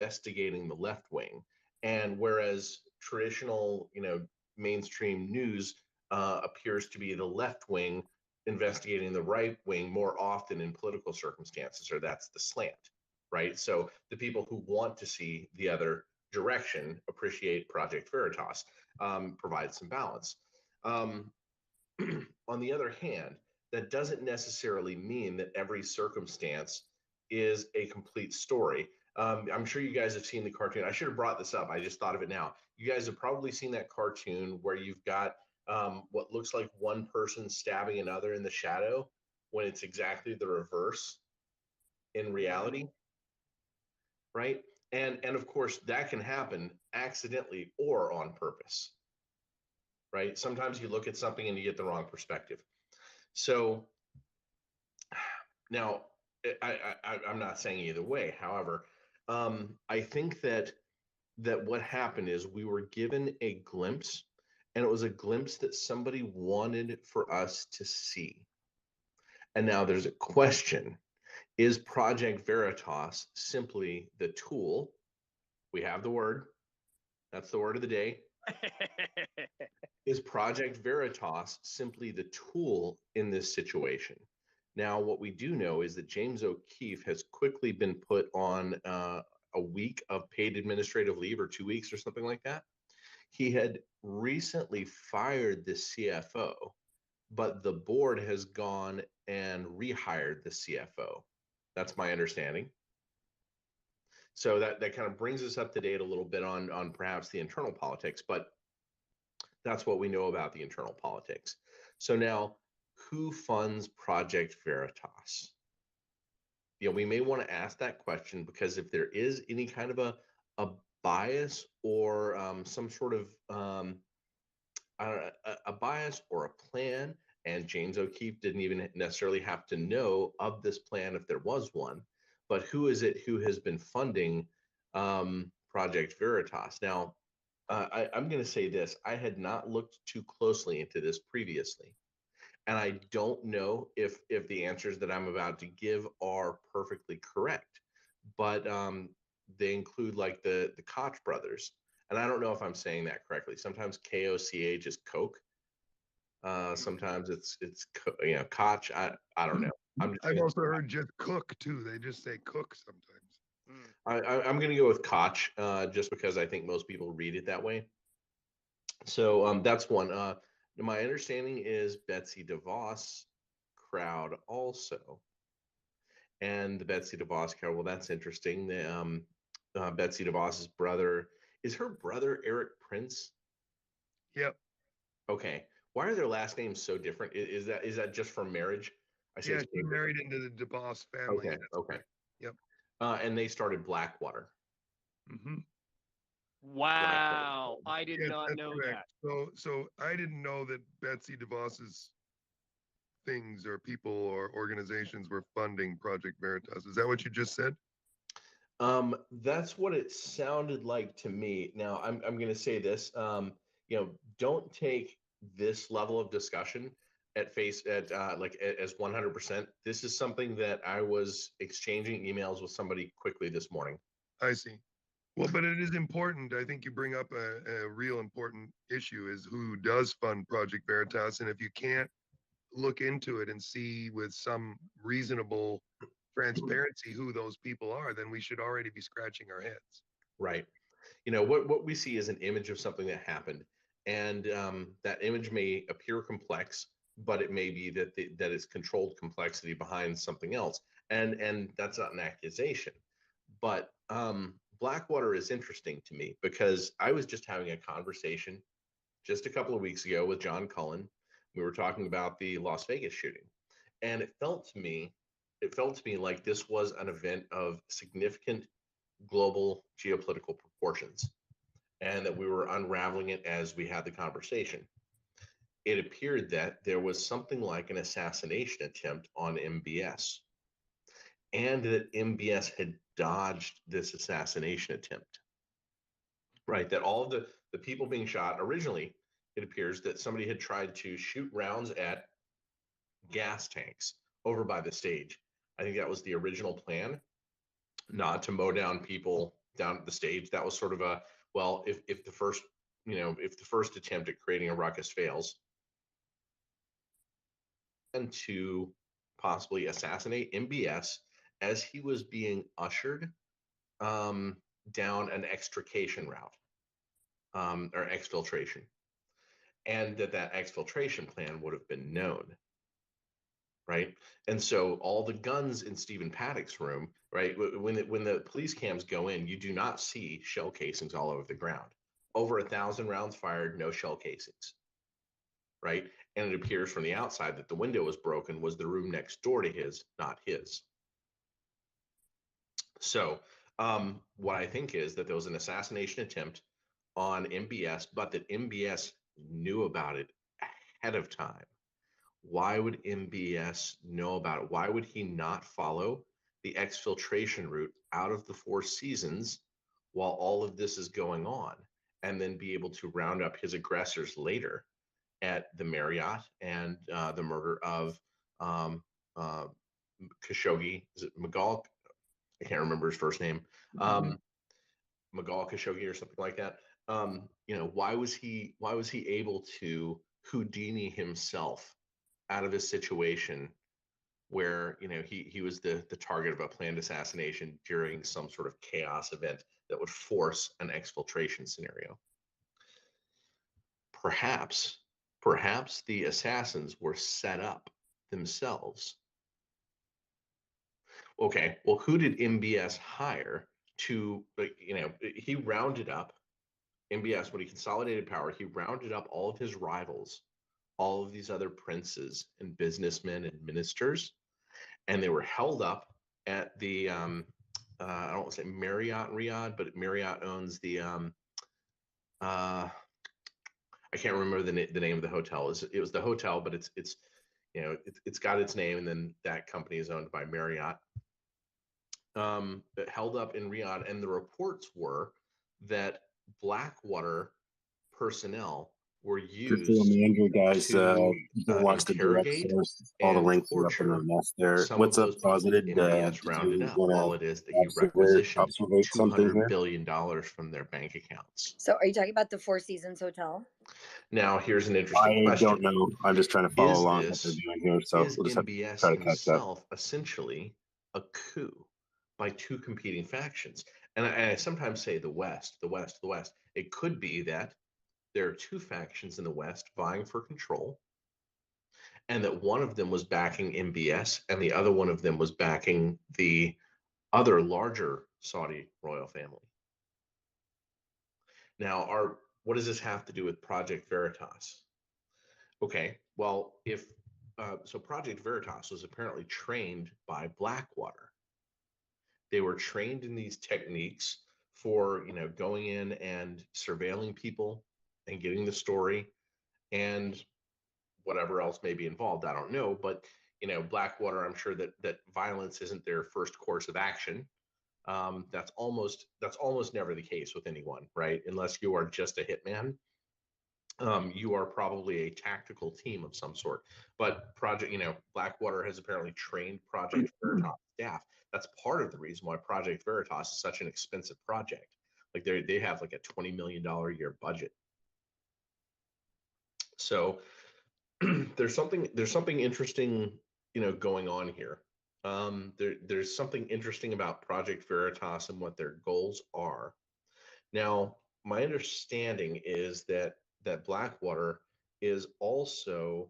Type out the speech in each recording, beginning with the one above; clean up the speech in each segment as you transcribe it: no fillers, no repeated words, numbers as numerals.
investigating the left wing. And whereas traditional, mainstream news appears to be the left wing investigating the right wing more often in political circumstances, or that's the slant, right? So the people who want to see the other direction appreciate Project Veritas, provide some balance. Um, on the other hand, that doesn't necessarily mean that every circumstance is a complete story. I'm sure you guys have seen the cartoon. I should have brought this up. I just thought of it now. You guys have probably seen that cartoon where you've got what looks like one person stabbing another in the shadow when it's exactly the reverse in reality, right? And of course that can happen accidentally or on purpose, right? Sometimes you look at something and you get the wrong perspective. So now, I'm not saying either way. However, I think that what happened is we were given a glimpse, and it was a glimpse that somebody wanted for us to see. And now there's a question: is Project Veritas simply the tool? We have the word. That's the word of the day. Is Project Veritas simply the tool in this situation? Now, what we do know is that James O'Keefe has quickly been put on a week of paid administrative leave, or 2 weeks, or something like that. He had recently fired the CFO, but the board has gone and rehired the CFO. That's my understanding. So that kind of brings us up to date a little bit on perhaps the internal politics, but that's what we know about the internal politics. So now, who funds Project Veritas? We may want to ask that question, because if there is any kind of a bias, or some sort of a bias or a plan, and James O'Keefe didn't even necessarily have to know of this plan if there was one, but who is it who has been funding Project Veritas? Now, I'm going to say this: I had not looked too closely into this previously, and I don't know if the answers that I'm about to give are perfectly correct, but they include like the Koch brothers, and I don't know if I'm saying that correctly. Sometimes KOCH is Coke. Sometimes it's Koch. I don't know. I've also heard just cook too. They just say cook sometimes. I'm going to go with Koch, just because I think most people read it that way. So that's one. My understanding is Betsy DeVos crowd also, and the Betsy DeVos crowd. Well, that's interesting. Betsy DeVos's brother, is her brother Eric Prince? Yep. Okay. Why are their last names so different? Is that just from marriage? I say Yeah, it's she married into the DeBoss family. okay. That's Okay. correct. Yep. And they started Blackwater. Mm-hmm. Blackwater. Wow, I did Yes, not that's know correct. that. So I didn't know that Betsy DeVos's things or people or organizations were funding Project Veritas. Is that what you just said? That's what it sounded like to me. Now, I'm going to say this. Don't take this level of discussion at face at as 100%. This is something that I was exchanging emails with somebody quickly this morning. I see. Well, but it is important. I think you bring up a real important issue, is who does fund Project Veritas. And if you can't look into it and see with some reasonable transparency who those people are, then we should already be scratching our heads. Right. What we see is an image of something that happened, and that image may appear complex, but it may be that it's controlled complexity behind something else, and that's not an accusation. But Blackwater is interesting to me, because I was just having a conversation just a couple of weeks ago with John Cullen. We were talking about the Las Vegas shooting, and it felt to me like this was an event of significant global geopolitical proportions, and that we were unraveling it as we had the conversation. It appeared that there was something like an assassination attempt on MBS, and that MBS had dodged this assassination attempt. Right, that all of the people being shot originally, it appears that somebody had tried to shoot rounds at gas tanks over by the stage. I think that was the original plan, not to mow down people down at the stage. That was sort of a, well, if the first, if the first attempt at creating a ruckus fails, and to possibly assassinate MBS as he was being ushered um, down an extrication route, or exfiltration, and that exfiltration plan would have been known, right? And so all the guns in Stephen Paddock's room, right? When the police cams go in, you do not see shell casings all over the ground. Over 1,000 rounds fired, no shell casings, right? And it appears from the outside that the window was broken, was the room next door to his, not his. So what I think is that there was an assassination attempt on MBS, but that MBS knew about it ahead of time. Why would MBS know about it? Why would he not follow the exfiltration route out of the Four Seasons while all of this is going on, and then be able to round up his aggressors later at the Marriott and the murder of uh, Khashoggi? Is it Magal? I can't remember his first name. Magal Khashoggi or something like that. Why was he able to Houdini himself out of a situation where he was the target of a planned assassination during some sort of chaos event that would force an exfiltration scenario? Perhaps the assassins were set up themselves. Okay, well, who did MBS hire to, he rounded up MBS when he consolidated power. He rounded up all of his rivals, all of these other princes and businessmen and ministers, and they were held up at the I don't want to say Marriott in Riyadh, but Marriott owns the I can't remember the name of the hotel. It was the hotel, but it's got its name, and then that company is owned by Marriott. Held up in Riyadh, and the reports were that Blackwater personnel were used Andrew, guys, to watch the direct interrogate source. All the and links are up in the torture nest there. some What's of up, those people that Posited? MBS Did rounded you up, want while to it is that he requisitioned something $200 here? billion from their bank accounts. So are you talking about the Four Seasons Hotel? Now, here's an interesting I question. don't know. I'm just trying to follow Is along what they're this, doing here. So is we'll just have to MBS try to catch up. himself essentially a coup by two competing factions? And I sometimes say the West, the West, the West. It could be that there are two factions in the West vying for control, and that one of them was backing MBS and the other one of them was backing the other larger Saudi royal family. Now, what does this have to do with Project Veritas? Okay, well, so Project Veritas was apparently trained by Blackwater. They were trained in these techniques for going in and surveilling people and getting the story and whatever else may be involved. I don't know, but Blackwater, I'm sure that violence isn't their first course of action. That's almost never the case with anyone, right? Unless you are just a hitman. You are probably a tactical team of some sort. But Blackwater has apparently trained Project Veritas staff. That's part of the reason why Project Veritas is such an expensive project. Like they have like a $20 million a year budget. So there's something interesting, going on here. There's something interesting about Project Veritas and what their goals are. Now, my understanding is that Blackwater is also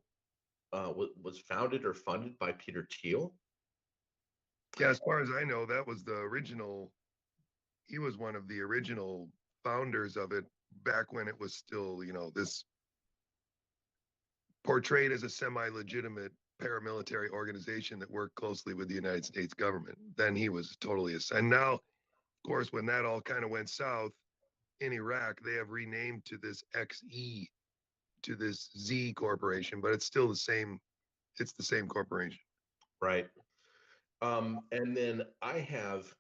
was founded or funded by Peter Thiel. Yeah, as far as I know, that was the original. He was one of the original founders of it back when it was still, this portrayed as a semi-legitimate paramilitary organization that worked closely with the United States government. Then he was totally and now, of course, when that all kind of went south in Iraq, they have renamed to this XE, to this Z corporation, but it's still the same. It's the same corporation. Right. And then I have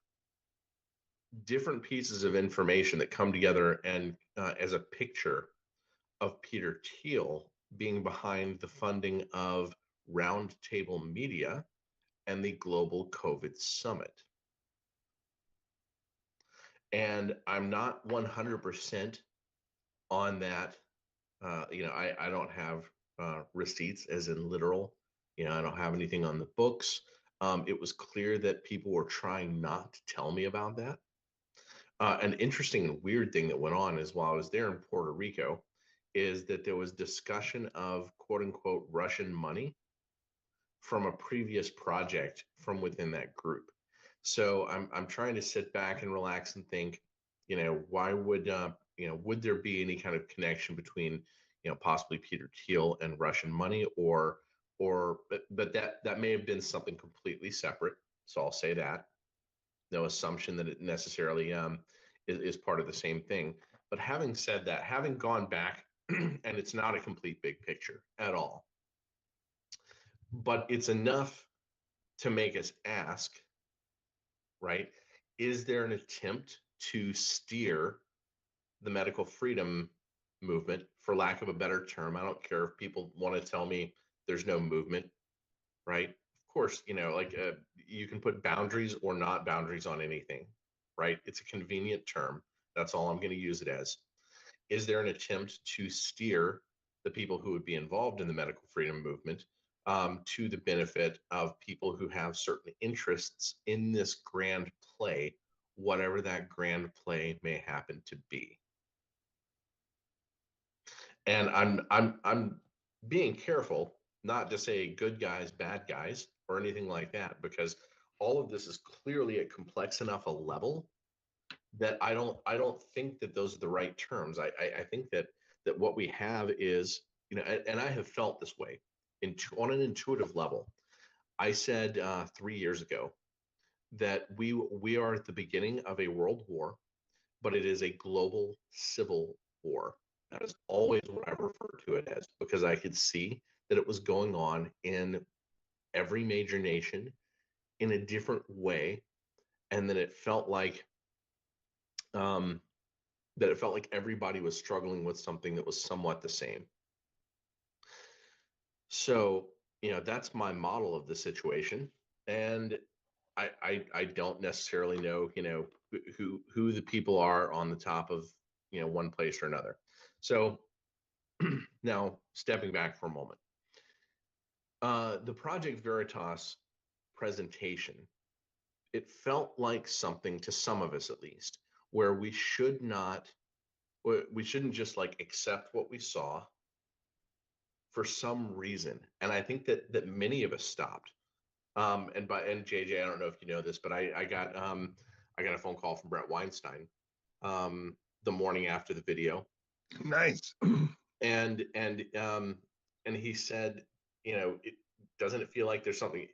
different pieces of information that come together and as a picture of Peter Thiel being behind the funding of Roundtable Media and the Global COVID Summit. And I'm not 100% on that. I don't have receipts as in literal. I don't have anything on the books. It was clear that people were trying not to tell me about that. An interesting and weird thing that went on is while I was there in Puerto Rico, is that there was discussion of quote unquote Russian money from a previous project from within that group. So I'm trying to sit back and relax and think, why would there be any kind of connection between, possibly Peter Thiel and Russian money, but that may have been something completely separate. So I'll say that. No assumption that it necessarily is part of the same thing. But having said that, having gone back, and it's not a complete big picture at all, but it's enough to make us ask, right? Is there an attempt to steer the medical freedom movement, for lack of a better term? I don't care if people want to tell me there's no movement, right? Of course, you can put boundaries or not boundaries on anything, right? It's a convenient term. That's all I'm going to use it as. Is there an attempt to steer the people who would be involved in the medical freedom movement to the benefit of people who have certain interests in this grand play, whatever that grand play may happen to be? And I'm being careful not to say good guys, bad guys, or anything like that, because all of this is clearly at complex enough a level that I don't think that those are the right terms. I think that what we have is, and I have felt this way on an intuitive level. I said 3 years ago that we are at the beginning of a world war, but it is a global civil war. That is always what I refer to it as, because I could see that it was going on in every major nation in a different way, and um, that it felt like everybody was struggling with something that was somewhat the same. So, that's my model of the situation. And I don't necessarily know, who the people are on the top of, one place or another. So now stepping back for a moment, the Project Veritas presentation, it felt like something, to some of us at least, where we shouldn't just like accept what we saw for some reason. And I think that many of us stopped. And JJ, I don't know if you know this, but I got a phone call from Brett Weinstein the morning after the video. Nice. And he said, doesn't it feel like there's something,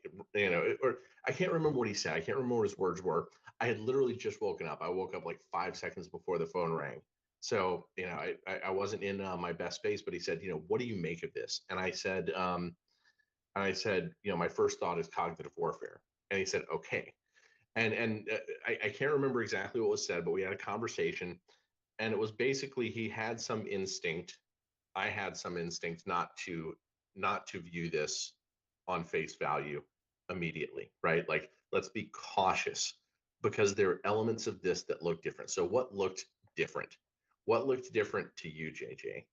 or I can't remember what he said. I can't remember what his words were. I had literally just woken up. I woke up like 5 seconds before the phone rang. So, I wasn't in my best space, but he said, what do you make of this? And I said, my first thought is cognitive warfare. And he said, okay. And I can't remember exactly what was said, but we had a conversation, and it was basically he had some instinct. I had some instinct not to view this on face value immediately, right? Like, let's be cautious because there are elements of this that look different. So what looked different? What looked different to you, JJ?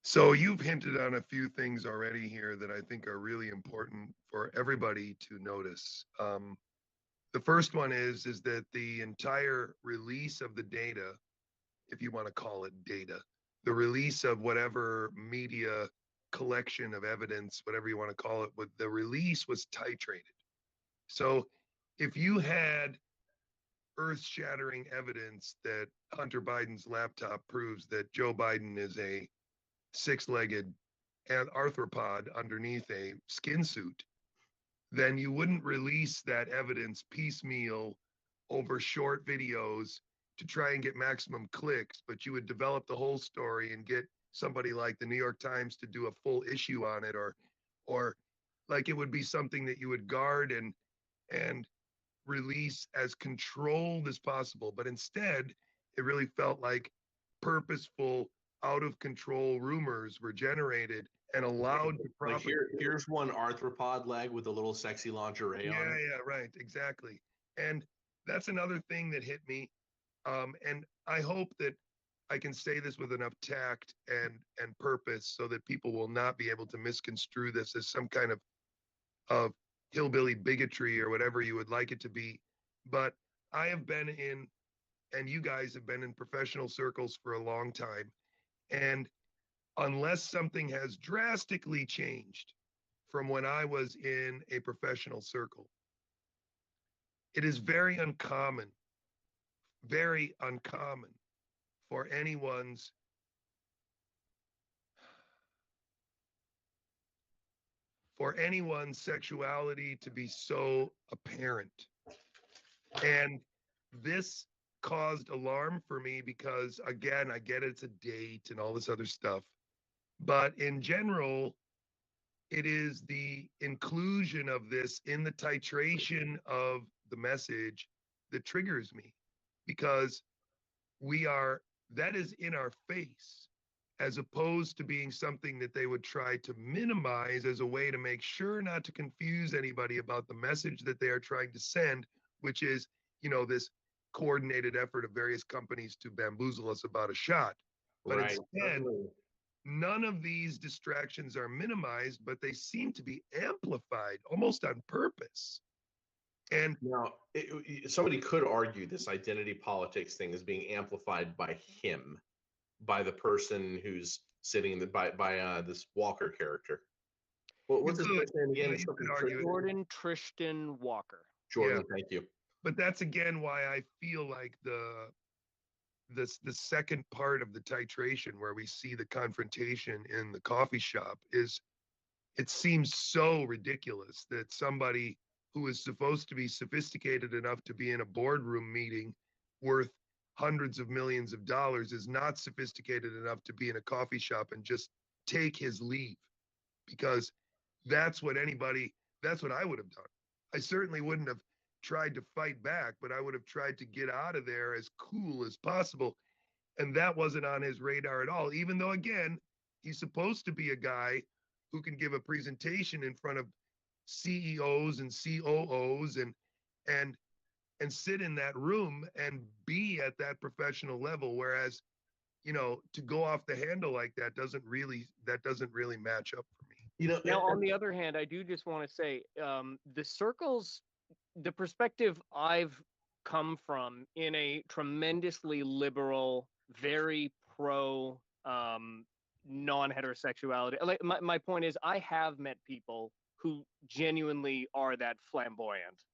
So you've hinted on a few things already here that I think are really important for everybody to notice. The first one is that the entire release of the data, if you want to call it data, the release of whatever media collection of evidence, whatever you want to call it, but the release was titrated. So if you had earth-shattering evidence that Hunter Biden's laptop proves that Joe Biden is a six-legged arthropod underneath a skin suit, then you wouldn't release that evidence piecemeal over short videos to try and get maximum clicks, but you would develop the whole story and get somebody like the New York Times to do a full issue on it, or like it would be something that you would guard and release as controlled as possible. But instead, it really felt like purposeful, out of control rumors were generated and allowed to propagate. Here's one arthropod leg with a little sexy lingerie on it. Yeah, right, exactly. And that's another thing that hit me. And I hope that I can say this with enough tact and purpose so that people will not be able to misconstrue this as some kind of hillbilly bigotry or whatever you would like it to be. But I have been in, and you guys have been in professional circles for a long time. And unless something has drastically changed from when I was in a professional circle, it is very uncommon for anyone's sexuality to be so apparent. And this caused alarm for me because, again, I get it's a date and all this other stuff. But in general, it is the inclusion of this in the titration of the message that triggers me because that is in our face as opposed to being something that they would try to minimize as a way to make sure not to confuse anybody about the message that they are trying to send, which is, this coordinated effort of various companies to bamboozle us about a shot. But Right. instead, none of these distractions are minimized, but they seem to be amplified almost on purpose. And now, somebody could argue this identity politics thing is being amplified by him, by the person who's sitting in by this Walker character. What's his first name again? you could argue it. Jordan Tristan Walker. Jordan, thank you. But that's again why I feel like the second part of the titration where we see the confrontation in the coffee shop is, it seems so ridiculous that somebody who is supposed to be sophisticated enough to be in a boardroom meeting worth hundreds of millions of dollars is not sophisticated enough to be in a coffee shop and just take his leave, because that's what I would have done. I certainly wouldn't have tried to fight back, but I would have tried to get out of there as cool as possible. And that wasn't on his radar at all, even though, again, he's supposed to be a guy who can give a presentation in front of CEOs and COOs and sit in that room and be at that professional level. Whereas, to go off the handle like that doesn't really match up for me. Now, on the other hand, I do just want to say the perspective I've come from in a tremendously liberal, very pro non-heterosexuality. Like my point is, I have met people who genuinely are that flamboyant.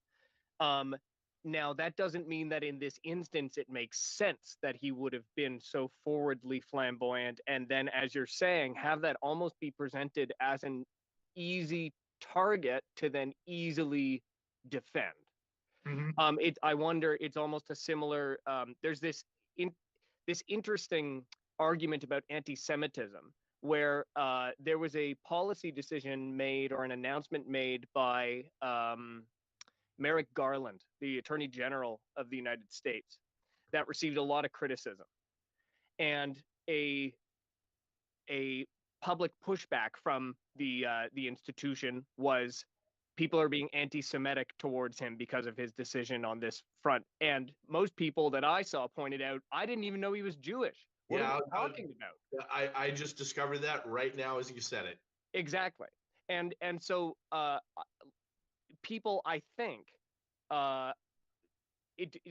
Now, that doesn't mean that in this instance it makes sense that he would have been so forwardly flamboyant, and then, as you're saying, have that almost be presented as an easy target to then easily defend. Mm-hmm. I wonder, it's almost a similar. There's this interesting argument about anti-Semitism, where there was a policy decision made or an announcement made by Merrick Garland, the Attorney General of the United States, that received a lot of criticism, and a public pushback from the institution was people are being anti-Semitic towards him because of his decision on this front. And most people that I saw pointed out, I didn't even know he was Jewish. What are we talking about? I just discovered that right now as you said it. Exactly. And so people, I think,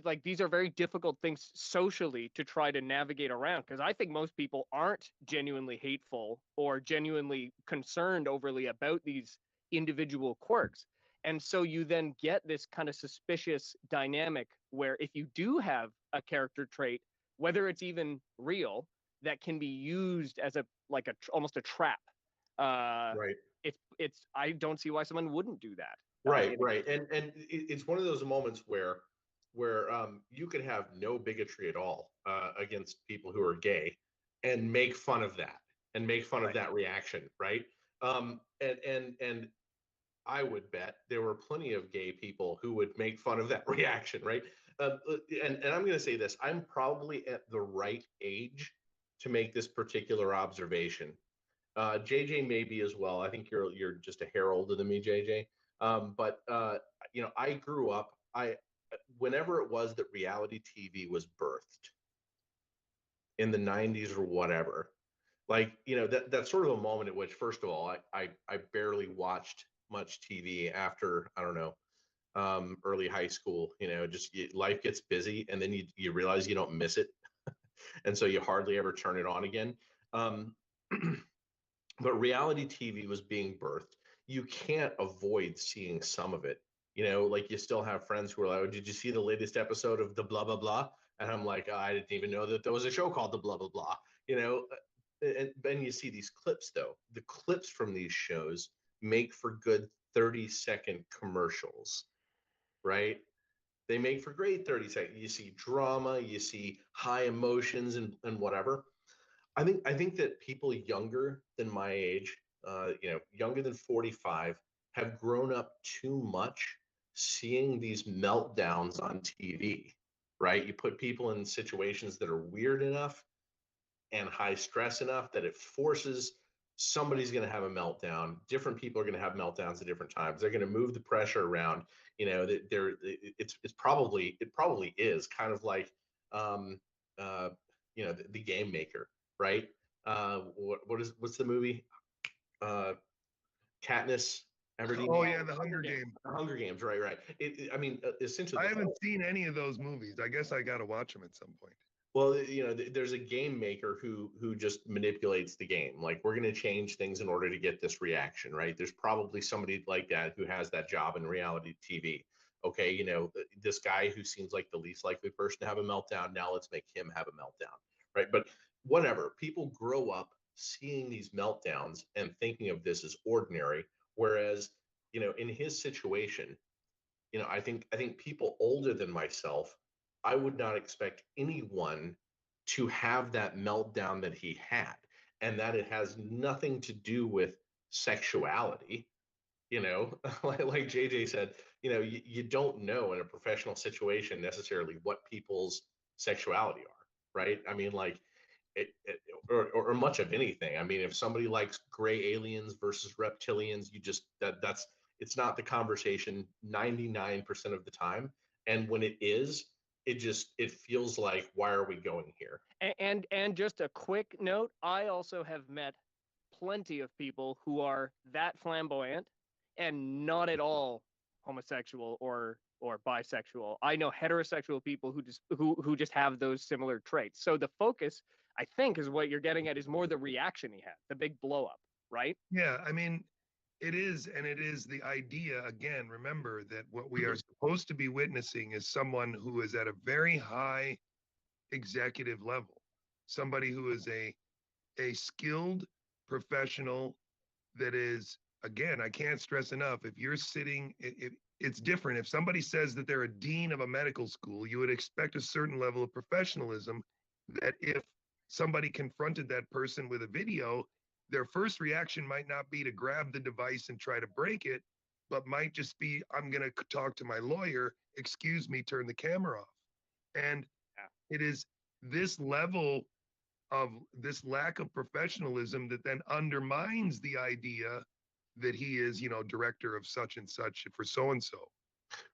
like, these are very difficult things socially to try to navigate around, because I think most people aren't genuinely hateful or genuinely concerned overly about these individual quirks. And so you then get this kind of suspicious dynamic where if you do have a character trait, whether it's even real, that can be used as almost a trap. Right. It's I don't see why someone wouldn't do that. Right. And it's one of those moments where you can have no bigotry at all against people who are gay and make fun of that and make fun of that reaction, right? And I would bet there were plenty of gay people who would make fun of that reaction, right? And I'm going to say this: I'm probably at the right age to make this particular observation. JJ maybe as well. I think you're just a hair older than me, JJ. But I grew up. whenever it was that reality TV was birthed in the 90s or whatever, like, that's sort of a moment at which, first of all, I barely watched much TV after, I don't know, early high school. Just life gets busy, and then you realize you don't miss it, and so you hardly ever turn it on again. Um, but reality TV was being birthed. You can't avoid seeing some of it. Like, you still have friends who are like, "Oh, did you see the latest episode of the blah blah blah?" And I'm like, "Oh, I didn't even know that there was a show called the blah blah blah." And then you see these clips, though. The clips from these shows make for good 30-second commercials, right? They make for great 30 seconds. You see drama, you see high emotions, and whatever. I think that people younger than my age, younger than 45, have grown up too much seeing these meltdowns on TV, right? You put people in situations that are weird enough and high stress enough that it forces somebody's going to have a meltdown. Different people are going to have meltdowns at different times. They're going to move the pressure around. That it probably is kind of like, um, uh, the Game Maker, right? What's the movie? Uh, Katniss Everdeen. Oh yeah, the Hunger Games. Hunger Games, right, right. I mean, essentially, I haven't seen any of those movies. I guess I got to watch them at some point. well, there's a game maker who just manipulates the game. Like, we're going to change things in order to get this reaction, right? There's probably somebody like that who has that job in reality TV. Okay, this guy who seems like the least likely person to have a meltdown. Now let's make him have a meltdown, right? But whatever. People grow up seeing these meltdowns and thinking of this as ordinary, whereas, in his situation, I think people older than myself, I would not expect anyone to have that meltdown that he had, and that it has nothing to do with sexuality. Like JJ said, you don't know in a professional situation necessarily what people's sexuality are, right? I mean, like, or much of anything. I mean, if somebody likes gray aliens versus reptilians, you just that's it's not the conversation 99% of the time. And when it is, it feels like, why are we going here? And just a quick note, I also have met plenty of people who are that flamboyant and not at all homosexual or bisexual. I know heterosexual people who just have those similar traits. So the focus, I think, is what you're getting at, is more the reaction he had, the big blow up, right? Yeah, I mean, it is, and it is the idea, again, remember that what we are supposed to be witnessing is someone who is at a very high executive level, somebody who is a skilled professional that is, again, I can't stress enough, if you're sitting, it's different. If somebody says that they're a dean of a medical school, you would expect a certain level of professionalism, that if somebody confronted that person with a video, their first reaction might not be to grab the device and try to break it, but might just be, I'm going to talk to my lawyer, excuse me, turn the camera off. And it is this level of this lack of professionalism that then undermines the idea that he is, director of such and such for so and so.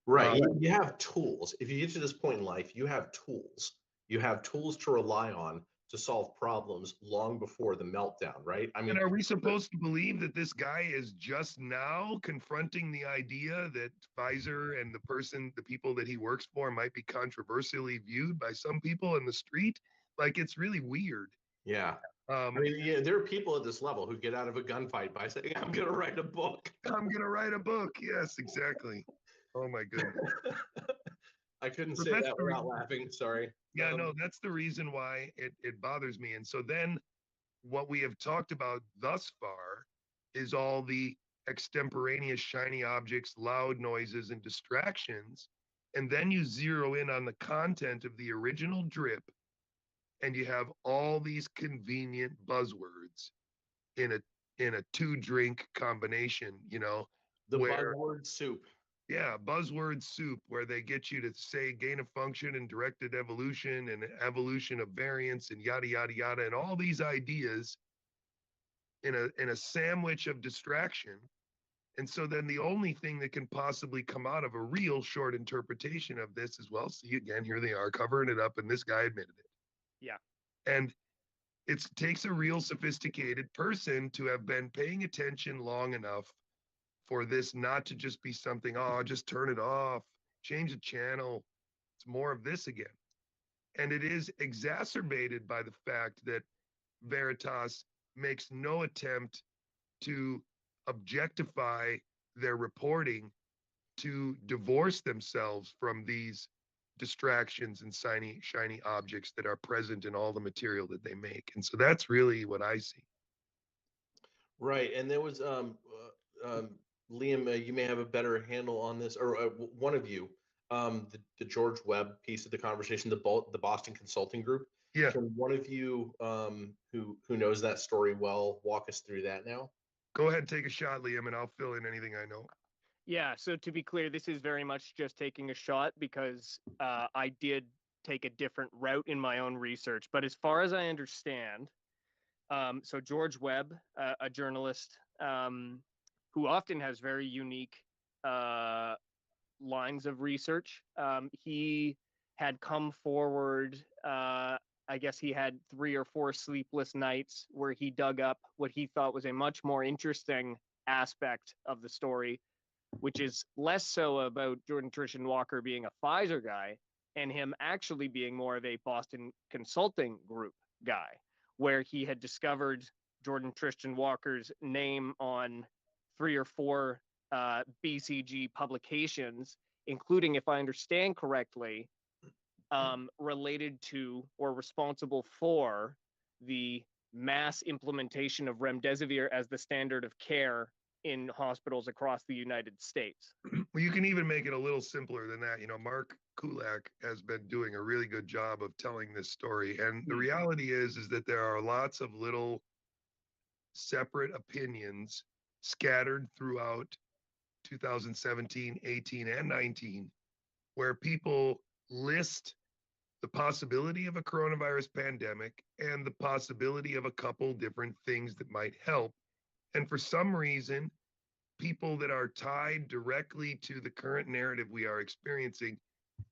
Right. You have tools. If you get to this point in life, you have tools. You have tools to rely on to solve problems long before the meltdown, right? I mean, And are we supposed to believe that this guy is just now confronting the idea that Pfizer and the people that he works for might be controversially viewed by some people in the street? Like, it's really weird. yeah. I mean, there are people at this level who get out of a gunfight by saying, "I'm going to write a book." I'm going to write a book. Yes, exactly. Oh my goodness. I couldn't But say that's that the without laughing. Sorry. Yeah, no, that's the reason why it bothers me. And so then what we have talked about thus far is all the extemporaneous shiny objects, loud noises, and distractions. And then you zero in on the content of the original drip, and you have all these convenient buzzwords in a two drink combination, The where buzzword soup. yeah, buzzword soup, where they get you to say gain of function and directed evolution and evolution of variance and yada yada yada, and all these ideas in a sandwich of distraction. And so then the only thing that can possibly come out of a real short interpretation of this is, well, see again, here they are covering it up, and this guy admitted it. Yeah. And it takes a real sophisticated person to have been paying attention long enough for this not to just be something, oh, just turn it off, change the channel. It's more of this again. And it is exacerbated by the fact that Veritas makes no attempt to objectify their reporting, to divorce themselves from these distractions and shiny objects that are present in all the material that they make. And so that's really what I see. Right, and there was Liam, you may have a better handle on this, or one of you, the George Webb piece of the conversation, the Boston Consulting Group. Yeah, Can one of you, who knows that story well, walk us through that now? go ahead, take a shot, Liam, and I'll fill in anything I know. Yeah, so to be clear, this is very much just taking a shot because I did take a different route in my own research. But as far as I understand, so George Webb, a journalist who often has very unique lines of research, he had come forward. I guess he had 3 or 4 sleepless nights where he dug up what he thought was a much more interesting aspect of the story, which is less so about Jordan Christian Walker being a Pfizer guy and him actually being more of a Boston Consulting Group guy, where he had discovered Jordan Christian Walker's name on 3 or 4 BCG publications, including, if I understand correctly, related to or responsible for the mass implementation of remdesivir as the standard of care in hospitals across the United States. Well, you can even make it a little simpler than that. You know, Mark Kulak has been doing a really good job of telling this story. And the reality is that there are lots of little separate opinions scattered throughout 2017, 18, and 19, where people list the possibility of a coronavirus pandemic and the possibility of a couple different things that might help. And for some reason, people that are tied directly to the current narrative we are experiencing,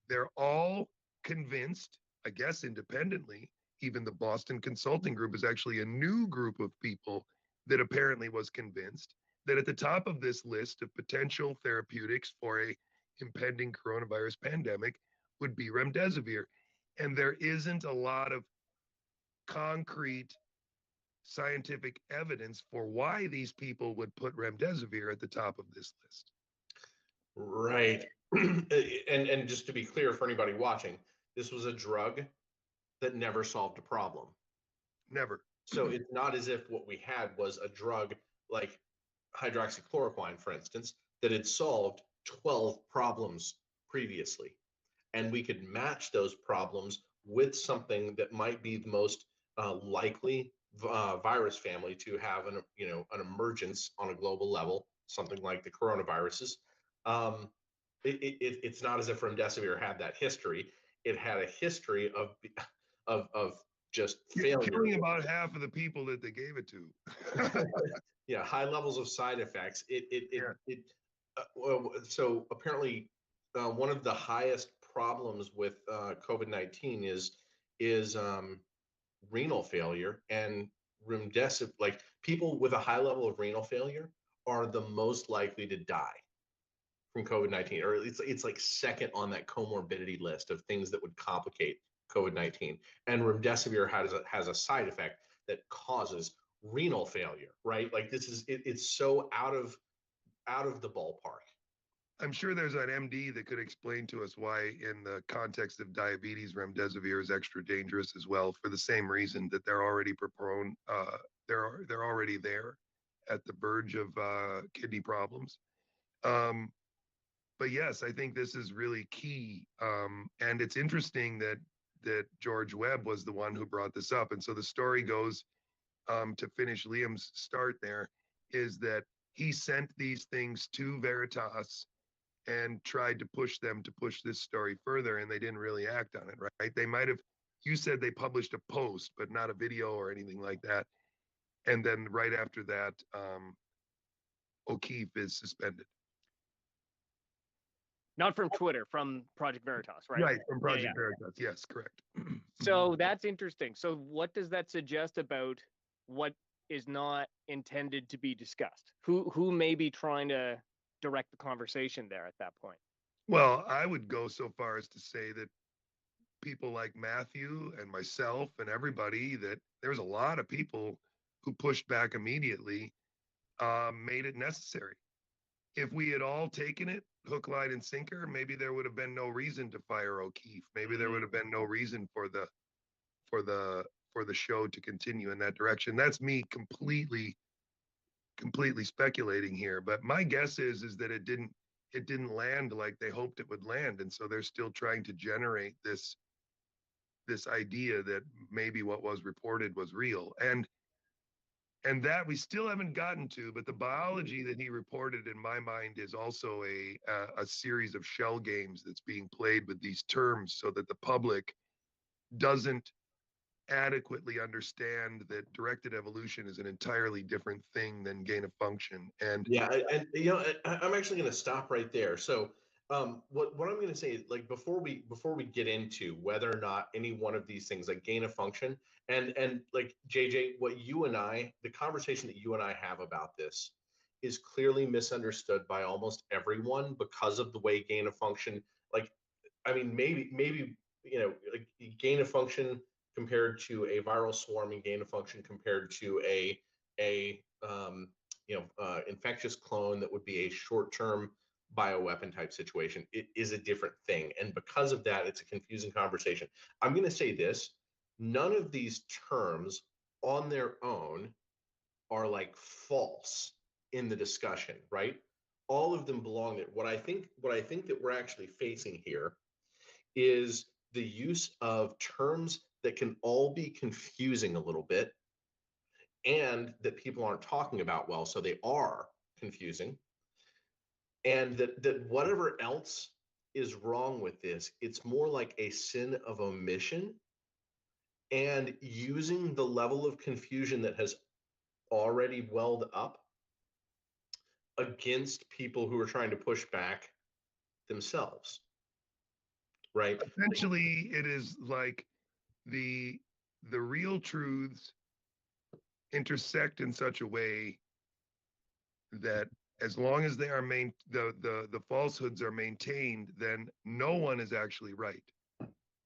they're all convinced, I guess independently, even the Boston Consulting Group is actually a new group of people that apparently was convinced that at the top of this list of potential therapeutics for a impending coronavirus pandemic would be remdesivir. And there isn't a lot of concrete scientific evidence for why these people would put remdesivir at the top of this list. Right. And just to be clear for anybody watching, this was a drug that never solved a problem. Never. So it's not as if what we had was a drug like hydroxychloroquine, for instance, that had solved 12 problems previously. And we could match those problems with something that might be the most likely virus family to have an emergence on a global level, something like the coronaviruses. It's not as if remdesivir had that history. It had a history of just failure. Killing about half of the people that they gave it to. Yeah, high levels of side effects. So apparently, one of the highest problems with COVID-19 is renal failure, and remdesivir. Like, people with a high level of renal failure are the most likely to die from COVID-19, or it's like second on that comorbidity list of things that would complicate COVID-19. And remdesivir has a side effect that causes renal failure, right? Like, this is it's so out of the ballpark. I'm sure there's an MD that could explain to us why, in the context of diabetes, remdesivir is extra dangerous as well, for the same reason that they're already prone, they're already there at the verge of kidney problems. But yes, I think this is really key, and it's interesting that George Webb was the one who brought this up. And so the story goes, to finish Liam's start there, is that he sent these things to Veritas and tried to push them to push this story further, and they didn't really act on it, right? They might have, you said they published a post, but not a video or anything like that. And then right after that, O'Keefe is suspended. Not from Twitter, from Project Veritas, right? Right, from Yeah, Project yeah. Veritas. Yes, correct. So that's interesting. So what does that suggest about what is not intended to be discussed? Who may be trying to direct the conversation there at that point? Well, I would go so far as to say that people like Matthew and myself and everybody, that there's a lot of people who pushed back immediately, made it necessary. If we had all taken it hook, line, and sinker, maybe there would have been no reason to fire O'Keefe. Maybe there would have been no reason for the show to continue in that direction. That's me completely speculating here, but my guess is that it didn't land like they hoped it would land, and so they're still trying to generate this idea that maybe what was reported was real, and that we still haven't gotten to. But the biology that he reported, in my mind, is also a series of shell games that's being played with these terms so that the public doesn't adequately understand that directed evolution is an entirely different thing than gain of function. And Yeah, and I'm actually going to stop right there. So, what I'm going to say is, like, before we get into whether or not any one of these things, like gain of function, and like JJ, the conversation that you and I have about this is clearly misunderstood by almost everyone because of the way gain of function, like, I mean, maybe like gain of function compared to a viral swarm, and gain of function compared to a infectious clone that would be a short-term bioweapon type situation. It is a different thing, and because of that, it's a confusing conversation. I'm going to say this: none of these terms on their own are like false in the discussion, right? All of them belong there. What I think that we're actually facing here is the use of terms that can all be confusing a little bit, and that people aren't talking about well, so they are confusing, and that whatever else is wrong with this, it's more like a sin of omission and using the level of confusion that has already welled up against people who are trying to push back themselves, right? essentially, it is like the real truths intersect in such a way that as long as they are the falsehoods are maintained, then no one is actually right.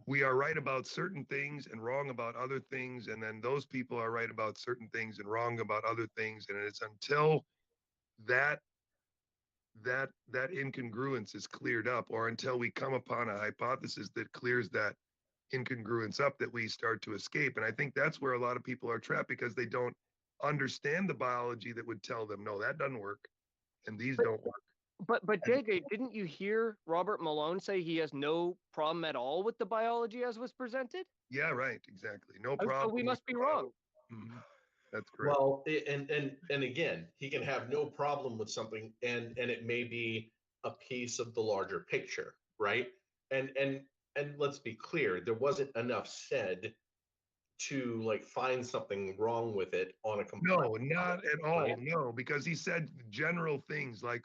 We are right about certain things and wrong about other things, and then those people are right about certain things and wrong about other things, and it's until that incongruence is cleared up, or until we come upon a hypothesis that clears that incongruence up, that we start to escape. And I think that's where a lot of people are trapped, because they don't understand the biology that would tell them, no, that doesn't work, and these don't work. But JJ, didn't you hear Robert Malone say he has no problem at all with the biology as was presented? Yeah, right, exactly. No So problem. we must be wrong. Mhm. That's correct. Well, and again, he can have no problem with something, and it may be a piece of the larger picture, right? And let's be clear, there wasn't enough said to like find something wrong with it on a complex No, not topic, at all. right? No, because he said general things like,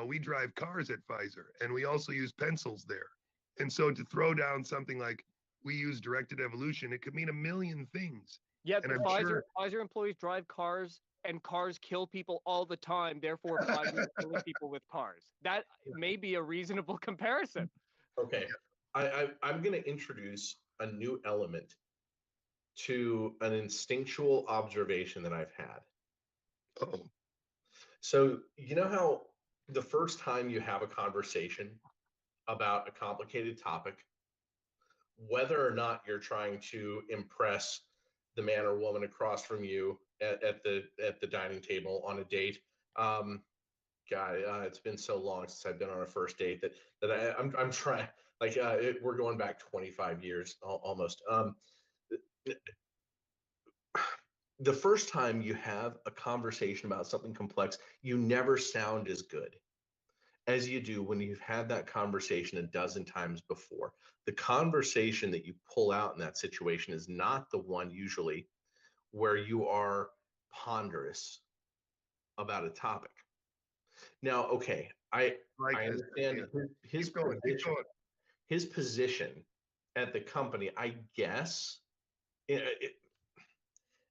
we drive cars at Pfizer and we also use pencils there. And so to throw down something like we use directed evolution, it could mean a million things. Yet And the I'm sure, Pfizer employees drive cars and cars kill people all the time. Therefore, Pfizer is killing people with cars. That may be a reasonable comparison. Okay. I'm going to introduce a new element to an instinctual observation that I've had. uh-oh. So, you know how the first time you have a conversation about a complicated topic, whether or not you're trying to impress the man or woman across from you at the dining table on a date, God, it's been so long since I've been on a first date that I'm trying, like, we're going back 25 years almost. The first time you have a conversation about something complex, you never sound as good as you do when you've had that conversation a dozen times before. The conversation that you pull out in that situation is not the one usually where you are ponderous about a topic. Now, okay, I Like this understand idea. his Keep going, keep position. going. His position at the company, I guess,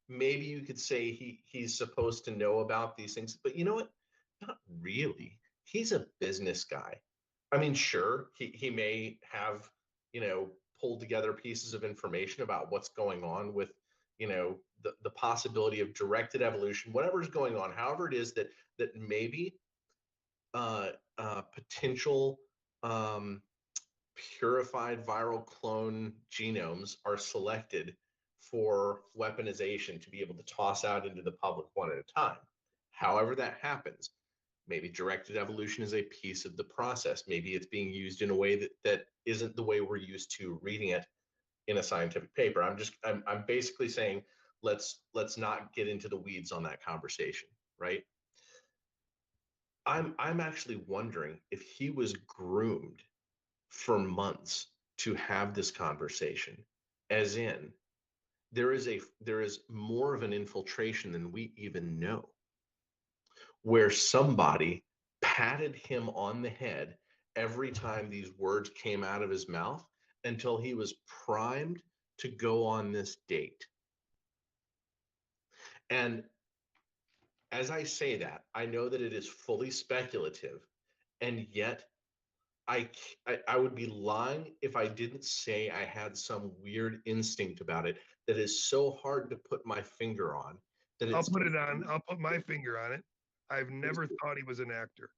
maybe you could say he's supposed to know about these things, but you know what? Not really. He's a business guy. I mean, sure, he may have, pulled together pieces of information about what's going on with, the possibility of directed evolution, whatever's going on, however it is that maybe potential um, purified viral clone genomes are selected for weaponization to be able to toss out into the public one at a time. However that happens, maybe directed evolution is a piece of the process. Maybe it's being used in a way that isn't the way we're used to reading it in a scientific paper. I'm basically saying let's not get into the weeds on that conversation, right? I'm actually wondering if he was groomed for months to have this conversation, as in there is more of an infiltration than we even know, where somebody patted him on the head every time these words came out of his mouth until he was primed to go on this date. And as I say that, I know that it is fully speculative, and yet I would be lying if I didn't say I had some weird instinct about it that is so hard to put my finger on that I'll it's put it on. I'll put my finger on it. I've never thought he was an actor.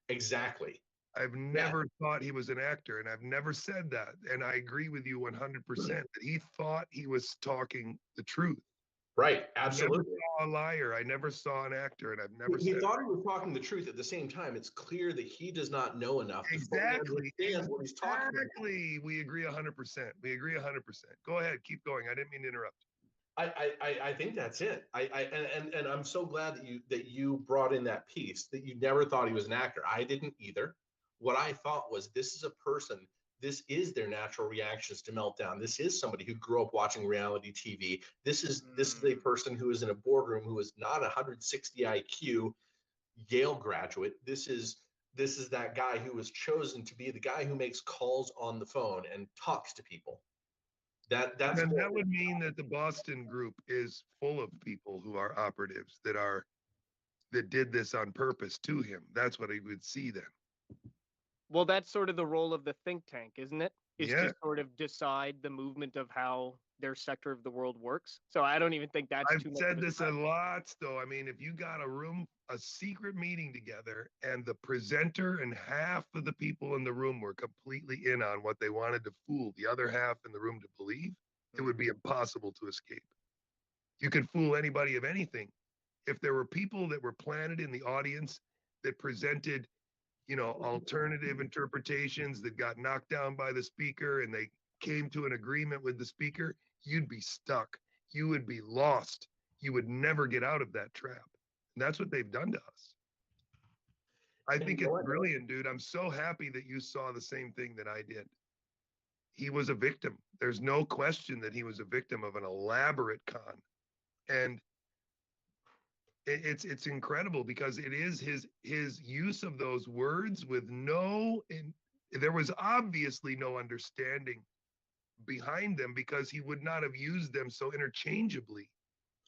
exactly. I've Yeah, never thought he was an actor, and I've never said that. And I agree with you 100% that he thought he was talking the truth. right. I never Absolutely. saw a liar. I never saw an actor, and I've never He said thought he was talking the truth. At the same time, it's clear that he does not know enough to fully exactly, understand what he's talking about. exactly. We agree 100%. We agree 100%. Go ahead, keep going. I didn't mean to interrupt. I think that's it. And I'm so glad that you brought in that piece that you never thought he was an actor. I didn't either. What I thought was this is a person, this is their natural reactions to meltdown. This is somebody who grew up watching reality TV. This is a person who is in a boardroom who is not 160 IQ Yale graduate. This is that guy who was chosen to be the guy who makes calls on the phone and talks to people. That's Then more. that would mean that the Boston group is full of people who are operatives that did this on purpose to him. That's what he would see then. Well, that's sort of the role of the think tank, isn't it? Is Yeah. to sort of decide the movement of how their sector of the world works. So I don't even think that's I've too much said of a this a stretch. lot, though. I mean, if you got a secret meeting together, and the presenter and half of the people in the room were completely in on what they wanted to fool the other half in the room to believe, it would be impossible to escape. You could fool anybody of anything. If there were people that were planted in the audience that presented, alternative interpretations that got knocked down by the speaker and they came to an agreement with the speaker, you'd be stuck. You would be lost. You would never get out of that trap. And that's what they've done to us. I And think you know it's what? brilliant, dude. I'm so happy that you saw the same thing that I did. He was a victim. There's no question that he was a victim of an elaborate con. And it's incredible because it is his use of those words with there was obviously no understanding behind them, because he would not have used them so interchangeably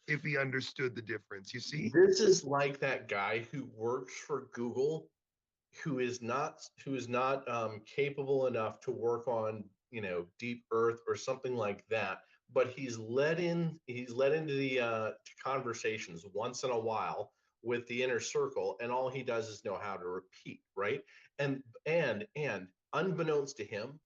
if he understood the difference. You see? This is like that guy who works for Google, who is not capable enough to work on deep earth or something like that, but he's let into the to conversations once in a while with the inner circle, and all he does is know how to repeat, right? And unbeknownst to him,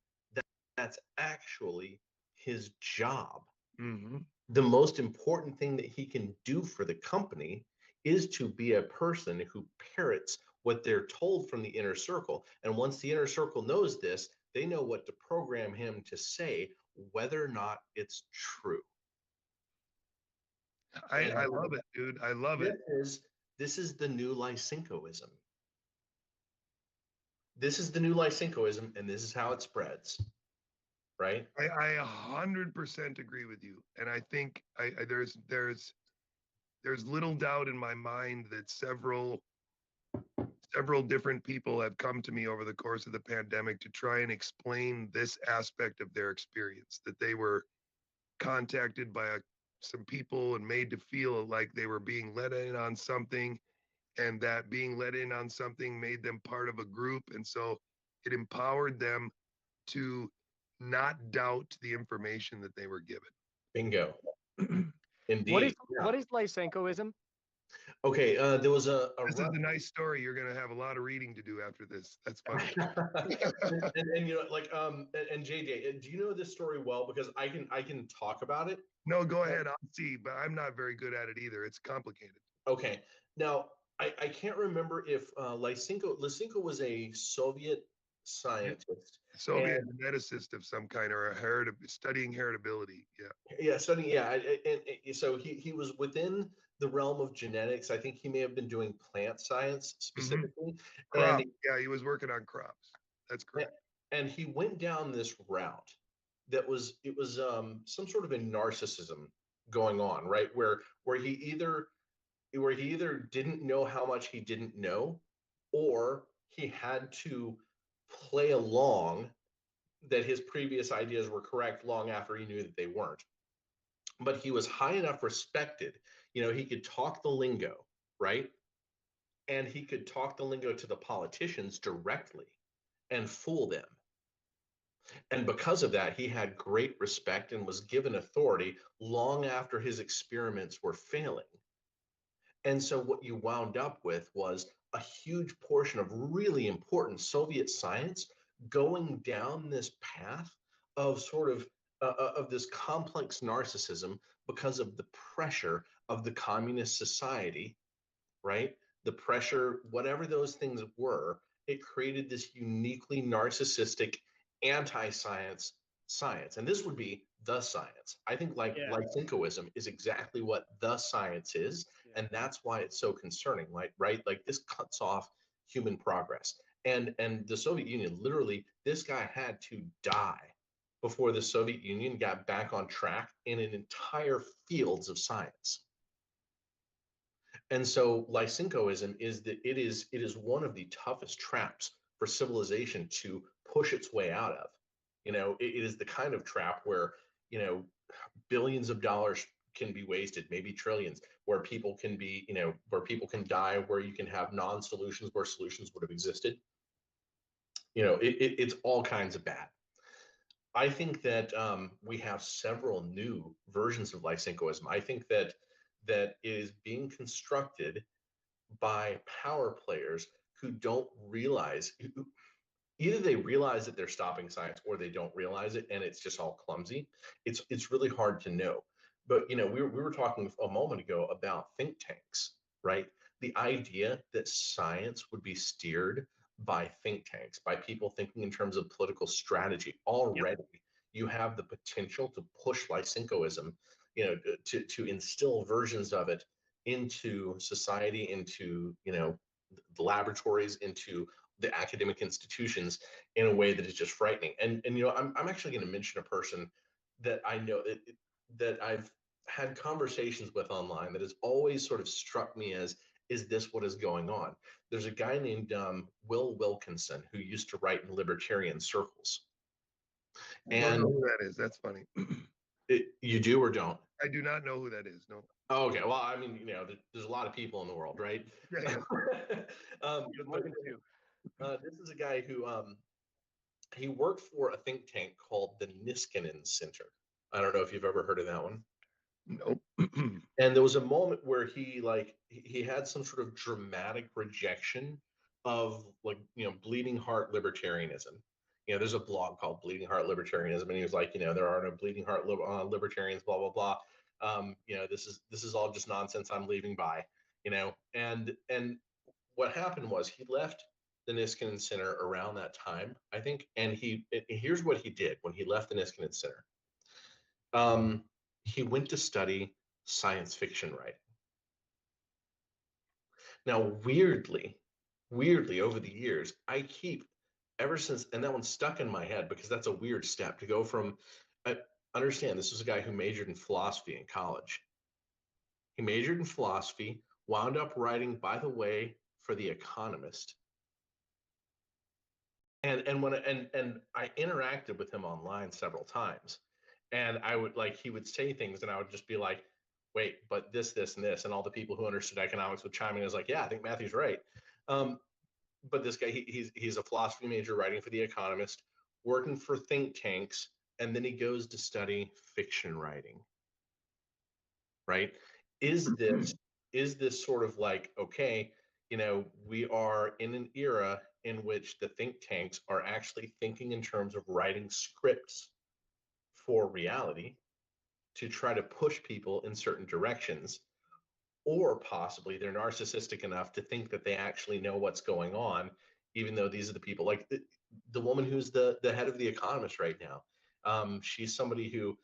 that's actually his job. Mm-hmm. The most important thing that he can do for the company is to be a person who parrots what they're told from the inner circle. And once the inner circle knows this, they know what to program him to say, whether or not it's true. I And love it, dude. I love this it. is this is the new Lysenkoism. This is the new Lysenkoism, and this is how it spreads, right? I 100% agree with you. And I think there's little doubt in my mind that several several different people have come to me over the course of the pandemic to try and explain this aspect of their experience, that they were contacted by some people and made to feel like they were being let in on something, and that being let in on something made them part of a group. And so it empowered them to not doubt the information that they were given. Bingo. Indeed. What is Yeah. what is Lysenkoism? Okay, there was a This is a nice story. You're going to have a lot of reading to do after this. That's funny. and you know, like and JJ, do you know this story well? Because I can talk about it. No, go ahead. I'll see, but I'm not very good at it either. It's complicated. Okay, now I can't remember if Lysenko was a Soviet scientist. Soviet And- geneticist of some kind, or studying heritability. Yeah. Yeah, studying. Yeah, and so he was within the realm of genetics. I think he may have been doing plant science specifically, Crop. and Yeah, he was working on crops. That's correct. and he went down this route that was some sort of a narcissism going on, right? Where he either didn't know how much he didn't know, or he had to play along that his previous ideas were correct long after he knew that they weren't. But he was high enough respected, he could talk the lingo, right? And he could talk the lingo to the politicians directly and fool them. And because of that, he had great respect and was given authority long after his experiments were failing. And so what you wound up with was a huge portion of really important Soviet science going down this path of sort of this complex narcissism because of the pressure of the communist society, right? The pressure, whatever those things were, it created this uniquely narcissistic anti-science science. And this would be the science. I think Lysenkoism is exactly what the science is. Yeah. And that's why it's so concerning, right? Like this cuts off human progress. And the Soviet Union, literally, this guy had to die before the Soviet Union got back on track in an entire fields of science. And so Lysenkoism is that it is one of the toughest traps for civilization to push its way out of. It is the kind of trap where, billions of dollars can be wasted, maybe trillions, where people can be, where people can die, where you can have non-solutions where solutions would have existed. It's all kinds of bad. I think that we have several new versions of Lysenkoism. I think that is being constructed by power players who don't realize, either they realize that they're stopping science or they don't realize it, and it's just all clumsy. It's really hard to know. But we were talking a moment ago about think tanks, right? The idea that science would be steered by think tanks, by people thinking in terms of political strategy. Already, you have the potential to push Lysenkoism, to instill versions of it into society, into the laboratories, into the academic institutions in a way that is just frightening. And I'm actually going to mention a person that I know that I've had conversations with online that has always sort of struck me as, is this what is going on? There's a guy named Will Wilkinson who used to write in libertarian circles. I don't know who that is. That's funny. You do or don't? I do not know who that is. No. Oh, okay. Well, I mean, there's a lot of people in the world, right? Yeah. More than two. This is a guy who he worked for a think tank called the Niskanen Center. I don't know if you've ever heard of that one. Nope. And there was a moment where he had some sort of dramatic rejection of bleeding heart libertarianism. There's a blog called Bleeding Heart Libertarianism, and he was like, there are no bleeding heart libertarians, blah blah blah. This is all just nonsense. I'm leaving by, and what happened was he left the Niskanen Center around that time, I think, and here's what he did when he left the Niskanen Center. He went to study science fiction writing. Now, weirdly, over the years, ever since, and that one stuck in my head because that's a weird step to go from. I understand this was a guy who majored in philosophy in college. He majored in philosophy, wound up writing, by the way, for The Economist, And I interacted with him online several times, and I would like he would say things, and I would just be like, "Wait, but this, and this," and all the people who understood economics would chime in. I was like, "Yeah, I think Matthew's right." Um, but this guy, he's a philosophy major, writing for The Economist, working for think tanks, and then he goes to study fiction writing. Right? Is this is this sort of like, okay, we are in an era in which the think tanks are actually thinking in terms of writing scripts for reality to try to push people in certain directions, or possibly they're narcissistic enough to think that they actually know what's going on, even though these are the people like the woman who's the head of The Economist right now. She's somebody who,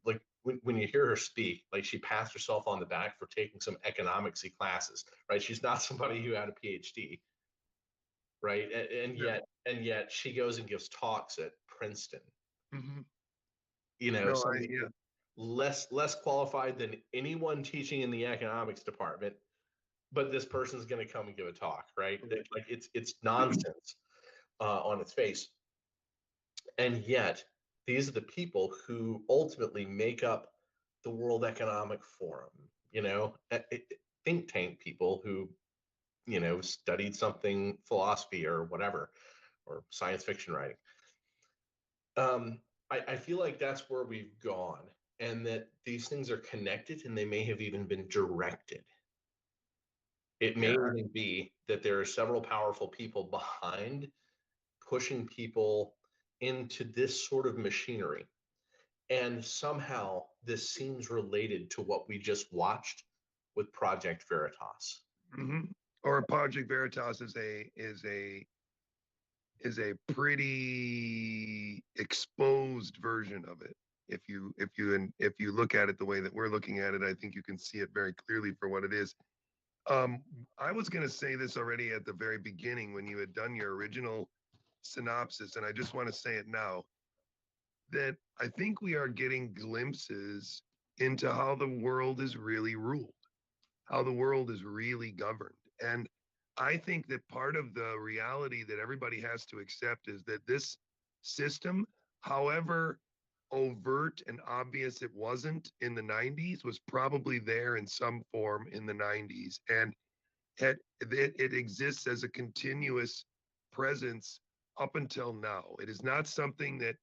like, when you hear her speak, like, she pats herself on the back for taking some economicsy classes, right? She's not somebody who had a PhD, right? And yet she goes and gives talks at Princeton. Mhm. No, Somebody yeah. less qualified than anyone teaching in the economics department, but this person's going to come and give a talk, right? Like, it's nonsense on its face. And yet these are the people who ultimately make up the World Economic Forum, think tank people who, studied something, philosophy or whatever, or science fiction writing. I feel like that's where we've gone, and that these things are connected, and they may have even been directed. It may Yeah. even be that there are several powerful people behind pushing people into this sort of machinery. And somehow this seems related to what we just watched with Project Veritas. Hmm. Or Project Veritas is a pretty exposed version of it. If you look at it the way that we're looking at it, I think you can see it very clearly for what it is. I was going to say this already at the very beginning when you had done your original synopsis, and I just want to say it now, that I think we are getting glimpses into how the world is really ruled, how the world is really governed. And I think that part of the reality that everybody has to accept is that this system, however overt and obvious it wasn't in the 90s, was probably there in some form in the 90s. And it exists as a continuous presence up until now. It is not something that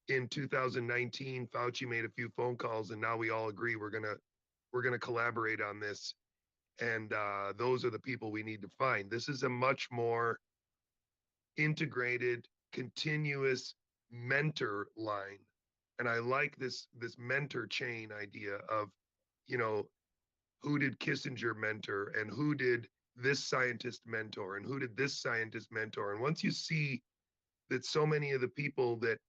in 2019 Fauci made a few phone calls and now we all agree we're gonna collaborate on this, and those are the people we need to find. This is a much more integrated, continuous mentor line, and I like this mentor chain idea of, you know, who did Kissinger mentor, and who did this scientist mentor, and who did this scientist mentor. And once you see that so many of the people that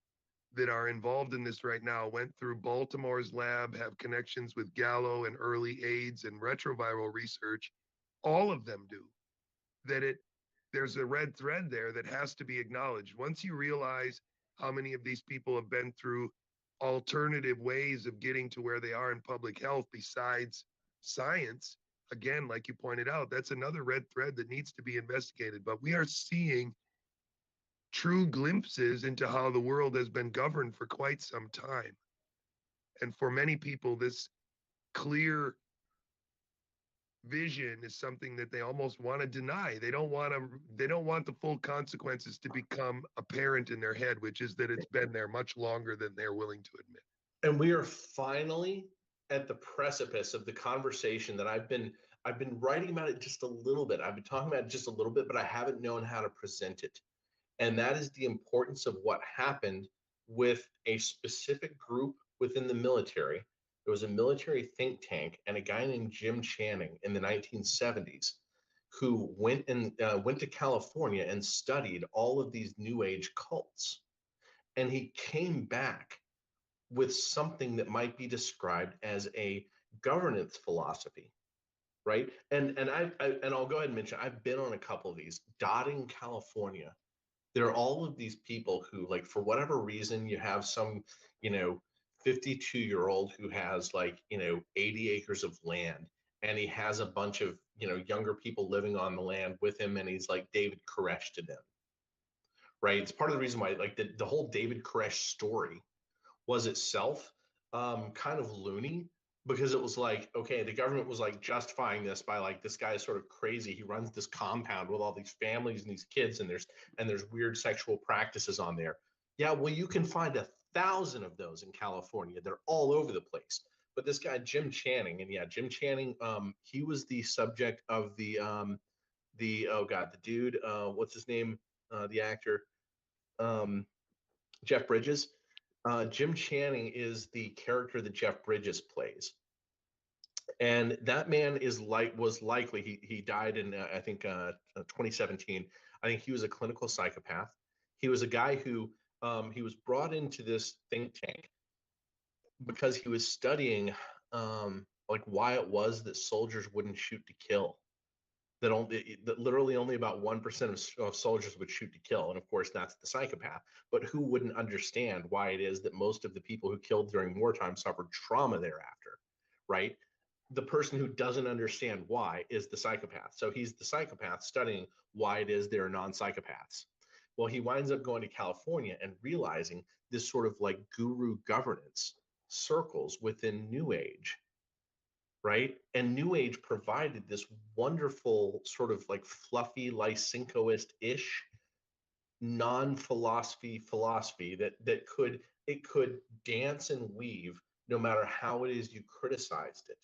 are involved in this right now went through Baltimore's lab, have connections with Gallo and early AIDS and retroviral research, all of them do, that there's a red thread there that has to be acknowledged. Once you realize how many of these people have been through alternative ways of getting to where they are in public health besides science, again, like you pointed out, that's another red thread that needs to be investigated. But we are seeing true glimpses into how the world has been governed for quite some time. And for many people, this clear vision is something that they almost want to deny. They don't want the full consequences to become apparent in their head, which is that it's been there much longer than they're willing to admit. And we are finally at the precipice of the conversation that I've been writing about it just a little bit. I've been talking about it just a little bit, but I haven't known how to present it. And that is the importance of what happened with a specific group within the military. There was a military think tank and a guy named Jim Channing in the 1970s who went to California and studied all of these New Age cults. And he came back with something that might be described as a governance philosophy, right? And I'll go ahead and mention I've been on a couple of these. Dotting, California, there are all of these people who, like, for whatever reason, you have some, you know, 52-year-old who has, like, 80 acres of land, and he has a bunch of, younger people living on the land with him, and he's like David Koresh to them, right? It's part of the reason why, like the whole David Koresh story was itself kind of loony, because it was like, okay, the government was like justifying this by like, this guy is sort of crazy. He runs this compound with all these families and these kids, and there's weird sexual practices on there. Yeah, well, you can find 1,000 of those in California. They're all over the place. But this guy Jim Channing, and yeah, Jim Channing, he was the subject of the oh god, the dude, what's his name, the actor, um, Jeff Bridges. Jim Channing is the character that Jeff Bridges plays, and that man was likely, he died in I think 2017. I think he was a clinical psychopath. He was a guy who he was brought into this think tank because he was studying like why it was that soldiers wouldn't shoot to kill. That literally only about 1% of soldiers would shoot to kill, and of course that's the psychopath. But who wouldn't understand why it is that most of the people who killed during wartime suffered trauma thereafter, right? The person who doesn't understand why is the psychopath. So he's the psychopath studying why it is there are non-psychopaths. Well, he winds up going to California and realizing this sort of like guru governance circles within New Age, right? And New Age provided this wonderful sort of like fluffy Lysenkoist-ish non-philosophy that could dance and weave no matter how it is you criticized it.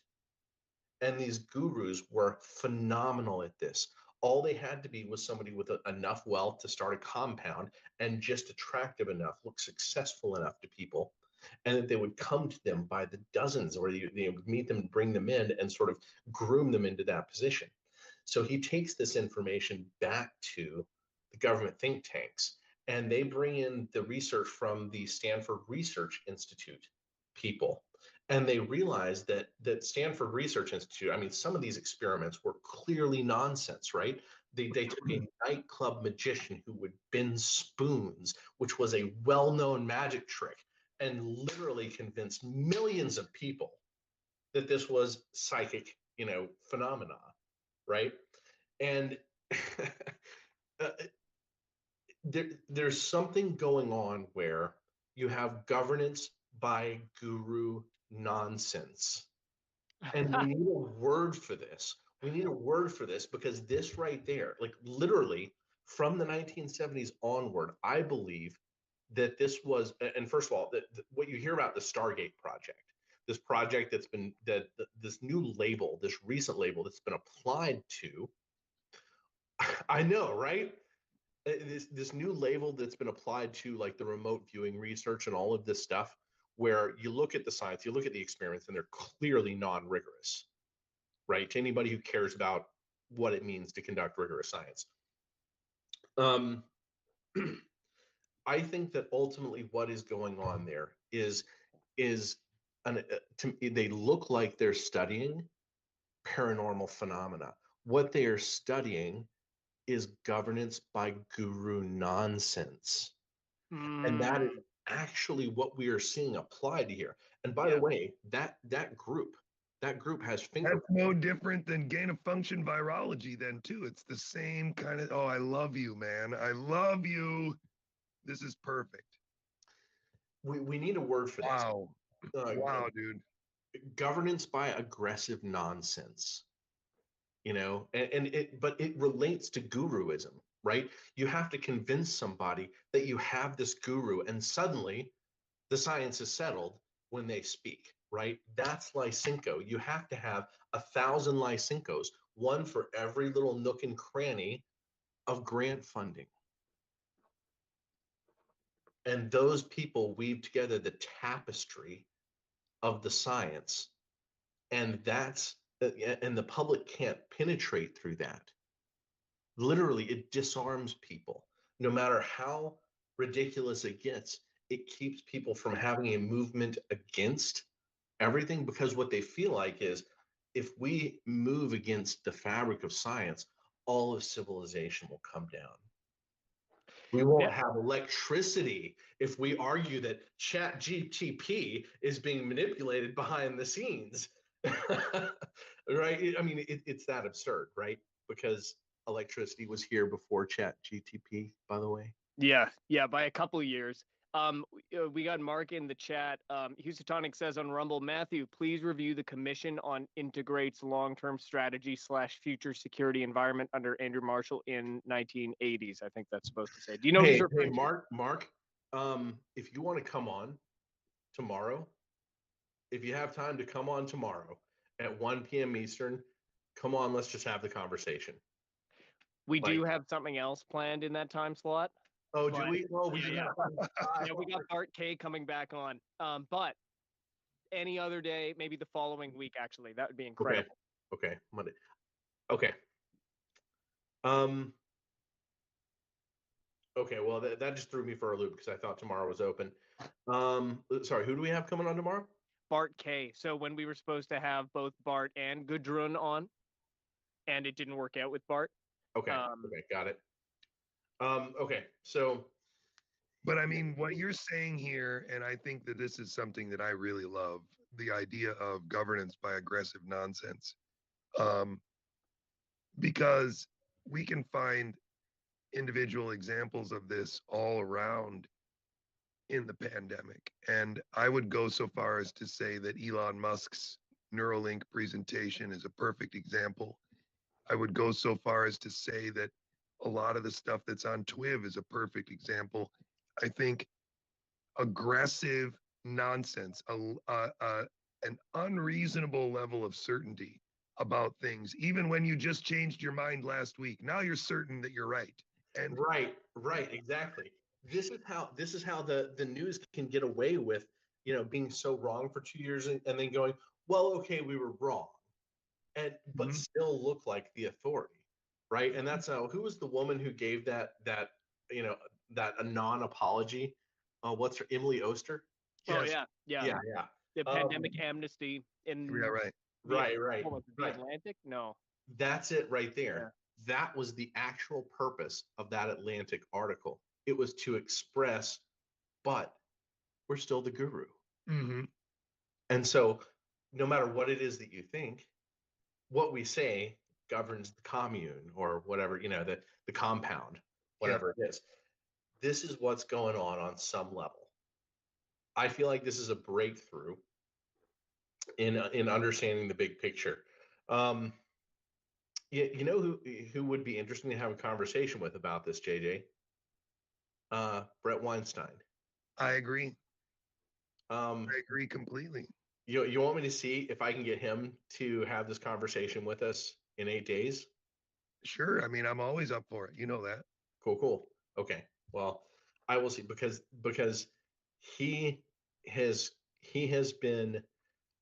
And these gurus were phenomenal at this. All they had to be was somebody with enough wealth to start a compound and just attractive enough, look successful enough to people, and that they would come to them by the dozens, or they would meet them and bring them in and sort of groom them into that position. So he takes this information back to the government think tanks, and they bring in the research from the Stanford Research Institute people. And they realized that Stanford Research Institute, I mean, some of these experiments were clearly nonsense, right? They took a nightclub magician who would bend spoons, which was a well-known magic trick, and literally convinced millions of people that this was psychic, phenomena, right? And there's something going on where you have governance by guru nonsense. And we need a word for this. We need a word for this, because this right there, like literally from the 1970s onward, I believe that this was, and first of all, what you hear about the Stargate project, this project this new label, this recent label that's been applied to, I know, right? This new label that's been applied to like the remote viewing research and all of this stuff, where you look at the science, you look at the experiments, and they're clearly non-rigorous, right? To anybody who cares about what it means to conduct rigorous science. I think that ultimately what is going on there is they look like they're studying paranormal phenomena. What they are studying is governance by guru nonsense. And that is actually what we are seeing applied here. And by the way, that group has That's no different than gain of function virology then too. It's the same kind of, oh, I love you, man. I love you. This is perfect. We need a word for this. Wow. Wow, dude. Governance by aggressive nonsense. But it relates to guruism, right? You have to convince somebody that you have this guru, and suddenly the science is settled when they speak, right? That's Lysenko. You have to have 1,000 Lysenkos, one for every little nook and cranny of grant funding. And those people weave together the tapestry of the science. And and the public can't penetrate through that. Literally, it disarms people. No matter how ridiculous it gets, it keeps people from having a movement against everything, because what they feel like is, if we move against the fabric of science, all of civilization will come down. We won't have electricity if we argue that ChatGPT is being manipulated behind the scenes. Right? I mean, it's that absurd, right? Because electricity was here before ChatGPT, by the way. Yeah, by a couple of years. We got Mark in the chat. Houstonic says on Rumble, Matthew, please review the Commission on Integrates Long-Term Strategy / Future Security Environment under Andrew Marshall in 1980s. I think that's supposed to say. Do you know what he's Hey, referring to? Mark, if you want to come on tomorrow, if you have time to come on tomorrow at 1 p.m. Eastern, come on, let's just have the conversation. We Like- do have something else planned in that time slot. Oh, do But- we? Well, we yeah, did yeah. have Yeah, we got Bart K coming back on. But any other day, maybe the following week, actually, that would be incredible. Okay, Monday. Okay. Okay, well, that just threw me for a loop because I thought tomorrow was open. Sorry, who do we have coming on tomorrow? Bart K. So when we were supposed to have both Bart and Gudrun on, and it didn't work out with Bart. Okay, okay, got it. Okay, so. But I mean, what you're saying here, and I think that this is something that I really love, the idea of governance by aggressive nonsense. Because we can find individual examples of this all around in the pandemic. And I would go so far as to say that Elon Musk's Neuralink presentation is a perfect example. I would go so far as to say that a lot of the stuff that's on Twiv is a perfect example. I think aggressive nonsense, an unreasonable level of certainty about things, even when you just changed your mind last week. Now you're certain that you're right. And right, exactly. This is how the news can get away with, being so wrong for 2 years and then going, well, okay, we were wrong, but still look like the authority, right? And that's who was the woman who gave that a non-apology? What's her, Emily Oster? Oh yes. yeah. The pandemic amnesty in Yeah, right. the Atlantic. No, that's it right there. That was the actual purpose of that Atlantic article. It was to express, but we're still the guru. And so no matter what it is that you think, what we say governs the commune or whatever, the compound, whatever it is. This is what's going on some level. I feel like this is a breakthrough in understanding the big picture. You know who would be interesting to have a conversation with about this, JJ? Brett Weinstein. I agree. I agree completely. You want me to see if I can get him to have this conversation with us in 8 days? Sure. I mean, I'm always up for it. You know that. Cool. Okay. Well, I will see because he has been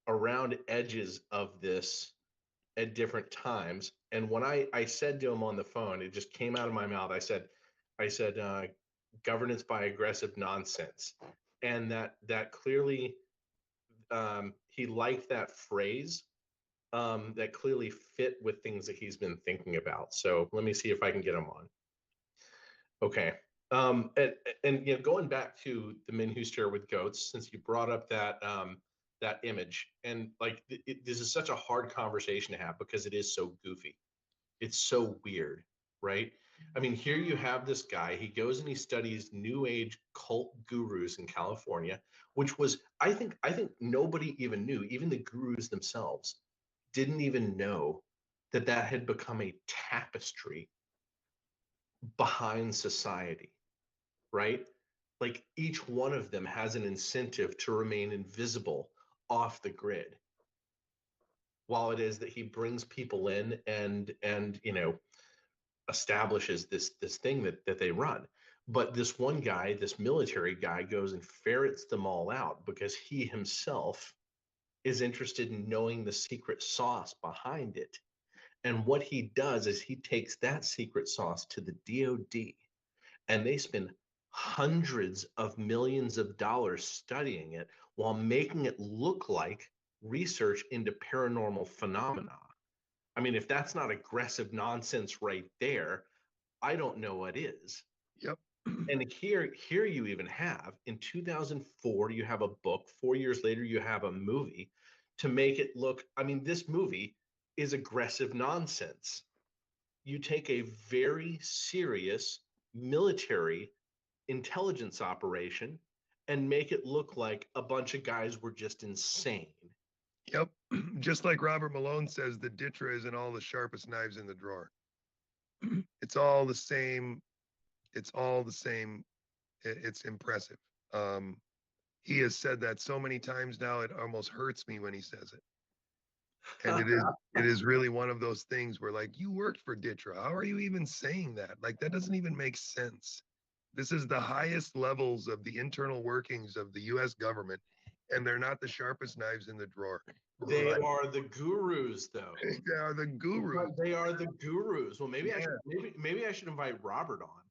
around edges of this at different times. And when I said to him on the phone, it just came out of my mouth. I said, governance by aggressive nonsense. And that clearly, he liked that phrase, that clearly fit with things that he's been thinking about. So let me see if I can get him on. Okay. And going back to the men who stare with goats, since you brought up that image, and like this is such a hard conversation to have because it is so goofy. It's so weird, right? I mean, here you have this guy, he goes and he studies new age cult gurus in California, which was, I think nobody even knew, even the gurus themselves didn't even know that had become a tapestry behind society, right? Like each one of them has an incentive to remain invisible off the grid, while it is that he brings people in and establishes this thing that they run. But this one guy, this military guy, goes and ferrets them all out because he himself is interested in knowing the secret sauce behind it. And what he does is he takes that secret sauce to the DOD, and they spend hundreds of millions of dollars studying it while making it look like research into paranormal phenomena. I mean, if that's not aggressive nonsense right there, I don't know what is. Yep. And here you even have, in 2004, you have a book. 4 years later, you have a movie to make it look, I mean, this movie is aggressive nonsense. You take a very serious military intelligence operation and make it look like a bunch of guys were just insane. Yep. Just like Robert Malone says, the Ditra isn't all the sharpest knives in the drawer. It's all the same. It's all the same. It's impressive. He has said that so many times now, it almost hurts me when he says it. And it is really one of those things where, like, you worked for Ditra. How are you even saying that? Like, that doesn't even make sense. This is the highest levels of the internal workings of the US government, and they're not the sharpest knives in the drawer. They Right? are the gurus, though. They are the gurus. They are the gurus. Well, maybe I Yeah. should maybe I should invite Robert on.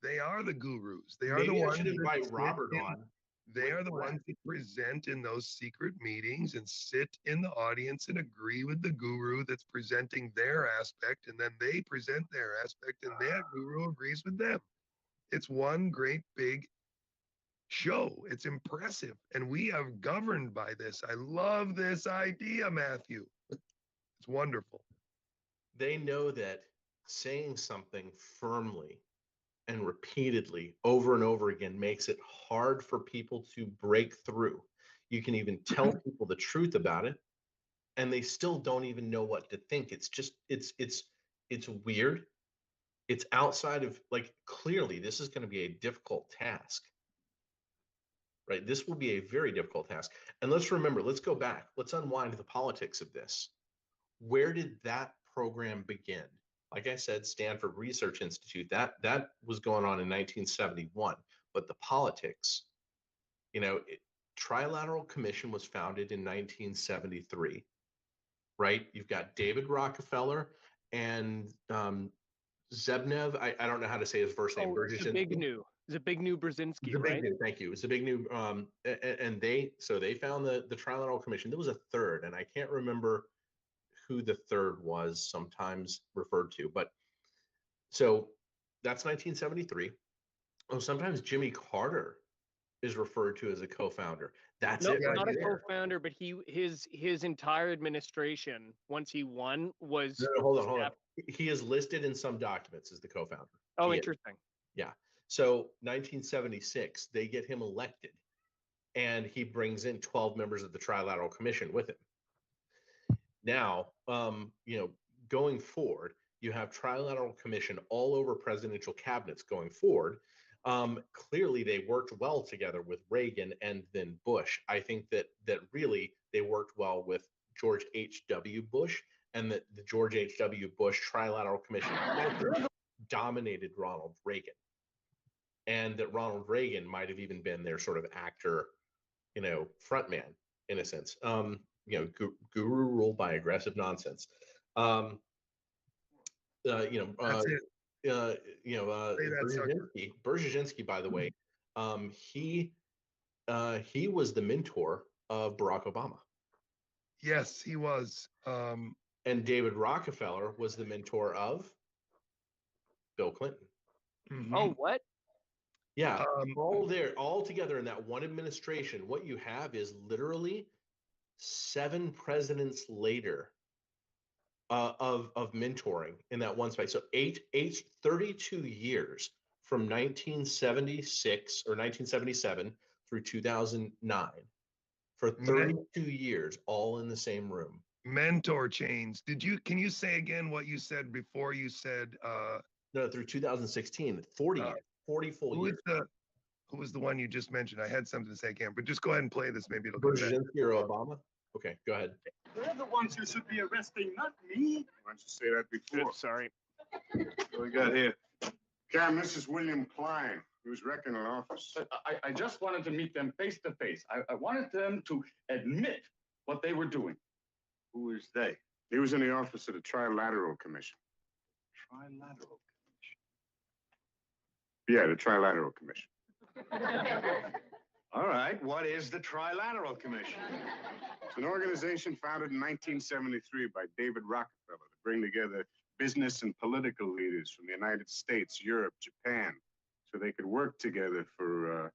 They are the gurus. They are Maybe the I ones should that invite sit Robert in- on. They with are the Brett. ones that present in those secret meetings and sit in the audience and agree with the guru that's presenting their aspect, and then they present their aspect, and that guru agrees with them. It's one great big show. It's impressive, and we are governed by this. I love this idea, Matthew. It's wonderful. They know that saying something firmly and repeatedly over and over again makes it hard for people to break through. You can even tell people the truth about it, and they still don't even know what to think. It's just it's weird. It's outside of, like, clearly this is going to be a difficult task. Right? This will be a very difficult task. And let's remember, let's go back. Let's unwind the politics of this. Where did that program begin? Like I said, Stanford Research Institute, that was going on in 1971. But the politics, Trilateral Commission was founded in 1973, right? You've got David Rockefeller and Zebnev. I don't know how to say his first name. Zbigniew Brzezinski, right? Zbigniew, thank you. Zbigniew, and they found the Trilateral Commission. There was a third, and I can't remember who the third was, sometimes referred to, but so that's 1973. Oh, sometimes Jimmy Carter is referred to as a co-founder. That's No, it right not a there. co-founder, but his entire administration, once he won, was No, hold on. He is listed in some documents as the co-founder. Oh, He is. interesting. Yeah. So 1976, they get him elected, and he brings in 12 members of the Trilateral Commission with him. Now, going forward, you have Trilateral Commission all over presidential cabinets going forward. Clearly, they worked well together with Reagan and then Bush. I think that really they worked well with George H.W. Bush, and that the George H.W. Bush Trilateral Commission dominated Ronald Reagan, and that Ronald Reagan might have even been their sort of actor, frontman in a sense. Guru rule by aggressive nonsense. That's it. Brzezinski, by the way, he was the mentor of Barack Obama. Yes, he was. And David Rockefeller was the mentor of Bill Clinton. Mhm. Oh, what? Yeah, all together in that one administration. What you have is literally 7 presidents later of mentoring in that one space. So 32 years from 1976 or 1977 through 2009, for 32 years, all in the same room. Mentor chains. Can you say again what you said before you said? No, through 2016, 40 years, 40 full years. Who was the one you just mentioned? I had something to say, Cam, but just go ahead and play this. Maybe it'll come back. Brzezinski or Obama? Okay, go ahead. They're the ones who should be arresting, not me. Why don't you say that before? Sorry. What we got here? Cam, this is William Klein. He was wrecking an office. I just wanted to meet them face to face. I wanted them to admit what they were doing. Who is they? He was in the office of the Trilateral Commission. Trilateral Commission. Yeah, the Trilateral Commission. All right, what is the Trilateral Commission? It's an organization founded in 1973 by David Rockefeller to bring together business and political leaders from the United States, Europe, Japan, so they could work together for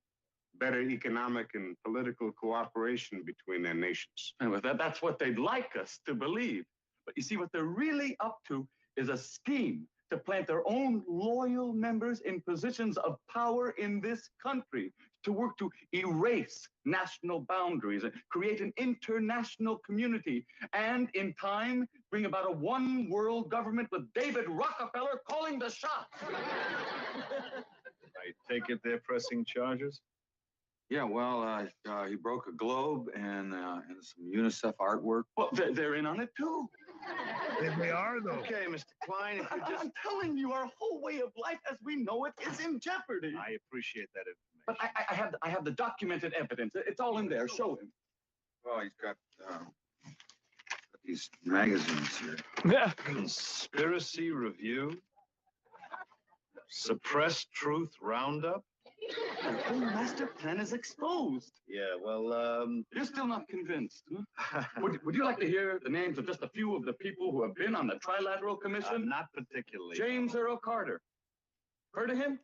better economic and political cooperation between their nations. And that's what they'd like us to believe. But you see, what they're really up to is a scheme to plant their own loyal members in positions of power in this country, to work to erase national boundaries and create an international community, and in time, bring about a one world government with David Rockefeller calling the shots. I take it they're pressing charges? Yeah, well, he broke a globe and some UNICEF artwork. Well, they're in on it too. They are, though. Okay, Mr. Klein, if you just... I'm telling you, our whole way of life as we know it is in jeopardy. I appreciate that information. But I have the documented evidence. It's all in there. Show him. Well, he's got these magazines here. Conspiracy Review? Suppressed Truth Roundup? The whole master plan is exposed. Yeah, well, You're still not convinced, huh? Would you like to hear the names of just a few of the people who have been on the Trilateral Commission? not particularly. James Earl Carter. Heard of him?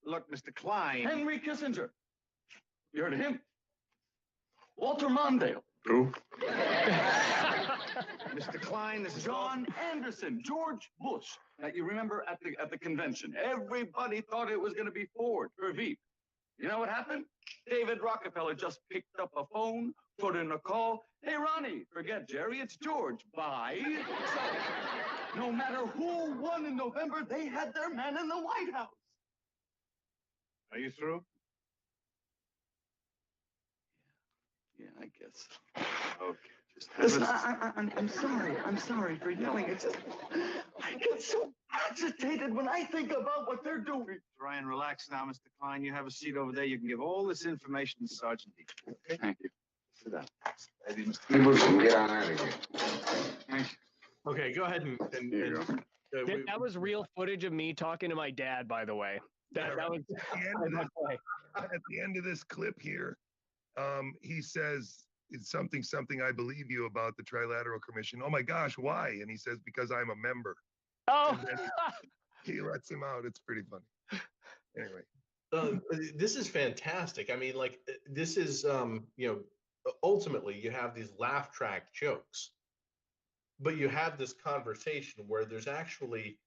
Look, Mr. Klein. Henry Kissinger. You heard of him? Walter Mondale. Who? Mr. Klein, this is John Anderson, George Bush, that you remember at the convention. Everybody thought it was going to be Ford or Veep. You know what happened? David Rockefeller just picked up a phone, put in a call. Hey, Ronnie, forget Jerry, it's George. Bye. So, no matter who won in November, they had their man in the White House. Are you through? Yeah, I guess. Okay. Just Listen, I'm sorry. I'm sorry for yelling. It's just, I get so agitated when I think about what they're doing. try and relax now, Mr. Klein. You have a seat over there. You can give all this information to Sergeant D. Okay? Thank you. Sit down. Maybe Mr. Maybe we can get on that again. Thank you. Okay, go ahead and Here you go. That was real footage of me talking to my dad, by the way. That was At the end of this clip here, he says, it's something I believe you about the Trilateral Commission. Oh my gosh, why? And he says, because I'm a member. Oh, And then he lets him out. It's pretty funny. Anyway. this is fantastic. I mean, like, this is, ultimately you have these laugh track jokes, but you have this conversation where there's actually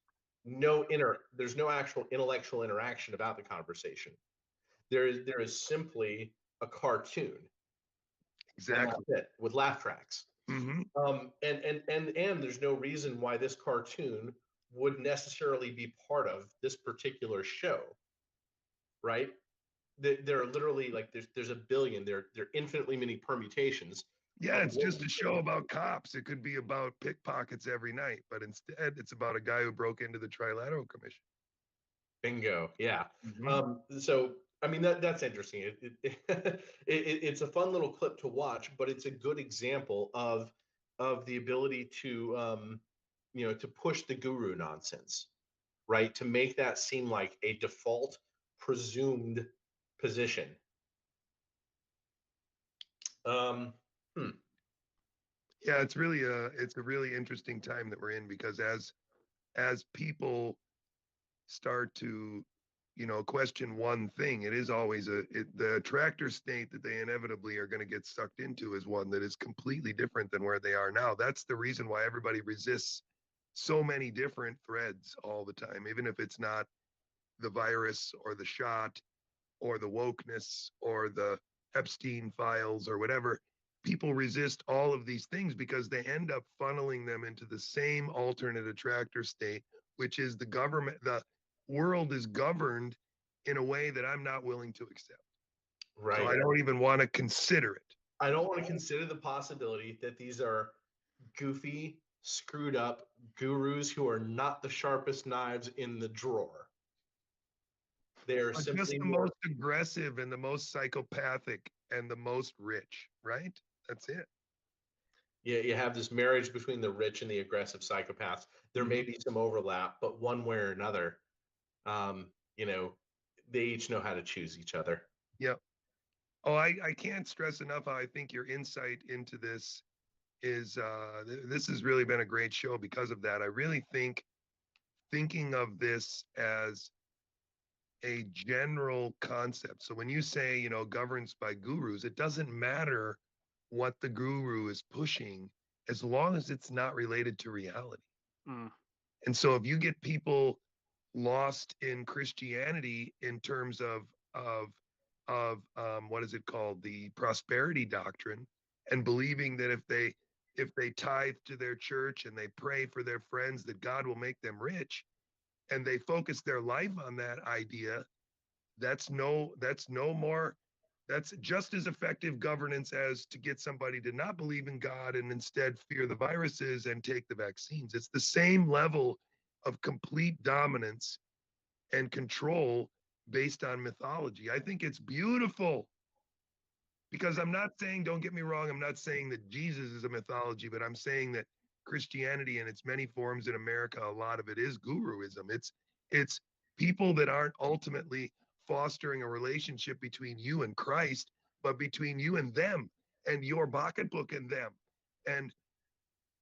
there's no actual intellectual interaction about the conversation. There is simply a cartoon. Exactly. That's it, with laugh tracks. Mm-hmm. And there's no reason why this cartoon would necessarily be part of this particular show, right? There are literally, like, there's a billion, there are infinitely many permutations. Yeah, it's just a show about cops. It could be about pickpockets every night, but instead it's about a guy who broke into the Trilateral Commission. Bingo. Yeah. Mhm. So I mean, that's interesting. It's a fun little clip to watch, but it's a good example of the ability to to push the guru nonsense, right? To make that seem like a default presumed position. Yeah, it's a really interesting time that we're in, because as people start to question one thing, it is always the attractor state that they inevitably are going to get sucked into is one that is completely different than where they are now. That's the reason why everybody resists so many different threads all the time, even if it's not the virus or the shot or the wokeness or the Epstein files or whatever. People resist all of these things because they end up funneling them into the same alternate attractor state, which is the world is governed in a way that I'm not willing to accept. Right. So I don't even want to consider it. I don't want to consider the possibility that these are goofy, screwed up gurus who are not the sharpest knives in the drawer. They're Just simply the most aggressive and the most psychopathic and the most rich, right? That's it. You have this marriage between the rich and the aggressive psychopaths. There may be some overlap, but one way or another, they each know how to choose each other. Yep. Oh, I can't stress enough how I think your insight into this is, this has really been a great show because of that. I really think thinking of this as a general concept. So when you say, governs by gurus, it doesn't matter what the guru is pushing as long as it's not related to reality. Mm. And so if you get people lost in Christianity in terms of what is it called, the prosperity doctrine, and believing that if they tithe to their church and they pray for their friends that God will make them rich, and they focus their life on that idea, that's just as effective governance as to get somebody to not believe in God and instead fear the viruses and take the vaccines. It's the same level of complete dominance and control based on mythology. I think it's beautiful, because I'm not saying, don't get me wrong, I'm not saying that Jesus is a mythology, but I'm saying that Christianity in its many forms in America, a lot of it is guruism. It's people that aren't ultimately fostering a relationship between you and Christ, but between you and them and your pocketbook and them. And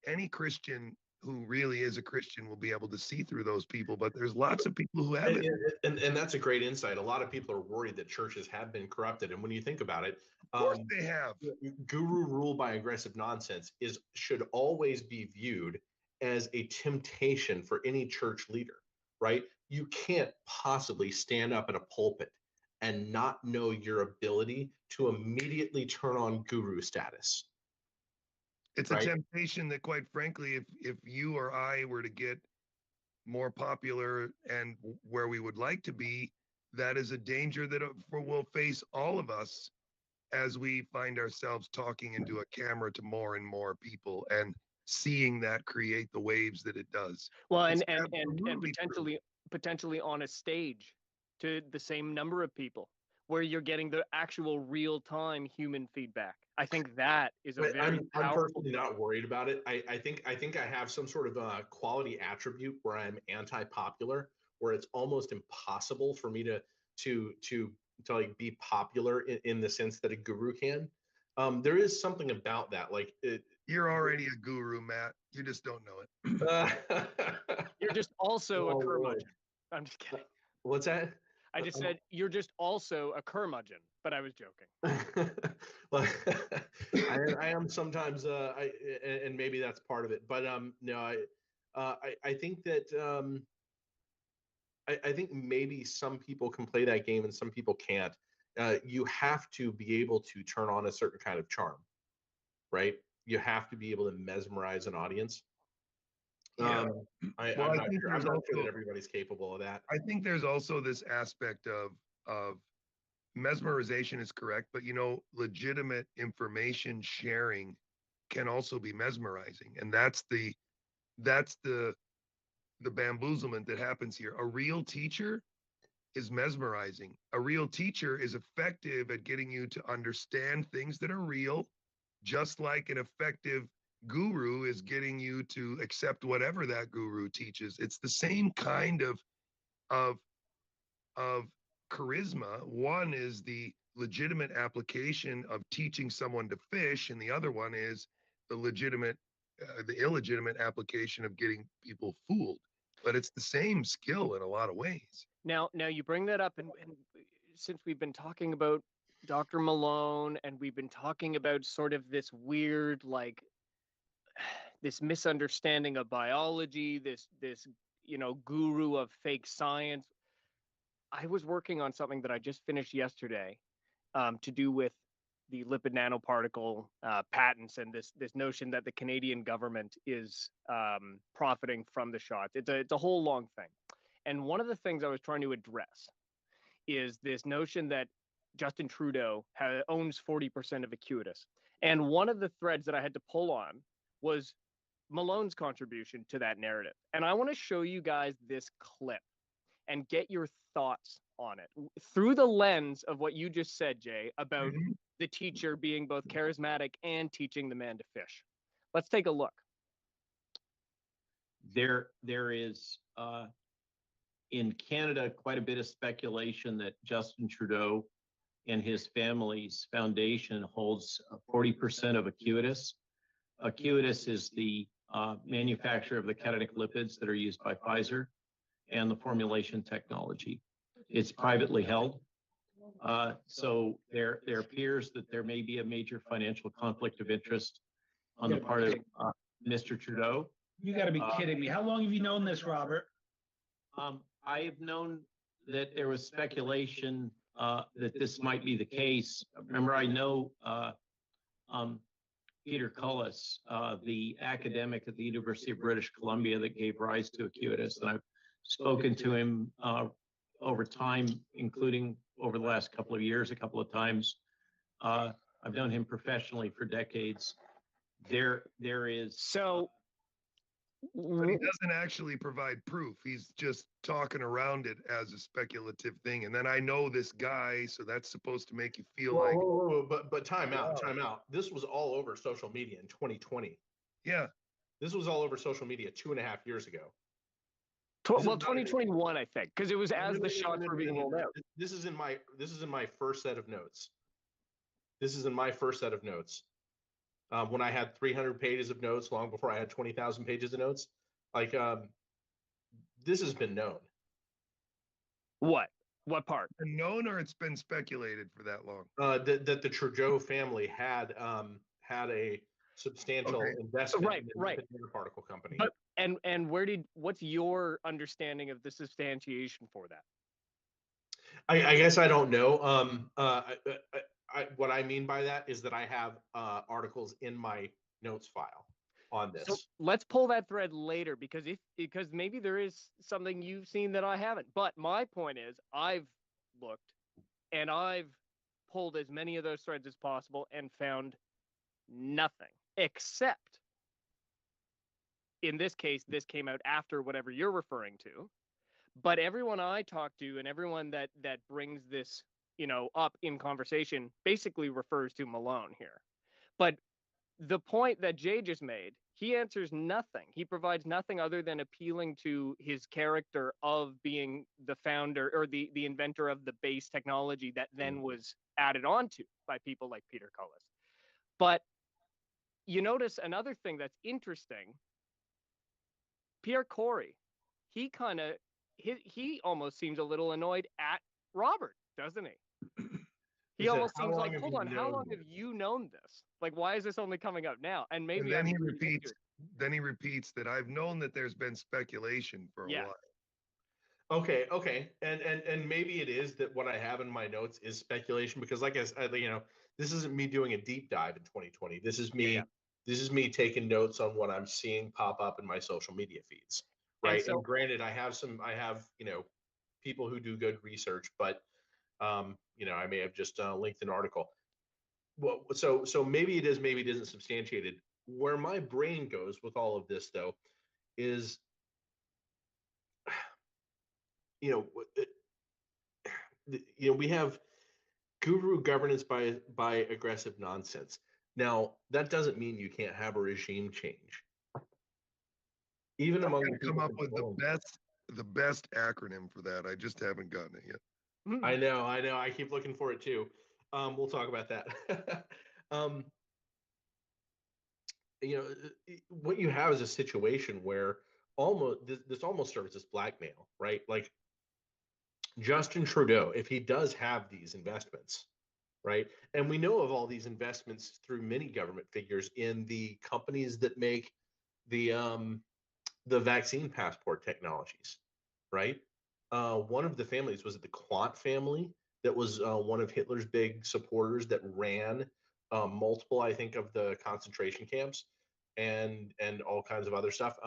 any Christian who really is a Christian will be able to see through those people, but there's lots of people who haven't. And that's a great insight. A lot of people are worried that churches have been corrupted. And when you think about it, Of course they have. guru rule by aggressive nonsense should always be viewed as a temptation for any church leader, right? You can't possibly stand up in a pulpit and not know your ability to immediately turn on guru status. It's a temptation that, quite frankly, if you or I were to get more popular and where we would like to be, that is a danger that will face all of us as we find ourselves talking into a camera to more and more people and seeing that create the waves that it does. Well, It's and absolutely true. potentially on a stage to the same number of people, where you're getting the actual real-time human feedback. I think that is a But very I'm powerful personally not worried about it. I think I have some sort of a quality attribute where I'm anti-popular, where it's almost impossible for me to like be popular in the sense that a guru can. There is something about that, like You're already a guru, Matt. You just don't know it. You're just also a Oh, curmudgeon. I'm just kidding. what's that? I just said you're just also a curmudgeon, but I was joking. Well, I am sometimes, and maybe that's part of it. But no, I think that I think maybe some people can play that game and some people can't. You have to be able to turn on a certain kind of charm, right? You have to be able to mesmerize an audience. Yeah. I'm Well, I not think sure. I'm there's not sure that also, everybody's capable of that. I think there's also this aspect of mesmerization is correct, but legitimate information sharing can also be mesmerizing, and that's the bamboozlement that happens here. A real teacher is mesmerizing. A real teacher is effective at getting you to understand things that are real, just like an effective guru is getting you to accept whatever that guru teaches. It's the same kind of of charisma. One is the legitimate application of teaching someone to fish, and the other one is the illegitimate application of getting people fooled. But it's the same skill in a lot of ways. Now you bring that up, and since we've been talking about Dr. Malone, and we've been talking about sort of this weird, like, this misunderstanding of biology, this guru of fake science. I was working on something that I just finished yesterday, to do with the lipid nanoparticle patents, and this notion that the Canadian government is profiting from the shots. It's a whole long thing. And one of the things I was trying to address is this notion that Justin Trudeau owns 40% of Acuitas. And one of the threads that I had to pull on was Malone's contribution to that narrative. And I want to show you guys this clip and get your thoughts on it through the lens of what you just said, Jay, about the teacher being both charismatic and teaching the man to fish. Let's take a look. There is in Canada quite a bit of speculation that Justin Trudeau and his family's foundation holds 40% of Acuitas. Acuitas is the manufacturer of the cationic lipids that are used by Pfizer and the formulation technology. It's privately held. So there appears that there may be a major financial conflict of interest on the part of Mr. Trudeau. You got to be kidding me. How long have you known this, Robert? I've known that there was speculation that this might be the case. Remember, I know Peter Cullis, the academic at the University of British Columbia that gave rise to Acuitas, and I've spoken to him over time, including over the last couple of years, a couple of times. I've known him professionally for decades. There is But he doesn't actually provide proof. He's just talking around it as a speculative thing. And then I know this guy, so that's supposed to make you feel like, whoa, but time out. This was all over social media in 2020. yeah. This was all over social media 2.5 years ago. Well, 2021, I think, because it was as the shots were being rolled out. This is in my first set of notes. This is in my first set of notes. When I had 300 pages of notes, long before I had 20,000 pages of notes, this has been known. What part? Been known, or it's been speculated for that long? That the Trudeau family had a substantial investment in the nanoparticle company. But and what's your understanding of the substantiation for that? I guess I don't know. What I mean by that is that I have articles in my notes file on this. So let's pull that thread later because maybe there is something you've seen that I haven't. But my point is I've looked and I've pulled as many of those threads as possible and found nothing, except in this case, this came out after whatever you're referring to. But everyone I talk to and everyone that brings this, up in conversation basically refers to Malone here. But the point that Jay just made, he answers nothing. He provides nothing other than appealing to his character of being the founder or the inventor of the base technology that then was added onto by people like Peter Cullis. But you notice another thing that's interesting. Pierre Corey, he almost seems a little annoyed at Robert, doesn't he? He almost seems like, hold on, how long have you known this? Like, why is this only coming out now? And maybe then he repeats that I've known that there's been speculation for a while. Okay. And maybe it is that what I have in my notes is speculation because like I said, this isn't me doing a deep dive in 2020. This is me taking notes on what I'm seeing pop up in my social media feeds. Right. And granted, I have people who do good research, but I may have just linked an article. Well, so maybe it is, maybe it isn't substantiated. Where my brain goes with all of this, though, is, we have guru governance by aggressive nonsense. Now, that doesn't mean you can't have a regime change. Even among the people come up with the best acronym for that. I just haven't gotten it yet. I know. I keep looking for it too. We'll talk about that. What you have is a situation where this almost serves as blackmail, right? Like Justin Trudeau, if he does have these investments, right? And we know of all these investments through many government figures in the companies that make the vaccine passport technologies, right? One of the families, was it the Quant family, that was one of Hitler's big supporters that ran multiple, I think, of the concentration camps and all kinds of other stuff.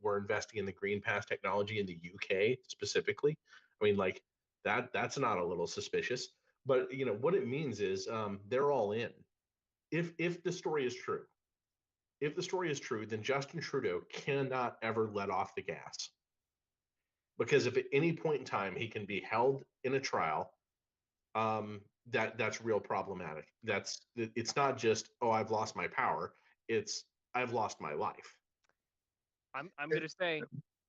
We're investing in the Green Pass technology in the UK specifically. I mean, like that's not a little suspicious, but what it means is they're all in. If the story is true, then Justin Trudeau cannot ever let off the gas. Because if at any point in time he can be held in a trial, that's real problematic. It's not just, oh, I've lost my power. It's I've lost my life. I'm going to say,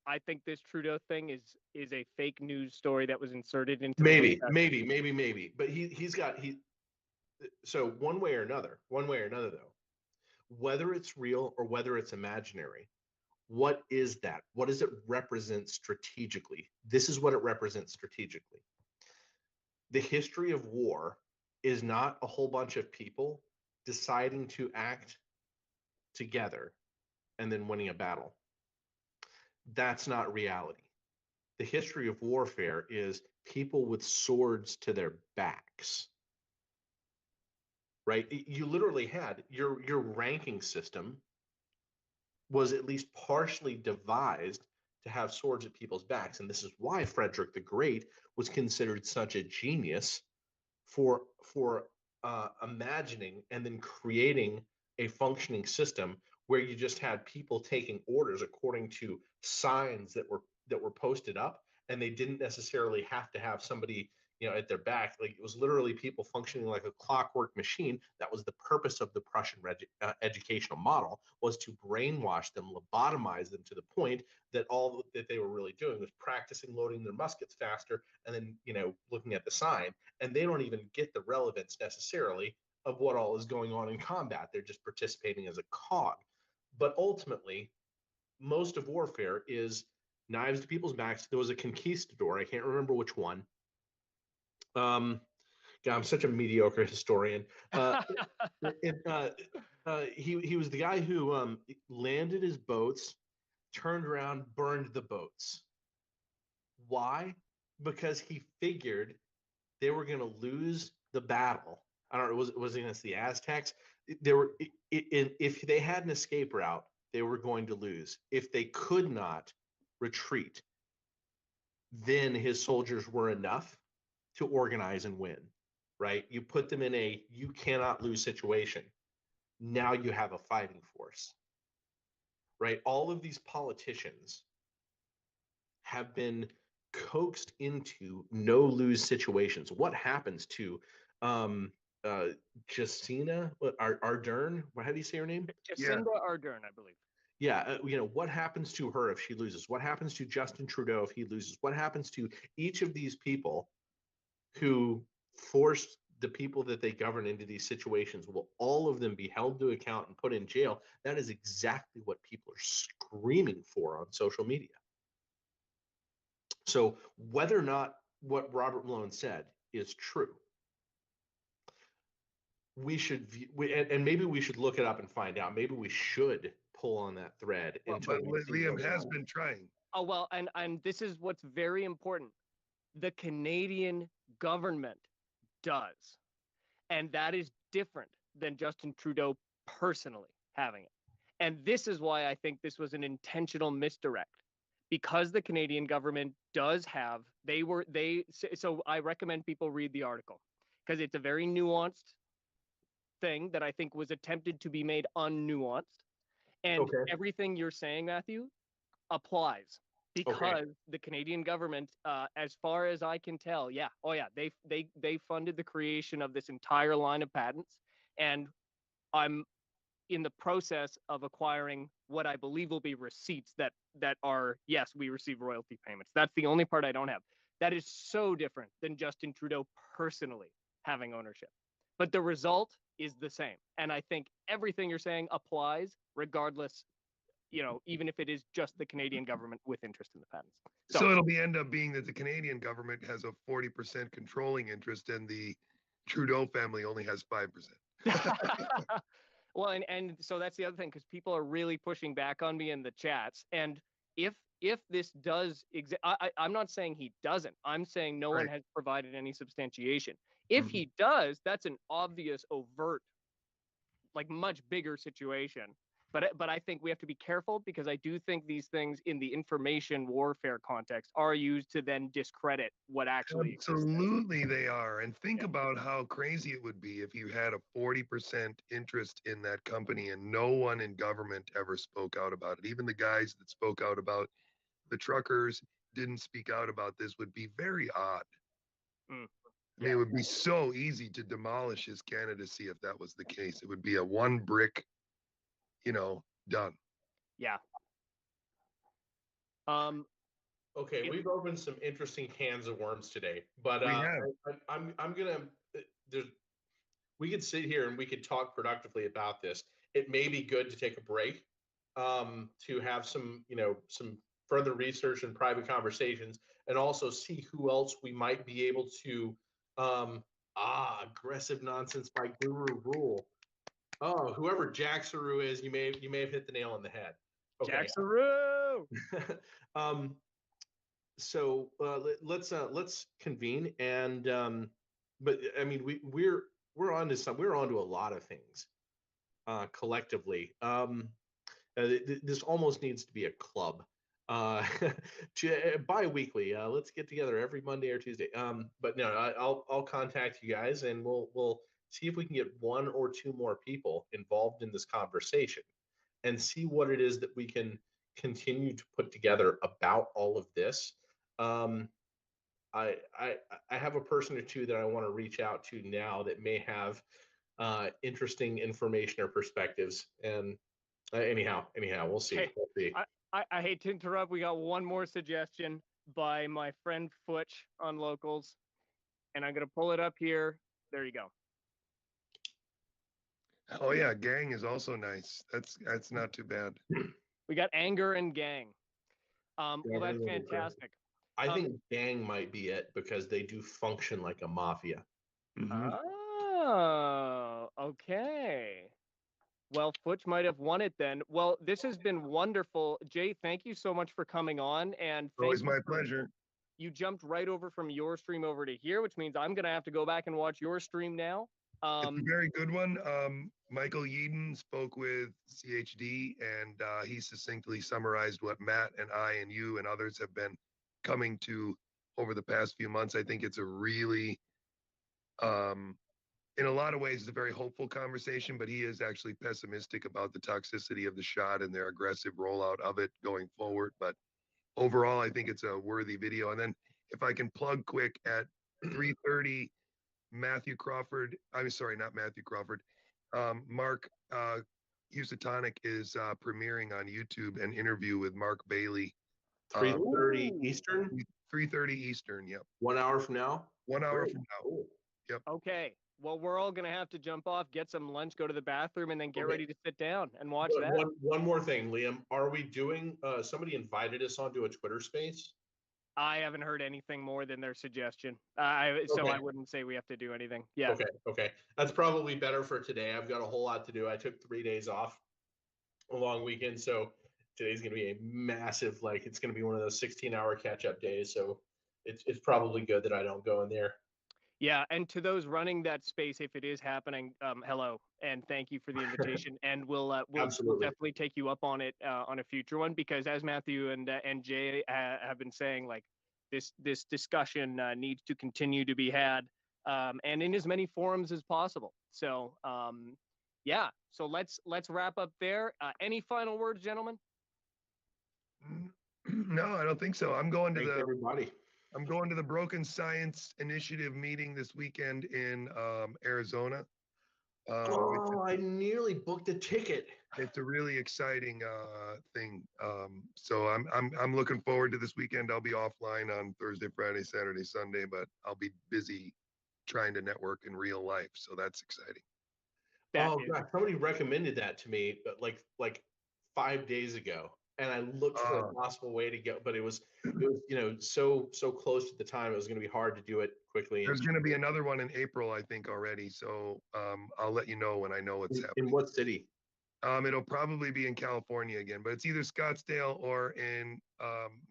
I think this Trudeau thing is a fake news story that was inserted into maybe. But so one way or another though, whether it's real or whether it's imaginary, what is that? What does it represent strategically? This is what it represents strategically. The history of war is not a whole bunch of people deciding to act together and then winning a battle. That's not reality. The history of warfare is people with swords to their backs, right? You literally had your ranking system was at least partially devised to have swords at people's backs. And this is why Frederick the Great was considered such a genius for imagining and then creating a functioning system where you just had people taking orders according to signs that were posted up, and they didn't necessarily have to have somebody at their back. Like, it was literally people functioning like a clockwork machine. That was the purpose of the Prussian educational model, was to brainwash them, lobotomize them to the point that all that they were really doing was practicing loading their muskets faster, and then looking at the sign, and they don't even get the relevance necessarily of what all is going on in combat. They're just participating as a cog. But ultimately, most of warfare is knives to people's backs. There was a conquistador, I can't remember which one. God, I'm such a mediocre historian. He was the guy who landed his boats, turned around, burned the boats. Why? Because he figured they were going to lose the battle. I don't know. Was it against the Aztecs? If they had an escape route, they were going to lose. If they could not retreat, then his soldiers were enough to organize and win, right? You put them in a you cannot lose situation. Now you have a fighting force, right? All of these politicians have been coaxed into no lose situations. What happens to Jacinda Ardern? How do you say her name? Jacinda Ardern, I believe. Yeah, what happens to her if she loses? What happens to Justin Trudeau if he loses? What happens to each of these people who forced the people that they govern into these situations? Will all of them be held to account and put in jail? That is exactly what people are screaming for on social media. So whether or not what Robert Malone said is true, we should and maybe we should look it up and find out. Maybe we should pull on that thread until but Liam has been trying. Oh, well, and this is what's very important. The Canadian government does. And that is different than Justin Trudeau personally having it. And this is why I think this was an intentional misdirect, because the Canadian government does have, so I recommend people read the article, because it's a very nuanced thing that I think was attempted to be made unnuanced. And everything you're saying, Matthew, applies, because the Canadian government, as far as I can tell, they funded the creation of this entire line of patents, and I'm in the process of acquiring what I believe will be receipts that are, yes, we receive royalty payments. That's the only part I don't have. That is so different than Justin Trudeau personally having ownership. But the result is the same. And I think everything you're saying applies regardless, even if it is just the Canadian government with interest in the patents. So it'll end up being that the Canadian government has a 40% controlling interest and the Trudeau family only has 5%. Well, and so that's the other thing, because people are really pushing back on me in the chats. And if this does exist, I'm not saying he doesn't. I'm saying no one has provided any substantiation. If he does, that's an obvious, overt, like much bigger situation. But I think we have to be careful, because I do think these things in the information warfare context are used to then discredit what actually Absolutely they are. And think about how crazy it would be if you had a 40% interest in that company and no one in government ever spoke out about it. Even the guys that spoke out about the truckers didn't speak out about this. Would be very odd. I mean, it would be so easy to demolish his candidacy if that was the case. It would be a one brick, done. Yeah. Okay, we've opened some interesting cans of worms today, but I'm gonna. We could sit here and we could talk productively about this. It may be good to take a break, to have some further research and private conversations, and also see who else we might be able to. Aggressive nonsense by Guru Rule. Oh, whoever Jack Saru is, you may have hit the nail on the head. Okay. Jacksaroo. So let's convene and but I mean we're on to we're on to a lot of things collectively. This almost needs to be a club. Bi-weekly. Let's get together every Monday or Tuesday. But no, I'll contact you guys and we'll see if we can get one or two more people involved in this conversation and see what it is that we can continue to put together about all of this. Um, I have a person or two that I want to reach out to now that may have interesting information or perspectives. And anyhow, we'll see. Hey, We'll see. I hate to interrupt. We got one more suggestion by my friend Futch on Locals, and I'm gonna pull it up here. There you go. Oh yeah, gang is also nice. That's not too bad. We got Anger and Gang. Well, that's fantastic. I think gang might be it because they do function like a mafia. Oh, okay. Well, Futch might have won it then. Well, this has been wonderful. Jay, thank you so much for coming on. And always my pleasure. You jumped right over from your stream over to here, which means I'm going to have to go back and watch your stream now. It's a very good one. Michael Yeadon spoke with CHD, and he succinctly summarized what Matt and I and you and others have been coming to over the past few months. I think it's a really, in a lot of ways, it's a very hopeful conversation, but he is actually pessimistic about the toxicity of the shot and their aggressive rollout of it going forward. But overall, I think it's a worthy video. And then if I can plug quick at 3:30, Matthew Crawford, I'm sorry, not Matthew Crawford, Mark Husatonic is premiering on YouTube an interview with Mark Bailey. 3:30 Eastern? 3:30 Eastern, yep. 1 hour from now? 1 hour from now. Cool. Yep. Okay. Well, we're all going to have to jump off, get some lunch, go to the bathroom, and then get ready to sit down and watch that. One more thing, Liam. Are we doing, somebody invited us onto a Twitter space? I haven't heard anything more than their suggestion. So I wouldn't say we have to do anything. Yeah. Okay. That's probably better for today. I've got a whole lot to do. I took 3 days off, a long weekend. So today's going to be a massive, it's going to be one of those 16-hour catch-up days. So it's probably good that I don't go in there. Yeah, and to those running that space, if it is happening, hello and thank you for the invitation. And we'll definitely take you up on it on a future one, because as Matthew and Jay have been saying, this discussion needs to continue to be had, and in as many forums as possible. So yeah, so let's wrap up there. Any final words, gentlemen? No, I don't think so. I'm going to everybody. I'm going to the Broken Science Initiative meeting this weekend in Arizona. I nearly booked a ticket. It's a really exciting thing. So I'm looking forward to this weekend. I'll be offline on Thursday, Friday, Saturday, Sunday, but I'll be busy trying to network in real life. So that's exciting. God, somebody recommended that to me, but like 5 days ago. And I looked for a possible way to go, but it was so close to the time, it was going to be hard to do it quickly. There's going to be another one in April, I think, already. So I'll let you know when I know what's happening. In what city? It'll probably be in California again, but it's either Scottsdale or in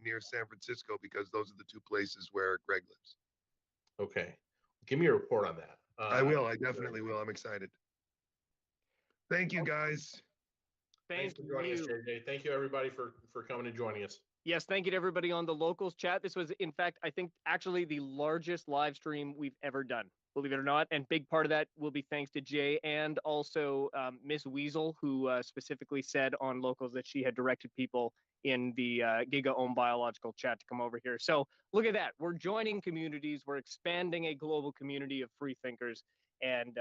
near San Francisco, because those are the two places where Greg lives. Okay, give me a report on that. I will. I definitely will. I'm excited. Thank you, guys. Thanks for joining us, JJ. Thank you, everybody, for coming and joining us. Yes, thank you to everybody on the Locals chat. This was, in fact, I think actually the largest live stream we've ever done, believe it or not. And big part of that will be thanks to Jay and also Miss Weasel, who specifically said on Locals that she had directed people in the Giga Ohm Biological chat to come over here. So look at that. We're joining communities. We're expanding a global community of free thinkers. And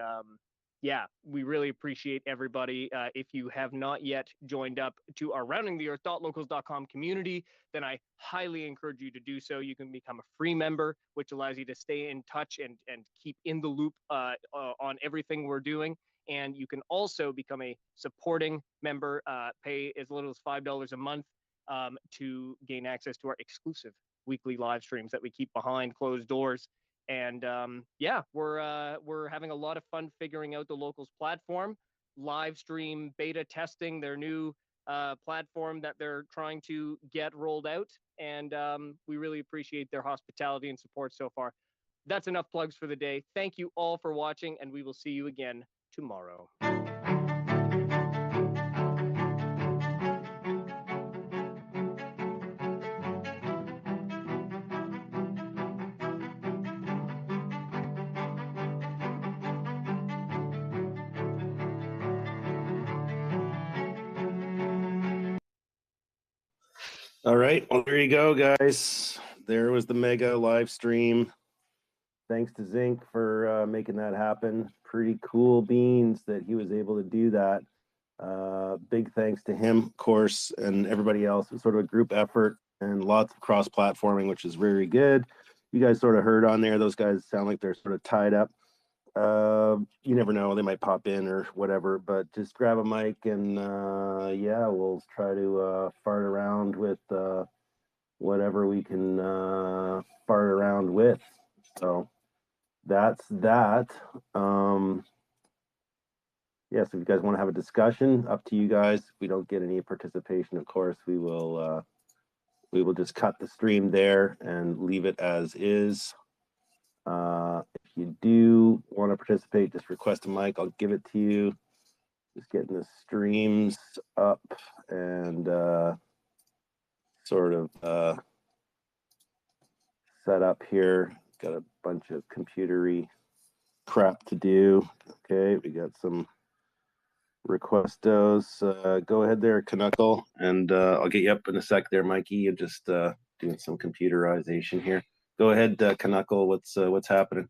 yeah, we really appreciate everybody. If you have not yet joined up to our roundingtheearth.locals.com community, then I highly encourage you to do so. You can become a free member, which allows you to stay in touch and keep in the loop on everything we're doing. And you can also become a supporting member, pay as little as $5 a month to gain access to our exclusive weekly live streams that we keep behind closed doors. And yeah, we're having a lot of fun figuring out the Locals platform, live stream beta testing their new platform that they're trying to get rolled out. And we really appreciate their hospitality and support so far. That's enough plugs for the day. Thank you all for watching, and we will see you again tomorrow. All right. Well, there you go, guys. There was the mega live stream. Thanks to Zinc for making that happen. Pretty cool beans that he was able to do that. Big thanks to him, of course, and everybody else. It was sort of a group effort and lots of cross-platforming, which is very good. You guys sort of heard on there. Those guys sound like they're sort of tied up. You never know, they might pop in or whatever, but just grab a mic and yeah, we'll try to fart around with whatever we can fart around with. So that's that. Yeah, so if you guys want to have a discussion, up to you guys. If we don't get any participation, of course, we will just cut the stream there and leave it as is. If you do want to participate, just request a mic. I'll give it to you. Just getting the streams up and sort of set up here. Got a bunch of computery crap to do. Okay, we got some requestos. Go ahead there, Canuckle, and I'll get you up in a sec there, Mikey. You're just doing some computerization here. Go ahead, Canuckle. What's happening?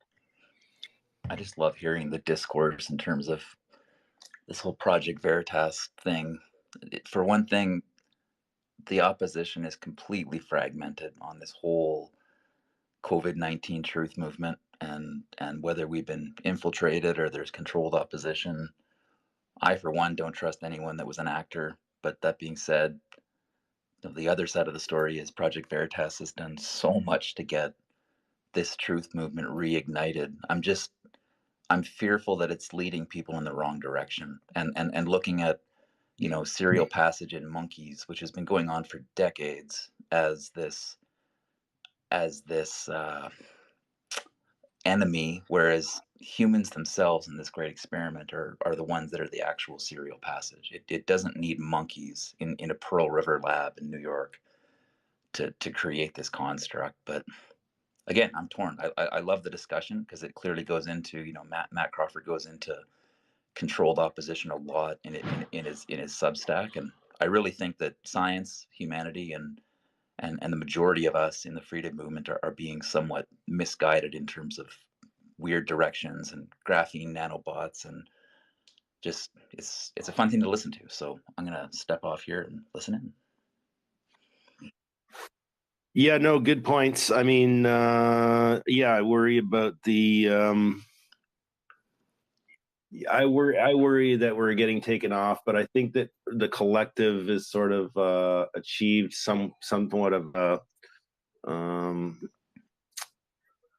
I just love hearing the discourse in terms of this whole Project Veritas thing. For one thing, the opposition is completely fragmented on this whole COVID-19 truth movement, and whether we've been infiltrated or there's controlled opposition. I, for one, don't trust anyone that was an actor. But that being said, the other side of the story is Project Veritas has done so much to get this truth movement reignited. I'm fearful that it's leading people in the wrong direction, and looking at, serial passage in monkeys, which has been going on for decades, as this enemy, whereas humans themselves in this great experiment are the ones that are the actual serial passage. It doesn't need monkeys in a Pearl River lab in New York to create this construct. But again, I'm torn. I love the discussion because it clearly goes into, Matt Crawford goes into controlled opposition a lot in his Substack, and I really think that science, humanity, and the majority of us in the freedom movement are being somewhat misguided in terms of weird directions and graphene nanobots, and just it's a fun thing to listen to. So I'm gonna step off here and listen in. Yeah, no, good points. I mean, yeah, I worry about the I worry that we're getting taken off, but I think that the collective is sort of achieved somewhat of a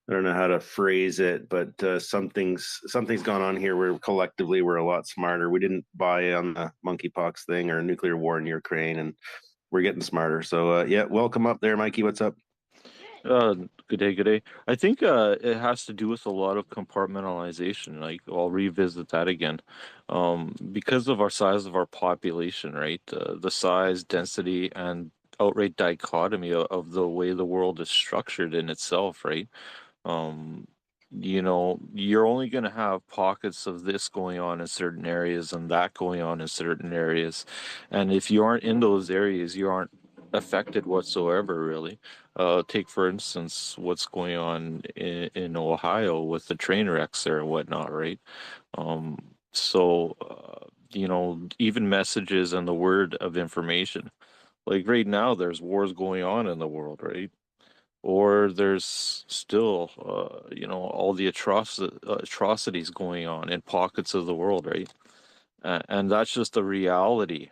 I don't know how to phrase it, but something's gone on here where collectively we're a lot smarter. We didn't buy on the monkeypox thing or nuclear war in Ukraine, and we're getting smarter. So yeah, welcome up there, Mikey. What's up? Good day, good day. I think it has to do with a lot of compartmentalization. Like, I'll revisit that again. Because of our size of our population, right? The size, density, and outright dichotomy of the way the world is structured in itself, right? You're only going to have pockets of this going on in certain areas and that going on in certain areas. And if you aren't in those areas, you aren't affected whatsoever, really. Take, for instance, what's going on in Ohio with the train wrecks there and whatnot, right? Even messages and the word of information. Like right now, there's wars going on in the world, right? Or there's still, all the atrocities going on in pockets of the world, right? And that's just the reality.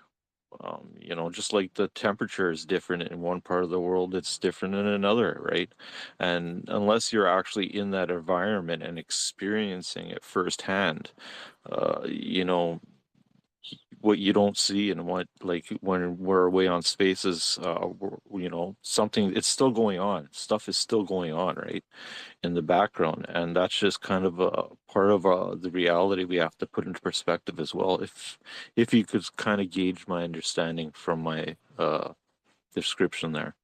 Just like the temperature is different in one part of the world, it's different in another, right? And unless you're actually in that environment and experiencing it firsthand, what you don't see, and what, like, when we're away on spaces, something, it's still going on. Stuff is still going on, right, in the background, and that's just kind of a part of the reality we have to put into perspective as well. If you could kind of gauge my understanding from my description there.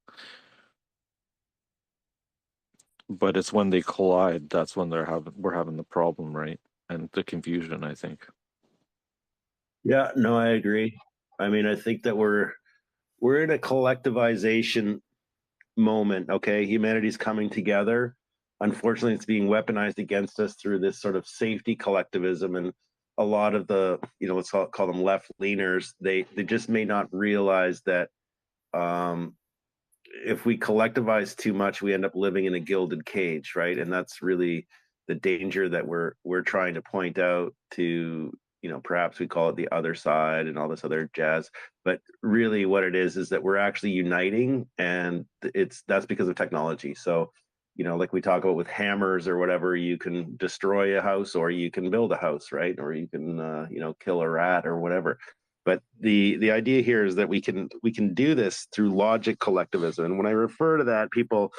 But it's when they collide, that's when we're having the problem, right? And the confusion, I think. Yeah, no, I agree. I mean, I think that we're in a collectivization moment. Okay, humanity's coming together. Unfortunately, it's being weaponized against us through this sort of safety collectivism, and a lot of the, let's call them left leaners. They just may not realize that if we collectivize too much, we end up living in a gilded cage, right? And that's really the danger that we're trying to point out to, perhaps we call it the other side and all this other jazz. But really what it is that we're actually uniting, and that's because of technology. So, like we talk about with hammers or whatever, you can destroy a house or you can build a house, right? Or you can, kill a rat or whatever. But the idea here is that we can do this through logic collectivism. And when I refer to that, people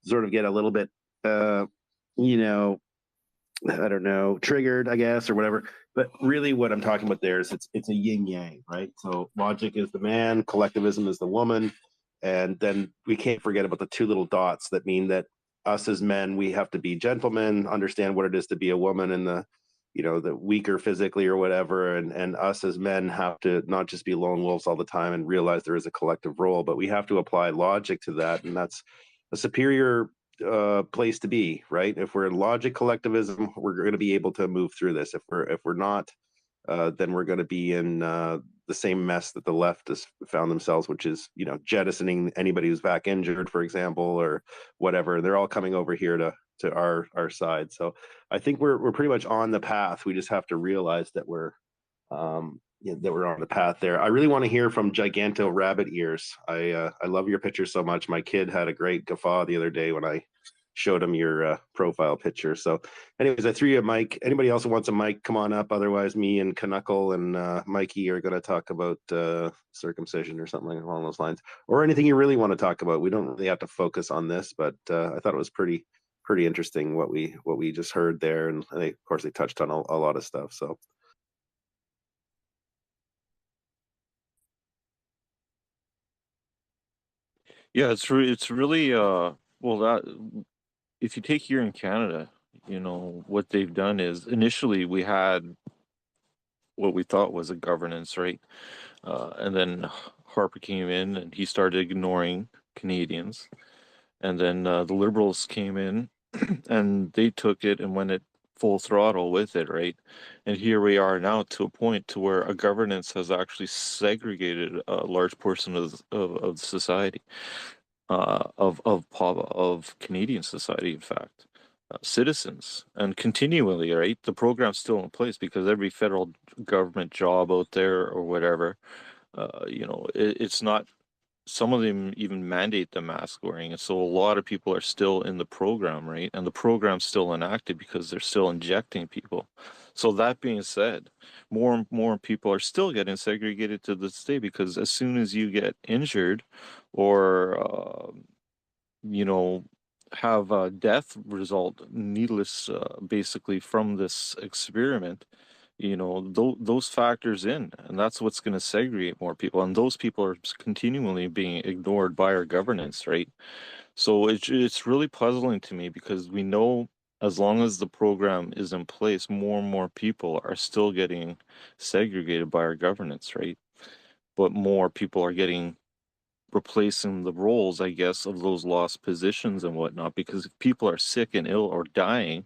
sort of get a little bit, I don't know, triggered, I guess, or whatever. But really, what I'm talking about there is it's a yin yang, right? So logic is the man, collectivism is the woman, and then we can't forget about the two little dots that mean that us as men, we have to be gentlemen, understand what it is to be a woman, and the weaker physically or whatever, and us as men have to not just be lone wolves all the time and realize there is a collective role, but we have to apply logic to that, and that's a superior place to be, right? If we're in logic collectivism, we're going to be able to move through this. If we're not, then we're going to be in the same mess that the left has found themselves, which is, jettisoning anybody who's back injured, for example, or whatever. They're all coming over here to our side. So I think we're pretty much on the path. We just have to realize that we're on the path there. I really want to hear from Giganto Rabbit Ears. I love your picture so much. My kid had a great guffaw the other day when I showed him your profile picture. So anyways, I threw you a mic. Anybody else who wants a mic, come on up. Otherwise, me and Knuckle and Mikey are going to talk about circumcision or something along those lines, or anything you really want to talk about. We don't really have to focus on this, but I thought it was pretty interesting what we just heard there, and of course they touched on a lot of stuff. So Yeah, it's really well, that if you take here in Canada, what they've done is, initially we had what we thought was a governance, right? And then Harper came in and he started ignoring Canadians. And then the Liberals came in and they took it and went at full throttle with it, right? And here we are now to a point to where a governance has actually segregated a large portion of society, of Canadian society, in fact. Citizens, and continually, right? The program's still in place because every federal government job out there or whatever, it's not. Some of them even mandate the mask wearing, and so a lot of people are still in the program, right? And the program's still enacted because they're still injecting people. So that being said, more and more people are still getting segregated to this day, because as soon as you get injured or have a death result needless, basically, from this experiment, those factors in, and that's what's going to segregate more people, and those people are continually being ignored by our governance, right? So it's really puzzling to me, because we know as long as the program is in place, more and more people are still getting segregated by our governance, right? But more people are getting replacing the roles, I guess, of those lost positions and whatnot. Because if people are sick and ill or dying,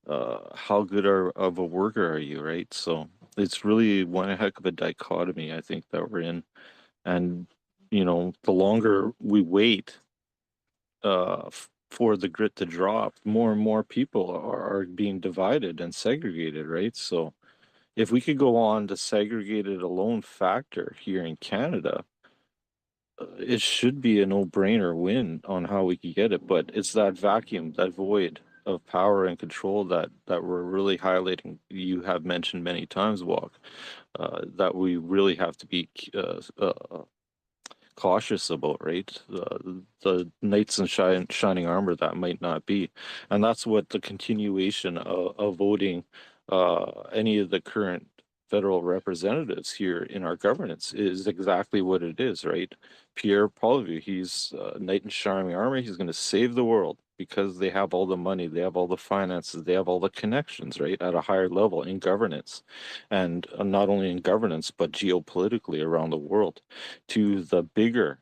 how good of a worker are you, right? So it's really one heck of a dichotomy, I think, that we're in. And the longer we wait for the grit to drop, more and more people are being divided and segregated, right? So if we could go on to segregated alone factor here in Canada, it should be a no-brainer win on how we could get it. But it's that vacuum, that void, of power and control that we're really highlighting. You have mentioned many times, Walk, that we really have to be cautious about, right? The knights in shining armor, that might not be, and that's what the continuation of voting any of the current federal representatives here in our governance is exactly what it is, right? Pierre Poilievre, he's knight in shining armor. He's going to save the world because they have all the money, they have all the finances, they have all the connections, right, at a higher level in governance, and not only in governance but geopolitically around the world to the bigger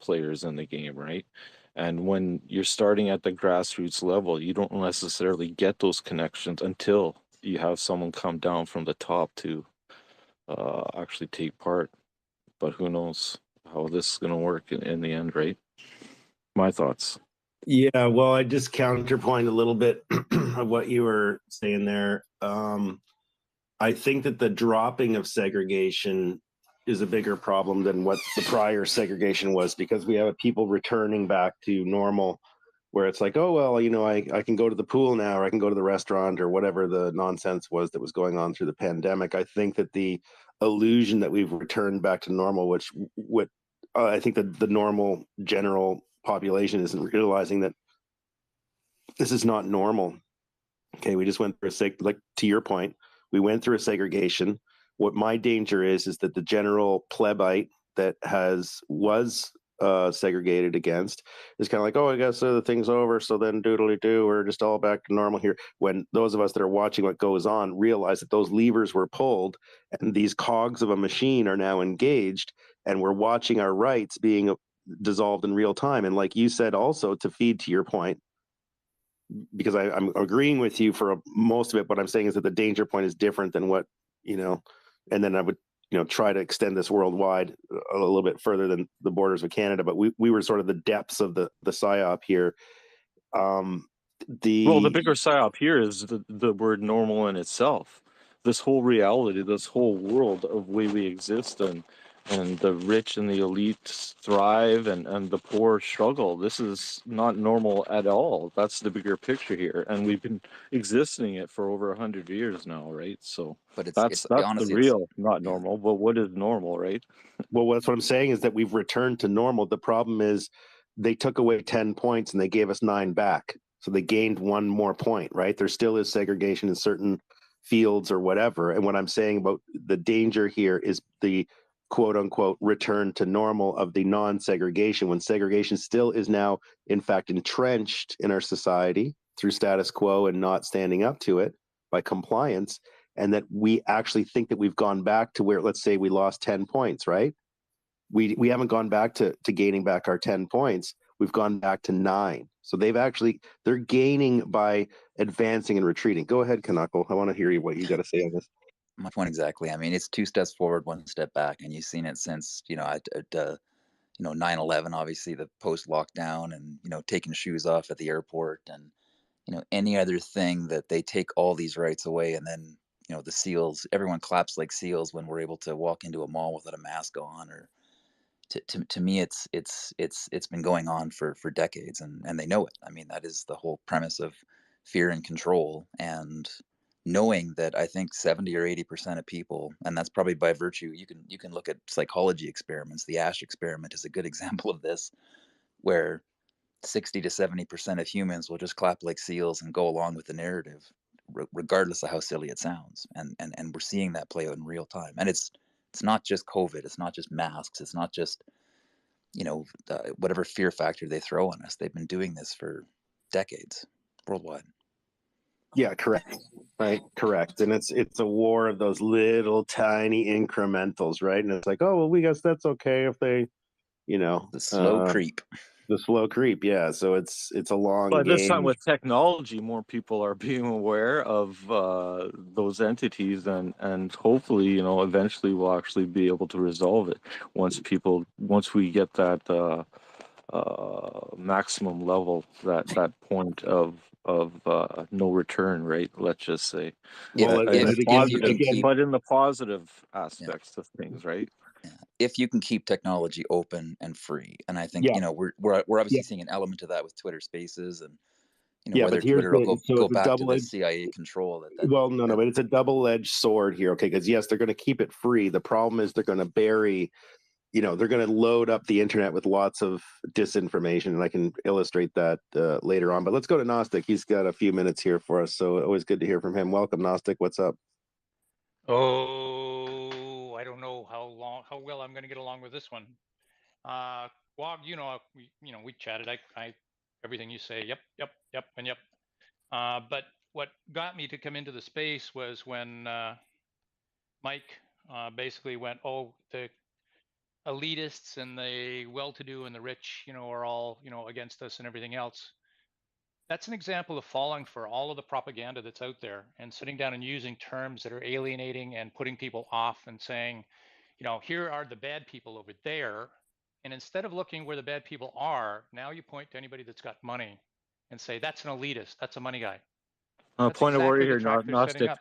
players in the game, right? And when you're starting at the grassroots level, you don't necessarily get those connections until you have someone come down from the top to actually take part. But who knows how this is going to work in the end, right? My thoughts. Yeah, well, I just counterpoint a little bit of what you were saying there. I think that the dropping of segregation is a bigger problem than what the prior segregation was, because we have people returning back to normal, where it's like, oh, well, you know, I can go to the pool now, or I can go to the restaurant, or whatever the nonsense was that was going on through the pandemic. I think that the illusion that we've returned back to normal, which what I think that the normal general population isn't realizing that this is not normal. Okay, we just went through like to your point, we went through a segregation. What my danger is that the general plebite that was segregated against is kind of like, oh, I guess the thing's over, so then doodly doo, we're just all back to normal here. When those of us that are watching what goes on realize that those levers were pulled and these cogs of a machine are now engaged, and we're watching our rights being dissolved in real time. And like you said, also to feed to your point, because I'm agreeing with you for most of it, what I'm saying is that the danger point is different than what, you know, and then I would, you know, try to extend this worldwide a little bit further than the borders of Canada. But we were sort of the depths of the psyop here. Well, the bigger psyop here is the word normal in itself. This whole reality, this whole world of way we exist, and the rich and the elite thrive, and the poor struggle. This is not normal at all. That's the bigger picture here, and we've been existing it for over 100 years now, right? So But that's the real, not normal. But what is normal, right? Well, that's what I'm saying is that we've returned to normal. The problem is they took away 10 points and they gave us 9 back. So they gained 1 more point, right? There still is segregation in certain fields or whatever. And what I'm saying about the danger here is the quote unquote return to normal of the non-segregation, when segregation still is now, in fact, entrenched in our society through status quo and not standing up to it by compliance. And that we actually think that we've gone back to where, let's say we lost 10 points, right? We haven't gone back to gaining back our 10 points. We've gone back to 9. So they're gaining by advancing and retreating. Go ahead, Knuckle. I want to hear what you got to say on this. My point exactly. I mean, it's 2 steps forward, 1 step back, and you've seen it since, you know, 9/11, obviously the post lockdown, and, you know, taking shoes off at the airport, and, you know, any other thing that they take all these rights away. And then, you know, the seals, everyone claps like seals when we're able to walk into a mall without a mask on. Or to me, it's been going on for decades, and they know it. I mean, that is the whole premise of fear and control, and knowing that I think 70 or 80% of people, and that's probably by virtue, you can look at psychology experiments. The Ash experiment is a good example of this, where 60 to 70% of humans will just clap like seals and go along with the narrative, regardless of how silly it sounds. And we're seeing that play out in real time. And it's not just COVID. It's not just masks. It's not just, you know, whatever fear factor they throw on us. They've been doing this for decades worldwide. Yeah, correct. Right, correct. And it's a war of those little tiny incrementals, right? And it's like, oh, well, we guess that's okay if they, you know, the slow creep. The slow creep, yeah. So it's a long game. But this time with technology, more people are being aware of those entities, and hopefully, you know, eventually we'll actually be able to resolve it once we get that maximum level, that point of no return, right? Let's just say. Well, but in the positive aspects of things, right? If you can keep technology open and free. And I think, you know, we're obviously seeing an element of that with Twitter Spaces, and, You know, Yeah, but whether here's Twitter will the so go it's a back to the double-edged. CIA control that Well, no, that but it's a double-edged sword here, okay? Because yes, they're going to keep it free. The problem is they're going to bury, they're going to load up the internet with lots of disinformation, and I can illustrate that later on. But let's go to Gnostic. He's got a few minutes here for us, so always good to hear from him. Welcome, Gnostic. What's up? Oh, I don't know how well I'm going to get along with this one. Wog, we chatted. I everything you say, yep, and yep. But what got me to come into the space was when Mike basically went, "Oh, the elitists and the well-to-do and the rich, are all, against us and everything else." That's an example of falling for all of the propaganda that's out there and sitting down and using terms that are alienating and putting people off and saying, here are the bad people over there. And instead of looking where the bad people are, now you point to anybody that's got money and say, that's an elitist, that's a money guy. That's Point of order exactly the here, track they're setting Gnostic. up.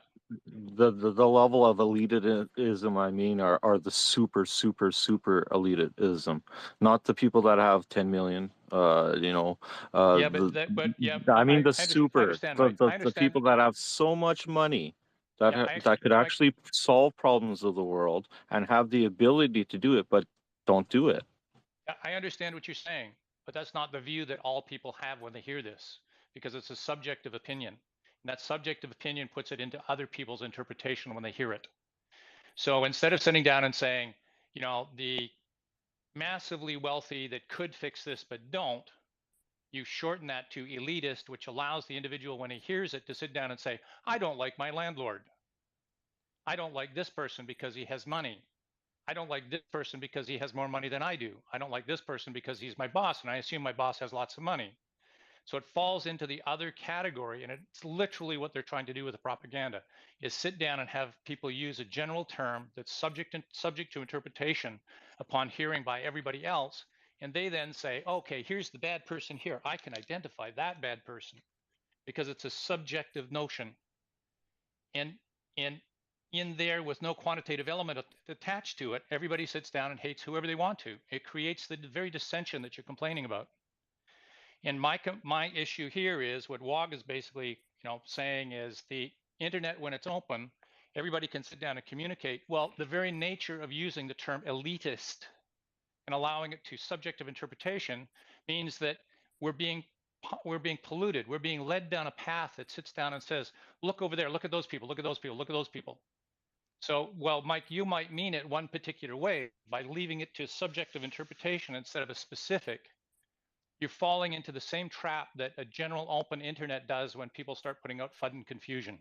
The level of elitism, I mean, are the super elitism, not the people that have 10 million. Yeah, I mean the I super, understand, Mike. I the understand. people that have so much money that Yeah, that could Mike, actually solve problems of the world and have the ability to do it, but don't do it. I understand what you're saying, but that's not the view that all people have when they hear this, because it's a subjective opinion. And that subjective opinion puts it into other people's interpretation when they hear it. So instead of sitting down and saying, the massively wealthy that could fix this but don't, you shorten that to elitist, which allows the individual, when he hears it, to sit down and say, I don't like my landlord. I don't like this person because he has money. I don't like this person because he has more money than I do. I don't like this person because he's my boss, and I assume my boss has lots of money. So it falls into the other category, and it's literally what they're trying to do with the propaganda, is sit down and have people use a general term that's subject to interpretation upon hearing by everybody else, and they then say, okay, here's the bad person here. I can identify that bad person because it's a subjective notion. And in there, with no quantitative element attached to it, everybody sits down and hates whoever they want to. It creates the very dissension that you're complaining about. And my issue here is what WOG is basically, saying is the internet, when it's open, everybody can sit down and communicate. Well, the very nature of using the term elitist and allowing it to subjective interpretation means that we're being polluted. We're being led down a path that sits down and says, look over there, look at those people, look at those people, look at those people. So, well, Mike, you might mean it one particular way. By leaving it to subjective interpretation instead of a specific, you're falling into the same trap that a general open internet does when people start putting out FUD and confusion.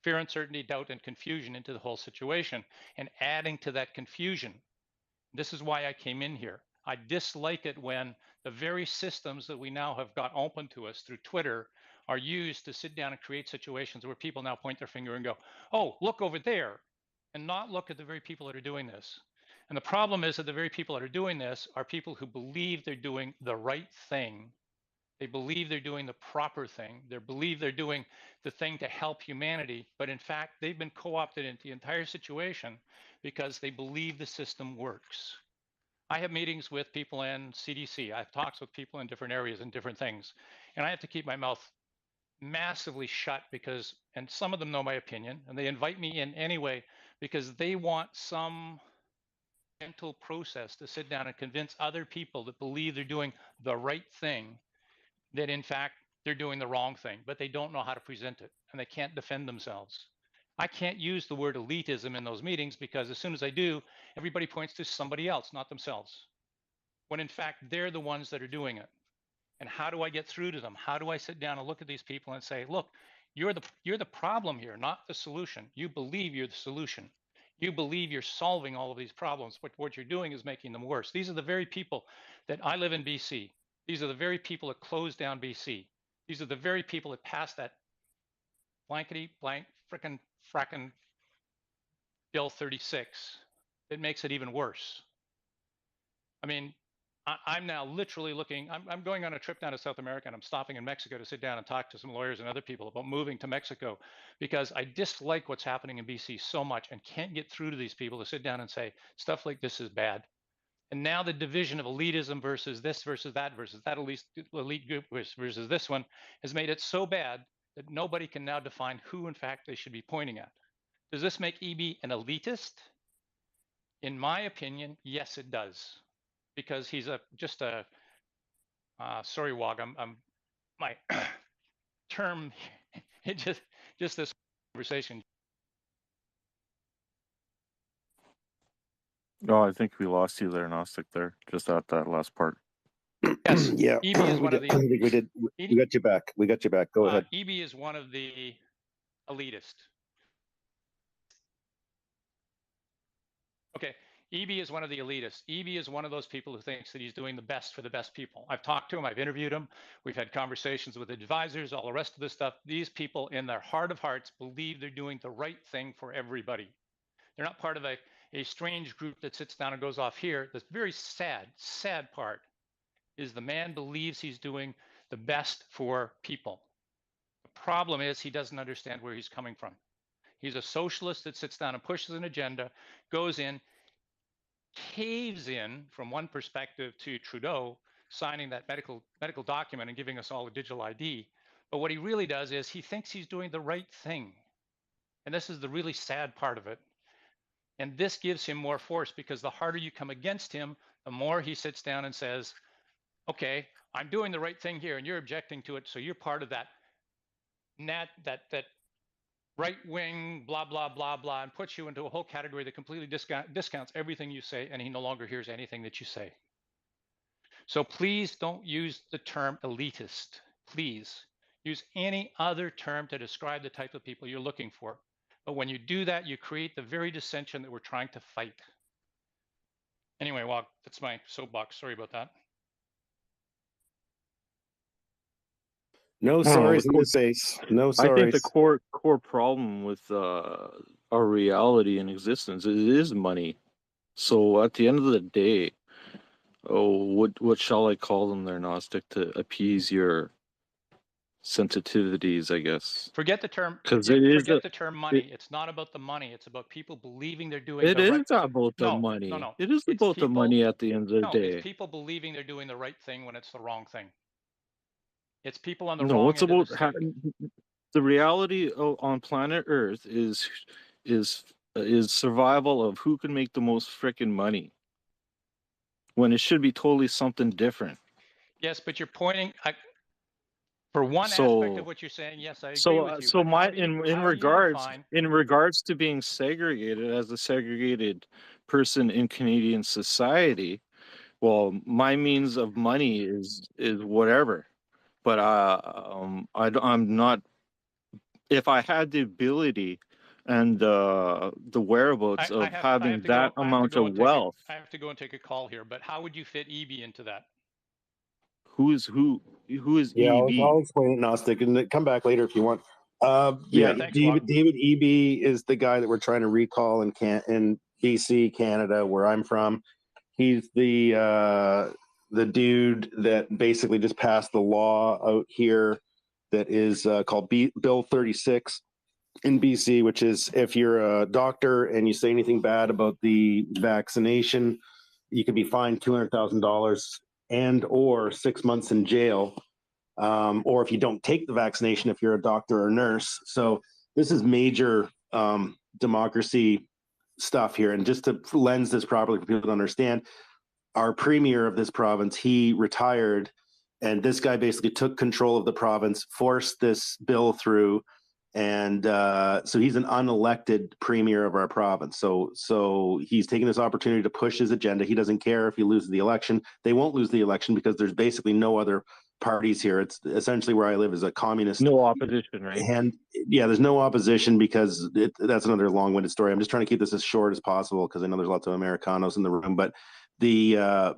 Fear, uncertainty, doubt, and confusion into the whole situation, and adding to that confusion. This is why I came in here. I dislike it when the very systems that we now have got open to us through Twitter are used to sit down and create situations where people now point their finger and go, oh, look over there, and not look at the very people that are doing this. And the problem is that the very people that are doing this are people who believe they're doing the right thing. They believe they're doing the proper thing. They believe they're doing the thing to help humanity. But in fact, they've been co-opted into the entire situation because they believe the system works. I have meetings with people in CDC. I have talks with people in different areas and different things. And I have to keep my mouth massively shut because, and some of them know my opinion, and they invite me in anyway because they want some mental process to sit down and convince other people that believe they're doing the right thing, that in fact they're doing the wrong thing, but they don't know how to present it and they can't defend themselves. I can't use the word elitism in those meetings because as soon as I do, everybody points to somebody else, not themselves, when in fact they're the ones that are doing it. And how do I get through to them? How do I sit down and look at these people and say, look, you're the problem here, not the solution. You believe you're the solution. You believe you're solving all of these problems, but what you're doing is making them worse. These are the very people that I live in BC. These are the very people that closed down BC. These are the very people that passed that blankety blank frackin' Bill 36 that makes it even worse. I mean, I'm now literally looking, I'm going on a trip down to South America and I'm stopping in Mexico to sit down and talk to some lawyers and other people about moving to Mexico because I dislike what's happening in BC so much and can't get through to these people to sit down and say stuff like this is bad. And now the division of elitism versus this versus that elite group versus this one has made it so bad that nobody can now define who in fact they should be pointing at. Does this make EB an elitist? In my opinion, yes, it does, because he's just a sorry, Wog, I'm my term. It just this conversation. No, I think we lost you there, Gnostic. There, just at that last part. Yes. Yeah, EB is one of the. I think we did. We got you back. We got you back. Go ahead. EB is one of the elitist. Okay, EB is one of the elitists. EB is one of those people who thinks that he's doing the best for the best people. I've talked to him, I've interviewed him, we've had conversations with advisors, all the rest of this stuff. These people in their heart of hearts believe they're doing the right thing for everybody. They're not part of a strange group that sits down and goes off here. The very sad part is the man believes he's doing the best for people. The problem is he doesn't understand where he's coming from. He's a socialist that sits down and pushes an agenda, goes in, caves in from one perspective to Trudeau signing that medical document and giving us all a digital ID. But what he really does is he thinks he's doing the right thing. And this is the really sad part of it. And this gives him more force, because the harder you come against him, the more he sits down and says, okay, I'm doing the right thing here and you're objecting to it. So you're part of that right wing, blah, blah, blah, blah, and puts you into a whole category that completely discounts everything you say, and he no longer hears anything that you say. So please don't use the term elitist. Please use any other term to describe the type of people you're looking for. But when you do that, you create the very dissension that we're trying to fight. Anyway, well, that's my soapbox. Sorry about that. No sorries in this case. No sorries. I think the core problem with our reality and existence is money. So at the end of the day, what shall I call them there, Gnostic, to appease your sensitivities, I guess? Forget the term. Because forget the term money. It's not about the money. It's about people believing they're doing the right. It is about the money. No. It is about the money at the end of the day. It's people believing they're doing the right thing when it's the wrong thing. It's people on the No, wrong it's end about of the stick. the reality on planet Earth is survival of who can make the most frickin' money, when it should be totally something different. Yes, but you're pointing for one aspect of what you're saying. Yes, I agree with you. So in regards to being segregated as a segregated person in Canadian society, well, my means of money is whatever. But I'm not. If I had the ability and the whereabouts of having that amount of wealth, I have to go and take a call here. But how would you fit EB into that? Who is yeah, EB? I'll explain it, Gnostic, and come back later if you want. Thanks, David EB is the guy that we're trying to recall in BC, Canada, where I'm from. He's the dude that basically just passed the law out here that is called Bill 36 in BC, which is if you're a doctor and you say anything bad about the vaccination, you could be fined $200,000 and or 6 months in jail, or if you don't take the vaccination, if you're a doctor or nurse. So this is major democracy stuff here. And just to lens this properly for people to understand, our premier of this province, he retired, and this guy basically took control of the province, forced this bill through, and so he's an unelected premier of our province. So he's taking this opportunity to push his agenda. He doesn't care if he loses the election. They won't lose the election because there's basically no other parties here. It's essentially where I live is a communist. No opposition, right? And yeah, there's no opposition because that's another long-winded story. I'm just trying to keep this as short as possible because I know there's lots of Americanos in the room. But the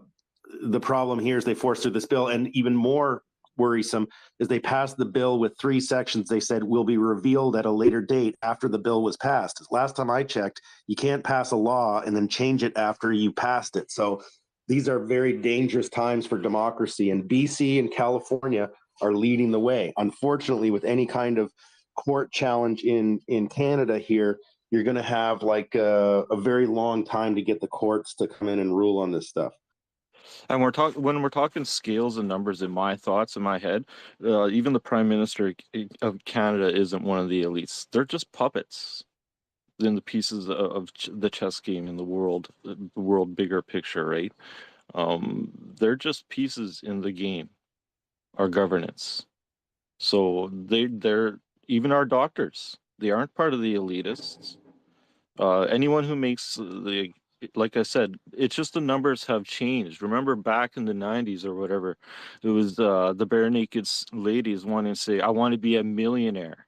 problem here is they forced through this bill, and even more worrisome is they passed the bill with 3 sections they said will be revealed at a later date after the bill was passed. Last time I checked, you can't pass a law and then change it after you passed it. So these are very dangerous times for democracy, and BC and California are leading the way. Unfortunately, with any kind of court challenge in Canada here, you're going to have like a very long time to get the courts to come in and rule on this stuff. And when we're talking scales and numbers in my thoughts in my head, even the Prime Minister of Canada isn't one of the elites. They're just puppets in the pieces of the chess game in the world bigger picture, right? They're just pieces in the game, our governance. So they're even our doctors. They aren't part of the elitists. Anyone who makes like I said, it's just the numbers have changed. Remember back in the 90s or whatever, it was the bare naked ladies wanting to say, I want to be a millionaire.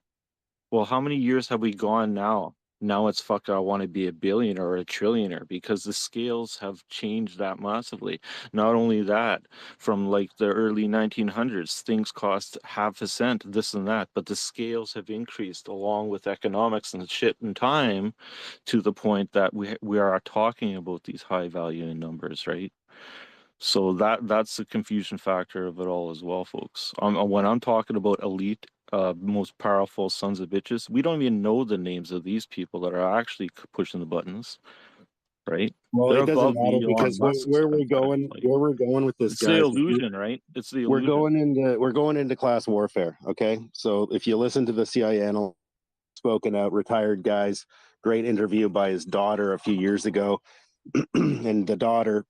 Well, how many years have we gone now? Now it's fuck, I want to be a billionaire or a trillionaire, because the scales have changed that massively. Not only that, from like the early 1900s, things cost half a cent, this and that, but the scales have increased along with economics and shit and time, to the point that we are talking about these high value numbers, right? So that's the confusion factor of it all as well, folks. When I'm talking about elite, most powerful sons of bitches, we don't even know the names of these people that are actually pushing the buttons, right? Well, They're it doesn't above matter the Elon because Musk's where we're empire. going, Like, where we're going with this, it's the guys. illusion, right? It's the We're illusion. going into class warfare. Okay, so if you listen to the CIA analyst, spoken out, retired guys, great interview by his daughter a few years ago, and the daughter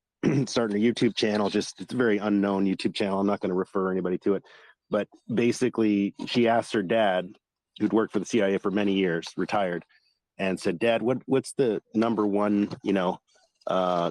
starting a YouTube channel. Just it's a very unknown YouTube channel. I'm not going to refer anybody to it, but basically, she asked her dad, who'd worked for the CIA for many years, retired, and said, "Dad, what's the number one,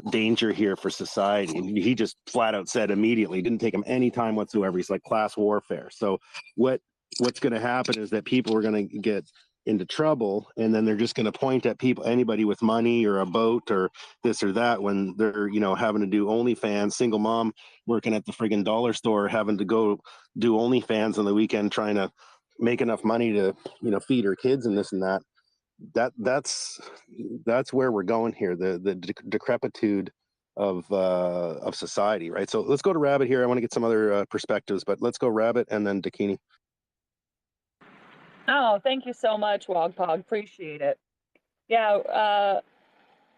danger here for society?" And he just flat out said immediately, it didn't take him any time whatsoever. He's like, class warfare. So what's going to happen is that people are going to get into trouble, and then they're just going to point at anybody with money or a boat or this or that, when they're having to do OnlyFans. Single mom working at the friggin' dollar store having to go do OnlyFans on the weekend, trying to make enough money to feed her kids and this and that. That's where we're going here. The decrepitude of society, right? So let's go to Rabbit here. I want to get some other perspectives, but let's go Rabbit and then Dakini. Oh, thank you so much, Wogpog. Appreciate it. Yeah,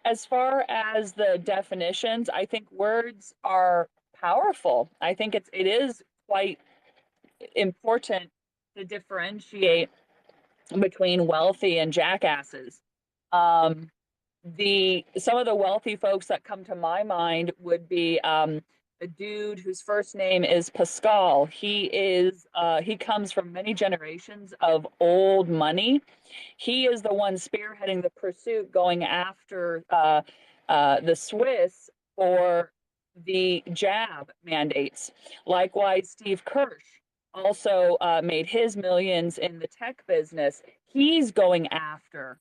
as far as the definitions, I think words are powerful. I think it is quite important to differentiate between wealthy and jackasses. Some of the wealthy folks that come to my mind would be a dude whose first name is Pascal. He comes from many generations of old money. He is the one spearheading the pursuit, going after the Swiss for the jab mandates. Likewise, Steve Kirsch also made his millions in the tech business. He's going after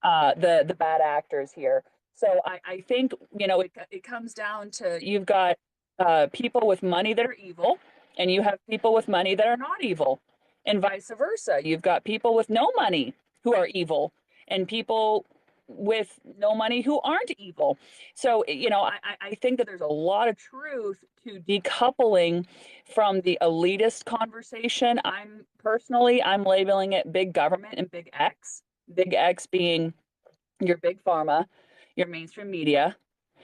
the bad actors here. So I think it comes down to, you've got people with money that are evil, and you have people with money that are not evil, and vice versa. You've got people with no money who are evil, and people with no money who aren't evil. So I think that there's a lot of truth to decoupling from the elitist conversation. I'm labeling it big government and big X. Big X being your big pharma, your mainstream media,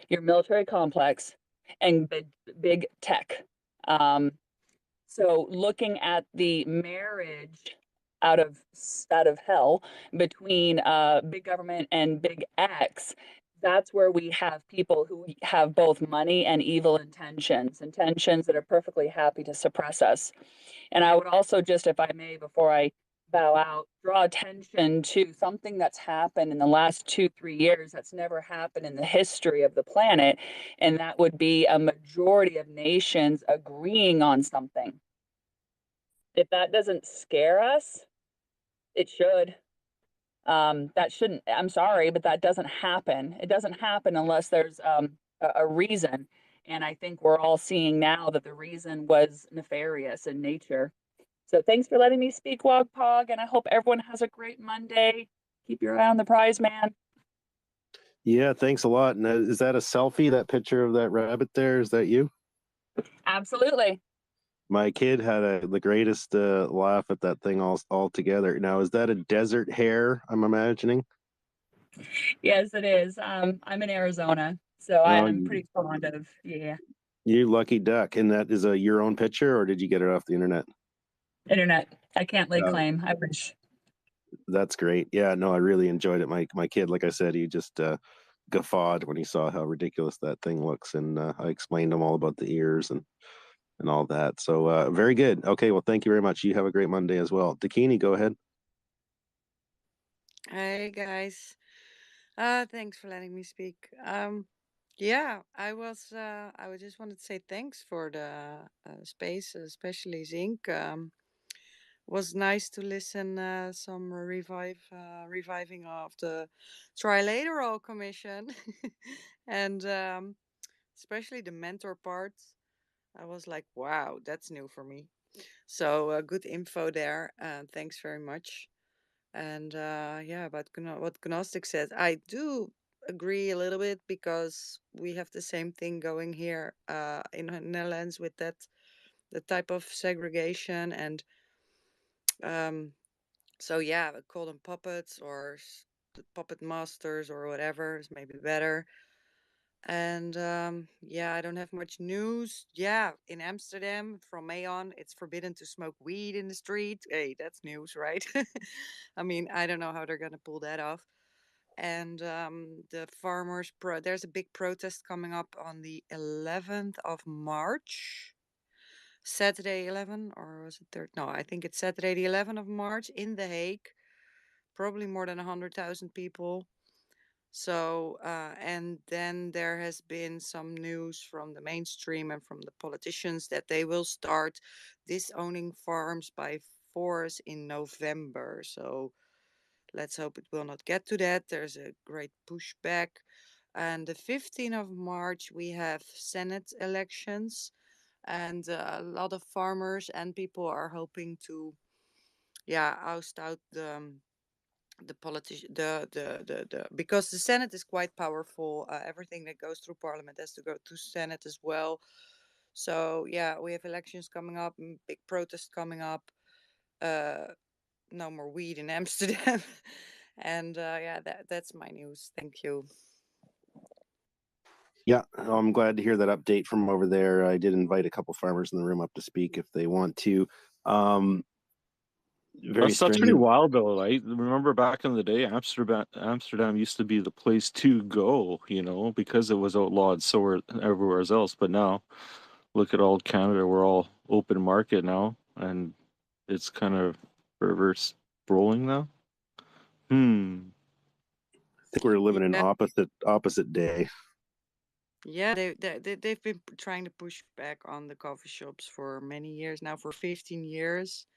your military complex, and big tech. So looking at the marriage out of hell between big government and big X, that's where we have people who have both money and evil intentions that are perfectly happy to suppress us. And I would also, just, if I may, before I bow out, draw attention to something that's happened in the last 2-3 years that's never happened in the history of the planet. And that would be a majority of nations agreeing on something. If that doesn't scare us, it should. That shouldn't, I'm sorry, but that doesn't happen. It doesn't happen unless there's a reason. And I think we're all seeing now that the reason was nefarious in nature. So thanks for letting me speak, Wogpog, and I hope everyone has a great Monday. Keep your eye on the prize, man. Yeah, thanks a lot. And is that a selfie, that picture of that rabbit there? Is that you? Absolutely. My kid had the greatest laugh at that thing all together. Now, is that a desert hare, I'm imagining? Yes, it is. I'm in Arizona, so I'm pretty fond of, yeah. You lucky duck. And that is your own picture, or did you get it off the internet? Internet. I can't lay Uh, claim. I wish. That's great. Yeah, no, I really enjoyed it. My kid, like I said, he just guffawed when he saw how ridiculous that thing looks, and I explained to him all about the ears and all that. So very good. Okay, well, thank you very much. You have a great Monday as well. Dakini, go ahead. Hey guys. Thanks for letting me speak. Yeah, I would just wanted to say thanks for the space, especially Zinc. Was nice to listen some reviving of the Trilateral Commission, and especially the mentor part. I was like, wow, that's new for me. So good info there. Thanks very much. And yeah, about what Gnostic said, I do agree a little bit because we have the same thing going here in the Netherlands with the type of segregation. And so yeah, we call them puppets or the puppet masters or whatever is maybe better. And yeah, I don't have much news. Yeah, in Amsterdam from May on, it's forbidden to smoke weed in the street. Hey, that's news, right? I mean, I don't know how they're gonna pull that off. And the there's a big protest coming up on the 11th of March. Saturday 11, or was it third? No, I think it's Saturday the 11th of March in The Hague. Probably more than 100,000 people. So, and then there has been some news from the mainstream and from the politicians that they will start disowning farms by force in November. So let's hope it will not get to that. There's a great pushback. And the 15th of March, we have Senate elections, and a lot of farmers and people are hoping to, yeah, oust out the politician, because the Senate is quite powerful. Everything that goes through Parliament has to go to Senate as well. So yeah, we have elections coming up, big protest coming up. No more weed in Amsterdam, and yeah, that's my news. Thank you. Yeah, I'm glad to hear that update from over there. I did invite a couple farmers in the room up to speak if they want to. Very That's pretty strange. wild though. I remember back in the day, Amsterdam used to be the place to go, because it was outlawed so everywhere else. But now, look at all Canada. We're all open market now, and it's kind of reverse rolling now. I think we're living in Yeah. opposite day. Yeah, they've been trying to push back on the coffee shops for many years now, for 15 years.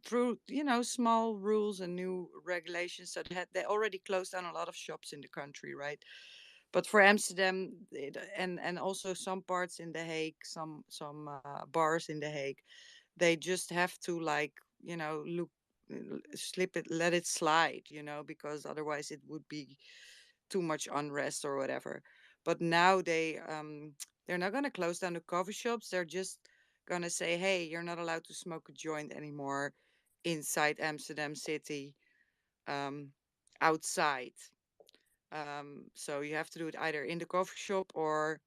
Through small rules and new regulations that they already closed down a lot of shops in the country, right? But for Amsterdam and also some parts in The Hague, some bars in The Hague, they just have to let it slide, because otherwise it would be too much unrest or whatever. But now they're not going to close down the coffee shops. They're just going to say, hey, you're not allowed to smoke a joint anymore inside Amsterdam city, outside. So you have to do it either in the coffee shop or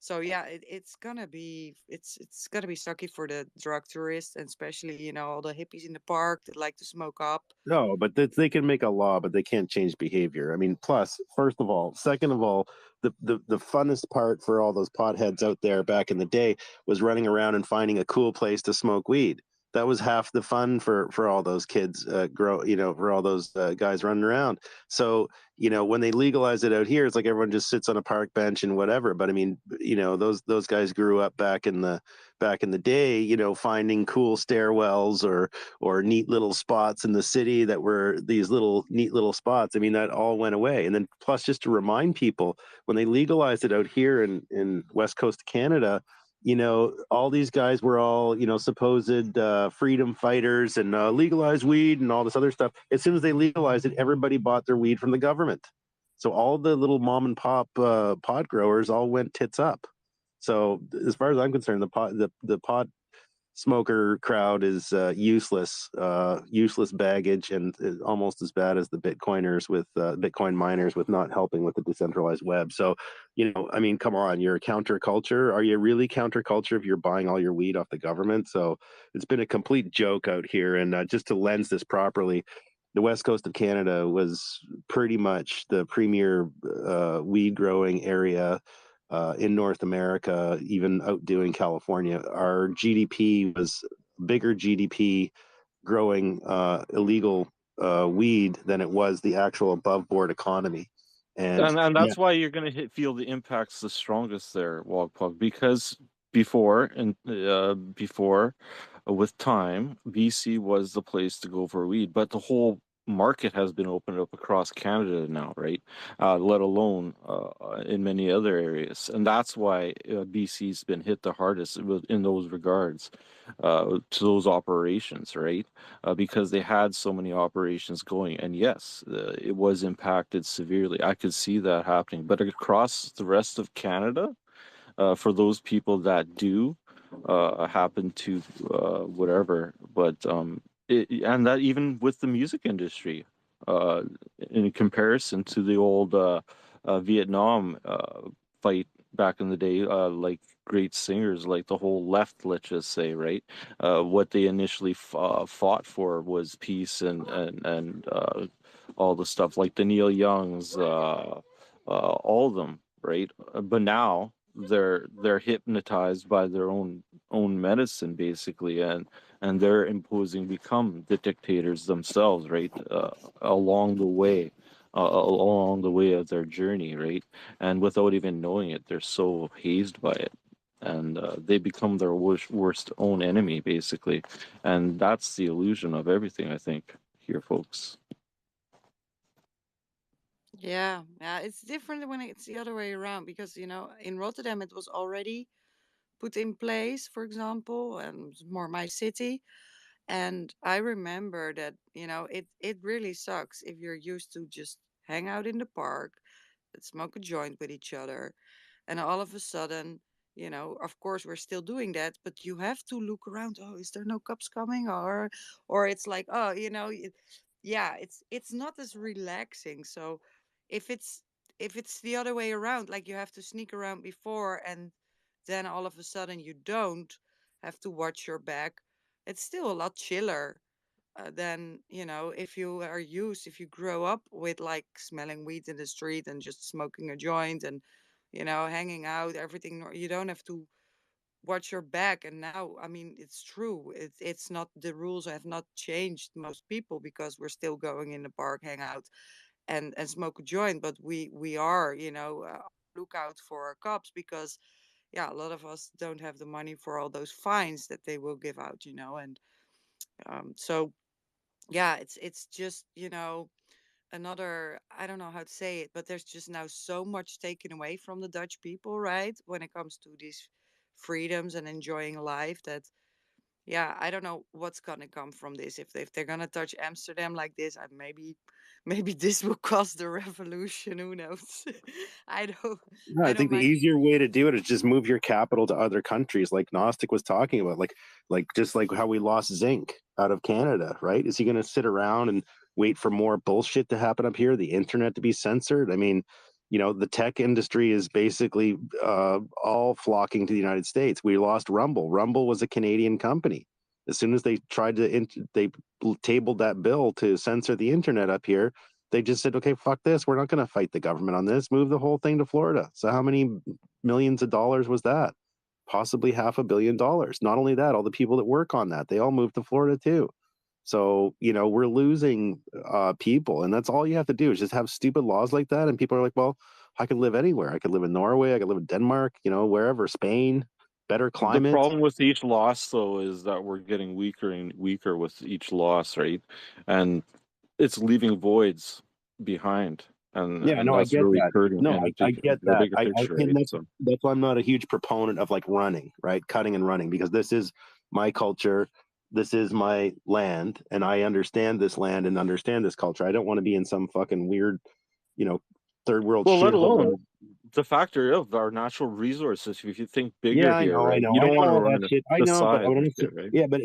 so yeah, it's gonna be sucky for the drug tourists, and especially all the hippies in the park that like to smoke up. No, but they can make a law, but they can't change behavior. I mean, plus, first of all, second of all, the funnest part for all those potheads out there back in the day was running around and finding a cool place to smoke weed. That was half the fun for all those kids for all those guys running around. So when they legalize it out here, it's like everyone just sits on a park bench and whatever. But I mean, those guys grew up back in the day, finding cool stairwells or neat little spots in the city that were these neat little spots. I mean, that all went away. And then plus, just to remind people, when they legalized it out here in West Coast Canada, all these guys were all, supposed freedom fighters and legalized weed and all this other stuff. As soon as they legalized it, everybody bought their weed from the government. So all the little mom and pop pod growers all went tits up. So as far as I'm concerned, the pod smoker crowd is useless baggage, and is almost as bad as the Bitcoiners with Bitcoin miners with not helping with the decentralized web. So, I mean, come on, you're a counterculture. Are you really counterculture if you're buying all your weed off the government? So it's been a complete joke out here. And just to lens this properly, the west coast of Canada was pretty much the premier weed growing area in North America, even outdoing California. Our GDP was bigger GDP growing illegal weed than it was the actual above board economy. And that's why you're going to feel the impacts the strongest there, Wogpug, because before with time, BC was the place to go for weed, but the whole market has been opened up across Canada now, right? Let alone in many other areas, and that's why BC's been hit the hardest in those regards to those operations, right? Because they had so many operations going, and yes, it was impacted severely. I could see that happening, but across the rest of Canada, for those people that do happen to whatever, but and that even with the music industry, uh, in comparison to the old Vietnam fight back in the day, like great singers, like the whole left, let's just say, right? What they initially fought for was peace and all the stuff like the Neil Youngs, all of them, right? But now they're hypnotized by their own medicine basically, and they're become the dictators themselves, right? Along the way, along the way of their journey, right? And without even knowing it, they're so hazed by it, and they become their worst own enemy basically, and that's the illusion of everything, I think, here, folks. Yeah, yeah, it's different when it's the other way around because in Rotterdam it was already put in place, for example, and it's more my city. And I remember that it really sucks if you're used to just hang out in the park, and smoke a joint with each other, and all of a sudden, of course we're still doing that, but you have to look around. Oh, is there no cops coming? Or it's like, oh, yeah, it's not as relaxing. So if it's the other way around, like you have to sneak around before and then all of a sudden you don't have to watch your back, it's still a lot chiller than if you grow up with like smelling weed in the street and just smoking a joint and hanging out, everything. You don't have to watch your back. And now, I mean, it's true, it's not, the rules have not changed most people because we're still going in the park, hang out and smoke a joint, but we are look out for our cops because yeah, a lot of us don't have the money for all those fines that they will give out, and so yeah, it's just another, I don't know how to say it, but there's just now so much taken away from the Dutch people, right, when it comes to these freedoms and enjoying life, that yeah, I don't know what's gonna come from this. If they're gonna touch Amsterdam like this, maybe this will cause the revolution. Who knows? I don't. No, I I don't think the mind. easier way to do it is just move your capital to other countries, like Gnostic was talking about, like just like how we lost zinc out of Canada, right? Is he going to sit around and wait for more bullshit to happen up here, the internet to be censored? I mean, the tech industry is basically all flocking to the United States. We lost Rumble. Rumble was a Canadian company. As soon as they tried to, they tabled that bill to censor the internet up here, they just said, okay, fuck this. We're not going to fight the government on this. Move the whole thing to Florida. So how many millions of dollars was that? Possibly $500 million. Not only that, all the people that work on that, they all moved to Florida too. So, we're losing people. And that's all you have to do is just have stupid laws like that. And people are like, well, I could live anywhere. I could live in Norway. I could live in Denmark, wherever, Spain, better The climate. problem with each loss, though, is that we're getting weaker and weaker with each loss, right? And it's leaving voids behind, Yeah, and no, I that's get really that. hurting No, in I get the that. bigger I picture, and right? So, that's why I'm not a huge proponent of like running, right? Cutting and running, because this is my culture, this is my land, and I understand this land and understand this culture. I don't want to be in some fucking weird, third world well, let alone shithole. the factor of our natural resources. If you think bigger Yeah, here, I right? know. You I don't want to follow run that shit. I the know, but size what and I'm shit, right? yeah, but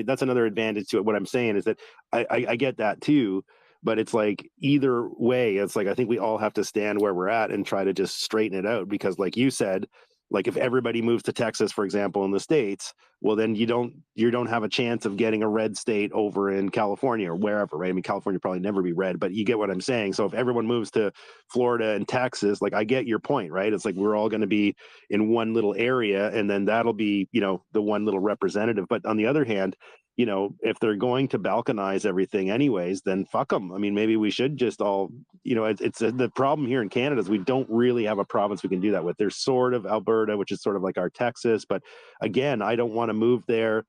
that's another advantage to it. What I'm saying is that I get that too, but it's like either way, it's like I think we all have to stand where we're at and try to just straighten it out because, like you said, like if everybody moves to Texas, for example, in the States, well, then you don't have a chance of getting a red state over in California or wherever, right? I mean, California probably never be red, but you get what I'm saying. So if everyone moves to Florida and Texas, like I get your point, right? It's like we're all going to be in one little area, and then that'll be the one little representative. But on the other hand, if they're going to balkanize everything anyways, then fuck them. I mean, maybe we should just all, it's the problem here in Canada is we don't really have a province we can do that with. There's sort of Alberta, which is sort of like our Texas, but again, I don't want to move there.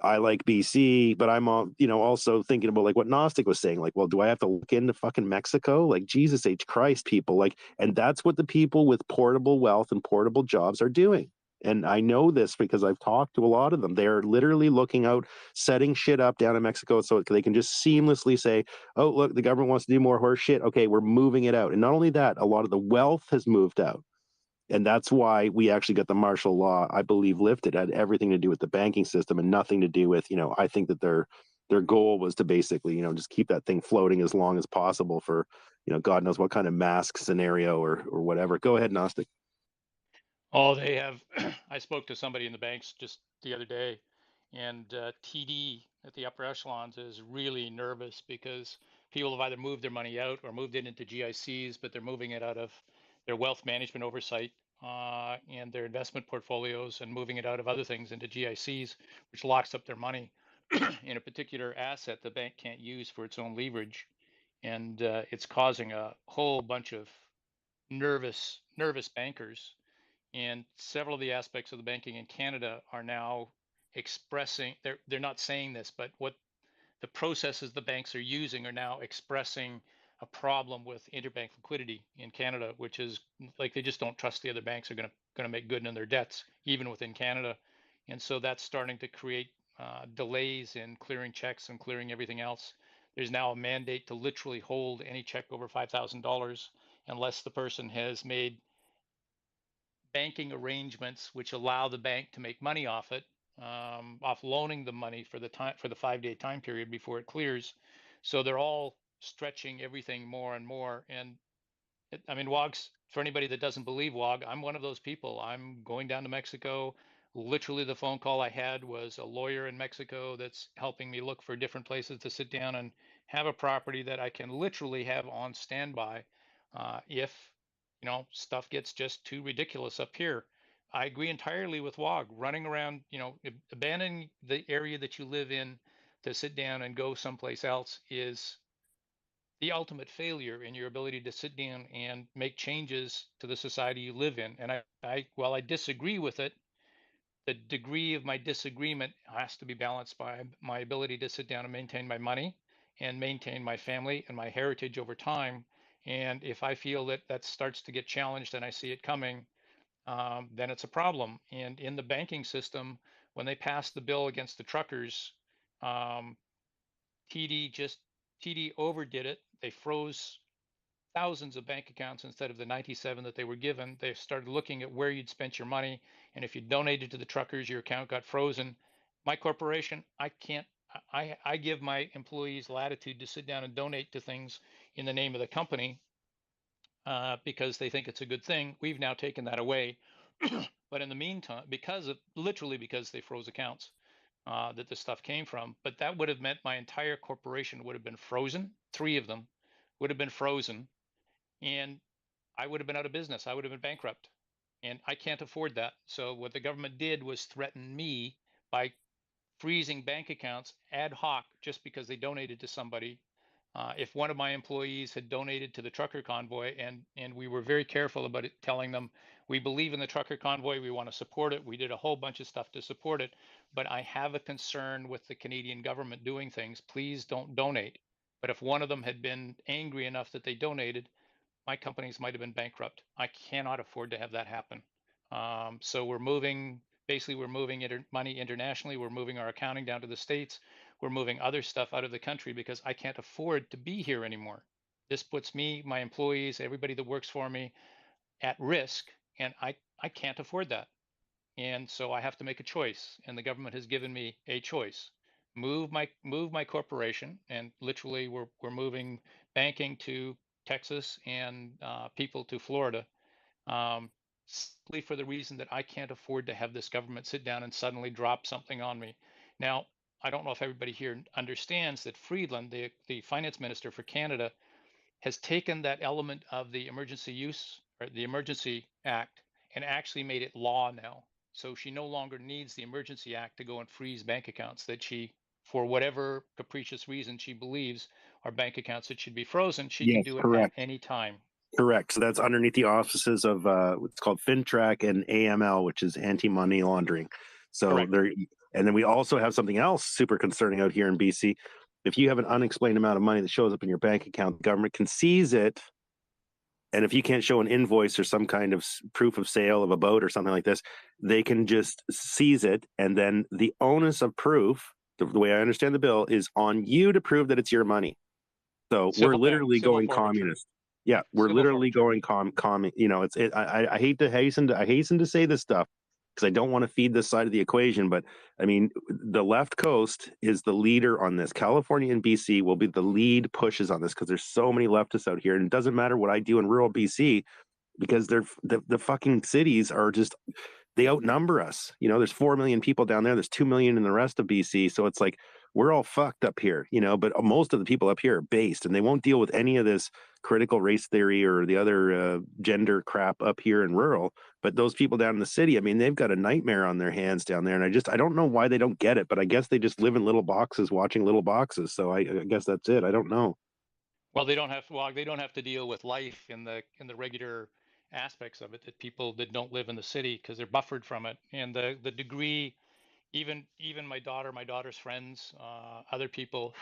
I like BC, but I'm also thinking about like what Gnostic was saying. Like, well, do I have to look into fucking Mexico? Like, Jesus H. Christ, people. Like, and that's what the people with portable wealth and portable jobs are doing. And I know this because I've talked to a lot of them. They're literally looking out, setting shit up down in Mexico so they can just seamlessly say, oh, look, the government wants to do more horse shit. Okay, we're moving it out. And not only that, a lot of the wealth has moved out. And that's why we actually got the martial law, I believe, lifted. It had everything to do with the banking system and nothing to do with, I think that their goal was to basically, just keep that thing floating as long as possible for, God knows what kind of mask scenario or whatever. Go ahead, Gnostic. Oh, they have. I spoke to somebody in the banks just the other day, and TD at the upper echelons is really nervous because people have either moved their money out or moved it into GICs, but they're moving it out of their wealth management oversight and their investment portfolios and moving it out of other things into GICs, which locks up their money in a particular asset the bank can't use for its own leverage, and it's causing a whole bunch of nervous bankers, and several of the aspects of the banking in Canada are now expressing, they're not saying this, but what the processes the banks are using are now expressing a problem with interbank liquidity in Canada, which is like they just don't trust the other banks are going to make good on their debts, even within Canada. And so that's starting to create delays in clearing checks and clearing everything else. There's now a mandate to literally hold any check over $5,000 unless the person has made banking arrangements which allow the bank to make money off it, off loaning the money for the 5-day time period before it clears. So they're all stretching everything more and more. And I mean, WOG's, for anybody that doesn't believe WOG, I'm one of those people. I'm going down to Mexico. Literally, the phone call I had was a lawyer in Mexico that's helping me look for different places to sit down and have a property that I can literally have on standby if stuff gets just too ridiculous up here. I agree entirely with WOG. Running around, abandoning the area that you live in to sit down and go someplace else is the ultimate failure in your ability to sit down and make changes to the society you live in. And while I disagree with it, the degree of my disagreement has to be balanced by my ability to sit down and maintain my money and maintain my family and my heritage over time. And if I feel that that starts to get challenged and I see it coming, then it's a problem. And in the banking system, when they passed the bill against the truckers, um, TD overdid it. They froze thousands of bank accounts instead of the 97 that they were given. They started looking at where you'd spent your money, and if you donated to the truckers, your account got frozen. My corporation, I can't. I give my employees latitude to sit down and donate to things in the name of the company because they think it's a good thing. We've now taken that away. But in the meantime, because they froze accounts that this stuff came from, but that would have meant my entire corporation would have been frozen. 3 of them would have been frozen, and I would have been out of business. I would have been bankrupt, and I can't afford that. So what the government did was threaten me by freezing bank accounts ad hoc just because they donated to somebody. If one of my employees had donated to the trucker convoy, and we were very careful about it, telling them we believe in the trucker convoy, we want to support it. We did a whole bunch of stuff to support it, but I have a concern with the Canadian government doing things. Please don't donate. But if one of them had been angry enough that they donated, my companies might have been bankrupt. I cannot afford to have that happen. So we're moving money internationally. We're moving our accounting down to the States. We're moving other stuff out of the country because I can't afford to be here anymore. This puts me, my employees, everybody that works for me at risk, and I can't afford that. And so I have to make a choice, and the government has given me a choice. Move my corporation, and literally we're moving banking to Texas and people to Florida, simply for the reason that I can't afford to have this government sit down and suddenly drop something on me. Now, I don't know if everybody here understands that Friedland, the finance minister for Canada, has taken that element of the emergency use or the Emergency Act and actually made it law now. So she no longer needs the Emergency Act to go and freeze bank accounts that she, for whatever capricious reason she believes are bank accounts that should be frozen. She can Yes, do it at correct. any time. Correct. So that's underneath the offices of what's called FinTrack and AML, which is anti-money laundering. So Correct. there, and then we also have something else super concerning out here in BC. If you have an unexplained amount of money that shows up in your bank account, the government can seize it. And if you can't show an invoice or some kind of proof of sale of a boat or something like this, they can just seize it. And then the onus of proof, the way I understand the bill, is on you to prove that it's your money. So we're literally Civil going forfeiture. communist. Yeah, we're Civil literally forfeiture. going you know, I hate to hasten to say this stuff because I don't want to feed this side of the equation, but I mean, the left coast is the leader on this. California and BC will be the lead pushes on this because there's so many leftists out here, and it doesn't matter what I do in rural BC because the fucking cities are just, they outnumber us. You know, there's 4 million people down there. There's 2 million in the rest of BC. So it's like we're all fucked up here, you know, but most of the people up here are based and they won't deal with any of this critical race theory or the other gender crap up here in rural. But those people down in the city, I mean, they've got a nightmare on their hands down there. And I don't know why they don't get it, but I guess they just live in little boxes watching little boxes. So I guess that's it. I don't know. Well, they don't have to deal with life in the regular aspects of it that people that don't live in the city because they're buffered from it. And the degree, even my daughter's friends, other people,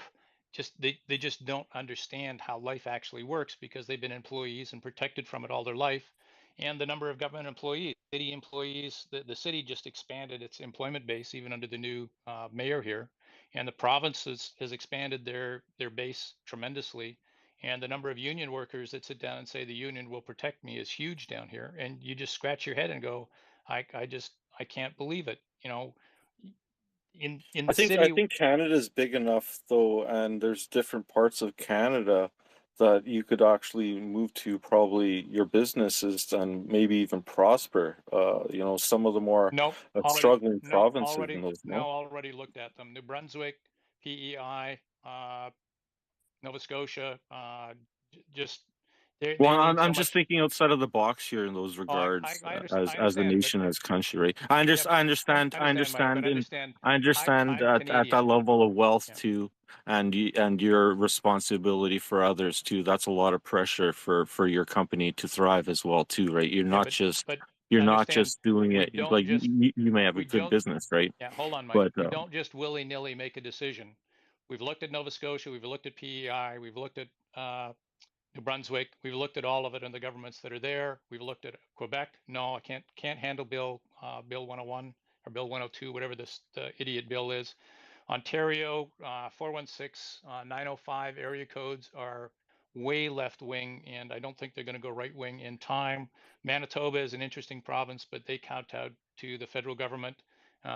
just they just don't understand how life actually works because they've been employees and protected from it all their life. And the number of government employees, city employees, the city just expanded its employment base even under the new mayor here, and the province has expanded their base tremendously. And the number of union workers that sit down and say the union will protect me is huge down here. And you just scratch your head and go, I can't believe it. You know, in I the think city, Canada's big enough though, and there's different parts of Canada that you could actually move to probably your businesses and maybe even prosper. You know, some of the more nope, struggling provinces in those, no? already looked at them. New Brunswick, PEI, Nova Scotia, just Well, they need so I'm just much. thinking outside of the box here in those Oh, regards, I as a understand, but nation, as country, right? yeah, but I understand, Mike, but understand, I understand I'm at that Canadian. level of wealth Yeah, too, and your responsibility for others too. That's a lot of pressure for your company to thrive as well too, right? yeah, You're not understand. just doing We it don't like just you may have a we good don't. business, right? Yeah, hold on, Mike. But We don't just willy-nilly make a decision. We've looked at Nova Scotia, we've looked at PEI, we've looked at New Brunswick, we've looked at all of it and the governments that are there. We've looked at Quebec. No, I can't handle Bill 101 or Bill 102, whatever this the idiot bill is. Ontario, 416, 905 area codes are way left wing, and I don't think they're going to go right wing in time. Manitoba is an interesting province, but they kowtowed to the federal government.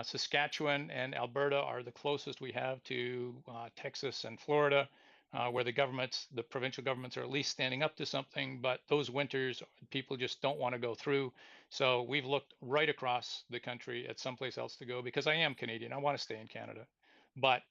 Saskatchewan and Alberta are the closest we have to Texas and Florida, where the provincial governments are at least standing up to something, but those winters, people just don't want to go through. So we've looked right across the country at someplace else to go because I am Canadian. I want to stay in Canada, but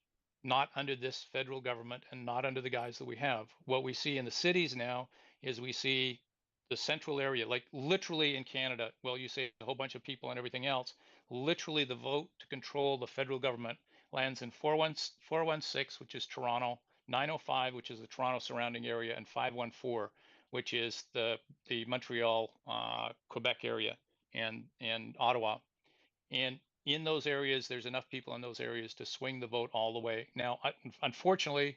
not under this federal government and not under the guys that we have. What we see in the cities now is we see the central area, like literally in Canada, well, you say a whole bunch of people and everything else, literally the vote to control the federal government lands in 416, which is Toronto, 905, which is the Toronto surrounding area, and 514, which is the Montreal, Quebec area, and Ottawa. And in those areas, there's enough people in those areas to swing the vote all the way. Now, unfortunately,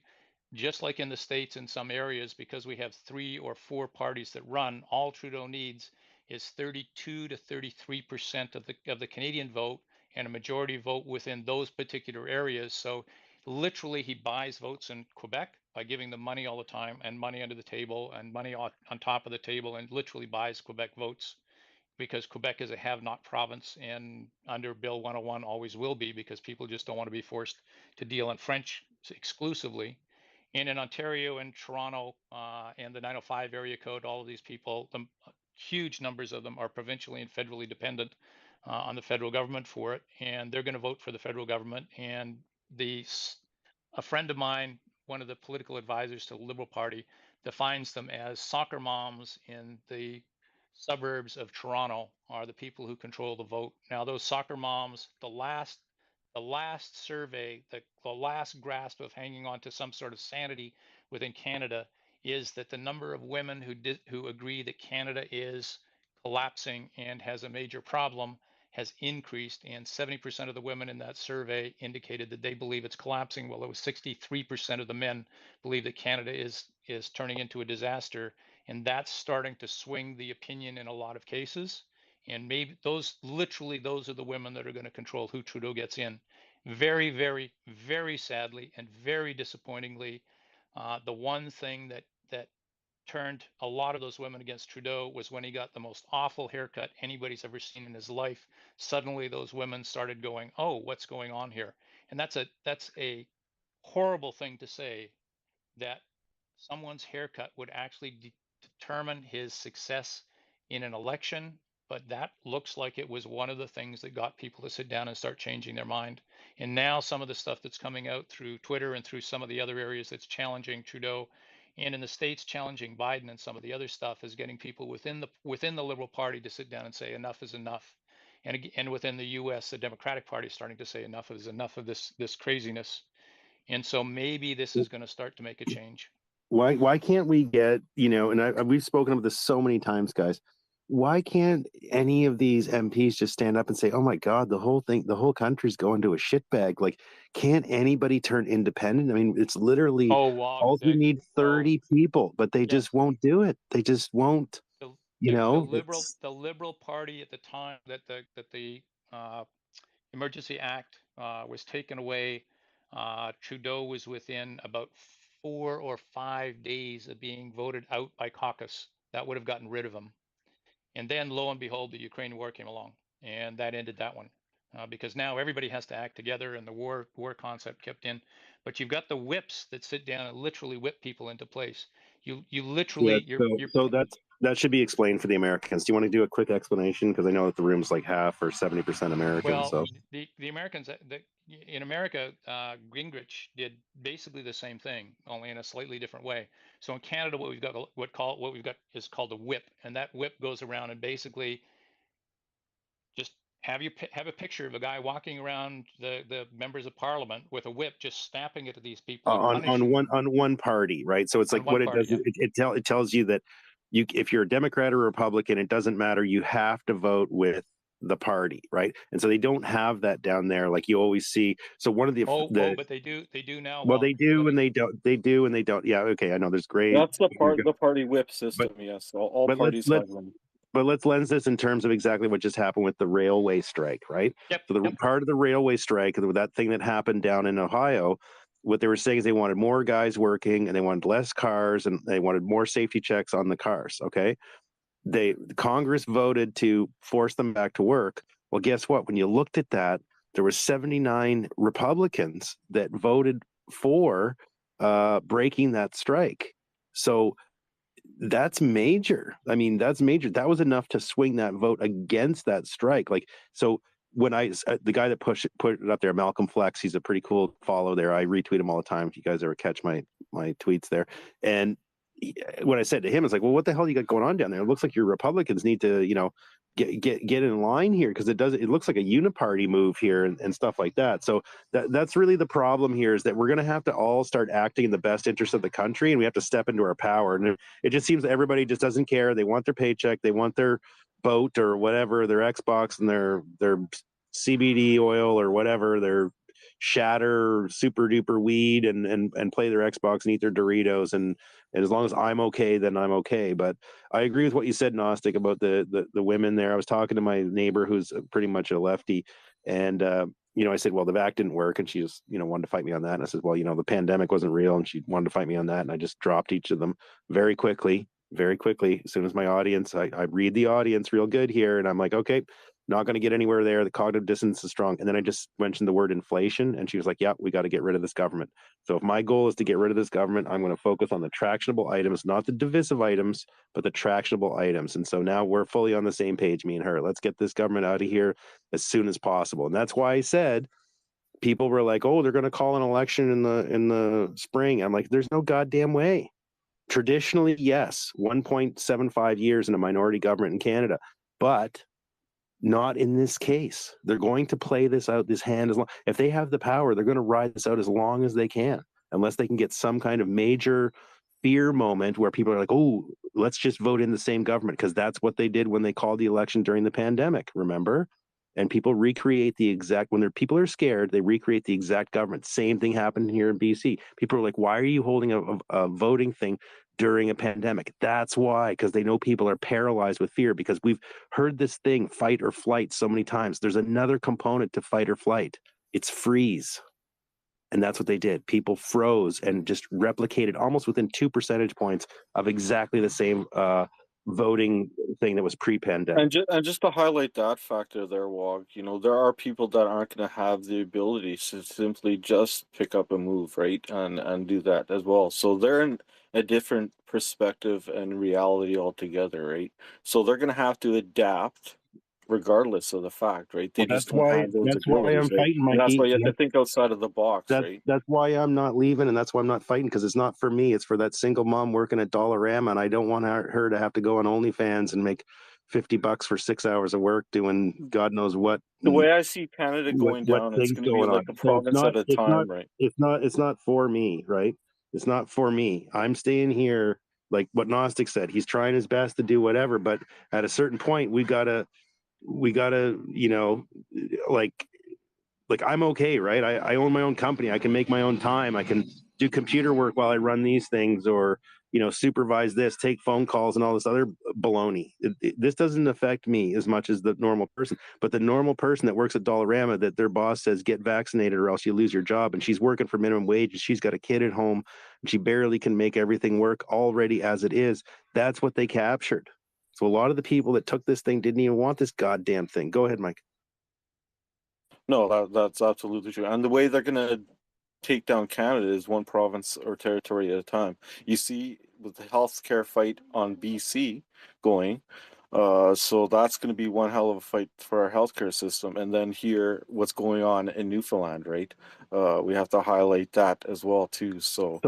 just like in the States in some areas, because we have 3 or 4 parties that run, all Trudeau needs is 32 to 33% of the Canadian vote and a majority vote within those particular areas. So literally he buys votes in Quebec by giving them money all the time and money under the table and money on top of the table, and literally buys Quebec votes, because Quebec is a have-not province, and under Bill 101 always will be, because people just don't want to be forced to deal in French exclusively. And in Ontario and Toronto and the 905 area code, all of these people, the huge numbers of them are provincially and federally dependent on the federal government for it, and they're going to vote for the federal government. And a friend of mine, one of the political advisors to the Liberal Party, defines them as soccer moms in the suburbs of Toronto are the people who control the vote. Now, those soccer moms, the last survey, the last grasp of hanging on to some sort of sanity within Canada is that the number of women who agree that Canada is collapsing and has a major problem has increased, and 70% of the women in that survey indicated that they believe it's collapsing, while it was 63% of the men believe that Canada is turning into a disaster. And that's starting to swing the opinion in a lot of cases. And maybe those are the women that are going to control who Trudeau gets in. Very, very, very sadly and very disappointingly, the one thing that turned a lot of those women against Trudeau was when he got the most awful haircut anybody's ever seen in his life. Suddenly those women started going, "Oh, what's going on here?" And that's a horrible thing to say, that someone's haircut would actually determine his success in an election. But that looks like it was one of the things that got people to sit down and start changing their mind. And now some of the stuff that's coming out through Twitter and through some of the other areas that's challenging Trudeau, and in the States challenging Biden and some of the other stuff, is getting people within the Liberal Party to sit down and say enough is enough. And within the US, the Democratic Party is starting to say enough is enough of this craziness. And so maybe this is going to start to make a change. Why can't we get, and we've spoken about this so many times, guys. Why can't any of these MPs just stand up and say, "Oh my God, the whole country's going to a shitbag"? Like, can't anybody turn independent? I mean, it's literally all we need 30 people, but they just won't do it. They just won't. The Liberal Party at the time that the Emergency Act was taken away, Trudeau was within about 4 or 5 days of being voted out by caucus. That would have gotten rid of him. And then, lo and behold, the Ukraine war came along, and that ended that one, because now everybody has to act together, and the war concept kept in. But you've got the whips that sit down and literally whip people into place. You literally so that should be explained for the Americans. Do you want to do a quick explanation? Because I know that the room's like half or 70% American. Well, so the Americans in America, Gingrich did basically the same thing, only in a slightly different way. So in Canada, what we've got is called a whip, and that whip goes around and basically just have a picture of a guy walking around the members of Parliament with a whip, just snapping it at these people on one party, right? So it's like what it does is it tells you that if you're a Democrat or Republican, it doesn't matter. You have to vote with the party, right? And so they don't have that down there like you always see. So one of but they do now. Well, they do and they don't. They do and they don't. Yeah, okay, I know. There's great. That's the party whip system. Yes, all parties have them. But let's lens this in terms of exactly what just happened with the railway strike, right? So the part of the railway strike, that thing that happened down in Ohio, what they were saying is they wanted more guys working and they wanted less cars and they wanted more safety checks on the cars. Okay. Congress voted to force them back to work. Well, guess what? When you looked at that, there were 79 Republicans that voted for breaking that strike. So that's major. I mean, that's major. That was enough to swing that vote against that strike. Like, so when the guy that put it up there, Malcolm Flex, he's a pretty cool follow there. I retweet him all the time. If you guys ever catch my tweets there. And when I said to him, it's like, well, what the hell you got going on down there? It looks like your Republicans need to, get in line here, because it looks like a uniparty move here and stuff like that. So that's really the problem here, is that we're going to have to all start acting in the best interest of the country, and we have to step into our power. And it just seems that everybody just doesn't care. They want their paycheck, they want their boat or whatever, their Xbox and their CBD oil or whatever, their shatter super duper weed and play their Xbox and eat their Doritos, and as long as I'm okay, then I'm okay. But I agree with what you said, Gnostic, about the women there. I was talking to my neighbor who's pretty much a lefty, and I said, well, the vac didn't work, and she just, wanted to fight me on that. And I said, well, the pandemic wasn't real, and she wanted to fight me on that. And I just dropped each of them very quickly. As soon as my audience, I read the audience real good here, and I'm like, okay, not going to get anywhere there. The cognitive dissonance is strong. And then I just mentioned the word inflation, and she was like, yeah, we got to get rid of this government. So if my goal is to get rid of this government, I'm going to focus on the tractionable items, not the divisive items, but the tractionable items. And so now we're fully on the same page, me and her. Let's get this government out of here as soon as possible. And that's why I said, people were like, oh, they're going to call an election in the spring. I'm like, there's no goddamn way. Traditionally, yes, 1.75 years in a minority government in Canada, but not in this case. They're going to play this out, this hand, as long if they have the power, they're going to ride this out as long as they can, unless they can get some kind of major fear moment where people are like, oh, let's just vote in the same government, because that's what they did when they called the election during the pandemic, remember? And people recreate the exact, when people are scared, they recreate the exact government. Same thing happened here in BC. People are like, why are you holding a voting thing during a pandemic? That's why, because they know people are paralyzed with fear, because we've heard this thing, fight or flight, so many times. There's another component to fight or flight. It's freeze. And that's what they did. People froze and just replicated almost within 2 percentage points of exactly the same voting thing that was pre-pandemic. And just to highlight that factor there, Wog, there are people that aren't going to have the ability to simply just pick up and move, right, and do that as well. So they're in a different perspective and reality altogether, right? So they're going to have to adapt regardless of the fact, right? They Well, just don't have those that's why I'm abilities, right? fighting, And that's why Mikey. you have to think outside of the box, right? That's why I'm not leaving, and that's why I'm not fighting, because it's not for me. It's for that single mom working at Dollarama, and I don't want her to have to go on OnlyFans and make $50 for 6 hours of work doing God knows what. The way I see Canada going What down, it's things going to be going on. like a So it's province not at a it's not time, right? it's not for me, right? It's not for me. I'm staying here, like what Gnostic said. He's trying his best to do whatever, but at a certain point, we gotta, like I'm okay, right? I own my own company. I can make my own time. I can do computer work while I run these things, or supervise this, take phone calls, and all this other baloney. This doesn't affect me as much as the normal person. But the normal person that works at Dollarama, that their boss says get vaccinated or else you lose your job, and she's working for minimum wage, and she's got a kid at home, and she barely can make everything work already as it is. That's what they captured. So a lot of the people that took this thing didn't even want this goddamn thing. Go ahead, Mike. No, that's absolutely true. And the way they're going to take down Canada is one province or territory at a time. You see, with the healthcare fight on BC going, so that's going to be one hell of a fight for our healthcare system. And then here, what's going on in Newfoundland, right? We have to highlight that as well too. So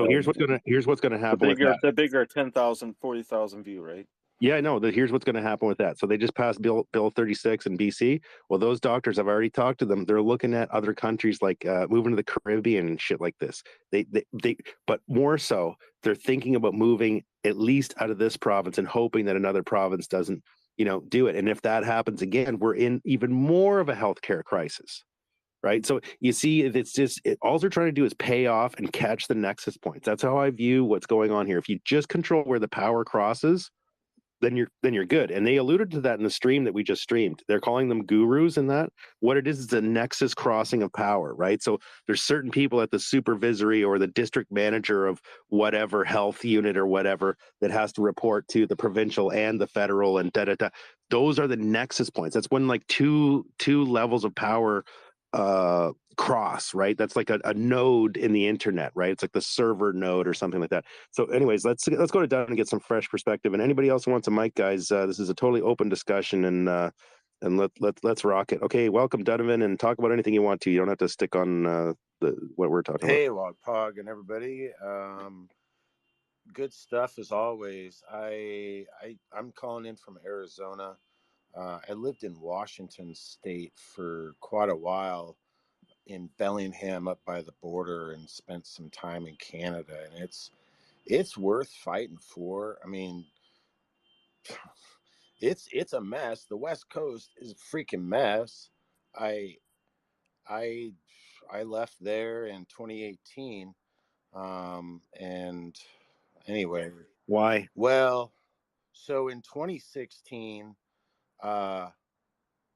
here's what's gonna happen with that. The bigger 10,000, 40,000 view, right? Yeah, no, here's what's going to happen with that. So they just passed Bill 36 in BC. Well, those doctors, I've already talked to them. They're looking at other countries, like moving to the Caribbean and shit like this. But more so, they're thinking about moving at least out of this province and hoping that another province doesn't, do it. And if that happens again, we're in even more of a healthcare crisis. Right. So you see, it's just all they're trying to do is pay off and catch the nexus points. That's how I view what's going on here. If you just control where the power crosses, then you're good. And they alluded to that in the stream that we just streamed. They're calling them gurus, and that what it is a nexus crossing of power, right? So there's certain people at the supervisory or the district manager of whatever health unit or whatever that has to report to the provincial and the federal, and da da da. Those are the nexus points. That's when like two levels of power cross, right? That's like a node in the internet, right? It's like the server node or something like that. So anyways, let's go to Down and get some fresh perspective. And anybody else who wants a mic, guys, this is a totally open discussion, and let's rock it. Okay, welcome, Donovan, and talk about anything you want to. You don't have to stick on what we're talking about. Hey, Logpog and everybody. Good stuff as always. I'm calling in from Arizona. I lived in Washington State for quite a while, in Bellingham up by the border, and spent some time in Canada, and it's worth fighting for. I mean, it's a mess. The West Coast is a freaking mess. I left there in 2018, and anyway. Why? Well, so in 2016, I'd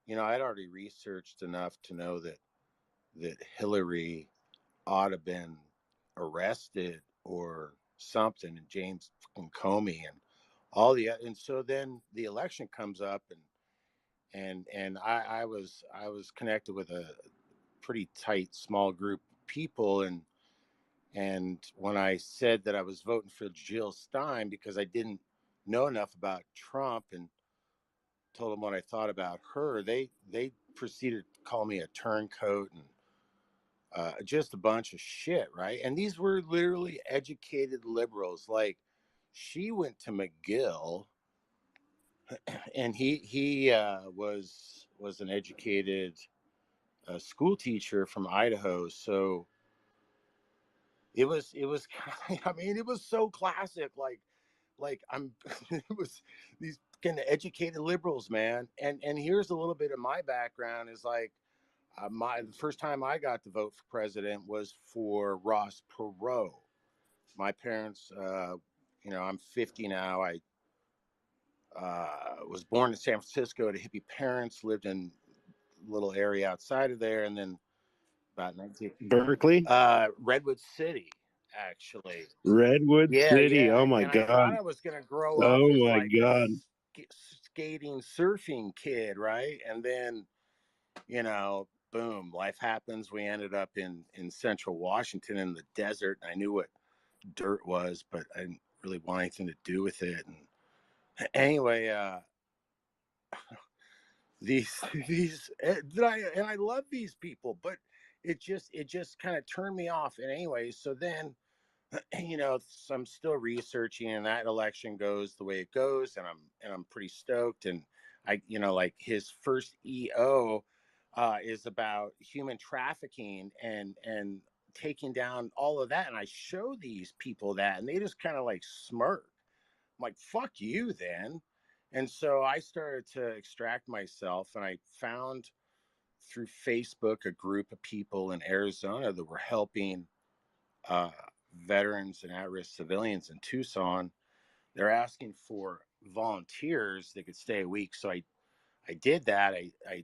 already researched enough to know that that Hillary ought to have been arrested or something, and James Comey and all the, and so then the election comes up, and I was connected with a pretty tight small group of people, and when I said that I was voting for Jill Stein because I didn't know enough about Trump and told them what I thought about her, they proceeded to call me a turncoat and just a bunch of shit, right? And these were literally educated liberals. Like, she went to McGill, and he was an educated school teacher from Idaho. So it was I mean, it was so classic. Like I'm it was these kind of educated liberals, man. And here's a little bit of my background is like, the first time I got to vote for president was for Ross Perot. My parents, I'm 50 now. I was born in San Francisco to hippie parents, lived in a little area outside of there, and then about 19 Berkeley, Redwood City, actually. Redwood City. Yeah. Oh my And I God. thought I was going to grow up Oh as my like God. a skating, surfing kid, right? And then, boom, life happens. We ended up in central Washington in the desert. I knew what dirt was, but I didn't really want anything to do with it. And anyway, these and I love these people, but it just kind of turned me off. And anyway, so then so I'm still researching, and that election goes the way it goes, and I'm pretty stoked. And I, like, his first EO is about human trafficking and taking down all of that. And I show these people that, and they just kind of like smirk. I'm like, fuck you then. And so I started to extract myself, and I found through Facebook a group of people in Arizona that were helping uh, veterans and at-risk civilians in Tucson. They're asking for volunteers that could stay a week. So I did that. I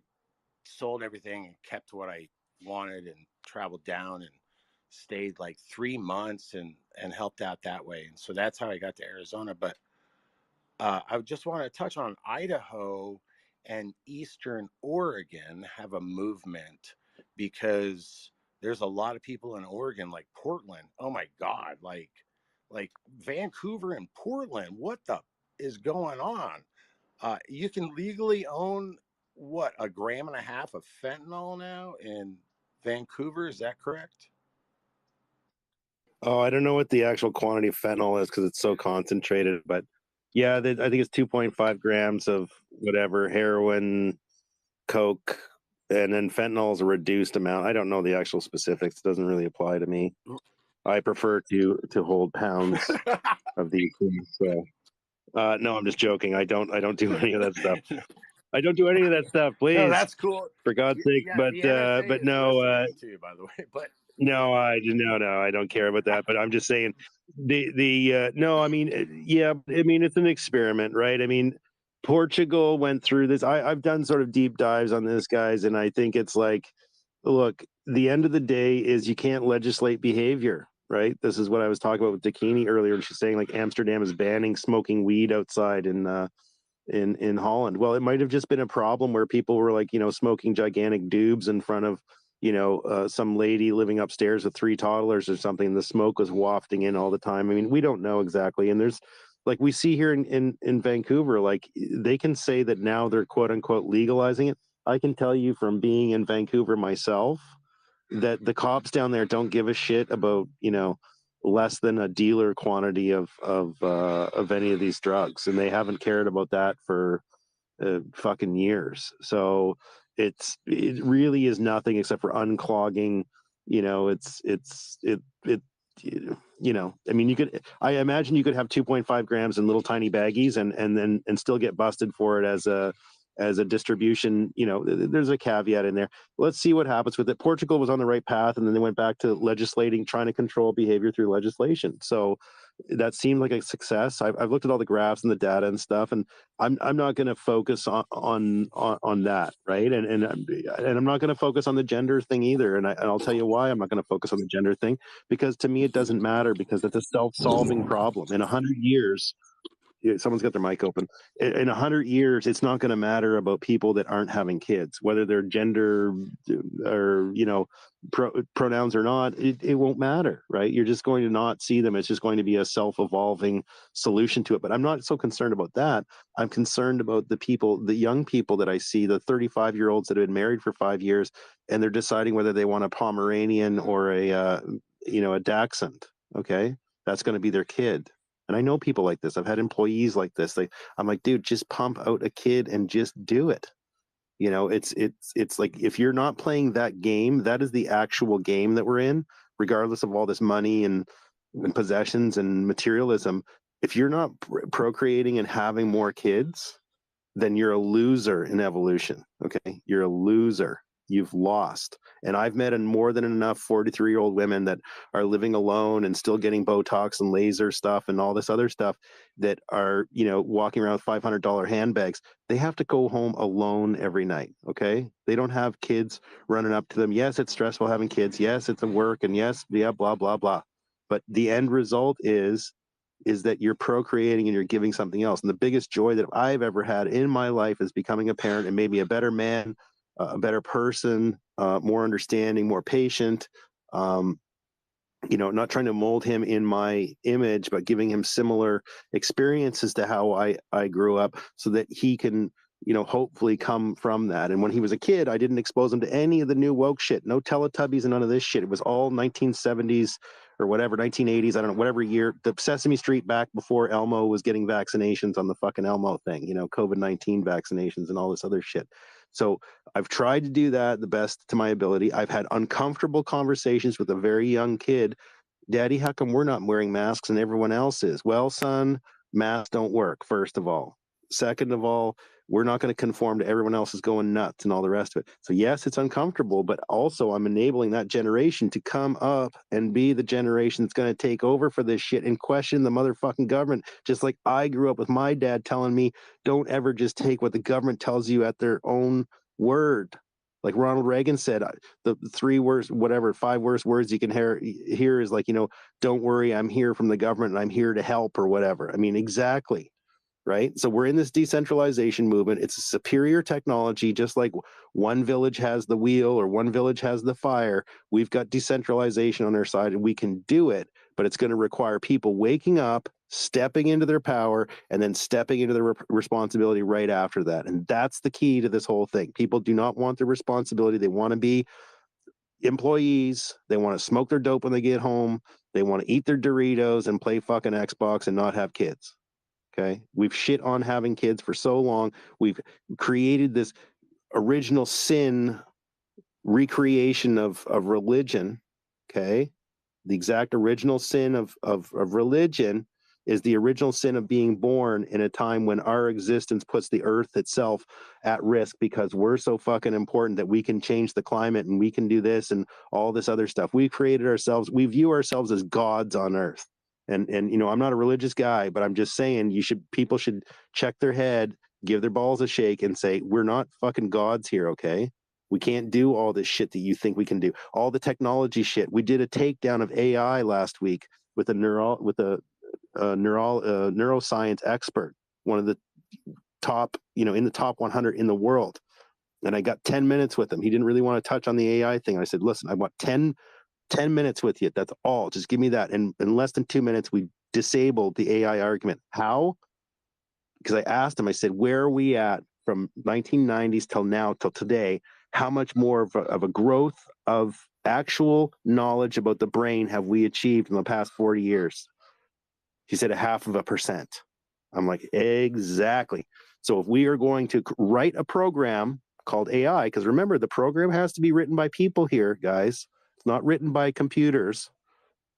sold everything and kept what I wanted and traveled down and stayed like 3 months and helped out that way. And so that's how I got to Arizona. But I just want to touch on Idaho and Eastern Oregon have a movement, because there's a lot of people in Oregon, like Portland. Oh my God, like Vancouver and Portland. What the is going on? You can legally own what, 1.5 grams of fentanyl now in Vancouver. Is that correct? Oh, I don't know what the actual quantity of fentanyl is because it's so concentrated, but yeah, I think it's 2.5 grams of whatever, heroin, coke, and then fentanyl is a reduced amount. I don't know the actual specifics. It doesn't really apply to me. I prefer to hold pounds of these things. So, no, I'm just joking. I don't do any of that stuff. I don't do any of that stuff, please. No, that's cool. For God's sake. Yeah, But the NSA but is no, listening to you, by the way. But no, I don't care about that. But I'm just saying no, I mean, yeah, I mean, it's an experiment, right? I mean, Portugal went through this. I've done sort of deep dives on this, guys, and I think it's like, look, the end of the day is you can't legislate behavior, right? This is what I was talking about with Dakini earlier. She's saying like Amsterdam is banning smoking weed outside in Holland. Well, it might have just been a problem where people were like, smoking gigantic doobs in front of, some lady living upstairs with 3 toddlers or something. The smoke was wafting in all the time. I mean, we don't know exactly. And there's, like we see here in Vancouver, like they can say that now they're quote unquote legalizing it. I can tell you from being in Vancouver myself that the cops down there don't give a shit about, less than a dealer quantity of any of these drugs, and they haven't cared about that for fucking years. So it really is nothing except for unclogging. I mean, I imagine you could have 2.5 grams in little tiny baggies and still get busted for it as a distribution. There's a caveat in there. Let's see what happens with it. Portugal was on the right path, and then they went back to legislating, trying to control behavior through legislation. So that seemed like a success. I've looked at all the graphs and the data and stuff, and I'm not going to focus on that, right? And I'm not going to focus on the gender thing either. And I'll tell you why I'm not going to focus on the gender thing, because to me it doesn't matter, because it's a self-solving problem. In 100 years, someone's got their mic open. In 100 years, it's not going to matter about people that aren't having kids, whether they're gender or pronouns or not. It won't matter, right? You're just going to not see them. It's just going to be a self-evolving solution to it. But I'm not so concerned about that. I'm concerned about the young people that I see, the 35-year-olds that have been married for 5 years, and they're deciding whether they want a Pomeranian or a Dachshund. Okay, that's going to be their kid. And I know people like this. I've had employees like this. I'm like, dude, just pump out a kid and just do it. It's like, if you're not playing that game, that is the actual game that we're in, regardless of all this money and possessions and materialism. If you're not procreating and having more kids, then you're a loser in evolution. Okay, you're a loser. You've lost. And I've met more than enough 43-year-old women that are living alone and still getting Botox and laser stuff and all this other stuff, that are, walking around with $500 handbags. They have to go home alone every night. Okay, they don't have kids running up to them. Yes, it's stressful having kids. Yes, it's a work, and yes, yeah, blah blah blah. But the end result is that you're procreating and you're giving something else. And the biggest joy that I've ever had in my life is becoming a parent and made me a better man, a better person, more understanding, more patient, not trying to mold him in my image, but giving him similar experiences to how I grew up, so that he can, hopefully come from that. And when he was a kid, I didn't expose him to any of the new woke shit, no Teletubbies and none of this shit. It was all 1970s or whatever, 1980s, I don't know, whatever year, the Sesame Street back before Elmo was getting vaccinations on the fucking Elmo thing, COVID-19 vaccinations and all this other shit. So I've tried to do that the best to my ability. I've had uncomfortable conversations with a very young kid. Daddy, how come we're not wearing masks and everyone else is? Well, son, masks don't work, first of all. Second of all, we're not going to conform to everyone else is going nuts and all the rest of it. So yes, it's uncomfortable, but also I'm enabling that generation to come up and be the generation that's going to take over for this shit and question the motherfucking government. Just like I grew up with my dad telling me, don't ever just take what the government tells you at their own word. Like Ronald Reagan said, the 5 worst words you can hear is like, don't worry, I'm here from the government and I'm here to help, or whatever. I mean, exactly. Right. So we're in this decentralization movement. It's a superior technology, just like one village has the wheel or one village has the fire. We've got decentralization on our side and we can do it, but it's going to require people waking up, stepping into their power, and then stepping into their responsibility right after that. And that's the key to this whole thing. People do not want the responsibility. They want to be employees. They want to smoke their dope when they get home. They want to eat their Doritos and play fucking Xbox and not have kids. Okay, we've shit on having kids for so long. We've created this original sin recreation of religion. Okay, the exact original sin of religion is the original sin of being born in a time when our existence puts the earth itself at risk, because we're so fucking important that we can change the climate and we can do this and all this other stuff. We created ourselves. We view ourselves as gods on earth. And I'm not a religious guy, but I'm just saying people should check their head, give their balls a shake, and say, we're not fucking gods here, okay? We can't do all this shit that you think we can do. All the technology shit. We did a takedown of AI last week with a neuroscience expert, one of the top, in the top 100 in the world. And I got 10 minutes with him. He didn't really want to touch on the AI thing. I said, listen, I want 10 minutes with you. That's all. Just give me that. And in less than 2 minutes, we disabled the AI argument. How? Because I asked him, I said, where are we at from 1990s till now, till today? How much more of a growth of actual knowledge about the brain have we achieved in the past 40 years? He said 0.5%. I'm like, exactly. So if we are going to write a program called AI, because remember, the program has to be written by people here, guys. It's not written by computers.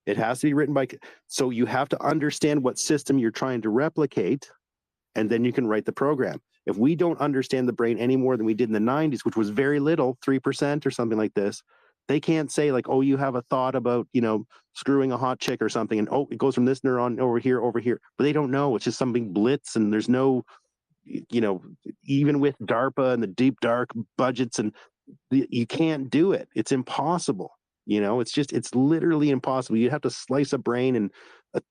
It has to be written by, so you have to understand what system you're trying to replicate, and then you can write the program. If we don't understand the brain any more than we did in the 90s, which was very little, 3% or something like this, They can't say like, oh, you have a thought about, screwing a hot chick or something, and oh, it goes from this neuron over here. But they don't know. It's just something blitz, and there's no, even with DARPA and the deep dark budgets, and you can't do it. It's impossible. It's literally impossible. You'd have to slice a brain in a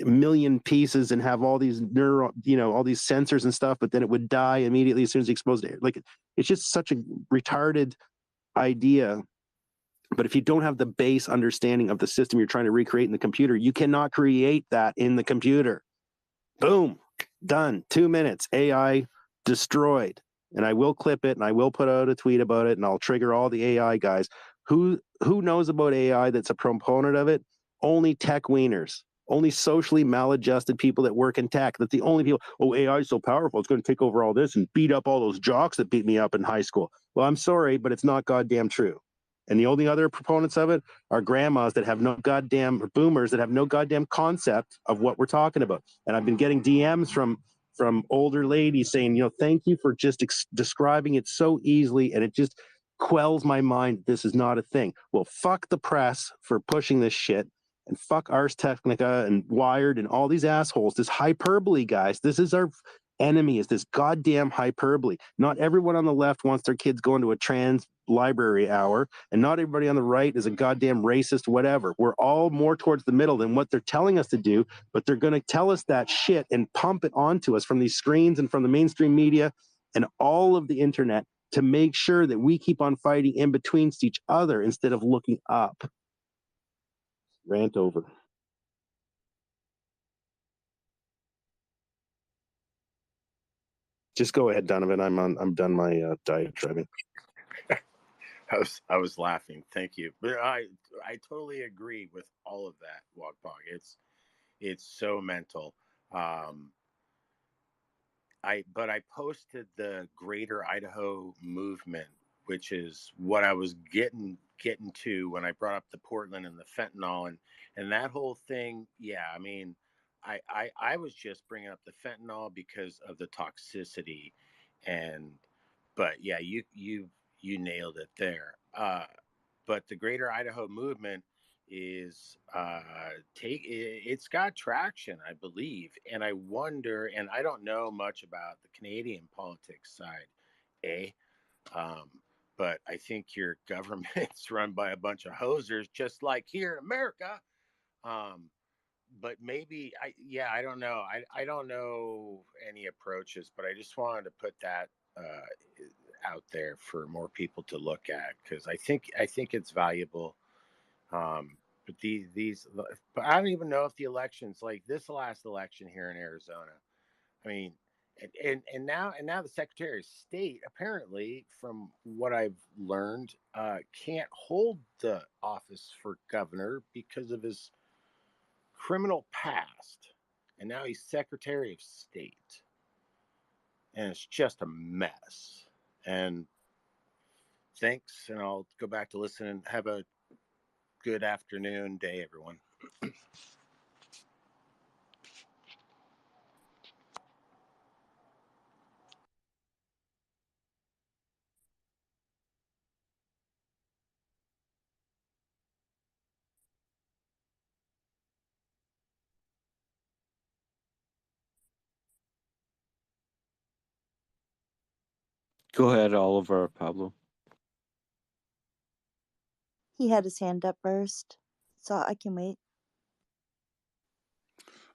million pieces and have all these all these sensors and stuff, but then it would die immediately as soon as you exposed it. Like, it's just such a retarded idea. But if you don't have the base understanding of the system you're trying to recreate in the computer, you cannot create that in the computer. Boom, done. 2 minutes, AI destroyed. And I will clip it, and I will put out a tweet about it, and I'll trigger all the AI guys. Who knows about AI that's a proponent of it? Only tech wieners, only socially maladjusted people that work in tech. That's the only people. Oh, AI is so powerful, it's going to take over all this and beat up all those jocks that beat me up in high school. Well, I'm sorry, but it's not goddamn true. And the only other proponents of it are grandmas that have no goddamn, or boomers that have no goddamn concept of what we're talking about. And I've been getting DMs from older ladies saying, thank you for just describing it so easily, and it just quells my mind. This is not a thing. Well, fuck the press for pushing this shit, and fuck Ars Technica and Wired and all these assholes. This hyperbole, guys. This is our enemy, is this goddamn hyperbole. Not everyone on the left wants their kids going to a trans library hour, and not everybody on the right is a goddamn racist whatever. We're all more towards the middle than what they're telling us to do, but they're going to tell us that shit and pump it onto us from these screens and from the mainstream media and all of the internet to make sure that we keep on fighting in between each other instead of looking up. Rant over. Just go ahead, Donovan. I'm done my diatribing. I was laughing. Thank you. But I totally agree with all of that, Walkbog. It's so mental. I posted the Greater Idaho movement, which is what I was getting to when I brought up the Portland and the fentanyl and that whole thing. Yeah, I mean, I was just bringing up the fentanyl because of the toxicity, but yeah, you nailed it there. But the Greater Idaho movement is it's got traction, I believe, and I wonder, and I don't know much about the Canadian politics side, but I think your government's run by a bunch of hosers, just like here in America. But maybe I don't know. I don't know any approaches, but I just wanted to put that out there for more people to look at, because I think it's valuable. But but I don't even know if the elections, like this last election here in Arizona, I mean, and now the Secretary of State, apparently, from what I've learned, can't hold the office for governor because of his criminal past, and now he's Secretary of State, and it's just a mess. And thanks, and I'll go back to listen, and have a good afternoon, day, everyone. Go ahead, Oliver, Pablo. He had his hand up first, so I can wait.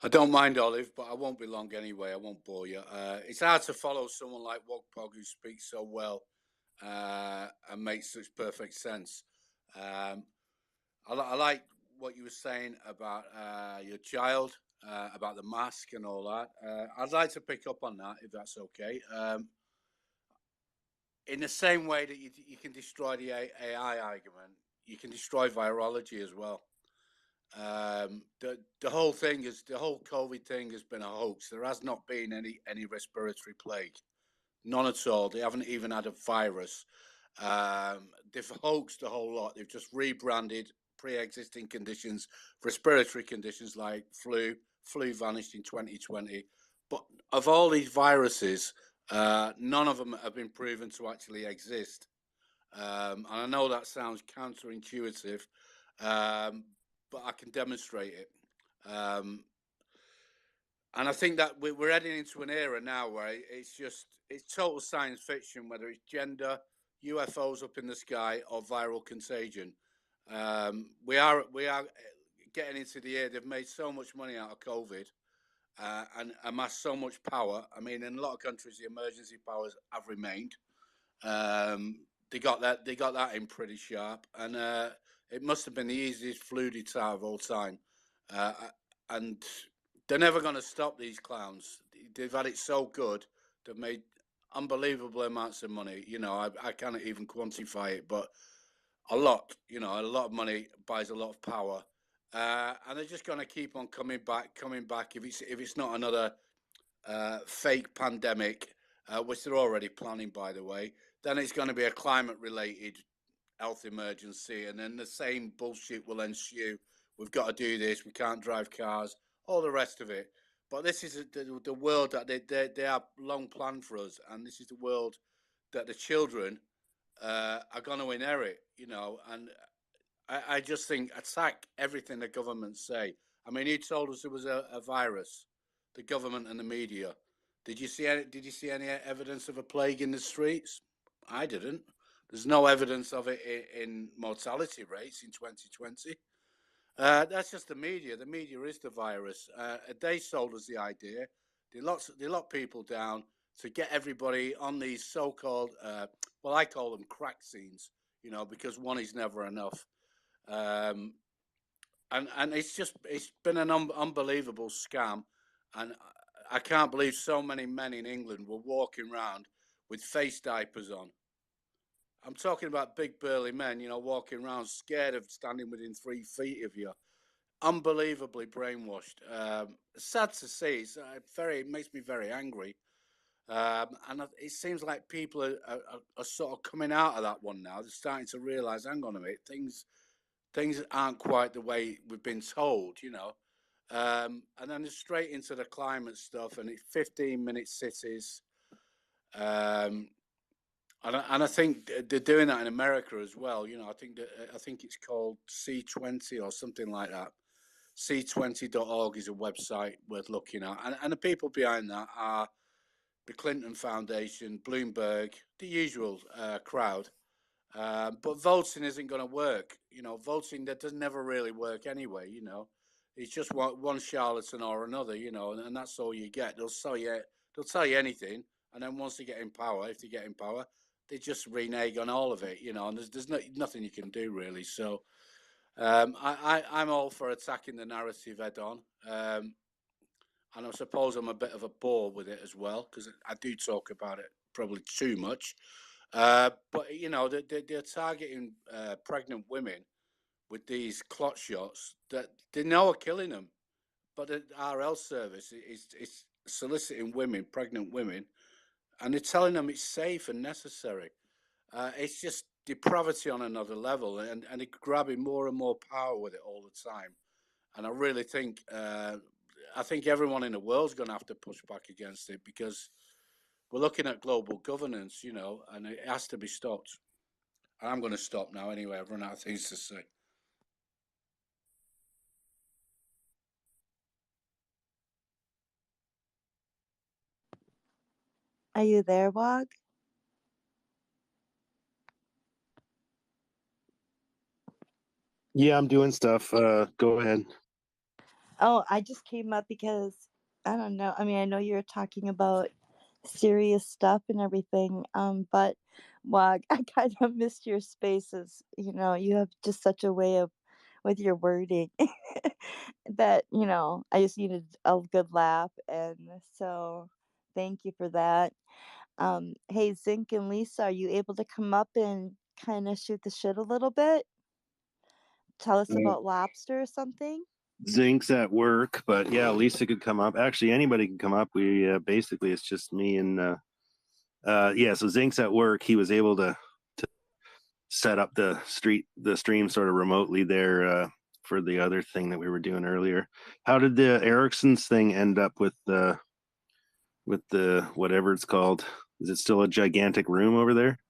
I don't mind, Olive, but I won't be long anyway. I won't bore you. It's hard to follow someone like Wogpog who speaks so well and makes such perfect sense. I like what you were saying about your child, about the mask and all that. I'd like to pick up on that, if that's okay. In the same way that you can destroy the AI argument, you can destroy virology as well. The whole COVID thing has been a hoax. There has not been any respiratory plague, none at all. They haven't even had a virus. They've hoaxed a whole lot. They've just rebranded pre-existing conditions, respiratory conditions like flu. Flu vanished in 2020. But of all these viruses, none of them have been proven to actually exist. And I know that sounds counterintuitive, but I can demonstrate it. And I think that we're heading into an era now where it's total science fiction, whether it's gender, UFOs up in the sky, or viral contagion. We are getting into the era. They've made so much money out of COVID and amassed so much power. I mean, in a lot of countries, the emergency powers have remained. They got that in pretty sharp, and it must have been the easiest flu detail of all time. And they're never going to stop these clowns. They've had it so good. They've made unbelievable amounts of money. You know, I can't even quantify it, but a lot. You know, a lot of money buys a lot of power, and they're just going to keep on coming back. If it's not another fake pandemic, which they're already planning, by the way, then it's going to be a climate-related health emergency, and then the same bullshit will ensue. We've got to do this. We can't drive cars. All the rest of it. But this is the world that they have long planned for us, and this is the world that the children are going to inherit. You know, and I just think attack everything the government say. I mean, he told us there was a virus, the government and the media. Did you see any evidence of a plague in the streets? I didn't. There's no evidence of it in mortality rates in 2020. That's just the media. The media is the virus. They sold us the idea. They lock people down to get everybody on these so-called, well, I call them crack scenes, you know, because one is never enough. And it's been an unbelievable scam, and I can't believe so many men in England were walking around with face diapers on. I'm talking about big burly men, you know, walking around scared of standing within 3 feet of you. Unbelievably brainwashed. Sad to see. It makes me very angry. And it seems like people are sort of coming out of that one now. They're starting to realise, hang on a minute, things aren't quite the way we've been told, you know. And then straight into the climate stuff, and it's 15-minute cities. And I think they're doing that in America as well. You know, I think it's called C20 or something like that. C20.org is a website worth looking at, and the people behind that are the Clinton Foundation, Bloomberg, the usual crowd. But voting isn't going to work. You know, voting that does never really work anyway. You know, it's just one charlatan or another. You know, and that's all you get. They'll tell you anything, and then once they get in power, if they get in power, they just renege on all of it. You know, and there's nothing you can do really. So I'm all for attacking the narrative head on. And I suppose I'm a bit of a bore with it as well, because I do talk about it probably too much. But you know, they're targeting pregnant women with these clot shots that they know are killing them. But our health service is soliciting women, pregnant women, and they're telling them it's safe and necessary. It's just depravity on another level, and they're grabbing more and more power with it all the time. And I really think everyone in the world's going to have to push back against it, because we're looking at global governance, you know, and it has to be stopped. I'm going to stop now anyway. I've run out of things to say. Are you there, Wog? Yeah, I'm doing stuff. Go ahead. Oh, I just came up because I don't know. I mean, I know you're talking about serious stuff and everything, but Wog, I kind of missed your spaces. You know, you have just such a way of with your wording that, you know, I just needed a good laugh, and so thank you for that. Hey, Zinc and Lisa, are you able to come up and kind of shoot the shit a little bit? Tell us about lobster or something? Zinc's at work, but yeah, Lisa could come up. Actually, anybody can come up. We basically it's just me and yeah. So Zinc's at work. He was able to set up the stream sort of remotely there for the other thing that we were doing earlier. How did the Ericsson's thing end up with the whatever it's called? Is it still a gigantic room over there?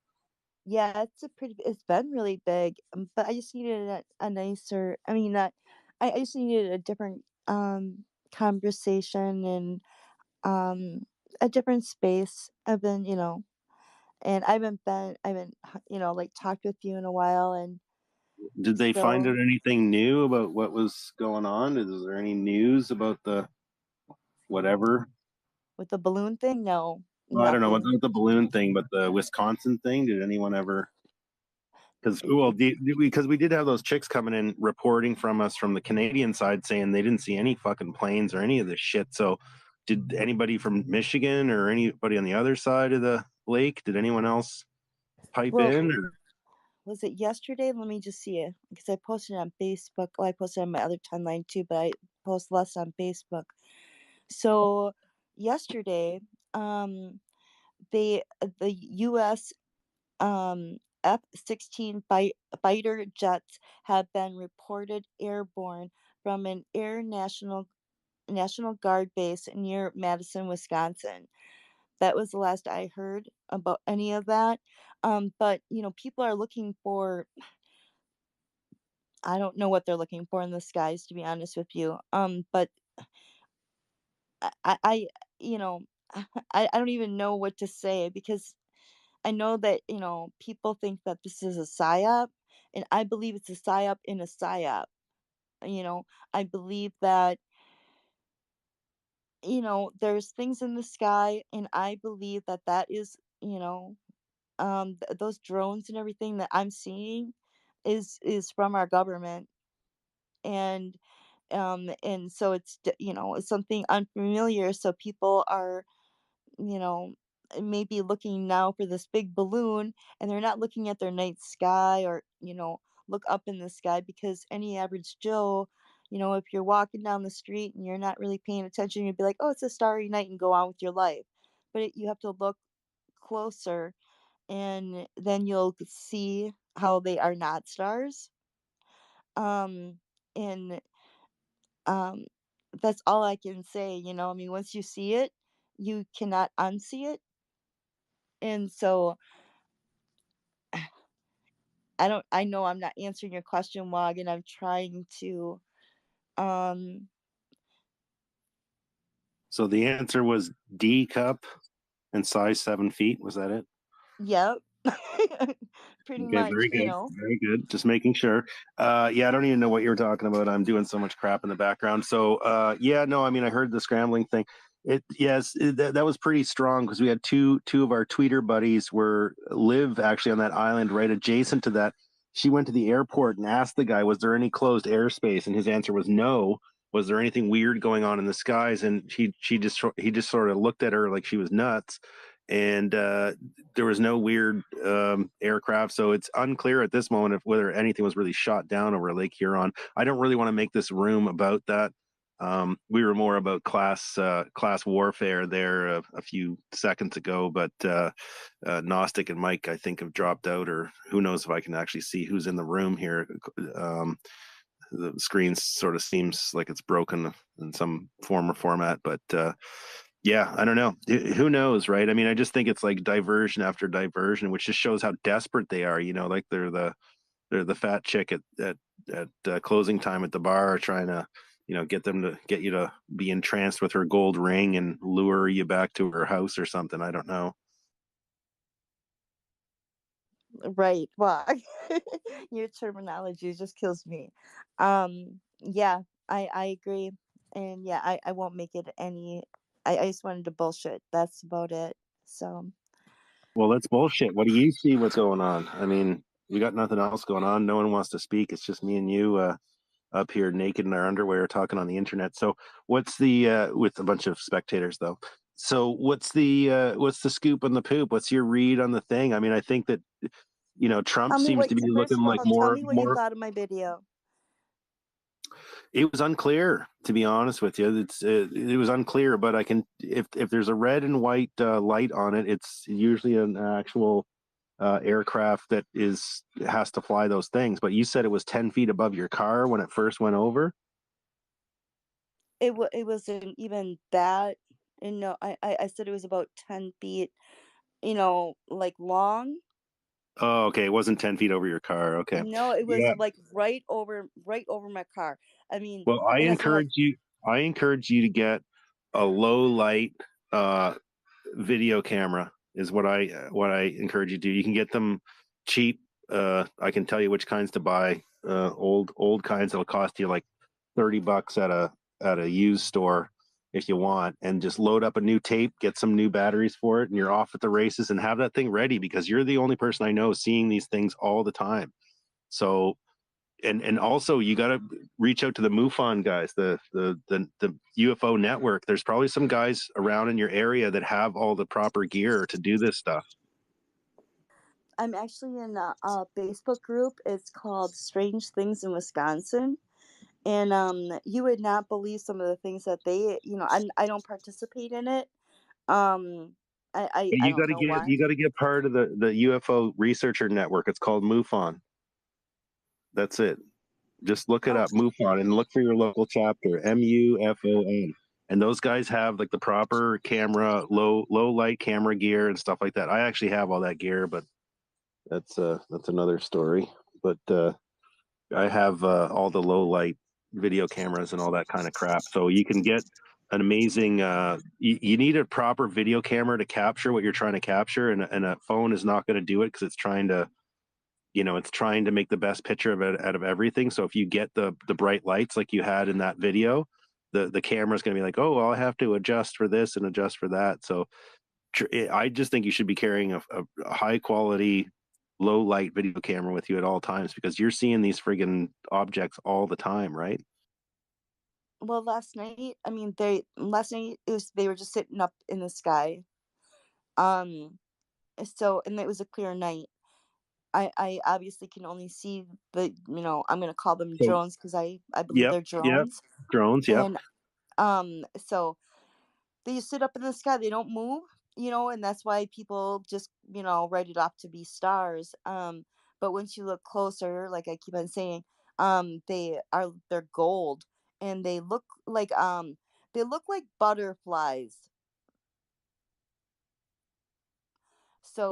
Yeah, it's been really big, but I just needed a nicer, I mean, not, I just needed a different conversation and a different space. I've been, and I haven't, like talked with you in a while, and Did they find so out anything new about what was going on? Is there any news about the whatever? with the balloon thing, no, Well, I don't know. What's nothing. not the balloon thing, but the Wisconsin thing? Did anyone ever? Because because we did have those chicks coming in reporting from us from the Canadian side saying they didn't see any fucking planes or any of this shit. So, did anybody from Michigan or anybody on the other side of the lake? Did anyone else pipe Well, in? Or? was it yesterday? Let me just see it because I posted it on Facebook. Well, I posted it on my other timeline too, but I post less on Facebook. So yesterday, the U.S. F-16 fighter jets have been reported airborne from an National Guard base near Madison, Wisconsin. That was the last I heard about any of that. But people are looking for. I don't know what they're looking for in the skies, to be honest with you. But I you know, I don't even know what to say because I know that, people think that this is a psyop, and I believe it's a psyop in a psyop. I believe that, there's things in the sky, and I believe that that is, those drones and everything that I'm seeing is from our government, and so it's something unfamiliar, so people are, you know, maybe looking now for this big balloon, and they're not looking at their night sky or, look up in the sky because any average Joe, if you're walking down the street and you're not really paying attention, you'd be like, oh, it's a starry night and go on with your life. But you have to look closer, and then you'll see how they are not stars. And um, that's all I can say, I mean, once you see it, you cannot unsee it. And so I know I'm not answering your question, Wog, and I'm trying to um So the answer was D cup and size 7 feet. Was that it? yep. Pretty Okay, much, very good. Very good. Just making sure. Yeah, I don't even know what you were talking about. I'm doing so much crap in the background. So, yeah, no, I mean, I heard the scrambling thing. That was pretty strong because we had two of our tweeter buddies live actually on that island right adjacent to that. She went to the airport and asked the guy, "Was there any closed airspace?" And his answer was no. Was there anything weird going on in the skies? And he just sort of looked at her like she was nuts. And there was no weird aircraft, so it's unclear at this moment whether anything was really shot down over Lake Huron. I don't really want to make this room about that. We were more about class warfare there a few seconds ago, but Gnostic and Mike, I think, have dropped out, or who knows if I can actually see who's in the room here. The screen sort of seems like it's broken in some form or format, but yeah, I don't know. Who knows, right? I mean, I just think it's like diversion after diversion, which just shows how desperate they are. Like they're the fat chick at closing time at the bar, trying to get you to be entranced with her gold ring and lure you back to her house or something. I don't know. right. Well, your terminology just kills me. Yeah, I agree. And yeah, I won't make it any. I just wanted to bullshit. That's about it. So Well, that's bullshit. What do you see? What's going on? I mean, we got nothing else going on. No one wants to speak. It's just me and you up here naked in our underwear talking on the internet. So what's the with a bunch of spectators though? So what's the scoop on the poop? What's your read on the thing? I mean, I think that Trump tell me seems what to be first looking of like all, tell more me what you more. thought of my video. It was unclear, to be honest with you. It was unclear, but I can if there's a red and white light on it, it's usually an actual aircraft that has to fly those things. But you said it was 10 feet above your car when it first went over. It wasn't even that. And no, I said it was about 10 feet, like long. Oh, okay. It wasn't 10 feet over your car. Okay. No, it was Yeah. like right over my car. I mean, Well, I and that's what encourage you to get a low light video camera is what I encourage you to do. You can get them cheap. I can tell you which kinds to buy. Old kinds that'll cost you like $30 at a used store if you want, and just load up a new tape, get some new batteries for it, and you're off at the races, and have that thing ready, because you're the only person I know seeing these things all the time. So and also you got to reach out to the MUFON guys, the UFO network. There's probably some guys around in your area that have all the proper gear to do this stuff. I'm actually in a Facebook group. It's called Strange Things in Wisconsin. And you would not believe some of the things that they, I don't participate in it. I You got don't to know why. get part of the UFO researcher network. It's called MUFON. That's it. Just look it up, MUFON, and look for your local chapter, MUFON. And those guys have like the proper camera, low light camera gear and stuff like that. I actually have all that gear, but that's another story. But I have all the low light video cameras and all that kind of crap. So you can get an amazing. You need a proper video camera to capture what you're trying to capture, and a phone is not going to do it, because it's trying to. It's trying to make the best picture of it out of everything. So if you get the bright lights like you had in that video, the camera's going to be like, oh, well, I have to adjust for this and adjust for that. So I just think you should be carrying a high quality, low light video camera with you at all times, because you're seeing these friggin' objects all the time, right? Well, last night, they were just sitting up in the sky. So, and it was a clear night. I obviously can only see the, I'm going to call them So, drones, because I believe they're drones. Drones, yep. And so they just sit up in the sky. They don't move, and that's why people just, write it off to be stars. But once you look closer, like I keep on saying, they're gold, and they look like butterflies. So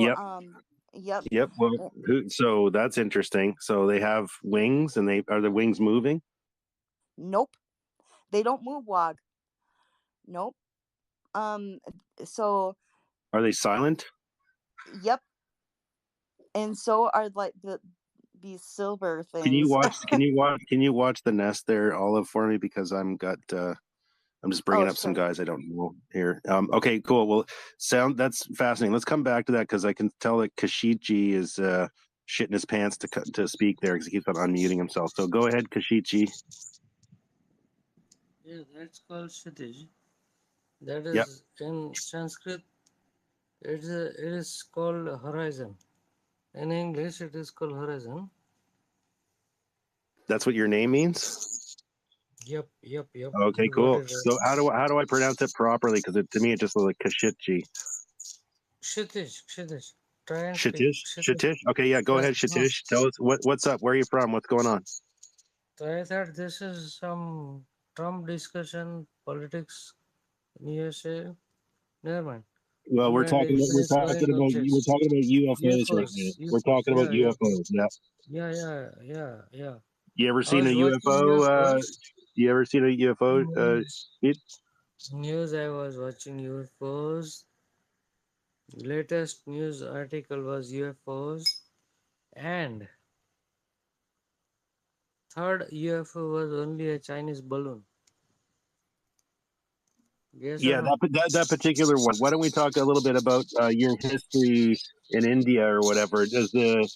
Yep. yep. Well, so that's interesting. So they have wings, and are the wings moving? Nope. They don't move, Wog. Nope. So Are they silent? yep. And so are like these silver things. Can you watch the nest there, Olive, for me, because I'm just bringing up some guys I don't know here. Okay, cool. Well, that's fascinating. Let's come back to that, because I can tell that Kashichi is shitting his pants to speak there, because he keeps on unmuting himself. So go ahead, Kashichi. Yeah, that's called Kshitij. That is in Sanskrit. It is called horizon. In English, it is called horizon. That's what your name means? Yep. Okay, You got cool. it right. So how do I pronounce it properly? Because to me it just looks like Kashichi. Kshitij. Try and speak. Shitish. Okay, yeah. Go ahead, Shitish. Tell us what's up. Where are you from? What's going on? So I thought this is some Trump discussion, politics in USA. Never mind. Well, we're talking about UFOs right now. We're talking about UFOs. Yeah. You ever I seen a was watching UFO? UFOs. You ever seen a UFO? News. I was watching UFOs. Latest news article was UFOs, and third UFO was only a Chinese balloon. Yes or no? that particular one. Why don't we talk a little bit about your history in India or whatever? Does the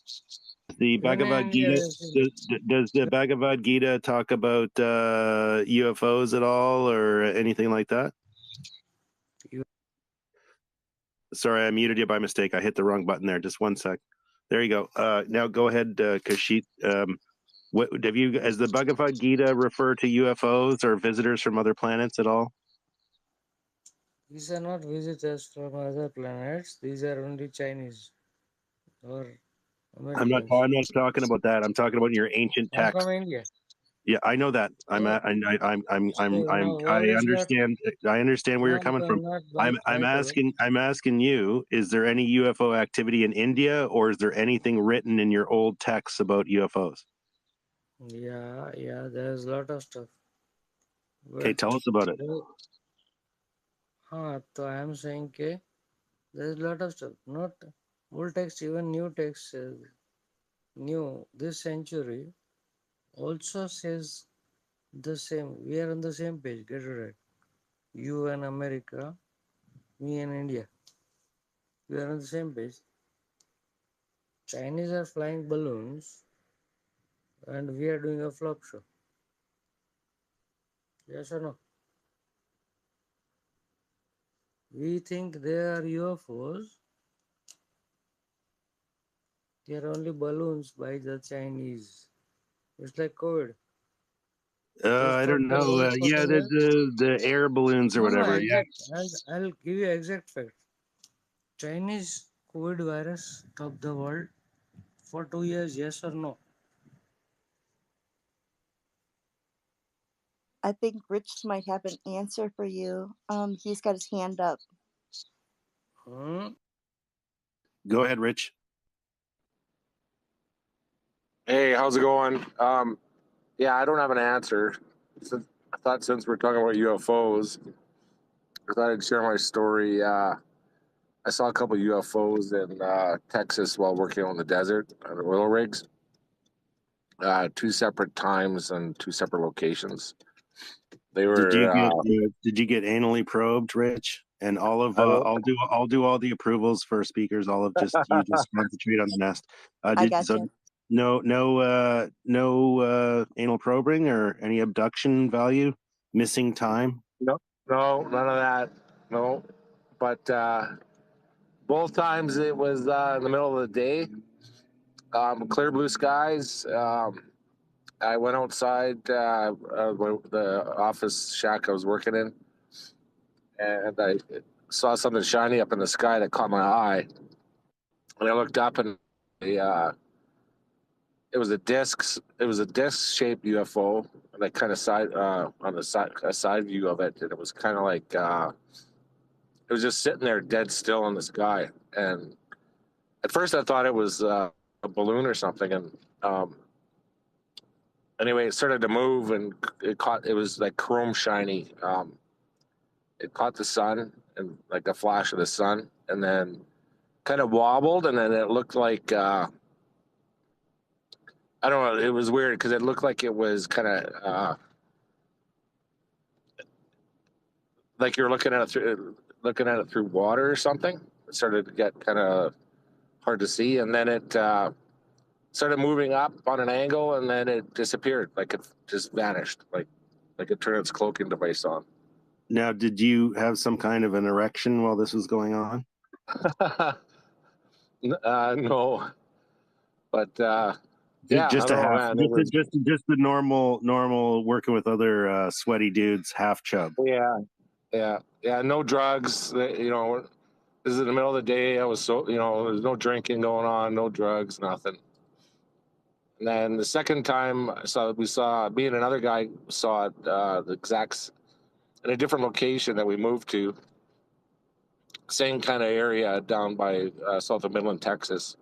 Bhagavad Gita does the Bhagavad Gita talk about UFOs at all, or anything like that? Sorry, I muted you by mistake. I hit the wrong button there. Just one sec. There you go. Now go ahead, Kashit. Has the Bhagavad Gita refer to UFOs or visitors from other planets at all? These are not visitors from other planets. These are only Chinese or I'm not Americans. talking about that. I'm talking about your ancient I'm text. from India. Yeah, I know that. I'm So, at, what is that? I understand where you're Not, coming from. not I'm right away. asking you, is there any UFO activity in India, or is there anything written in your old texts about UFOs? Yeah, there's a lot of stuff. Okay, But tell us about it. so I am saying, okay, there's a lot of stuff. Not old text, even new text, new this century also says the same. We are on the same page. Get it right. You and America, me and India. We are on the same page. Chinese are flying balloons, and we are doing a flop show. Yes or no? We think they are UFOs. They are only balloons by the Chinese. It's like COVID. They I stopped don't the know. world for Yeah, 2 years. the air balloons or No, whatever. Yeah. exact. I'll give you exact fact. Chinese COVID virus stopped the world for 2 years. Yes or no? I think Rich might have an answer for you. He's got his hand up. Go ahead, Rich. Hey, how's it going? Yeah, I don't have an answer. I thought since we're talking about UFOs, I thought I'd share my story. I saw a couple UFOs in Texas while working on the desert on the oil rigs. 2 separate times and 2 separate locations. They Did were. you get anally probed, Rich? And Olive, I don't- I'll do all the approvals for speakers. Olive, just concentrate on the nest. I got you. No anal probing or any abduction value, missing time. No, none of that. No, but both times it was in the middle of the day. Clear blue skies. I went outside the office shack I was working in, and I saw something shiny up in the sky that caught my eye. And I looked up, and it was a disc-shaped UFO. And I kind of side on the side a side view of it, and it was kind of like it was just sitting there dead still in the sky. And at first, I thought it was a balloon or something, and anyway, it started to move, and it was like chrome shiny. It caught the sun and like a flash of the sun, and then kind of wobbled, and then it looked like I don't know. It was weird because it looked like it was kind of like you're looking at it through water or something. It started to get kind of hard to see, and then it started moving up on an angle, and then it disappeared. Like it just vanished. Like it turned its cloaking device on. Now, did you have some kind of an erection while this was going on? No, but yeah, just I a don't know, half, man. It was, just the normal working with other sweaty dudes, half chub. yeah. No drugs. You know, this is in the middle of the day. I was there's no drinking going on, no drugs, nothing. And then the second time, me and another guy saw it, the exact in a different location that we moved to. Same kind of area down by south of Midland, Texas.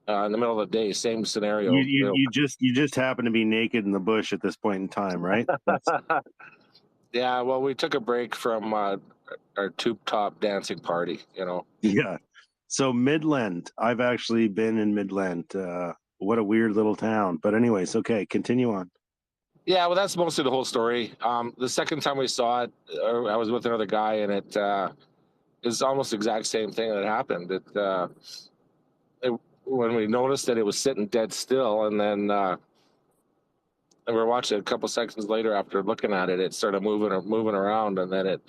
In the middle of the day, same scenario. You just happen to be naked in the bush at this point in time, right? Yeah, well, we took a break from our tube top dancing party, Yeah. So Midland, I've actually been in Midland. What a weird little town. But anyways, okay, continue on. Yeah, well, that's mostly the whole story. The second time we saw it, I was with another guy, and it was almost the exact same thing that happened. When we noticed that it was sitting dead still, and then and we were watching it a couple seconds later after looking at it, it started moving around, and then it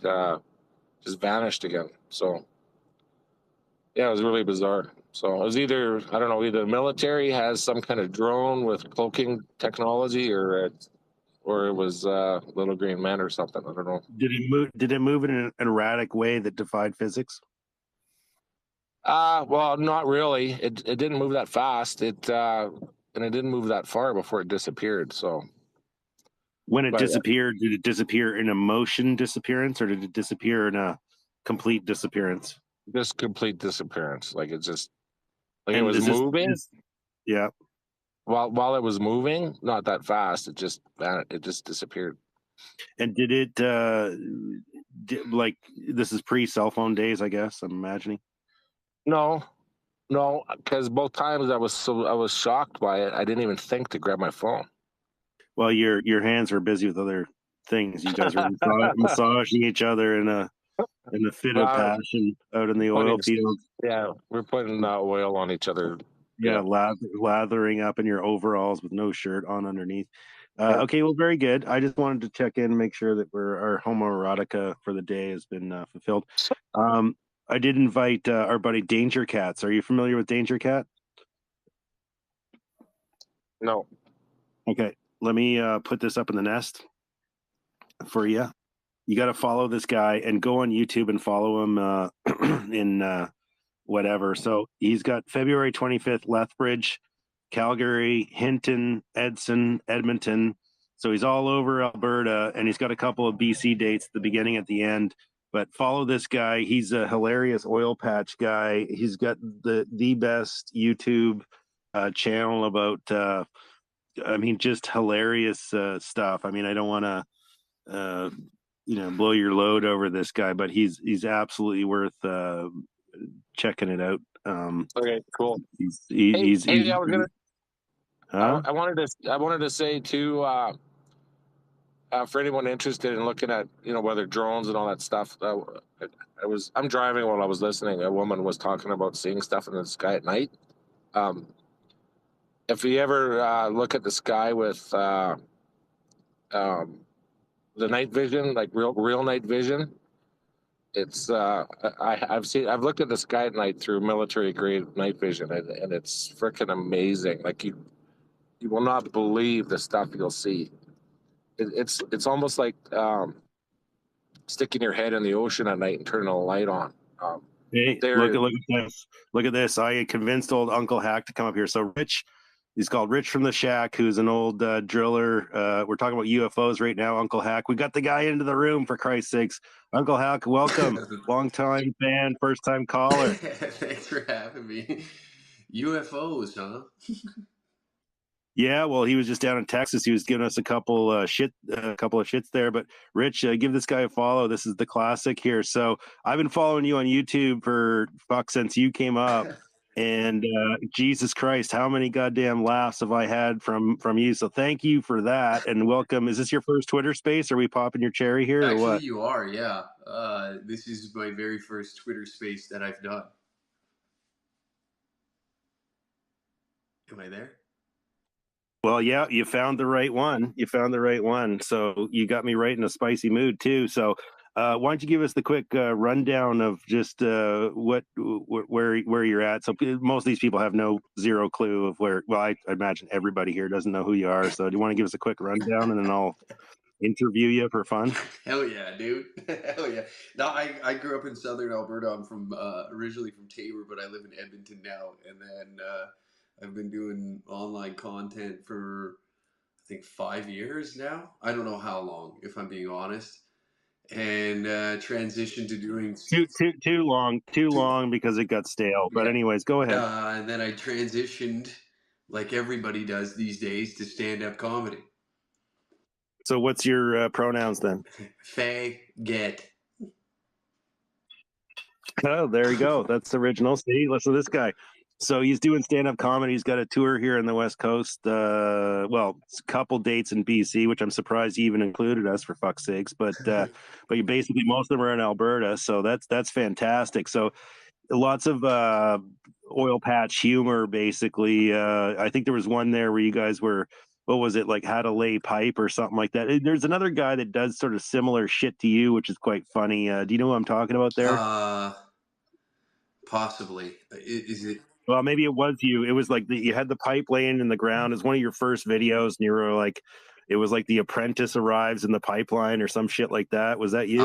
just vanished again. So yeah, it was really bizarre. So it was either the military has some kind of drone with cloaking technology, or it was Little Green Men or something. I don't know. Did it move in an erratic way that defied physics? Well, not really. It didn't move that fast. and it didn't move that far before it disappeared. So When it but disappeared, did it disappear in a motion disappearance, or did it disappear in a complete disappearance? just complete disappearance. Like it just like it And was is this moving yeah? while it was moving, not that fast. It just disappeared. And did it like this is pre cell phone days? I guess I'm imagining. No, because both times I was shocked by it. I didn't even think to grab my phone. Well, your hands were busy with other things. You guys were massaging each other in a fit of passion out in the oil fields. Yeah, we're putting oil on each other. Yeah, lathering up in your overalls with no shirt on underneath. Yep. Okay, well, very good. I just wanted to check in and make sure that our homoerotica for the day has been fulfilled. I did invite our buddy Danger Cats. Are you familiar with Danger Cat? No. Okay, let me put this up in the nest for you. You got to follow this guy and go on YouTube and follow him in whatever. So he's got February 25th, Lethbridge, Calgary, Hinton, Edson, Edmonton. So he's all over Alberta, and he's got a couple of BC dates at the beginning, at the end. But follow this guy. He's a hilarious oil patch guy. He's got the best YouTube channel about, just hilarious stuff. I mean, I don't want to, blow your load over this guy, but he's absolutely worth checking it out. Okay, cool. He's I was gonna. Huh? I wanted to say too, for anyone interested in looking at whether drones and all that stuff. I'm driving while I was listening. A woman was talking about seeing stuff in the sky at night. If you ever look at the sky with the night vision, like real night vision, it's I've looked at the sky at night through military grade night vision, and it's freaking amazing. Like you will not believe the stuff you'll see. It's almost like sticking your head in the ocean at night and turning a light on. Hey, look at this. Look at this. I convinced old Uncle Hack to come up here. So Rich, he's called Rich from the Shack, who's an old driller. We're talking about UFOs right now. Uncle Hack, we got the guy into the room, for Christ's sakes. Uncle Hack, welcome. Long-time fan, first-time caller. Thanks for having me. UFOs, huh? Yeah, well, he was just down in Texas. He was giving us a couple of shits there. But Rich, give this guy a follow. This is the classic here. So I've been following you on YouTube for since you came up, and Jesus Christ, how many goddamn laughs have I had from you? So thank you for that, and welcome. Is this your first Twitter space? Are we popping your cherry here, or Actually, what? you are, yeah. This is my very first Twitter space that I've done. Am I there? Well, yeah, you found the right one. So you got me right in a spicy mood too. So why don't you give us the quick rundown of just where you're at? So most of these people have zero clue of where. Well, I imagine everybody here doesn't know who you are. So do you want to give us a quick rundown, and then I'll interview you for fun? Hell yeah, dude. Hell yeah. No, I grew up in southern Alberta. I'm from originally from Taber, but I live in Edmonton now. And then I've been doing online content for I think 5 years now. I don't know how long, if I'm being honest. And transitioned to doing too long because it got stale. But anyways, go ahead. And then I transitioned, like everybody does these days, to stand-up comedy. So what's your pronouns then? Get. Oh, there you go. That's original. See, listen to this guy. So he's doing stand-up comedy. He's got a tour here in the West Coast. Well, it's a couple dates in BC, which I'm surprised he even included us, for fuck's sakes. But you basically, most of them are in Alberta, so that's fantastic. So lots of oil patch humor, basically. I think there was one there where you guys were, what was it, like how to lay pipe or something like that. There's another guy that does sort of similar shit to you, which is quite funny. Do you know what I'm talking about there? Possibly. Is it? Well, maybe it was you. It was like you had the pipe laying in the ground. It's one of your first videos, and you were like, it was like the apprentice arrives in the pipeline or some shit like that. Was that you?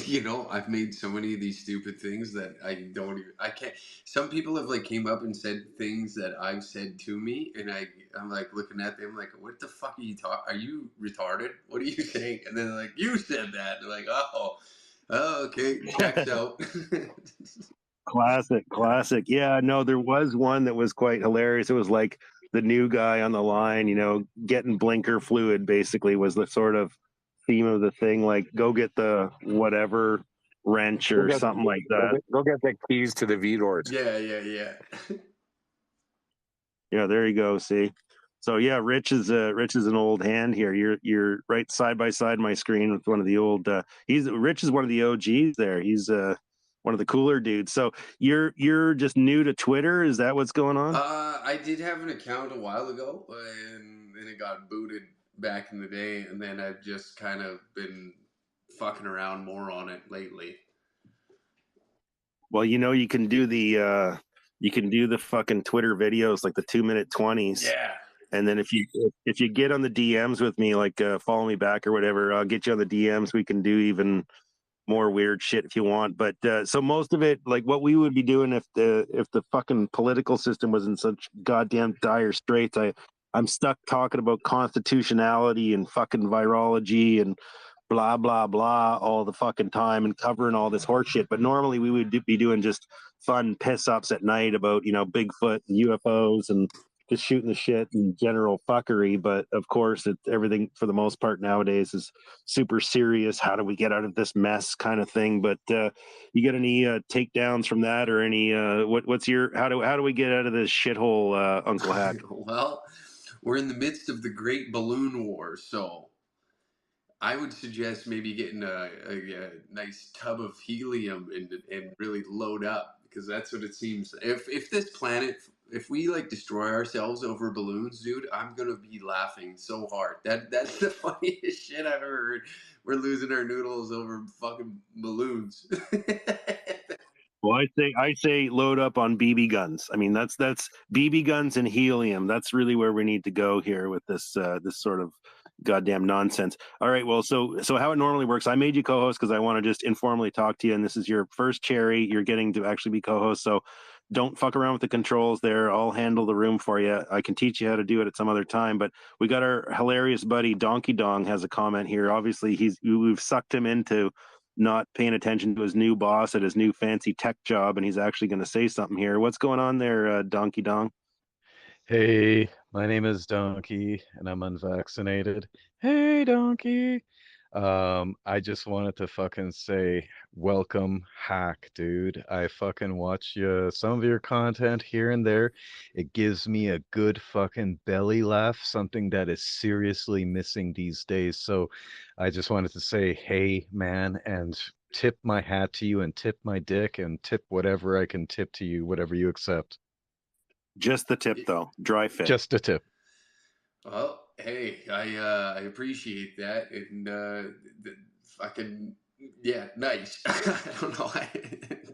You know, I've made so many of these stupid things that I can't. Some people have like came up and said things that I've said to me, and I'm like looking at them like, what the fuck are you talking? Are you retarded? What are you saying? And then they're like, you said that. They're like, oh, okay, checks out. Classic. Yeah, no, there was one that was quite hilarious. It was like the new guy on the line, getting blinker fluid basically was the sort of theme of the thing. Like, go get the whatever wrench or something like that. Go get the keys to the V doors. Yeah. Yeah, there you go. See, so yeah, Rich is an old hand here. You're right side by side my screen with one of the old. Rich is one of the OGs there. He's one of the cooler dudes. So you're just new to Twitter. Is that what's going on? I did have an account a while ago, and then it got booted back in the day, and then I've just kind of been fucking around more on it lately. Well, you can do the fucking Twitter videos, like the 2-minute 20s. Yeah. And then if you get on the DMs with me, like follow me back or whatever, I'll get you on the DMs. We can do even more weird shit if you want. But so most of it, like what we would be doing if the fucking political system was in such goddamn dire straits, I'm stuck talking about constitutionality and fucking virology and blah blah blah all the fucking time and covering all this horse shit. But normally we would be doing just fun piss ups at night about Bigfoot and UFOs and just shooting the shit and general fuckery. But of course, everything for the most part nowadays is super serious. How do we get out of this mess, kind of thing? But you got any takedowns from that, or any what's your how do we get out of this shithole, Uncle Hack? Well, we're in the midst of the Great Balloon War, so I would suggest maybe getting a nice tub of helium and really load up, because that's what it seems. If this planet, if we like destroy ourselves over balloons, dude, I'm gonna be laughing so hard. That's the funniest shit I've ever heard. We're losing our noodles over fucking balloons. Well, I say load up on BB guns. I mean, that's BB guns and helium. That's really where we need to go here with this sort of goddamn nonsense. All right, well, so how it normally works, I made you co-host because I want to just informally talk to you, and this is your first cherry. You're getting to actually be co-host, so don't fuck around with the controls there. I'll handle the room for you. I can teach you how to do it at some other time, but we got our hilarious buddy Donkey Dong has a comment here. Obviously, we've sucked him into not paying attention to his new boss at his new fancy tech job, and he's actually going to say something here. What's going on there, Donkey Dong? Hey, my name is Donkey and I'm unvaccinated. Hey, Donkey. I just wanted to fucking say welcome, Hack, dude. I fucking watch some of your content here and there. It gives me a good fucking belly laugh, something that is seriously missing these days. So I just wanted to say, hey, man, and tip my hat to you and tip my dick and tip whatever I can tip to you, whatever you accept. Just the tip, though. Dry fit. Just a tip. Well, hey, I appreciate that, and fucking yeah, nice. I don't know,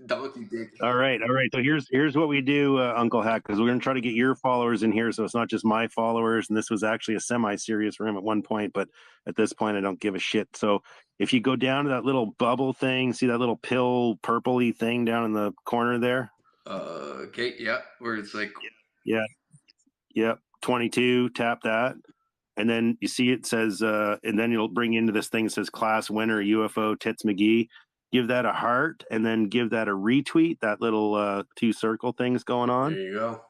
donkey dick. All right. So here's what we do, Uncle Hack, because we're going to try to get your followers in here, so it's not just my followers. And this was actually a semi-serious room at one point, but at this point, I don't give a shit. So if you go down to that little bubble thing, see that little pill purpley thing down in the corner there? Okay, yeah, where it's like, yeah, 22. Tap that, and then you see it says, and then it'll bring you into this thing that says class winner UFO Tits McGee. Give that a heart, and then give that a retweet. That little 2 circle things going on. There you go.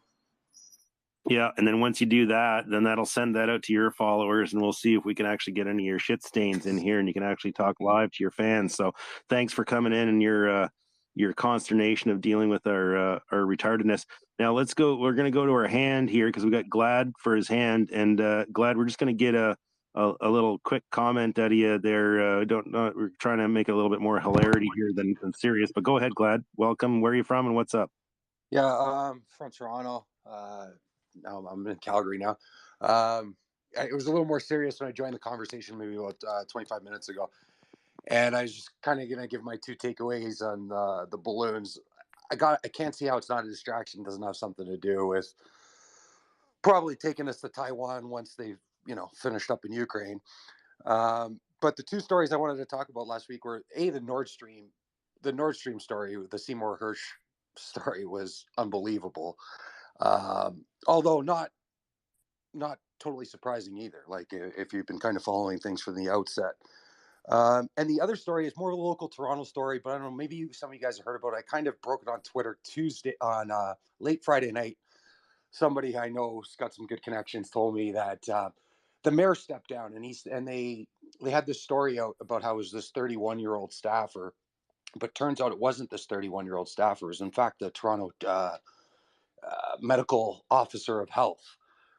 Yeah, and then once you do that, then that'll send that out to your followers, and we'll see if we can actually get any of your shit stains in here, and you can actually talk live to your fans. So thanks for coming in and your consternation of dealing with our retardedness. Now let's go. We're going to go to our hand here because we got Glad for his hand, and Glad, we're just going to get a little quick comment out of you there. We're trying to make a little bit more hilarity here than serious, but go ahead, Glad. Welcome. Where are you from and what's up? Yeah, from Toronto. Now I'm in Calgary now. It was a little more serious when I joined the conversation maybe about 25 minutes ago. And I was just kind of going to give my 2 takeaways on the balloons. I can't see how it's not a distraction. It doesn't have something to do with probably taking us to Taiwan once they've, finished up in Ukraine. but the two stories I wanted to talk about last week were the Nord Stream story, the Seymour Hersh story was unbelievable. Although not totally surprising either. Like if you've been kind of following things from the outset. And the other story is more of a local Toronto story, but I don't know, maybe some of you guys have heard about it. I kind of broke it on Twitter late Friday night. Somebody I know's got some good connections told me that the mayor stepped down, and they had this story out about how it was this 31-year-old staffer, but turns out it wasn't this 31-year-old staffer. It was in fact the Toronto medical officer of health,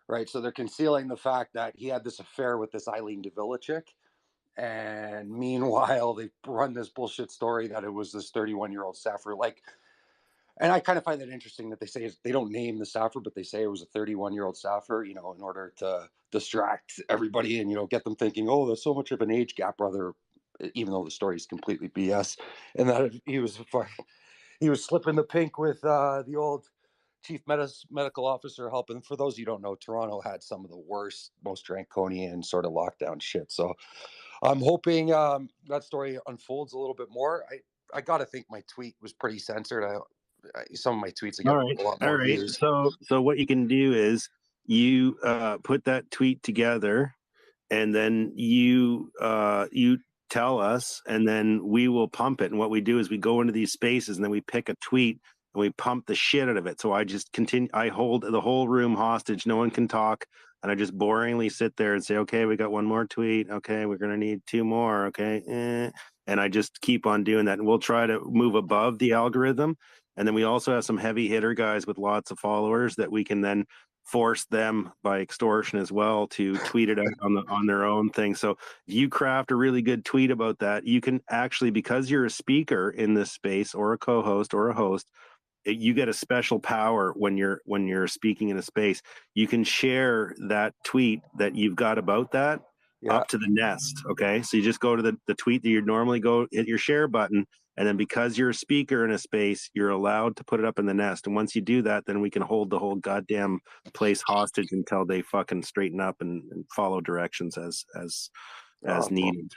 right? So they're concealing the fact that he had this affair with this Eileen Davila chick. And meanwhile, they run this bullshit story that it was this 31-year-old staffer. Like, and I kind of find that interesting that they say they don't name the staffer, but they say it was a 31-year-old staffer, in order to distract everybody and, get them thinking, oh, there's so much of an age gap, brother, even though the story is completely BS. And that he was slipping the pink with the old chief medical officer helping. For those of you who don't know, Toronto had some of the worst, most draconian sort of lockdown shit. So I'm hoping that story unfolds a little bit more. I got to think my tweet was pretty censored. Some of my tweets get a lot more views. So what you can do is you put that tweet together, and then you tell us, and then we will pump it. And what we do is we go into these spaces, and then we pick a tweet and we pump the shit out of it. So I just continue. I hold the whole room hostage. No one can talk. And I just boringly sit there and say, okay, we got one more tweet. Okay, we're going to need two more. Okay. And I just keep on doing that. And we'll try to move above the algorithm. And then we also have some heavy hitter guys with lots of followers that we can then force them by extortion as well to tweet it out on their own thing. So if you craft a really good tweet about that, you can actually, because you're a speaker in this space or a co-host or a host, you get a special power when you're speaking in a space. You can share that tweet that you've got about that up to the nest. Okay, so you just go to the tweet that you'd normally go, hit your share button, and then because you're a speaker in a space, you're allowed to put it up in the nest. And once you do that, then we can hold the whole goddamn place hostage until they fucking straighten up and follow directions as needed.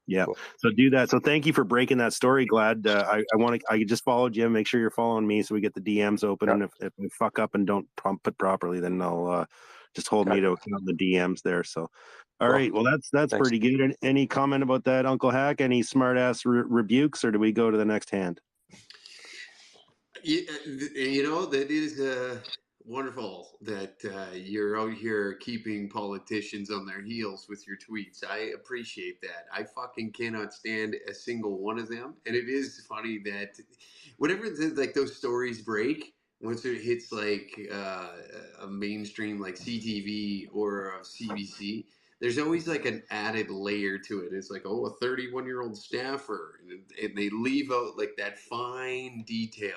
Yeah. So do that. So thank you for breaking that story. Glad I just followed you. Make sure you're following me so we get the DMs open. And if we fuck up and don't pump it properly, then I'll just hold me to account the DMs there. So, all right. Well, that's pretty good. Any comment about that, Uncle Hack? Any smart ass rebukes, or do we go to the next hand? That is wonderful that you're out here keeping politicians on their heels with your tweets. I appreciate that. I fucking cannot stand a single one of them. And it is funny that whenever those stories break, once it hits like a mainstream like CTV or a CBC, there's always like an added layer to it. It's like, oh, a 31-year-old staffer, and they leave out like that fine detail.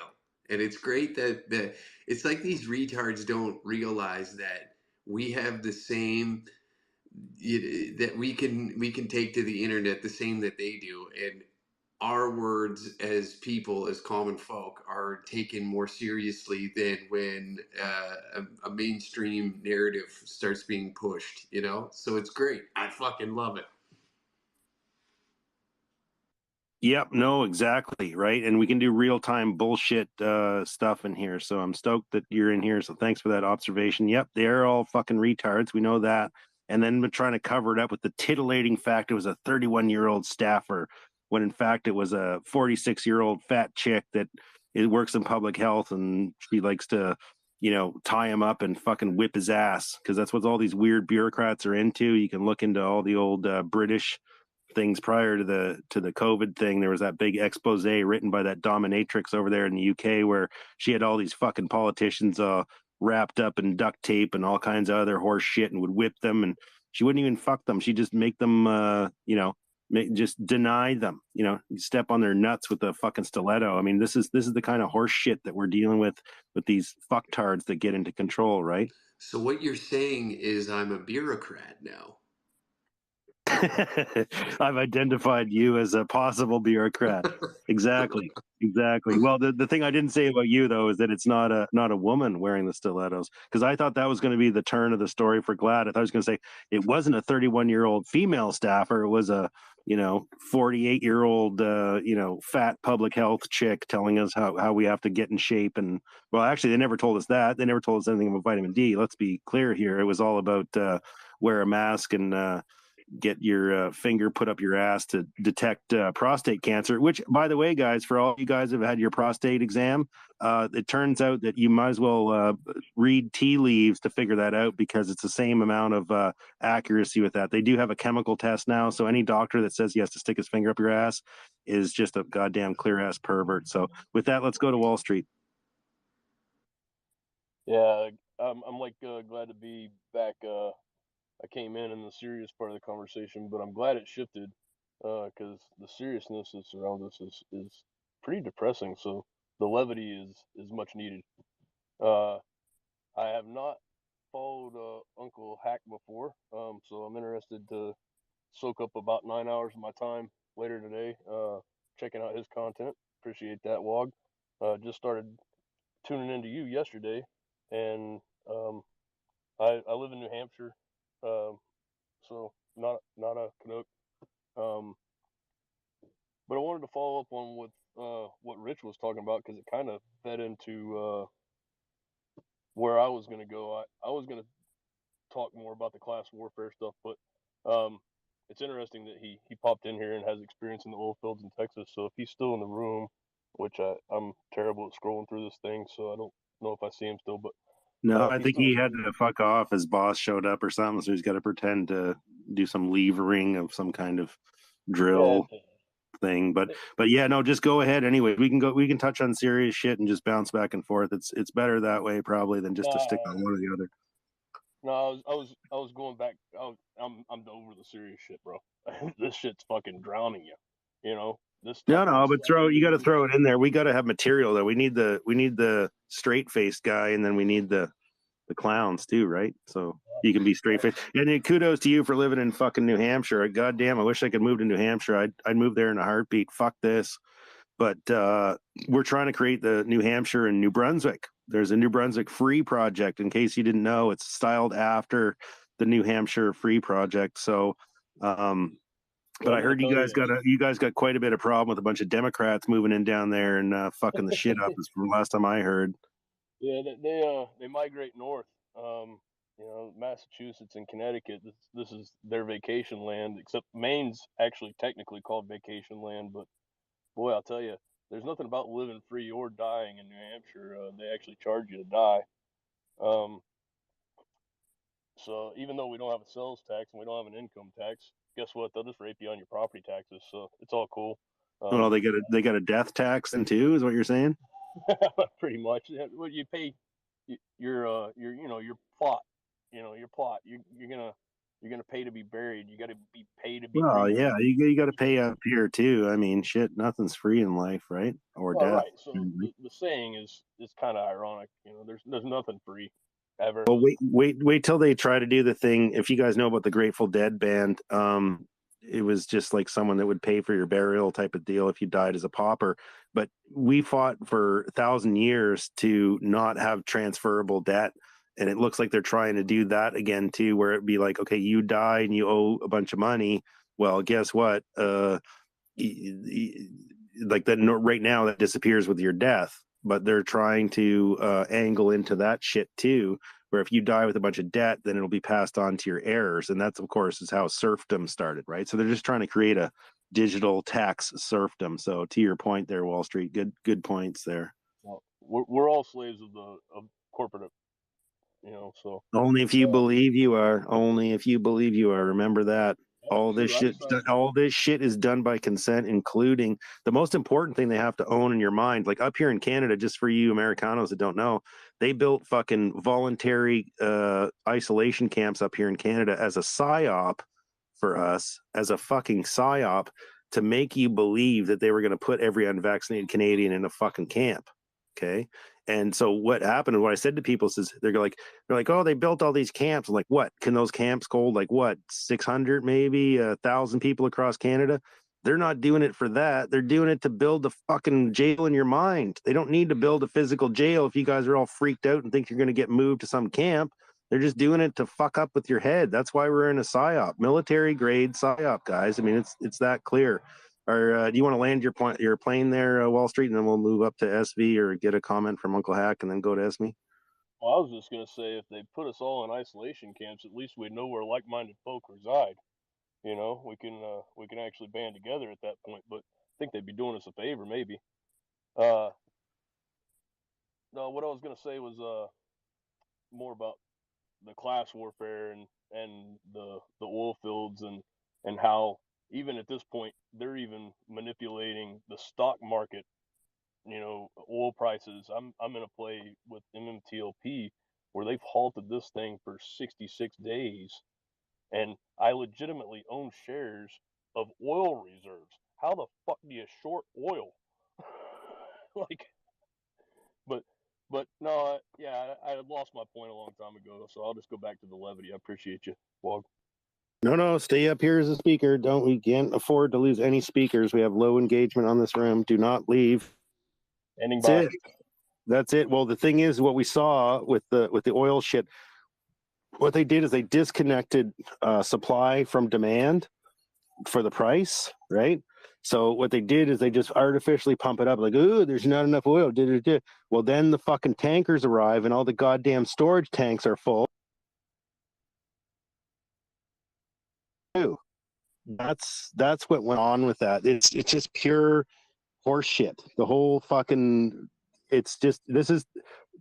And it's great that it's like these retards don't realize that we have the same that we can take to the internet the same that they do, and our words as people, as common folk, are taken more seriously than when a mainstream narrative starts being pushed. So it's great. I fucking love it. Yep, no, exactly, right. And we can do real-time bullshit stuff in here. So I'm stoked that you're in here. So thanks for that observation. Yep, they're all fucking retards. We know that. And then we're trying to cover it up with the titillating fact it was a 31-year-old staffer, when in fact it was a 46-year-old fat chick that works in public health, and she likes to, tie him up and fucking whip his ass, because that's what all these weird bureaucrats are into. You can look into all the old British things prior to the COVID thing. There was that big expose written by that dominatrix over there in the UK, where she had all these fucking politicians wrapped up in duct tape and all kinds of other horse shit, and would whip them, and she wouldn't even fuck them. She'd just make them just deny them, step on their nuts with a fucking stiletto. I mean, this is the kind of horse shit that we're dealing with these fucktards that get into control, right? So what you're saying is I'm a bureaucrat now. I've identified you as a possible bureaucrat. Exactly. Well, the thing I didn't say about you though is that it's not a woman wearing the stilettos, because I thought that was going to be the turn of the story for Glad. I thought I was going to say it wasn't a 31-year-old female staffer. It was a 48-year-old fat public health chick telling us how we have to get in shape. And well, actually, they never told us that. They never told us anything about vitamin D. Let's be clear here. It was all about wear a mask and get your finger put up your ass to detect prostate cancer, which, by the way, guys, for all you guys who have had your prostate exam, it turns out that you might as well read tea leaves to figure that out, because it's the same amount of accuracy with that. They do have a chemical test now, so any doctor that says he has to stick his finger up your ass is just a goddamn clear-ass pervert. So with that, let's go to Wall Street. Yeah, I'm like glad to be back. I came in the serious part of the conversation, but I'm glad it shifted because the seriousness that surrounds us is pretty depressing. So the levity is much needed. I have not followed Uncle Hack before, so I'm interested to soak up about 9 hours of my time later today checking out his content. Appreciate that, Wog. Just started tuning into you yesterday, and I live in New Hampshire. So not a Canuck. But I wanted to follow up on what Rich was talking about, because it kind of fed into where I was going to go. I was going to talk more about the class warfare stuff, but it's interesting that he popped in here and has experience in the oil fields in Texas. So if he's still in the room, which I'm terrible at scrolling through this thing, so I don't know if I see him still, but No, I if he's think still he had to fuck off. His boss showed up or something, so he's got to pretend to do some levering of some kind of drill thing. But yeah, no, just go ahead anyway. We can touch on serious shit and just bounce back and forth. It's better that way probably than just to stick on one or the other. No, I was going back. I'm over the serious shit, bro. This shit's fucking drowning you. You know this stuff. No, but you got to throw it in there. We got to have material though. We need the straight faced guy, and then we need the clowns too, right? So you can be straight faced. And then kudos to you for living in fucking New Hampshire. God damn, I wish I could move to New Hampshire. I'd move there in a heartbeat. Fuck this. But we're trying to create the New Hampshire and New Brunswick. There's a New Brunswick Free Project. In case you didn't know, it's styled after the New Hampshire Free Project. So, but I heard you guys got quite a bit of problem with a bunch of Democrats moving in down there and fucking the shit up. Is from last time I heard. Yeah, they migrate north. Massachusetts and Connecticut. This is their vacation land. Except Maine's actually technically called vacation land, but boy, I'll tell you, there's nothing about living free or dying in New Hampshire. They actually charge you to die. So even though we don't have a sales tax and we don't have an income tax, guess what? They'll just rape you on your property taxes. So it's all cool. Well, they got a death tax then too, is what you're saying? Pretty much. What you pay your plot. Your plot. You're gonna pay to be buried. You got to be paid to be. Well, cremated. yeah, you got to pay up here too. I mean, shit, nothing's free in life, right? Or Well, death. right. So the saying is kind of ironic. There's nothing free ever. Well, wait till they try to do the thing. If you guys know about the Grateful Dead band, it was just like someone that would pay for your burial type of deal if you died as a pauper. But we fought for 1,000 years to not have transferable debt. And it looks like they're trying to do that again too, where it'd be like, okay, you die and you owe a bunch of money. Well, guess what? Like that right now that disappears with your death, but they're trying to angle into that shit too, where if you die with a bunch of debt, then it'll be passed on to your heirs. And that's, of course, is how serfdom started, right? So they're just trying to create a digital tax serfdom. So to your point there, Wall Street, good points there. Well, we're all slaves of corporate, so only if you believe you are. Only if you believe you are. Remember that. All this shit is done by consent, including the most important thing they have to own in your mind. Like up here in Canada, just for you Americanos that don't know, they built fucking voluntary isolation camps up here in Canada as a psyop for us, as a fucking psyop to make you believe that they were going to put every unvaccinated Canadian in a fucking camp. Okay. And so what happened, and what I said to people is they're like, oh, they built all these camps. I'm like, what? Can those camps hold like what, 600, maybe 1,000 people across Canada? They're not doing it for that. They're doing it to build a fucking jail in your mind. They don't need to build a physical jail if you guys are all freaked out and think you're going to get moved to some camp. They're just doing it to fuck up with your head. That's why we're in a PSYOP, military grade PSYOP, guys. I mean, it's that clear. Or do you want to land your plane there, Wall Street, and then we'll move up to SV or get a comment from Uncle Hack and then go to Esme? Well, I was just gonna say, if they put us all in isolation camps, at least we know where like-minded folk reside. You know, we can actually band together at that point. But I think they'd be doing us a favor, maybe. No, what I was gonna say was more about the class warfare and the oil fields and how even at this point they're even manipulating the stock market. You know, oil prices. I'm in a play with MMTLP where they've halted this thing for 66 days, and I legitimately own shares of oil reserves. How the fuck do you short oil? Like, but no, yeah, I lost my point a long time ago, so I'll just go back to the levity. I appreciate you, Wog. No, stay up here as a speaker. We can't afford to lose any speakers. We have low engagement on this room. Do not leave. That's it. That's it. Well, the thing is, what we saw with the oil shit, what they did is they disconnected supply from demand for the price, right? So what they did is they just artificially pump it up, like, ooh, there's not enough oil. Well, then the fucking tankers arrive and all the goddamn storage tanks are full. That's what went on with that. It's just pure horse shit. The whole fucking, it's just, this is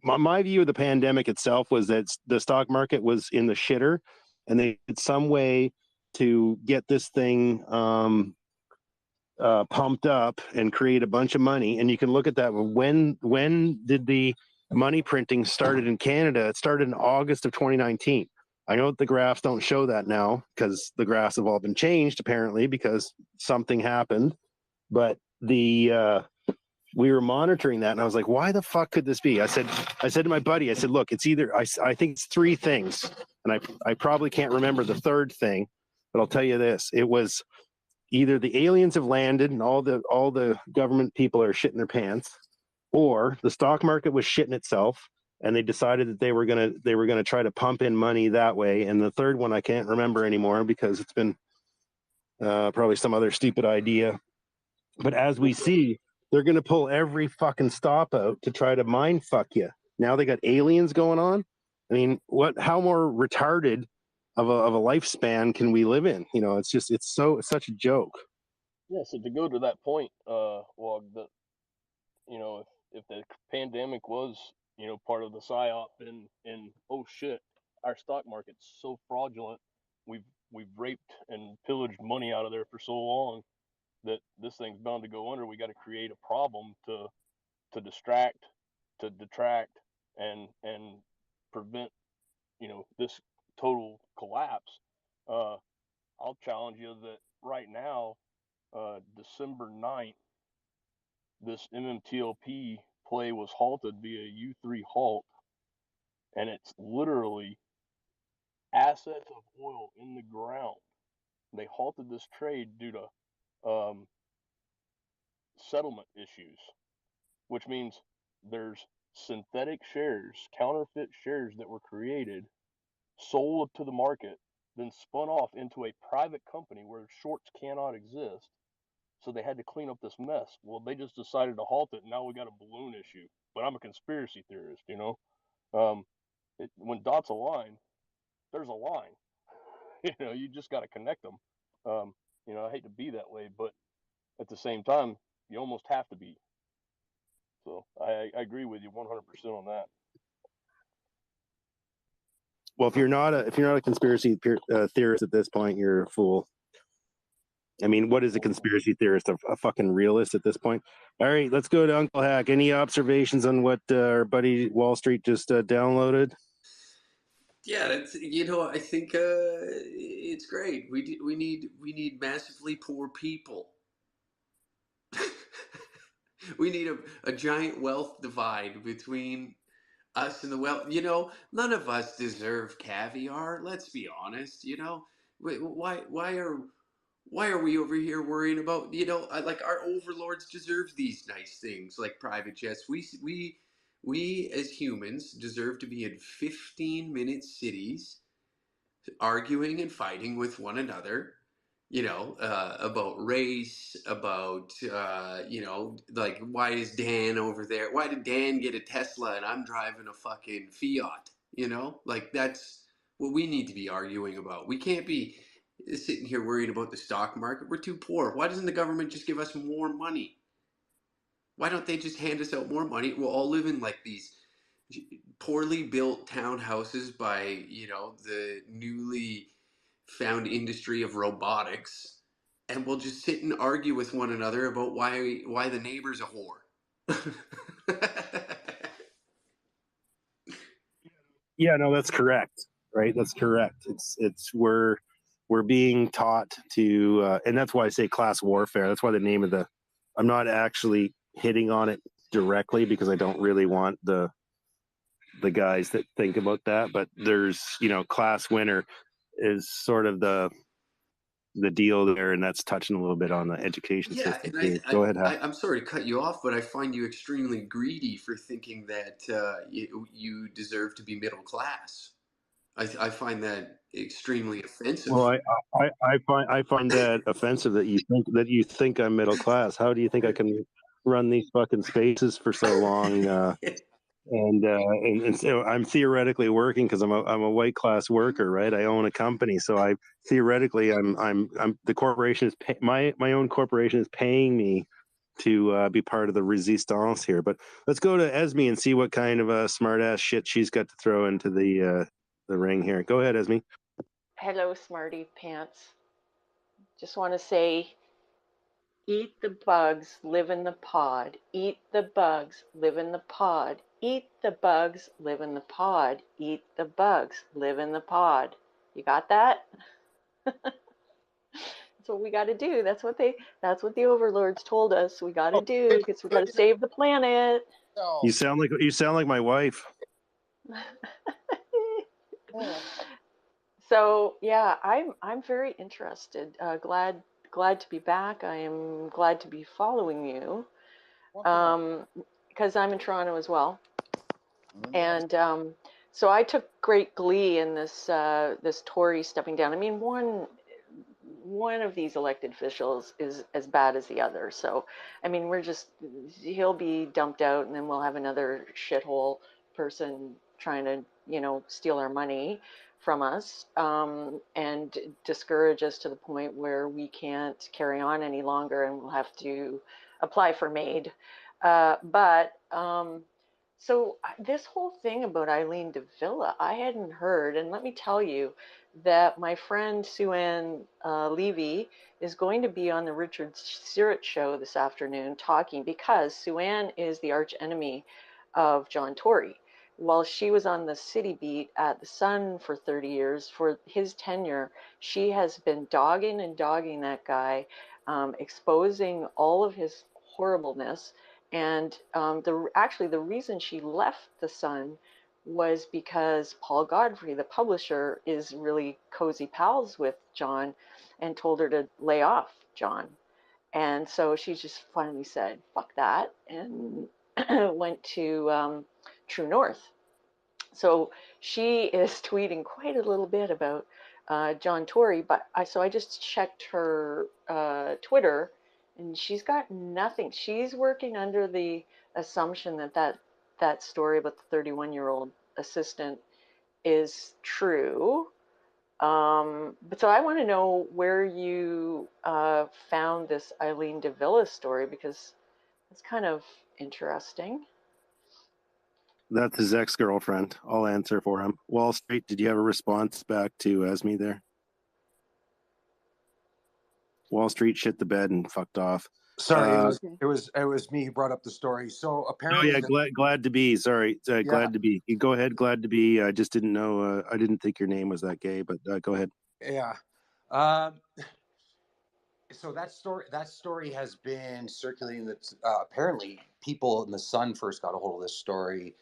my view of the pandemic itself was that the stock market was in the shitter, and they did some way to get this thing pumped up and create a bunch of money. And you can look at that. When did the money printing started in Canada? It started in August of 2019. I know that the graphs don't show that now because the graphs have all been changed apparently because something happened. But we were monitoring that, and I was like, why the fuck could this be? I said to my buddy, I said, look, it's either I think it's three things, and I probably can't remember the third thing, but I'll tell you this: it was either the aliens have landed and all the government people are shitting their pants, or the stock market was shitting itself and they decided that they were gonna try to pump in money that way. And the third one I can't remember anymore because it's been probably some other stupid idea. But as we see, they're gonna pull every fucking stop out to try to mind fuck you. Now they got aliens going on. I mean, how more retarded of a lifespan can we live in? You know, it's such a joke. Yeah, so to go to that point, well, you know, if the pandemic was, you know, part of the psyop and oh shit, our stock market's so fraudulent, we've raped and pillaged money out of there for so long that this thing's bound to go under. We got to create a problem to distract, to detract, and prevent, you know, this total collapse. I'll challenge you that right now, December 9th, this MMTLP play was halted via U3 halt, and it's literally assets of oil in the ground. They halted this trade due to settlement issues, which means there's synthetic shares, counterfeit shares that were created, sold to the market, then spun off into a private company where shorts cannot exist. So they had to clean up this mess. Well, they just decided to halt it, and now we got a balloon issue. But I'm a conspiracy theorist, you know. When dots align, there's a line. You know, you just got to connect them. You know, I hate to be that way, but at the same time, you almost have to be. So I agree with you 100% on that. Well, if you're not a conspiracy theorist at this point, you're a fool. I mean, what is a conspiracy theorist? A fucking realist at this point? All right, let's go to Uncle Hack. Any observations on what our buddy Wall Street just downloaded? Yeah, that's, you know, I think it's great. We need massively poor people. We need a giant wealth divide between us and the wealth. None of us deserve caviar. Let's be honest. Why are we over here worrying about, like our overlords deserve these nice things like private jets. We as humans deserve to be in 15-minute cities arguing and fighting with one another, about race, about, like, why is Dan over there? Why did Dan get a Tesla and I'm driving a fucking Fiat? Like, that's what we need to be arguing about. We can't be sitting here worried about the stock market. We're too poor. Why doesn't the government just give us more money? Why don't they just hand us out more money? We'll all live in like these poorly built townhouses by, the newly found industry of robotics, and we'll just sit and argue with one another about why the neighbor's a whore. Yeah, no, that's correct. Right, that's correct. We're being taught to, and that's why I say class warfare. That's why the name of the. I'm not actually hitting on it directly because I don't really want the guys that think about that. But there's, class winner is sort of the deal there, and that's touching a little bit on the education Yeah, system and too. Go ahead, Hal. I'm sorry to cut you off, but I find you extremely greedy for thinking that you deserve to be middle class. I find that extremely offensive. Well, I find that offensive that you think I'm middle class. How do you think I can run these fucking spaces for so long? And so I'm theoretically working because I'm a white class worker, right? I own a company, so I theoretically I'm the corporation is my own corporation is paying me to be part of the resistance here. But let's go to Esme and see what kind of smart ass shit she's got to throw into the ring here. Go ahead, Esme. Hello, Smarty Pants. Just want to say, eat the bugs, live in the pod. Eat the bugs, live in the pod. Eat the bugs, live in the pod. Eat the bugs, live in the pod. You got that? That's what we got to do. That's what the overlords told us we got to do because we got to save the planet. You sound like my wife. So yeah, I'm very interested. Glad to be back. I am glad to be following you, because I'm in Toronto as well, and so I took great glee in this Tory stepping down. I mean, one of these elected officials is as bad as the other. So, I mean, he'll be dumped out, and then we'll have another shithole person trying to, steal our money from us, and discourage us to the point where we can't carry on any longer, and we'll have to apply for MAID. So this whole thing about Eileen de Villa, I hadn't heard, and let me tell you that my friend Sue-Ann Levy is going to be on the Richard Syrett show this afternoon talking, because Sue-Ann is the arch enemy of John Tory. While she was on the city beat at the Sun for 30 years, for his tenure, she has been dogging that guy, exposing all of his horribleness. And the reason she left the Sun was because Paul Godfrey, the publisher, is really cozy pals with John and told her to lay off John. And so she just finally said, fuck that, and went to True North. So she is tweeting quite a little bit about John Tory, but I just checked her Twitter, and she's got nothing. She's working under the assumption that story about the 31-year-old assistant is true. But so I want to know where you found this Eileen de Villa story, because it's kind of interesting. That's his ex-girlfriend. I'll answer for him. Wall Street, did you have a response back to Esme there? Wall Street shit the bed and fucked off. Sorry, it was me who brought up the story. So apparently, glad to be. Sorry, glad to be. You go ahead. Glad to be. I just didn't know. I didn't think your name was that gay, but go ahead. Yeah. So that story has been circulating. That apparently people in the Sun first got a hold of this story.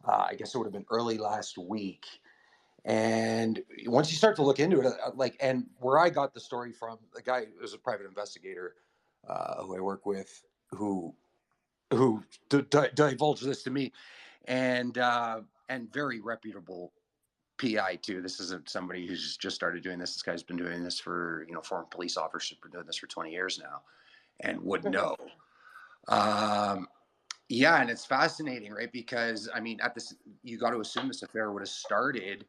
I guess it would have been early last week. And once you start to look into it, and where I got the story from, the guy was a private investigator who I work with, who divulged this to me, and very reputable PI too. This isn't somebody who's just started doing this. This guy's been doing this for, former police officers, been doing this for 20 years now, and would know. Yeah, and it's fascinating, right? Because I mean, you got to assume this affair would have started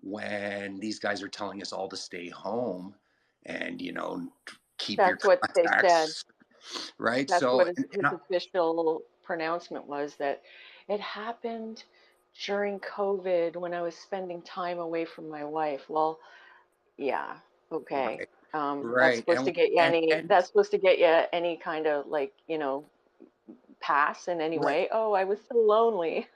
when these guys are telling us all to stay home and keep your That's what they said. contacts, right? That's So, what his official pronouncement was, that it happened during COVID when I was spending time away from my wife. Well, yeah, okay. That's right, supposed to get you that's supposed to get you any kind of pass in any Right. way. Oh, I was so lonely.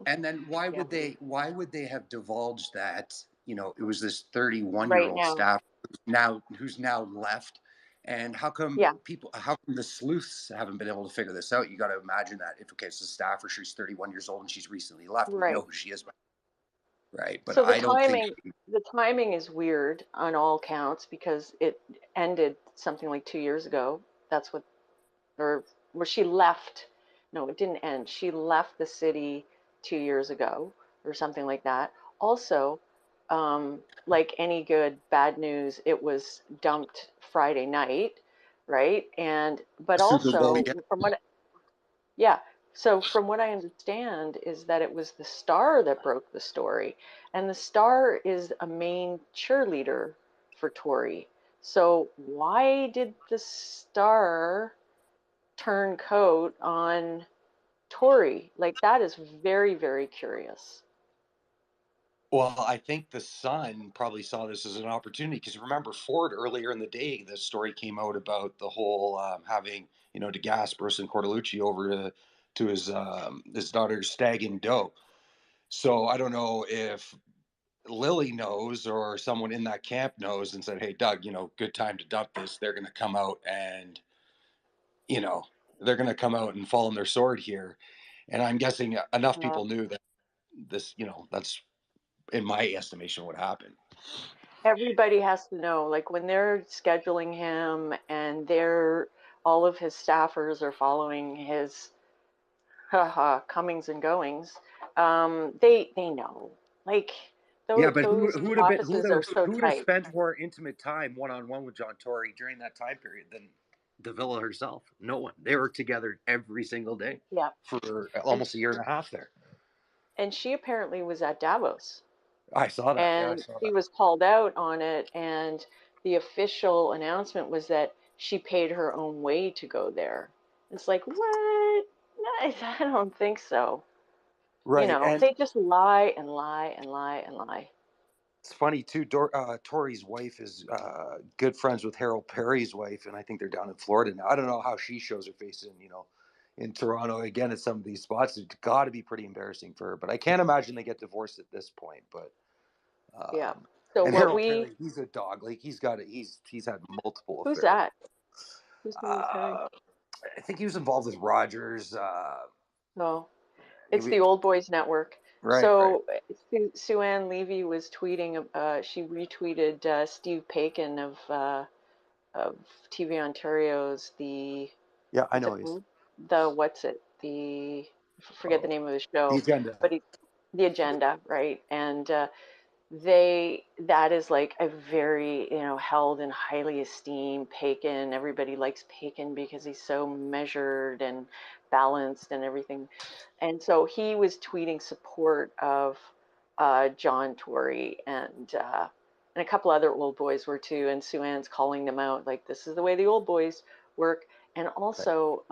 And then why would they have divulged that? It was this 31-year-old Right now. staff who's now left. And how come the sleuths haven't been able to figure this out? You got to imagine that if it's a staffer, she's 31 years old and she's recently left. We know who she is, right? But So I don't think the timing is weird on all counts because it ended something like 2 years ago. That's what, or where she left. No, it didn't end. She left the city 2 years ago or something like that. Also, like any good bad news, it was dumped Friday night, right? But also from what I understand is that it was the Star that broke the story, and the Star is a main cheerleader for Tory. So why did the Star turn coat on Tory? Like, that is very, very curious. Well, I think the Sun probably saw this as an opportunity because remember Ford earlier in the day, the story came out about the whole having to gas Bruce and Cordelucci over to his daughter's stag and doe. So I don't know if Lily knows or someone in that camp knows and said, "Hey, Doug, good time to dump this." They're going to come out and fall on their sword here. And I'm guessing enough people knew that this, that's in my estimation what happened. Everybody has to know, like when they're scheduling him and all of his staffers are following his comings and goings, they know. Like But those who would offices are so have tight. spent more intimate time one-on-one with John Tory during that time period than Davila herself? No one. They were together every single day. Yeah. For almost a year and a half there. And she apparently was at Davos. I saw that. And she was called out on it, and the official announcement was that she paid her own way to go there. It's like, what? No, I don't think so. Right. They just lie and lie and lie and lie. It's funny too. Tori's wife is good friends with Harold Perry's wife, and I think they're down in Florida now. I don't know how she shows her face in Toronto again at some of these spots. It's got to be pretty embarrassing for her. But I can't imagine they get divorced at this point. But yeah. So and Harold Perry, he's a dog. Like he's had multiple affairs. Who's that? Who's Harold Perry? I think he was involved with Rogers. No, it's the Old Boys Network. Right. So Sue Ann Levy was tweeting. She retweeted Steve Paikin of TV Ontario's I know forget the name of the show. The Agenda. But the Agenda, right? And that is like a very held in highly esteem Paikin. Everybody likes Paikin because he's so measured and balanced and everything. And so he was tweeting support of John Tory and a couple other old boys were too. And Sue Ann's calling them out like, this is the way the old boys work. And also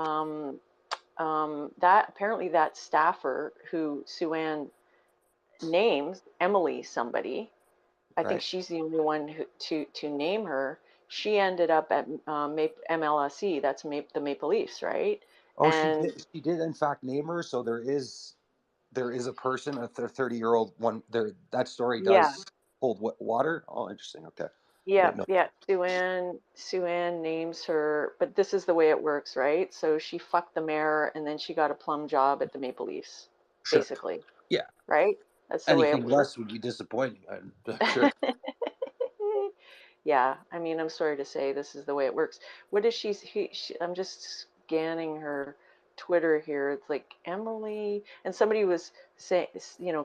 that apparently that staffer who Sue Ann names, Emily somebody, I think she's the only one to name her. She ended up at MLSE. That's the Maple Leafs, right? Oh, she did in fact name her. So there is a person, a 30-year-old one. There, that story does hold water. Oh, interesting. Okay. Yeah, didn't know. yeah. Sue Ann names her, but this is the way it works, right? So she fucked the mayor, and then she got a plum job at the Maple Leafs, Sure. basically, Yeah. right? That's the way it Anything works. less would be disappointing. I'm sure. Yeah, I mean, I'm sorry to say this is the way it works. What is I'm just scanning her Twitter here. It's like Emily, and somebody was saying,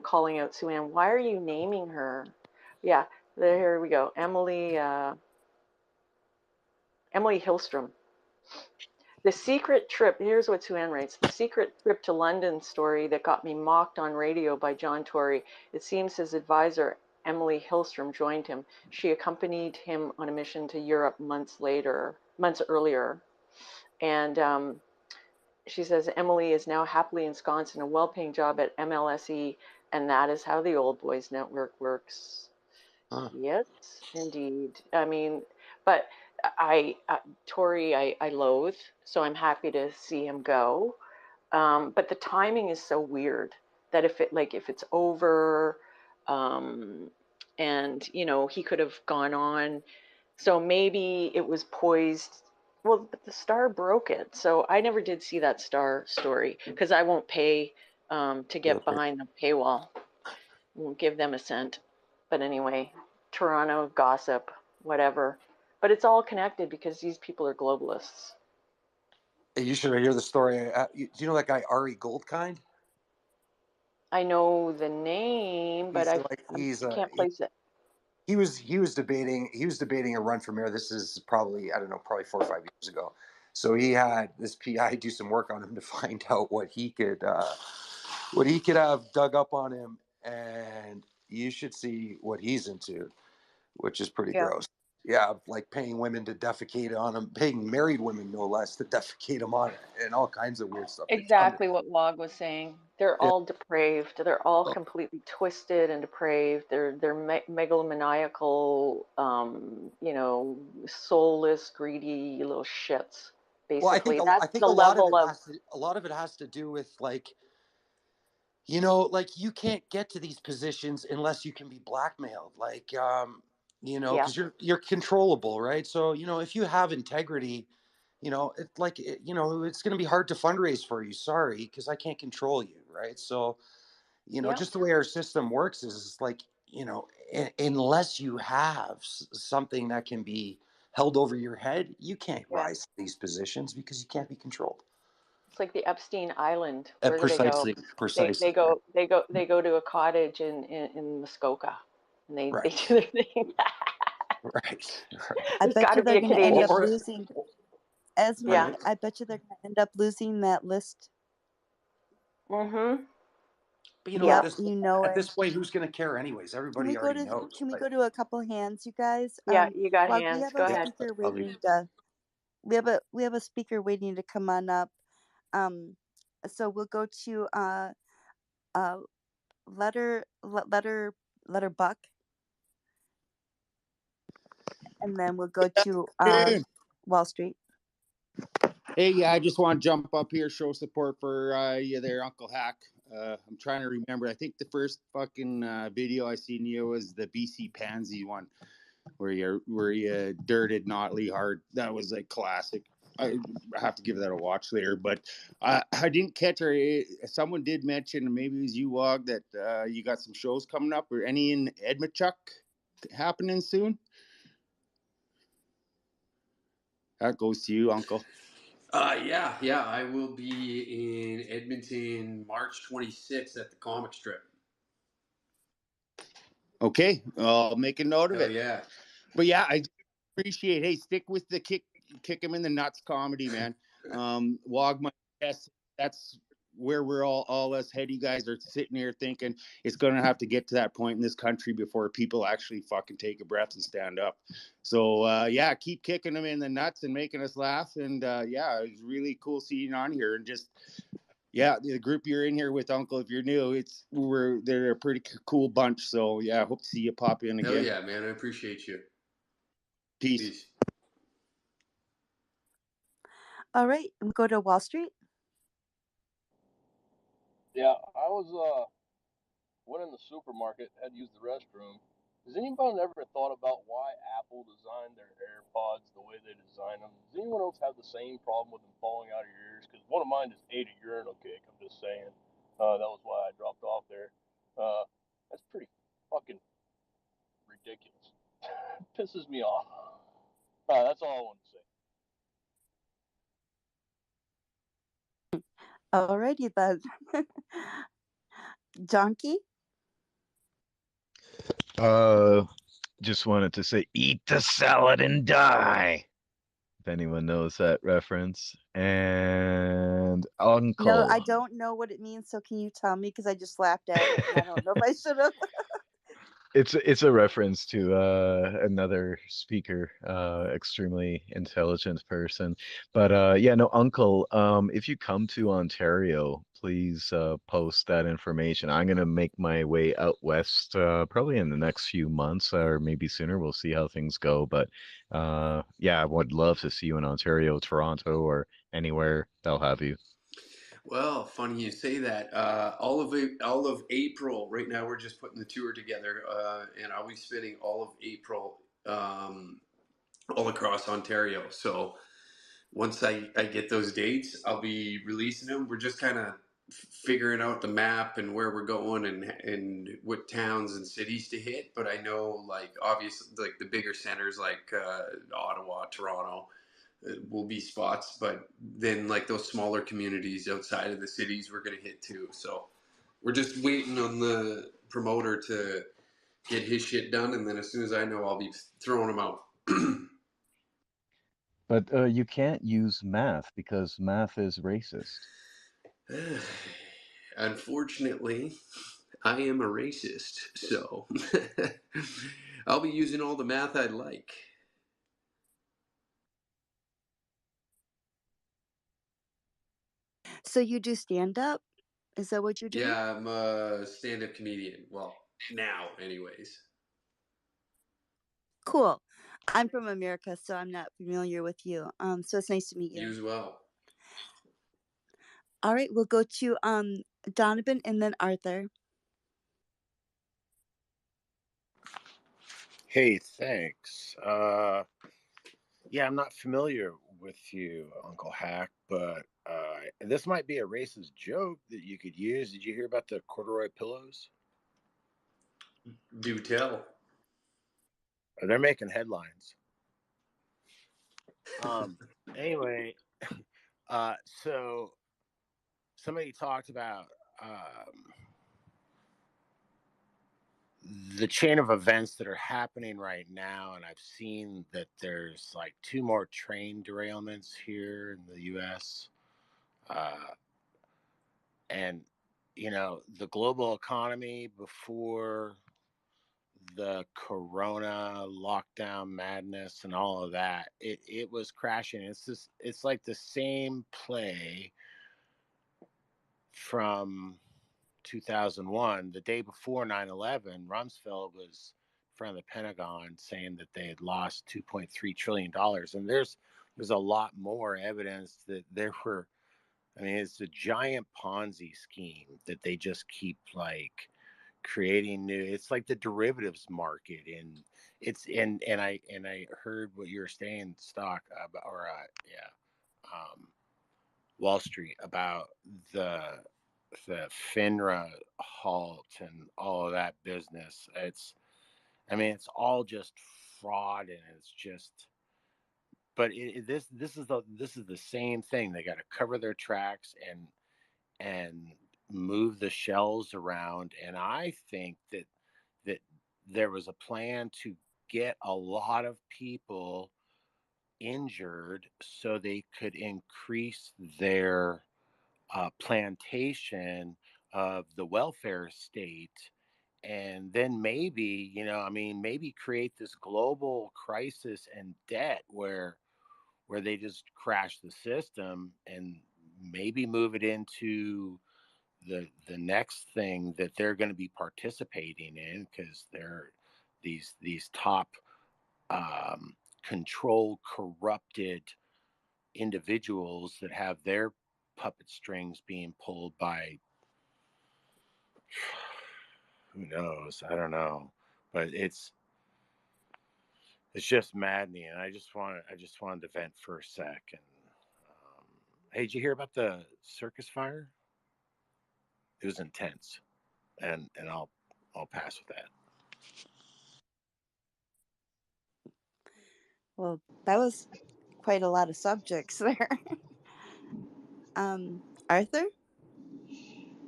calling out Sue Ann. Why are you naming her? Yeah, here we go. Emily Hillstrom. The secret trip, here's what Sue Ann writes. The secret trip to London story that got me mocked on radio by John Tory. It seems his advisor, Emily Hillstrom, joined him. She accompanied him on a mission to Europe months earlier. And she says Emily is now happily ensconced in a well-paying job at MLSE, and that is how the Old Boys Network works. Huh. Yes, indeed. I mean, but Tory, I loathe, so I'm happy to see him go. But the timing is so weird that if it's over, and he could have gone on, so maybe it was poised. Well, but the Star broke it, so I never did see that Star story because I won't pay to get behind the paywall. Won't give them a cent. But anyway, Toronto gossip, whatever. But it's all connected because these people are globalists. You should hear the story. Do you know that guy Ari Goldkind? I know the name, but I can't place it. He was debating a run for mayor. This is probably, I don't know, probably 4 or 5 years ago. So he had this PI do some work on him to find out what he could have dug up on him, and you should see what he's into, which is pretty gross. Yeah, like paying women to defecate on him, paying married women no less to defecate him on it, and all kinds of weird stuff. Exactly what Wog was saying. They're all depraved. They're all completely twisted and depraved. They're megalomaniacal, soulless, greedy little shits. Basically, Well, I that's think the a lot level of. of it has to do with like you can't get to these positions unless you can be blackmailed, because you're controllable, right? So if you have integrity, it's going to be hard to fundraise for you. Sorry, because I can't control you, right? So just the way our system works is like unless you have something that can be held over your head, you can't rise to these positions because you can't be controlled. It's like the Epstein Island. Where do they go? Precisely. They go to a cottage in Muskoka, and they do their thing. Right. I There's bet got you to be they're a going to end up Canadian. losing. Esme, I bet you they're going to end up losing that list. Mm-hmm. But at this point, who's going to care anyways? Everybody already knows. Can we go to a couple hands, you guys? Yeah, you got well, hands. We have Go a ahead. speaker waiting we have a speaker waiting to come on up. So we'll go to letter Buck, and then we'll go to Wall Street. Hey, yeah, I just want to jump up here, show support for you there, Uncle Hack. I'm trying to remember. I think the first fucking video I seen you was the BC Pansy one, where you dirted Notley hard. That was like classic. I have to give that a watch later, but I didn't catch her. Someone did mention, maybe it was you, Wog, that you got some shows coming up, or any in Edmachuk happening soon. That goes to you, Uncle. Yeah, I will be in Edmonton March 26th at the comic strip. Okay, I'll make a note of it. Yeah. But yeah, I appreciate. Hey, stick with the kick him in the nuts comedy, man. Wog, my guess, that's where we're all us heady guys are sitting here thinking it's going to have to get to that point in this country before people actually fucking take a breath and stand up. So yeah, keep kicking them in the nuts and making us laugh. And yeah, it was really cool seeing you on here, and just the group you're in here with, Uncle, if you're new, they're a pretty cool bunch. So yeah, I hope to see you pop in again. Hell yeah, man, I appreciate you. Peace. All right, we'll go to Wall Street. Yeah, I was went in the supermarket, had to use the restroom, Has anybody ever thought about why Apple designed their AirPods the way they designed them? Does anyone else have the same problem with them falling out of your ears? Because one of mine just ate a urinal cake. I'm just saying. That was why I dropped off there. That's pretty fucking ridiculous. Pisses me off. That's all I want to say. Alrighty then. Donkey? Just wanted to say, eat the salad and die. If anyone knows that reference. And No, I Uncle. don't know what it means, so can you tell me? Because I just laughed at it, and I don't know if I should have. It's a reference to another speaker, extremely intelligent person. But yeah, no, Uncle, if you come to Ontario, please post that information. I'm gonna make my way out west probably in the next few months or maybe sooner. We'll see how things go. But yeah, I would love to see you in Ontario, Toronto, or anywhere they'll have you. Well, funny you say that. All of April. Right now, we're just putting the tour together, and I'll be spending all of April all across Ontario. So once I get those dates, I'll be releasing them. We're just kind of figuring out the map and where we're going and what towns and cities to hit. But I know, like, obviously, like the bigger centers like Ottawa, Toronto will be spots, but then like those smaller communities outside of the cities we're gonna hit too. So we're just waiting on the promoter to get his shit done, and then as soon as I know, I'll be throwing them out. But you can't use math because math is racist. Unfortunately, I am a racist, so I'll be using all the math I like. So you do stand up? Is that what you do? Yeah, I'm a stand-up comedian. Well, now, anyways. Cool. I'm from America, so I'm not familiar with you. So it's nice to meet You you. as well. All right, we'll go to Donovan and then Arthur. Hey, thanks. Yeah, I'm not familiar with you, Uncle Hack, but this might be a racist joke that you could use. Did you hear about the corduroy pillows? Do tell. They're making headlines. Anyway, so somebody talked about the chain of events that are happening right now, and I've seen that there's like 2 more train derailments here in the U.S. And you know, the global economy before the corona lockdown madness and all of that, it was crashing. It's like the same play from 2001. The day before 9/11, Rumsfeld was in front of the Pentagon saying that they had lost $2.3 trillion. And there's a lot more evidence that there were. I mean, it's a giant Ponzi scheme that they just keep like creating new. It's like the derivatives market, and I heard what you were saying, stock about, or Wall Street, about the FINRA halt and all of that business. I mean, it's all just fraud, and it's just. But this is the same thing. They got to cover their tracks and move the shells around. And I think that there was a plan to get a lot of people injured so they could increase their plantation of the welfare state, and then maybe, you know, I mean, maybe create this global crisis and debt where they just crash the system and maybe move it into the next thing that they're going to be participating in, because they're these top controlled, corrupted individuals that have their puppet strings being pulled by who knows, I don't know, but it's just maddening. And I just wanted to vent for a sec. And hey, did you hear about the circus fire? It was intense, and I'll pass with that. Well, that was quite a lot of subjects there. Arthur?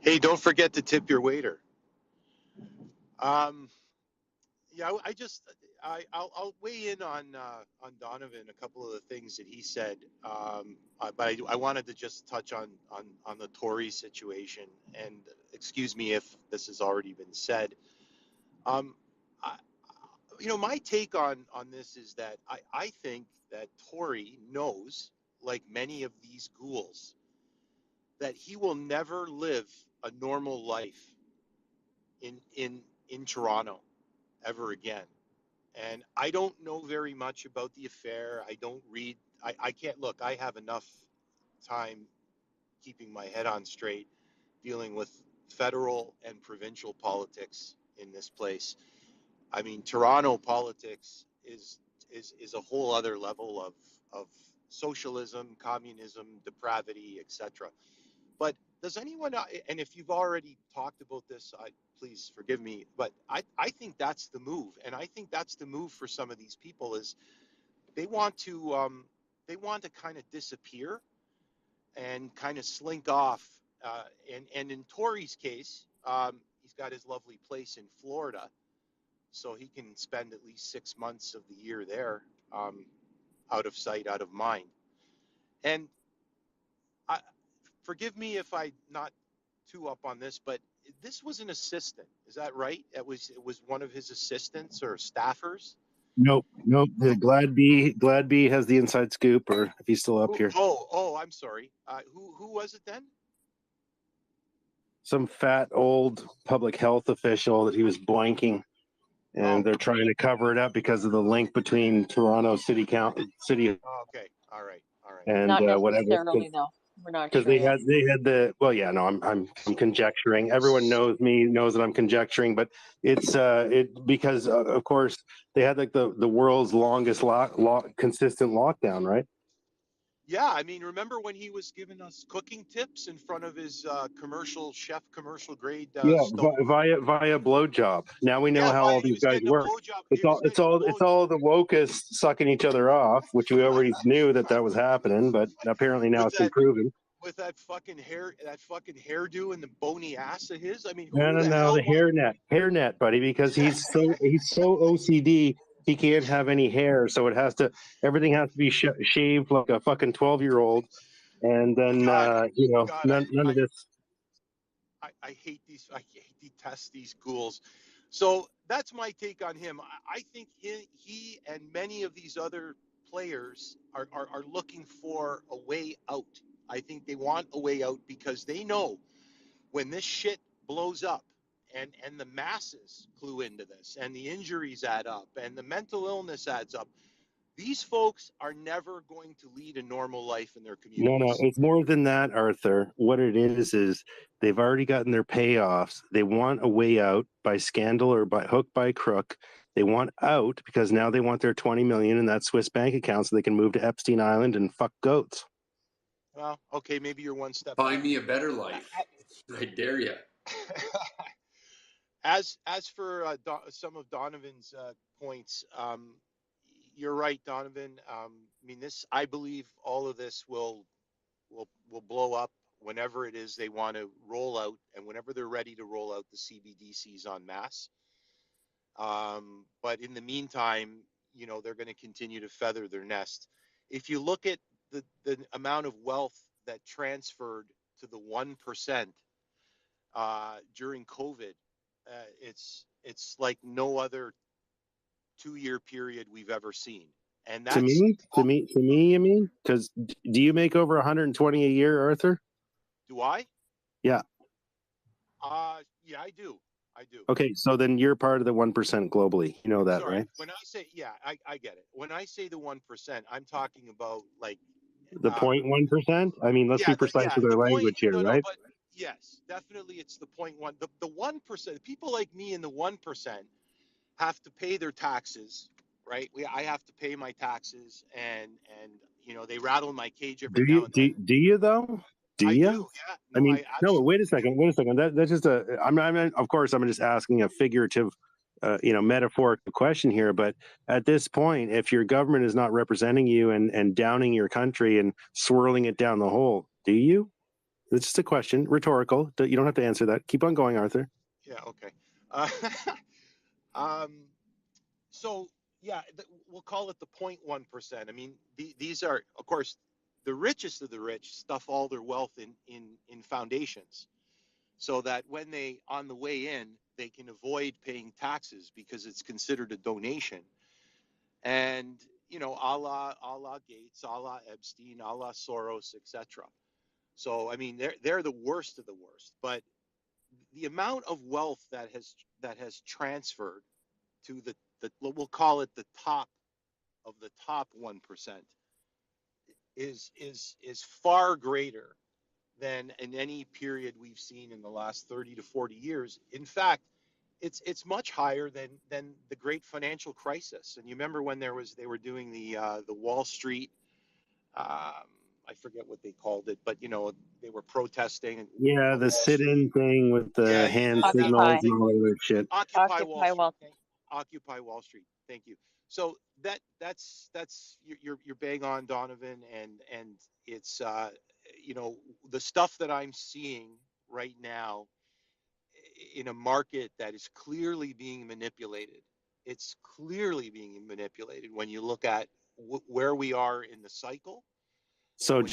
Hey, don't forget to tip your waiter. Yeah, I'll weigh in on Donovan, a couple of the things that he said, but I wanted to just touch on the Tory situation. And excuse me if this has already been said. I, my take on this is that I think that Tory knows, like many of these ghouls, that he will never live a normal life in Toronto ever again. And I don't know very much about the affair. I don't read. I can't look. I have enough time keeping my head on straight, dealing with federal and provincial politics in this place. I mean, Toronto politics is a whole other level of socialism, communism, depravity, etc. But does anyone, and if you've already talked about this, please forgive me, but I think that's the move. And I think that's the move for some of these people is they want to kind of disappear and kind of slink off. And in Tory's case, he's got his lovely place in Florida, so he can spend at least 6 months of the year there, out of sight, out of mind. And forgive me if I'm not too up on this, but this was an assistant. Is that right? It was one of his assistants or staffers. Nope. The Gladby has the inside scoop, or if he's still up here. Oh, I'm sorry. Who was it then? Some fat old public health official that he was blanking, and they're trying to cover it up because of the link between Toronto City. Oh, okay. All right. And Not whatever. necessarily, no. We're not Because sure they yet. had the I'm conjecturing. Everyone knows that I'm conjecturing, but it's because of course they had like the world's longest consistent lockdown, right? Yeah, I mean, remember when he was giving us cooking tips in front of his commercial grade stove? Via blowjob. Now we know how all these guys work. It's all the wokists sucking each other off, which we already knew that was happening, but apparently now it's been proven. With that fucking hairdo and the bony ass of his. I mean, No, the hairnet, buddy, because he's so OCD. He can't have any hair, so everything has to be shaved like a fucking 12-year-old, and then none of this. I hate these. I detest these ghouls. So that's my take on him. I think he and many of these other players are looking for a way out. I think they want a way out because they know when this shit blows up and the masses clue into this and the injuries add up and the mental illness adds up, these folks are never going to lead a normal life in their communities. No, it's more than that, Arthur. What it is they've already gotten their payoffs. They want a way out by scandal or by hook by crook. They want out because now they want their $20 million in that Swiss bank account so they can move to Epstein Island and fuck goats. Well, okay, maybe you're one step. Find me a better life. I dare you. As for some of Donovan's points, you're right, Donovan. I mean, I believe all of this will blow up whenever it is they want to roll out, and whenever they're ready to roll out the CBDCs en masse. But in the meantime, they're going to continue to feather their nest. If you look at the amount of wealth that transferred to the 1% during COVID, it's like no other 2-year period we've ever seen. And that's to me, you mean? Because do you make over 120 a year, Arthur? Do I? Yeah. Yeah, I do. Okay, so then you're part of the 1% globally. You know that, right? When I say, I get it. When I say the 1%, I'm talking about like the 0.1%. I mean, let's be precise with our language here, right? But yes, definitely, it's the 0.1. The 1%. People like me in the 1% have to pay their taxes, right? I have to pay my taxes, and you know, they rattle my cage every Do now you and then. do you though? Do I you? do, yeah. I No, mean, I no. Wait a absolutely second. do. Wait a second. That's just a. Of course, I'm just asking a figurative, metaphorical question here. But at this point, if your government is not representing you and downing your country and swirling it down the hole, do you? It's just a question, rhetorical. You don't have to answer that. Keep on going, Arthur. Yeah, okay. Uh, um, so yeah, we'll call it the 0.1%. I mean, these are, of course, the richest of the rich stuff all their wealth in foundations, so that when they on the way in, they can avoid paying taxes because it's considered a donation. And you know, a la Gates, a la Epstein, a la Soros, etc. So I mean, they're the worst of the worst. But the amount of wealth that has transferred to the we'll call it the top of the top 1% is far greater than in any period we've seen in the last 30 to 40 years. In fact, it's much higher than the great financial crisis. And you remember when they were doing the Wall Street, I forget what they called it, but you know, they were protesting and Yeah, the Wall Street. sit-in thing with Yeah, the yeah, hand that whole Occupy. signals thing. and all that other shit. Occupy Wall Occupy Street. Wall. Occupy Wall Street. Thank you. So that's you're bang on, Donovan, and it's you know, the stuff that I'm seeing right now in a market that is clearly being manipulated. It's clearly being manipulated when you look at where we are in the cycle, and So when you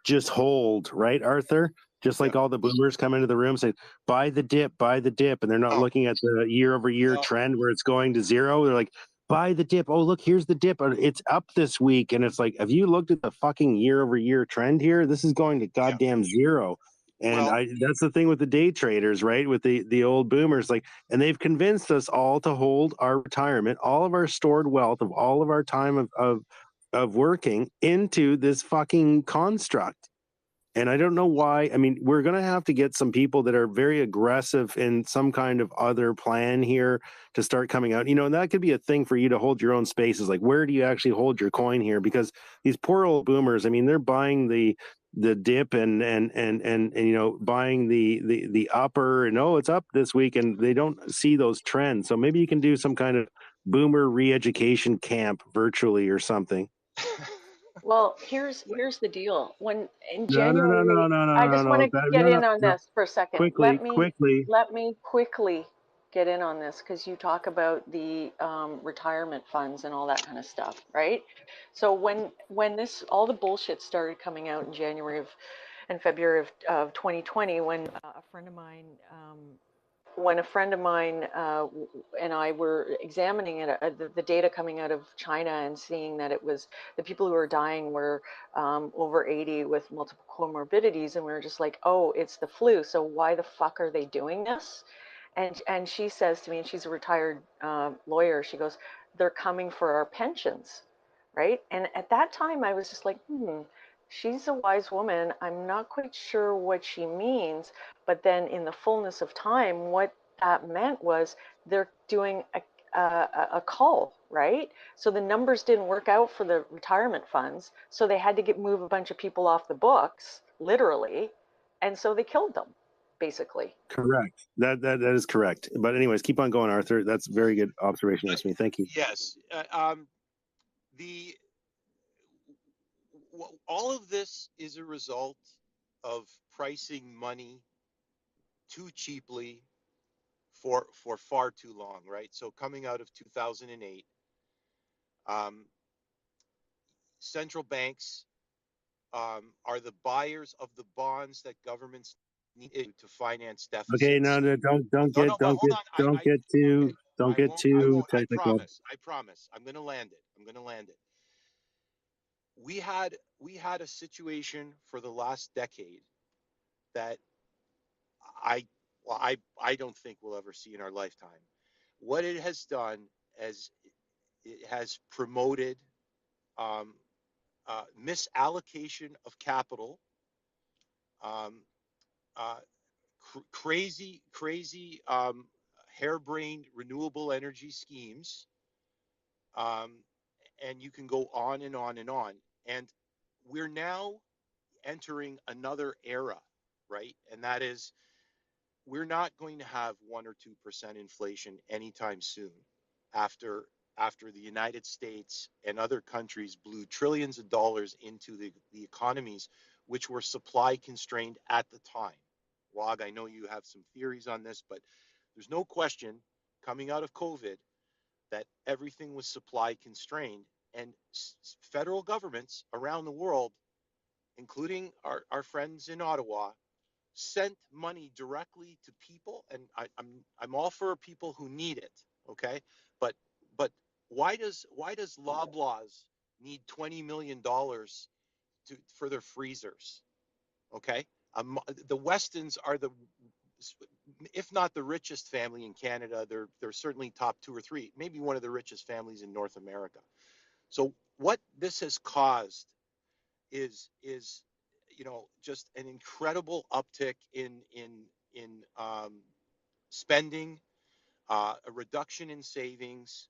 just hold, right, Arthur? Just yeah like all the boomers come into the room say, buy the dip, and they're not no looking at the year over year no trend where it's going to zero. They're like, buy the dip. Oh, look, here's the dip. It's up this week. And it's like, have you looked at the fucking year over year trend here? This is going to yeah goddamn zero. And well that's the thing with the day traders, right? With the old boomers, like, and they've convinced us all to hold our retirement, all of our stored wealth of all of our time of working into this fucking construct. And I don't know why. I mean, we're going to have to get some people that are very aggressive in some kind of other plan here to start coming out. And that could be a thing for you to hold your own spaces. Like, where do you actually hold your coin here? Because these poor old boomers, I mean, they're buying the dip and buying the upper, and oh, it's up this week, and they don't see those trends. So maybe you can do some kind of boomer re-education camp virtually or something. Well, here's the deal. When in No, no, no, January, no, no, no, I no, just want no. to get No, in no, on no. this for a second. Quickly, quickly. Let me quickly get in on this because you talk about the retirement funds and all that kind of stuff, right? So when this all the bullshit started coming out in January and February of 2020, when a friend of mine and I were examining it, the data coming out of China and seeing that it was the people who were dying were over 80 with multiple comorbidities, and we were just like, oh, it's the flu. So why the fuck are they doing this? And she says to me, and she's a retired lawyer. She goes, they're coming for our pensions, right? And at that time, I was just like, she's a wise woman. I'm not quite sure what she means. But then in the fullness of time, what that meant was they're doing a cull, right? So the numbers didn't work out for the retirement funds. So they had to move a bunch of people off the books, literally. And so they killed them, basically. Correct. That is correct. But anyways, keep on going, Arthur. That's a very good observation, Yasmin. Thank you. yes the all of this is a result of pricing money too cheaply for far too long, right? So coming out of 2008, central banks are the buyers of the bonds that governments need to finance Okay, deficits. no, don't No, get no, but hold on. Okay, don't get I too won't. I technical. promise. I promise. I'm going to land it. I'm going to land it. We had a situation for the last decade that I I don't think we'll ever see in our lifetime. What it has done is it has promoted um, misallocation of capital, um, crazy harebrained renewable energy schemes. And you can go on and on and on. And we're now entering another era, right? And that is, we're not going to have 1 or 2% inflation anytime soon after the United States and other countries blew trillions of dollars into the economies which were supply constrained at the time. Wog, I know you have some theories on this, but there's no question coming out of COVID that everything was supply constrained, and federal governments around the world, including our friends in Ottawa, sent money directly to people, and I'm all for people who need it, okay? But why does Loblaws need $20 million for their freezers? Okay, the Westons are if not the richest family in Canada, they're certainly top 2 or 3, maybe one of the richest families in North America. So what this has caused is just an incredible uptick in spending, a reduction in savings,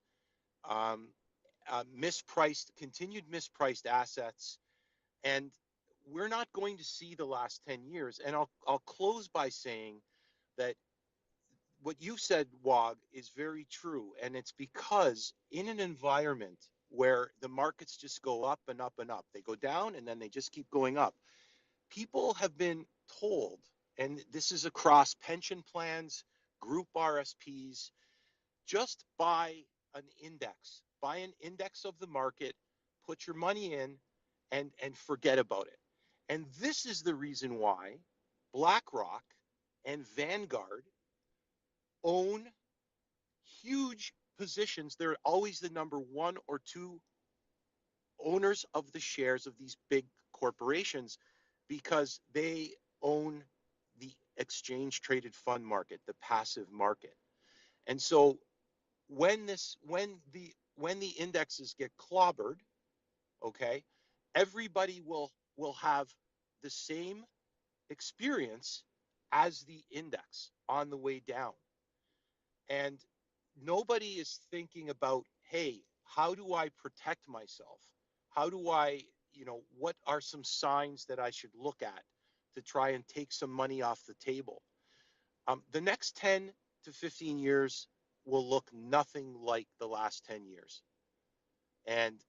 continued mispriced assets, and we're not going to see the last 10 years. And I'll close by saying that what you said, Wog, is very true, and it's because in an environment where the markets just go up and up and up, they go down and then they just keep going up. People have been told, and this is across pension plans, group RSPs, just buy an index of the market, put your money in, and forget about it. And this is the reason why BlackRock and Vanguard own huge positions. They're always the number 1 or 2 owners of the shares of these big corporations because they own the exchange traded fund market, the passive market. And so when the indexes get clobbered, okay, everybody will have the same experience as the index on the way down. And nobody is thinking about, hey, how do I protect myself? How do I, what are some signs that I should look at to try and take some money off the table? The next 10 to 15 years will look nothing like the last 10 years. And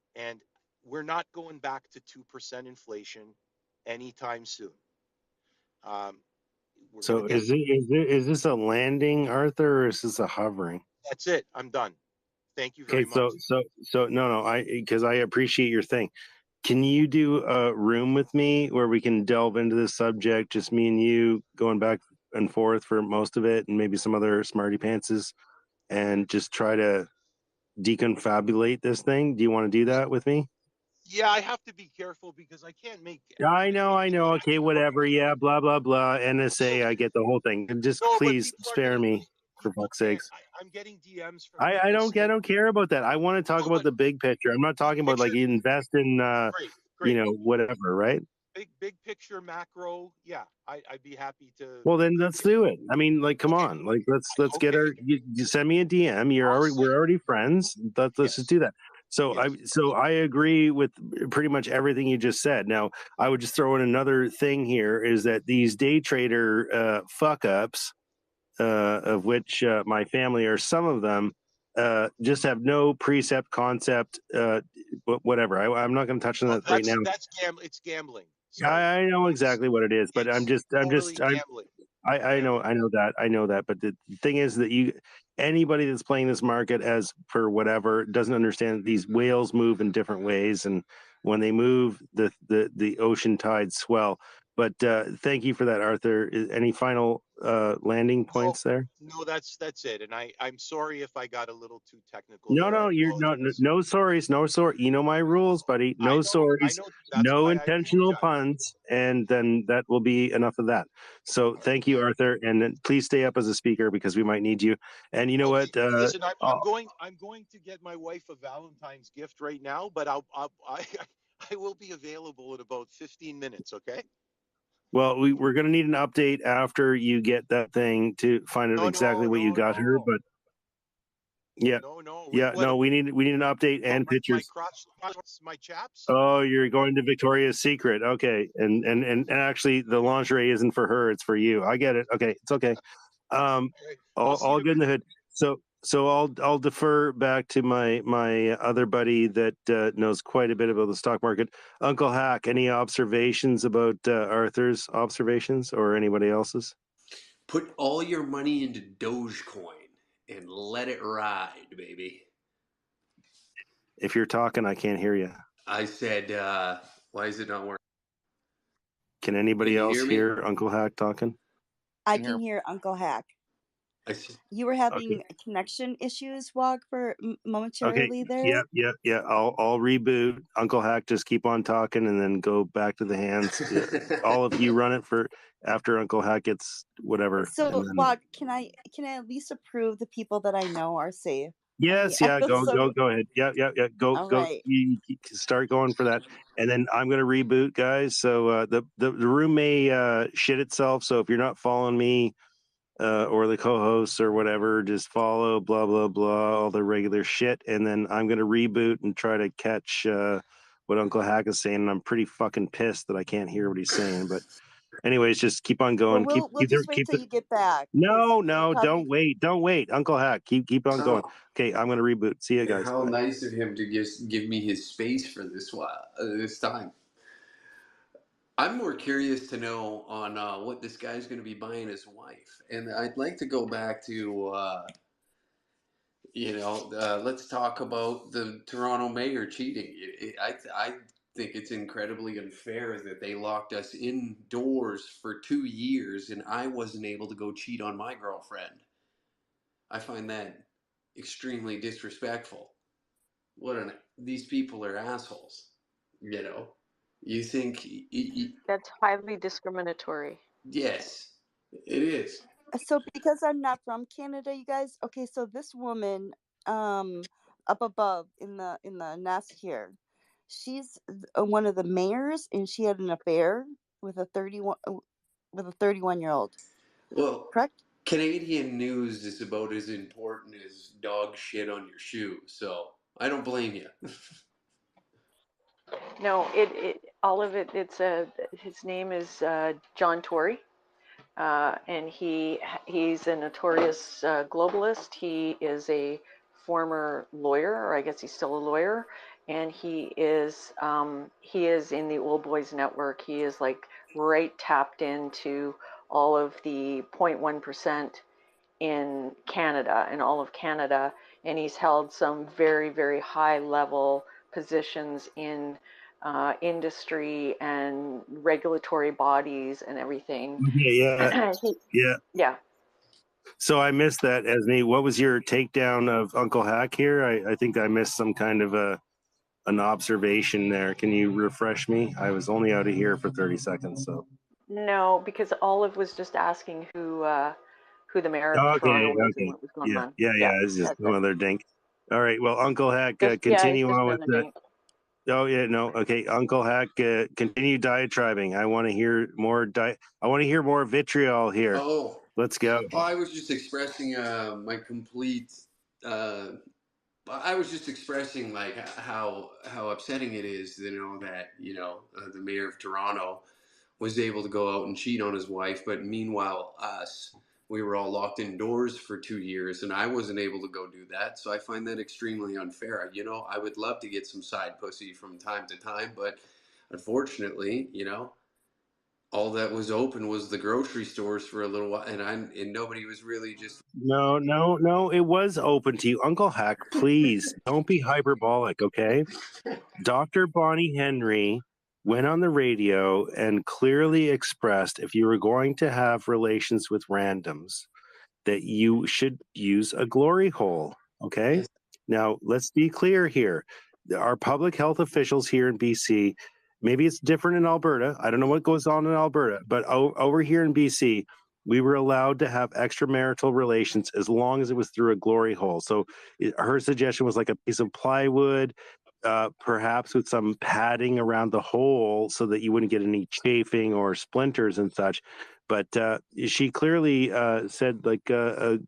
we're not going back to 2% inflation anytime soon. So is this a landing, Arthur, or is this a hovering? That's it. I'm done. Thank you very much. So no, because I appreciate your thing. Can you do a room with me where we can delve into this subject, just me and you going back and forth for most of it, and maybe some other smarty pantses, and just try to deconfabulate this thing? Do you want to do that with me? Yeah, I have to be careful because I can't make. I know. Okay, whatever. Yeah, blah blah blah. NSA, I get the whole thing. And just please spare me, for fuck's sakes. I'm getting DMs from. I don't care about that. I want to talk about the big picture. I'm not talking about like invest in whatever, right? Big picture, macro. Yeah, I'd be happy to. Well, then let's do it. I mean, like, come on, like let's get our. You send me a DM. We're already friends. Let's just do that. So I agree with pretty much everything you just said. Now, I would just throw in another thing here is that these day trader fuck ups, of which my family are some of them, just have no precept, concept, whatever. I'm not going to touch on that right now. That's gambling. It's gambling. I know exactly what it is, but I know that. But the thing is that anybody that's playing this market as per whatever doesn't understand that these whales move in different ways, and when they move, the ocean tides swell. But thank you for that, Arthur. Any final landing points there? No, that's it. And I'm sorry if I got a little too technical. No, you're not. No sorries, no sorry. You know my rules, buddy. No sorries, no intentional puns, and then that will be enough of that. So thank you, Arthur, and then please stay up as a speaker because we might need you. And you know what? Listen, I'm going to get my wife a Valentine's gift right now, but I will be available in about 15 minutes. Okay. Well, we're going to need an update after you get that thing to find out exactly what you got her. But Yeah. No. Yeah. What No, we need an update about and pictures. my chaps? Oh, you're going to Victoria's Secret. Okay. And actually the lingerie isn't for her, it's for you. I get it. Okay. It's okay. Okay, I'll see All you. good in the hood. So I'll defer back to my other buddy that knows quite a bit about the stock market. Uncle Hack, any observations about Arthur's observations or anybody else's? Put all your money into Dogecoin and let it ride, baby. If you're talking, I can't hear you. I said, why is it not working? Can anybody Can you else hear me? hear Uncle Hack talking? I can hear Uncle Hack. I see. You were Okay. having connection issues, Wog, for Okay. momentarily there. Yeah. I'll reboot. Uncle Hack, just keep on talking and then go back to the hands. All of you run it for after Uncle Hack gets whatever. So, And then Wog, can I at least approve the people that I know are safe? yes, yeah, go So, ahead. Yeah. Go. all right. You start going for that, and then I'm gonna reboot, guys. So the room may shit itself. So if you're not following me or the co-hosts or whatever, just follow blah blah blah all the regular shit, and then I'm gonna reboot and try to catch what Uncle Hack is saying. And I'm pretty fucking pissed that I can't hear what he's saying, but. Anyways, just keep on Well, going. we'll just wait till you get back. No, Probably... don't wait. Uncle Hack, keep on going. Okay, I'm gonna reboot. See you guys. How Bye. nice of him to just give me his space for this time. I'm more curious to know on what this guy's going to be buying his wife, and I'd like to go back to let's talk about the Toronto mayor cheating. I think it's incredibly unfair that they locked us indoors for 2 years and I wasn't able to go cheat on my girlfriend. I find that extremely disrespectful. These people are assholes. You think? That's highly discriminatory. Yes, it is. So because I'm not from Canada, you guys. Okay, so this woman, up above in the nest here, she's one of the mayors, and she had an affair with a 31-year-old. Well, correct? Canadian news is about as important as dog shit on your shoe, so I don't blame you. No, all of it. His name is John Tory, and he's a notorious globalist. He is a former lawyer, or I guess he's still a lawyer, and he is in the Old Boys Network. He is like right tapped into all of the 0.1% in Canada, in all of Canada, and he's held some very, very high level positions in industry and regulatory bodies and everything. Okay, yeah. Yeah. So I missed that, Esme. What was your takedown of Uncle Hack here? I think I missed some kind of an observation there. Can you refresh me? I was only out of here for 30 seconds, so. No, because Olive was just asking who the mayor of Toronto is and what was going on. Yeah. It's just that's it. another dink. All right. Well, Uncle Hack, It's continue just on with another that. dink. Oh yeah, no. Okay, Uncle Hack, continue diatribing. I want to hear more. I want to hear more vitriol here. Oh, let's go. I was just expressing my complete. I was just expressing like how upsetting it is, that the mayor of Toronto was able to go out and cheat on his wife, but meanwhile we were all locked indoors for 2 years, and I wasn't able to go do that. So I find that extremely unfair. I would love to get some side pussy from time to time, but unfortunately, all that was open was the grocery stores for a little while, and nobody was really just. No. It was open to you, Uncle Hack. Please don't be hyperbolic, okay? Dr. Bonnie Henry went on the radio and clearly expressed if you were going to have relations with randoms, that you should use a glory hole. Okay. Yes. Now let's be clear here. Our public health officials here in BC, maybe it's different in Alberta. I don't know what goes on in Alberta, but over here in BC, we were allowed to have extramarital relations as long as it was through a glory hole. So her suggestion was like a piece of plywood, perhaps with some padding around the hole so that you wouldn't get any chafing or splinters and such. But she clearly said like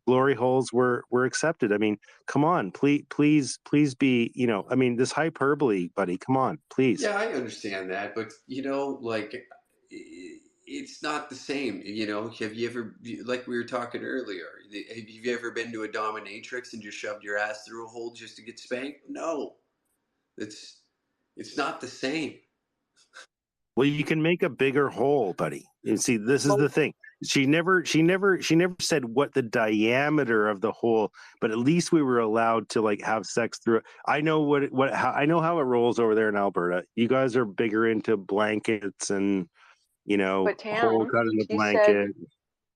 glory holes were accepted. I mean, come on, please be, you know, I mean, this hyperbole, buddy, come on, please. Yeah, I understand that, but you know, like it's not the same. You know, have you ever, like we were talking earlier, have you ever been to a dominatrix and just shoved your ass through a hole just to get spanked? No, it's not the same. Well, you can make a bigger hole, buddy. And see, this is the thing. She never said what the diameter of the hole, but at least we were allowed to like have sex through it. I know I know how it rolls over there in Alberta. You guys are bigger into blankets and, you know, But a hole Tam, cut in the she said, blanket.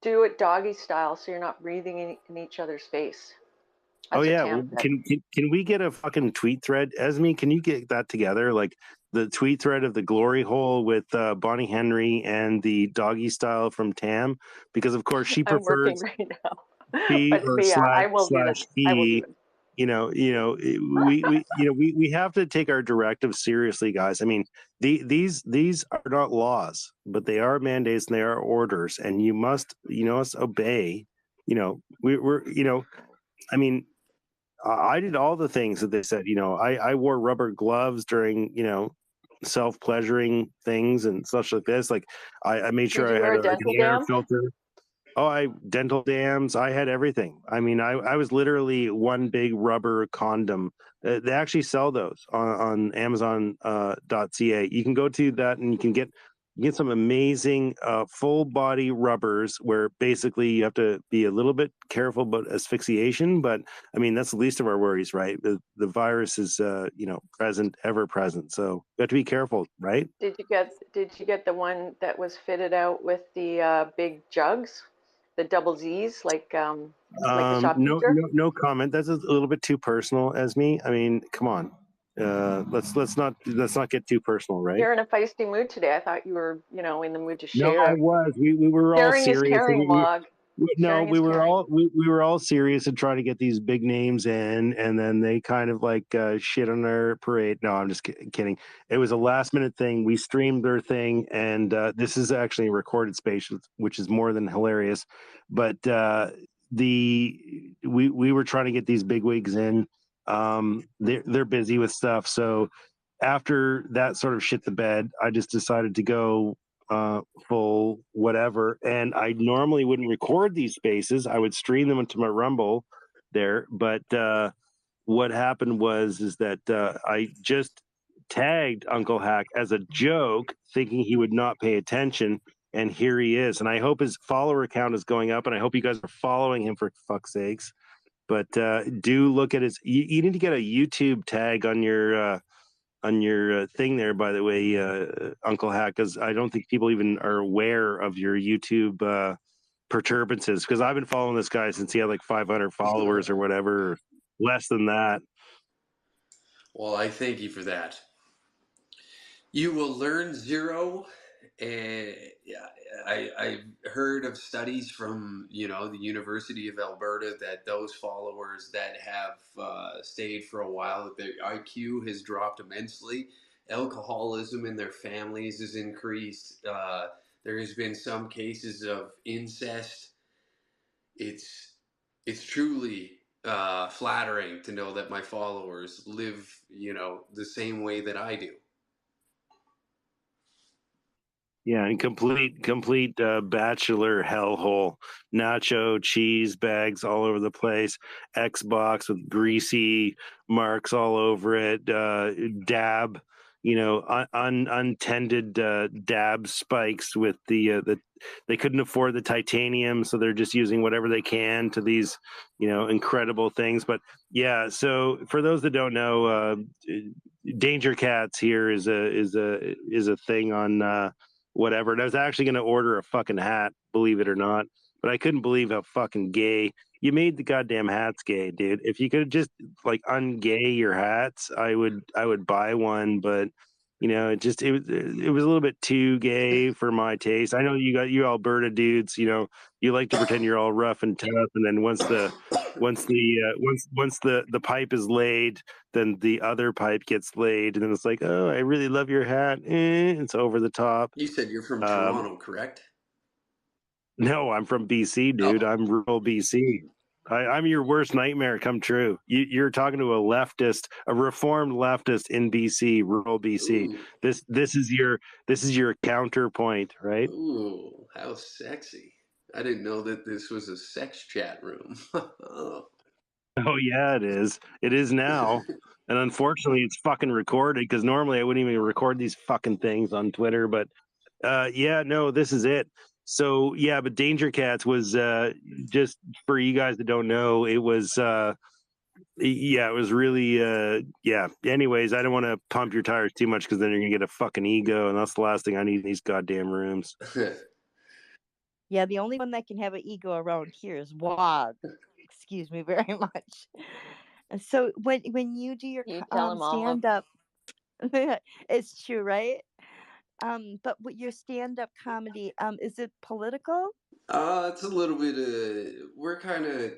do it doggy style so you're not breathing in each other's face. That's Oh what yeah, Tam well, said. can we get a fucking tweet thread, Esme? Can you get that together? Like the tweet thread of the glory hole with Bonnie Henry and the doggy style from Tam, because of course she I'm working prefers right now. she But or yeah, I will get slash it. I will do he. it. You know, we have to take our directives seriously, guys. I mean, these are not laws, but they are mandates and they are orders, and you must obey. You know, we're I mean, I did all the things that they said. You know, I wore rubber gloves during, you know, self-pleasuring things and such like this. Like I made sure Did you I wear had a like dental an air dam? filter. Oh, dental dams. I had everything. I mean, I was literally one big rubber condom. They actually sell those on Amazon .ca. You can go to that and you can get some amazing full body rubbers where basically you have to be a little bit careful about asphyxiation. But I mean, that's the least of our worries, right? The virus is present, ever present. So you have to be careful, right? Did you get the one that was fitted out with the big jugs, the double Z's, like the shop No, teacher? no comment. That's a little bit too personal, as me. I mean, come on. Let's not get too personal, right? You're in a feisty mood today. I thought you were, in the mood to No, I share. was. We were all Sharing is serious. caring, Mog. No, Sharing is we were caring. all we were all serious and trying to get these big names in, and then they kind of like shit on our parade. No, I'm just kidding. It was a last minute thing. We streamed their thing, and this is actually a recorded space, which is more than hilarious. But we were trying to get these big wigs in. They're busy with stuff, so after that sort of shit the bed, I just decided to go full whatever. And I normally wouldn't record these spaces. I would stream them into my Rumble there. But what happened is that I just tagged Uncle Hack as a joke, thinking he would not pay attention. And here he is. And I hope his follower count is going up. And I hope you guys are following him for fuck's sakes. But do look at his. You need to get a YouTube tag on your thing there, by the way, Uncle Hack, because I don't think people even are aware of your YouTube perturbances. Because I've been following this guy since he had like 500 followers or whatever, less than that. Well, I thank you for that. You will learn zero. And I've heard of studies from the University of Alberta that those followers that have stayed for a while, that their IQ has dropped immensely. Alcoholism in their families has increased. There has been some cases of incest. It's truly flattering to know that my followers live the same way that I do. Yeah, and complete bachelor hellhole. Nacho cheese bags all over the place. Xbox with greasy marks all over it. Dab, untended dab spikes with the they couldn't afford the titanium, so they're just using whatever they can to these incredible things. But yeah, so for those that don't know, Danger Cats here is a thing on whatever. And I was actually going to order a fucking hat, believe it or not, but I couldn't believe how fucking gay you made the goddamn hats gay, dude. If you could just like ungay your hats, I would buy one, but it was a little bit too gay for my taste. I know you Alberta dudes, you like to pretend you're all rough and tough, and then once the pipe is laid, then the other pipe gets laid, and then it's like, oh, I really love your hat. It's over the top. You said you're from Toronto, correct? No, I'm from BC, dude. I'm rural BC. I'm your worst nightmare come true. You're talking to a leftist, a reformed leftist in BC, rural BC. Ooh. This is your counterpoint, right? Ooh, how sexy. I didn't know that this was a sex chat room. Oh. Oh yeah, it is. It is now. And unfortunately it's fucking recorded because normally I wouldn't even record these fucking things on Twitter, but yeah, no, this is it. So yeah, but Danger Cats was just for you guys that don't know, it was yeah, it was really yeah. Anyways, I don't want to pump your tires too much because then you're gonna get a fucking ego, and that's the last thing I need in these goddamn rooms. Yeah, the only one that can have an ego around here is Wad. Excuse me very much. And so when you do your You tell him all. stand up, it's true, right? But with your stand up comedy, is it political? It's a little bit we're kind of,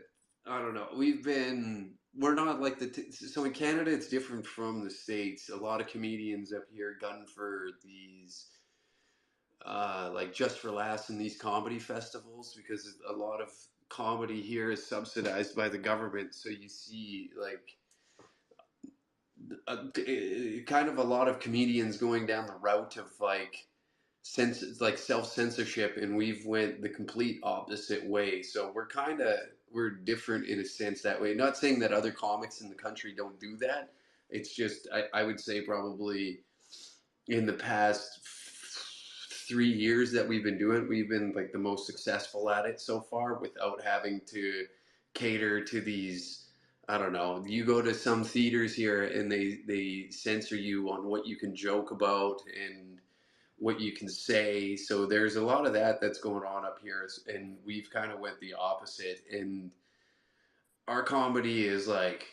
I don't know. We're not like so in Canada, it's different from the States. A lot of comedians up here gun for these, like Just for Laughs and these comedy festivals because a lot of comedy here is subsidized by the government. So you see like kind of a lot of comedians going down the route of like self-censorship, and we've went the complete opposite way. So we're different in a sense that way. Not saying that other comics in the country don't do that. It's just I would say probably in the past 3 years that we've been doing, we've been like the most successful at it so far without having to cater to these. I don't know. You go to some theaters here and they censor you on what you can joke about and what you can say. So there's a lot of that's going on up here, and we've kind of went the opposite. And our comedy is like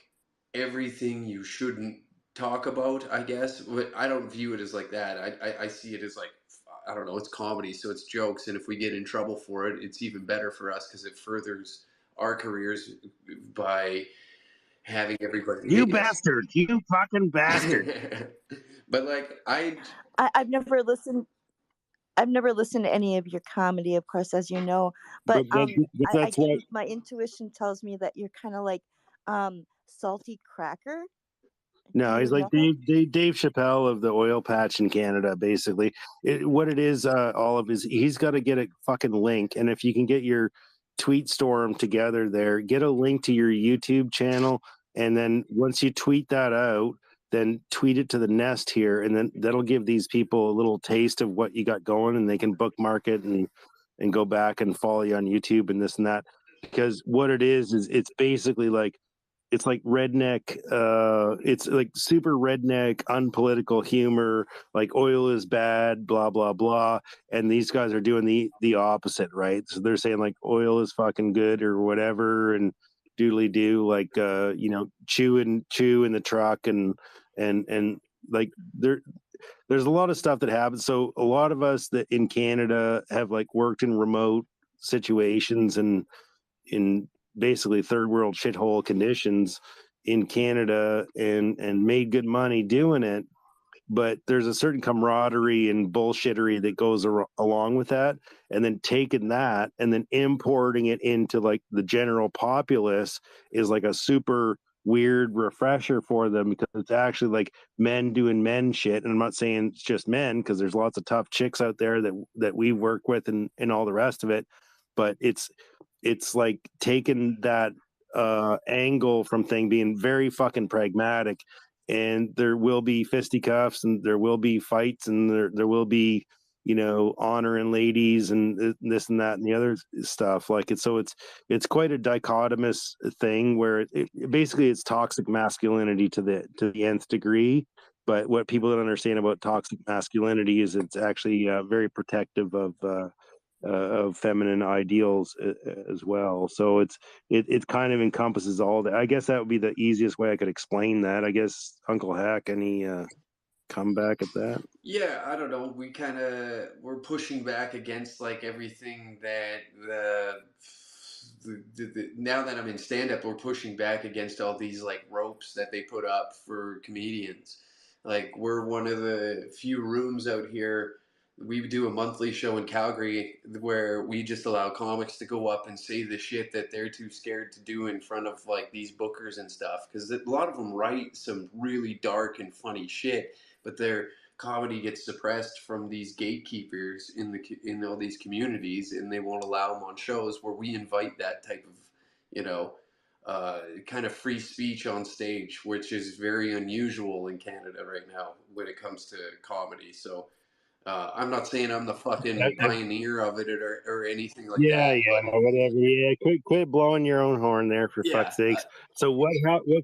everything you shouldn't talk about, I guess. But I don't view it as like that. I see it as like, I don't know, it's comedy, so it's jokes. And if we get in trouble for it, it's even better for us because it furthers our careers by having everybody You hate us. bastard! You fucking bastard! But like I've never listened. I've never listened to any of your comedy, of course, as you know. But I that's what. my intuition tells me that you're kind of like salty cracker. No, Do he's you like know? Dave Chappelle of the oil patch in Canada, basically. What it is, Olive, is he's got to get a fucking link. And if you can get your tweet storm together there, get a link to your YouTube channel. And then once you tweet that out, then tweet it to the nest here. And then that'll give these people a little taste of what you got going and they can bookmark it and go back and follow you on YouTube and this and that. Because what it is it's basically like, it's like redneck it's like super redneck unpolitical humor, like oil is bad, blah blah blah. And these guys are doing the opposite, right? So they're saying like oil is fucking good or whatever, and doodly do, like chew in the truck and like there's a lot of stuff that happens. So a lot of us that in Canada have like worked in remote situations and in basically third world shithole conditions in Canada and made good money doing it. But there's a certain camaraderie and bullshittery that goes along with that. And then taking that and then importing it into like the general populace is like a super weird refresher for them because it's actually like men doing men shit. And I'm not saying it's just men because there's lots of tough chicks out there that we work with and all the rest of it. But it's like taking that angle from thing, being very fucking pragmatic, and there will be fisticuffs and there will be fights and there will be honoring ladies and this and that and the other stuff, like it's quite a dichotomous thing where it basically it's toxic masculinity to the nth degree. But what people don't understand about toxic masculinity is it's actually very protective of feminine ideals as well. So it kind of encompasses all that. I guess that would be the easiest way I could explain that. I guess Uncle Hack, any comeback at that? Yeah, I don't know. We're pushing back against like everything that now that I'm in stand up, we're pushing back against all these like ropes that they put up for comedians. Like we're one of the few rooms out here we do a monthly show in Calgary where we just allow comics to go up and say the shit that they're too scared to do in front of like these bookers and stuff, because a lot of them write some really dark and funny shit, but their comedy gets suppressed from these gatekeepers in all these communities, and they won't allow them on shows where we invite that type of, you know, kind of free speech on stage, which is very unusual in Canada right now when it comes to comedy. So I'm not saying I'm the fucking pioneer of it or anything like Yeah, that, but whatever. Yeah, quit blowing your own horn there, for yeah, fuck's sakes. So what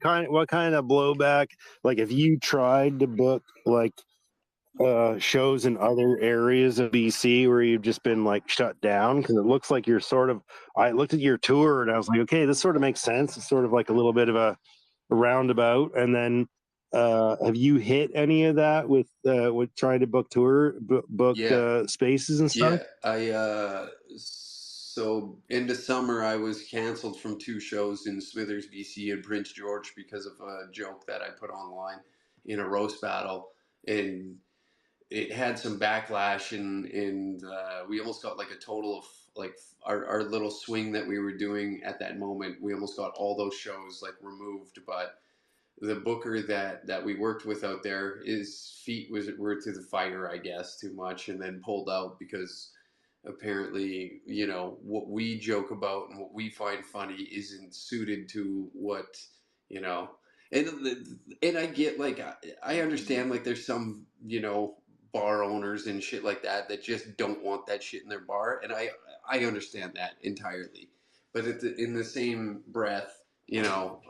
kind of blowback? Like, if you tried to book like shows in other areas of BC where you've just been like shut down, because it looks like you're sort of. I looked at your tour and I was like, okay, this sort of makes sense. It's sort of like a little bit of a roundabout, and then. Have you hit any of that with trying to book book yeah, spaces and stuff? yeah. So in the summer I was canceled from 2 shows in Smithers, BC, and Prince George because of a joke that I put online in a roast battle, and it had some backlash, and we almost got like a total of like our little swing that we were doing at that moment. We almost got all those shows like removed, but the booker that we worked with out there, his feet were to the fire, I guess, too much, and then pulled out because apparently, you know, what we joke about and what we find funny isn't suited to what, you know. And I get like I understand like there's some, you know, bar owners and shit like that that just don't want that shit in their bar, and I understand that entirely. But in the same breath, you know,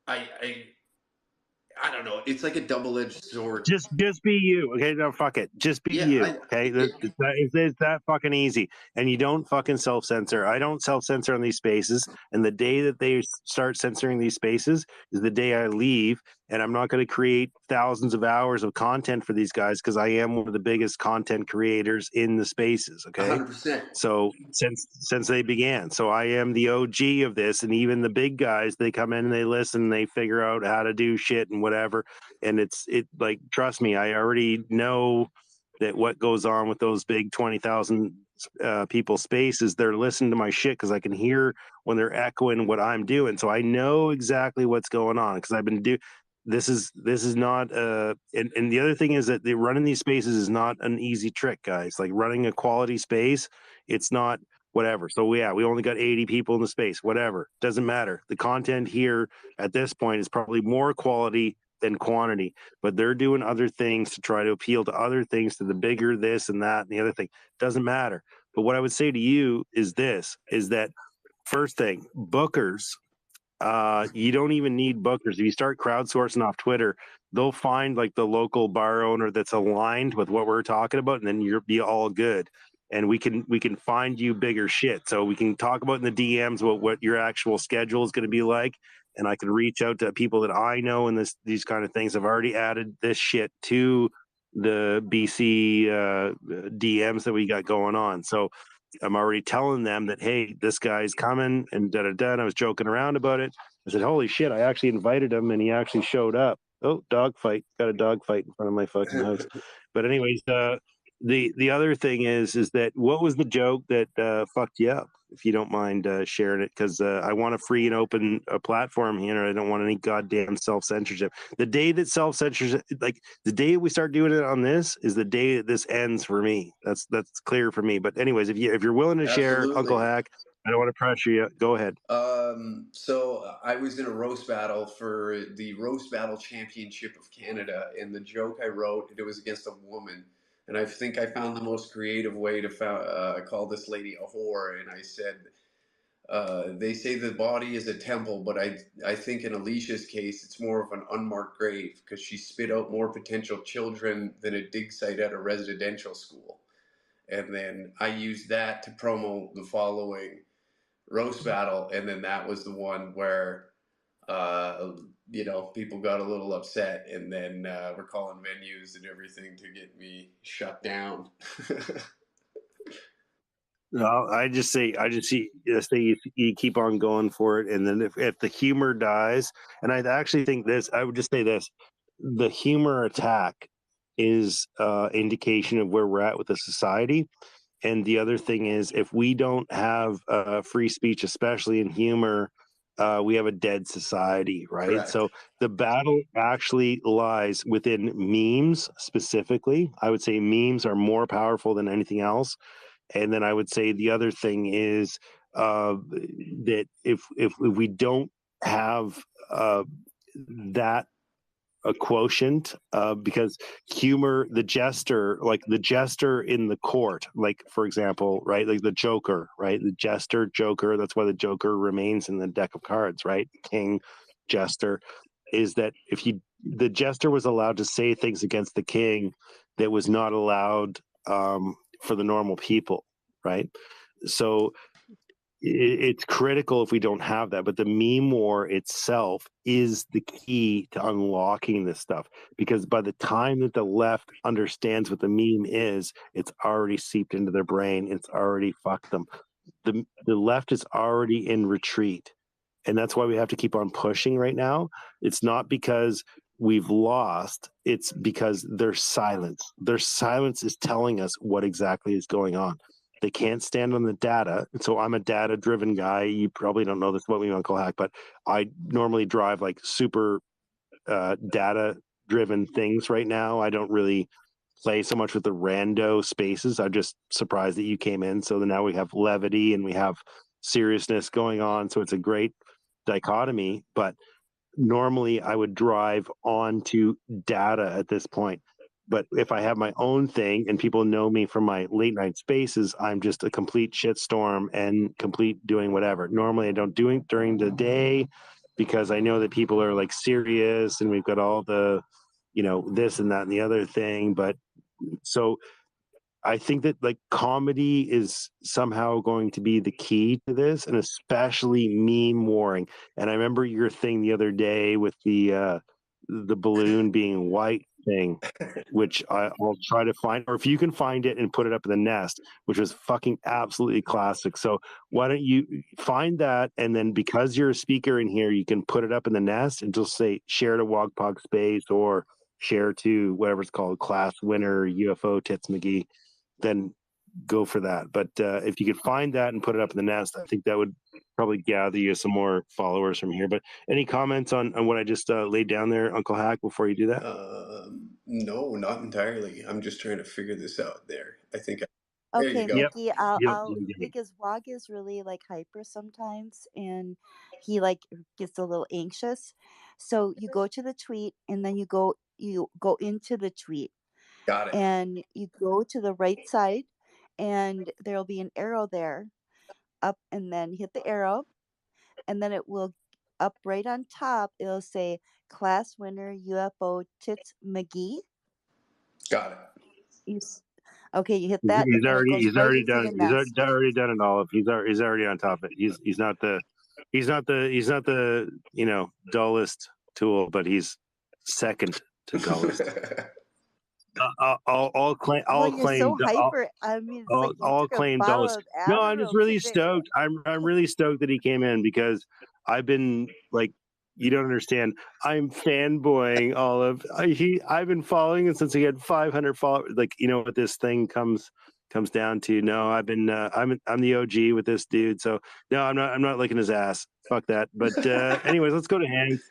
I I I don't know. It's like a double-edged sword. Just be you, okay? No, fuck it. Just be Yeah, you, okay? It's that fucking easy. And you don't fucking self-censor. I don't self-censor on these spaces. And the day that they start censoring these spaces is the day I leave. And I'm not going to create thousands of hours of content for these guys, because I am one of the biggest content creators in the spaces, okay? 100%. So since they began, so I am the OG of this. And even the big guys, they come in and they listen, and they figure out how to do shit and whatever. And it like, trust me, I already know that what goes on with those big 20,000 people spaces. They're listening to my shit because I can hear when they're echoing what I'm doing. So I know exactly what's going on, because I've been this is not and the other thing is that running these spaces is not an easy trick, guys. Like, running a quality space, it's not whatever. So yeah, we only got 80 people in the space, whatever, doesn't matter. The content here at this point is probably more quality than quantity, but they're doing other things to try to appeal to other things, to the bigger this and that and the other thing. Doesn't matter. But what I would say to you is that first thing, bookers, you don't even need bookers. If you start crowdsourcing off Twitter, they'll find like the local bar owner that's aligned with what we're talking about, and then you'll be all good. And we can find you bigger shit. So we can talk about in the DMs what your actual schedule is going to be like, and I can reach out to people that I know and these kind of things. I've already added this shit to the BC DMs that we got going on. So I'm already telling them that, hey, this guy's coming, and da da da. And I was joking around about it. I said, holy shit, I actually invited him, and he actually showed up. Oh, dog fight! Got a dog fight in front of my fucking house. But anyways, the other thing is that, what was the joke that fucked you up? If you don't mind sharing it, because I want a free and open platform here. I don't want any goddamn self-censorship. The day that self-censorship, like the day we start doing it on this, is the day that this ends for me. That's clear for me. But anyways, if you're willing to share, Uncle Absolutely. Hack, I don't want to pressure you. Go ahead. So I was in a roast battle for the Roast Battle Championship of Canada, and the joke I wrote, it was against a woman, and I think I found the most creative way to call this lady a whore, and I said, they say the body is a temple, but I think in Alicia's case, it's more of an unmarked grave because she spit out more potential children than a dig site at a residential school. And then I used that to promo the following roast battle, and then that was the one where you know, people got a little upset, and then we're calling venues and everything to get me shut down. No, I just say you keep on going for it, and then if the humor dies, and I actually think this, I would just say this: the humor attack is indication of where we're at with the society. And the other thing is, if we don't have free speech, especially in humor, we have a dead society, right? Correct. So the battle actually lies within memes specifically. I would say memes are more powerful than anything else. And then I would say the other thing is that if we don't have that a quotient, because humor, the jester, like the jester in the court, like for example, right, like the Joker, right, the jester, Joker. That's why the Joker remains in the deck of cards, right? King, jester, is that if the jester was allowed to say things against the king that was not allowed for the normal people, right? So it's critical if we don't have that, but the meme war itself is the key to unlocking this stuff, because by the time that the left understands what the meme is, it's already seeped into their brain. It's already fucked them. The left is already in retreat, and that's why we have to keep on pushing right now. It's not because we've lost, it's because their silence is telling us what exactly is going on. They can't stand on the data. So I'm a data driven guy. You probably don't know this about me, Uncle Hack, but I normally drive like super data driven things right now. I don't really play so much with the rando spaces. I'm just surprised that you came in. So now we have levity and we have seriousness going on. So it's a great dichotomy. But normally I would drive onto data at this point. But if I have my own thing and people know me from my late night spaces, I'm just a complete shitstorm and complete doing whatever. Normally I don't do it during the day because I know that people are like serious and we've got all the, this and that and the other thing. But so I think that like comedy is somehow going to be the key to this, and especially meme warring. And I remember your thing the other day with the balloon being white thing, which I'll try to find, or if you can find it and put it up in the nest, which was fucking absolutely classic. So why don't you find that, and then because you're a speaker in here, you can put it up in the nest and just say share to Wogpog Space or share to whatever it's called, class winner UFO Tits McGee. Then go for that. But if you could find that and put it up in the nest, I think that would probably gather you some more followers from here. But any comments on what I just laid down there, Uncle Hack, before you do that? No, not entirely. I'm just trying to figure this out there. I think there you Okay, go. Yep. Mickey, Yep. because Wog is really like hyper sometimes and he like gets a little anxious. So you go to the tweet and then you go into the tweet Got it. and you go to the right side and there'll be an arrow there up, and then hit the arrow and then it will up right on top. It'll say class winner UFO Tits McGee. Got it. Okay, you hit that, and then it goes He's right already into done the it. nest. He's already done it, Olive. He's already on top of it. He's not the dullest tool, but he's second to dullest. I'll claim. Well, I'll you're so claim. hyper. I mean, it's like you I'll took a claim bottle dullest. of No, I'm just Adderall really today. stoked. I'm really stoked that he came in because I've been like, you don't understand. I'm fanboying Olive. I've been following him since he had 500 followers. Like, you know what this thing comes down to. No, I've been I'm the OG with this dude. So no, I'm not licking his ass. Fuck that. But anyways, let's go to Hans.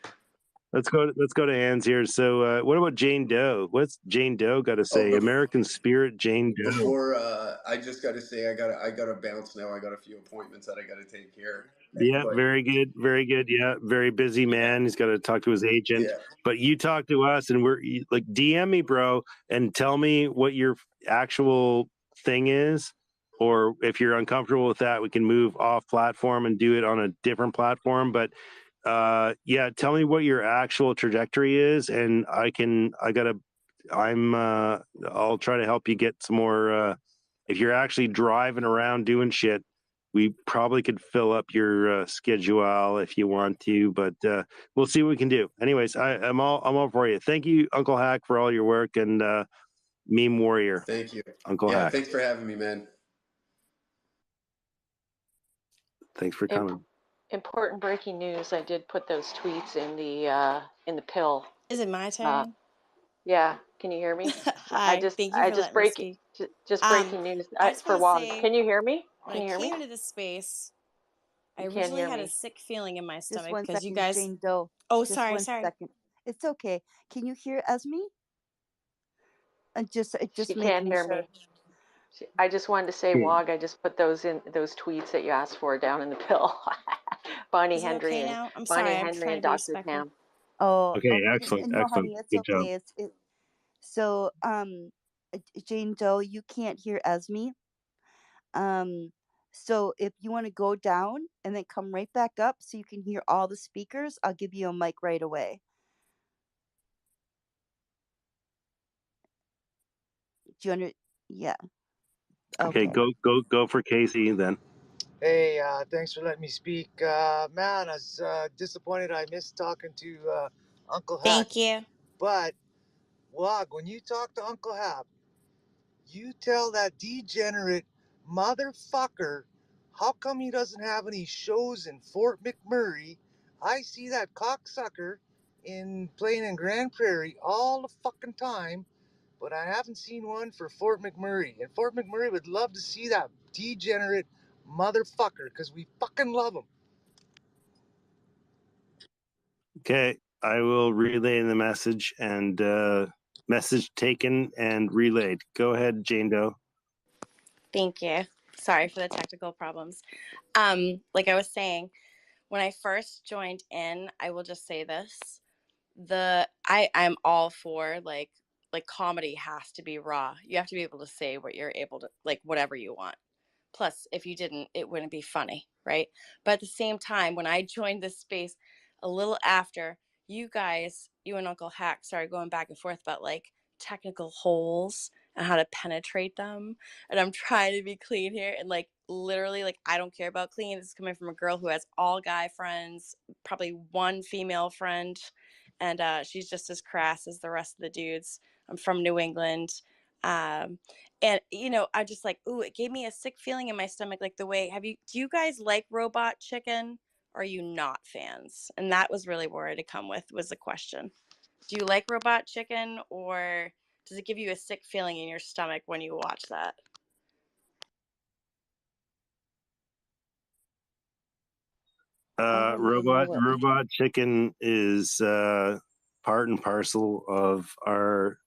Let's go to Hans here. So what about Jane Doe? What's Jane Doe got to say? American Spirit, Jane Doe. Before I just got to say I gotta bounce now. I got a few appointments that I got to take care of. Yeah, But, very good, very good. Yeah, very busy man. He's got to talk to his agent. yeah. But you talk to us, and we're like, DM me, bro, and tell me what your actual thing is. Or if you're uncomfortable with that, we can move off platform and do it on a different platform. But yeah, tell me what your actual trajectory is, and I'll try to help you get some more. If you're actually driving around doing shit, we probably could fill up your schedule if you want to, but we'll see what we can do. Anyways, I'm all for you. Thank you, Uncle Hack, for all your work, and Meme Warrior. Thank you, Uncle Hack. Thanks for having me, man. Thanks for coming. Important breaking news. I did put those tweets in the pill. Is it my turn? Yeah, can you hear me? Hi, thank you for letting me speak. Just breaking news I just for want to WOG. say, Can you hear me? when Can I you hear came me? into this space, I You can't originally hear had a me. sick feeling in my Just stomach one because you second, guys. Jane Doe. Oh, Just sorry, one sorry. second. It's okay. Can you hear Esme? Just She can't making hear sure. me. I just wanted to say, Okay. WOG, I just put those tweets that you asked for down in the pill. Bonnie Is it Henry okay and now? I'm Bonnie sorry, I'm Henry trying and to be Dr. respectful. Tam. Oh, Okay, excellent, no, excellent. honey, it's Good job. okay. So, Jane Doe, you can't hear Esme. So if you want to go down and then come right back up so you can hear all the speakers, I'll give you a mic right away. Do you under? Yeah. Okay, Okay. go for Casey then. Hey, thanks for letting me speak. Man, I was disappointed I missed talking to Uncle Hap. Thank you. But, Wog, when you talk to Uncle Hap, you tell that degenerate motherfucker how come he doesn't have any shows in Fort McMurray. I see that cocksucker playing in Grand Prairie all the fucking time, but I haven't seen one for Fort McMurray. And Fort McMurray would love to see that degenerate motherfucker because we fucking love him. Okay, I will relay the message and message taken and relayed. Go ahead, Jane Doe. Thank you. Sorry for the technical problems. Like I was saying, when I first joined in, I will just say this. I'm all for like comedy has to be raw. You have to be able to say what you're able to, like, whatever you want. Plus, if you didn't, it wouldn't be funny, right? But at the same time, when I joined this space a little after, you and Uncle Hack started going back and forth about like technical holes and how to penetrate them. And I'm trying to be clean here. And like literally, like, I don't care about clean. This is coming from a girl who has all guy friends, probably one female friend. And she's just as crass as the rest of the dudes. I'm from New England. And I'm just like, ooh, it gave me a sick feeling in my stomach. Like do you guys like Robot Chicken? Or are you not fans? And that was really where I to come with was the question. Do you like Robot Chicken, or does it give you a sick feeling in your stomach when you watch that? Robot Chicken is part and parcel of our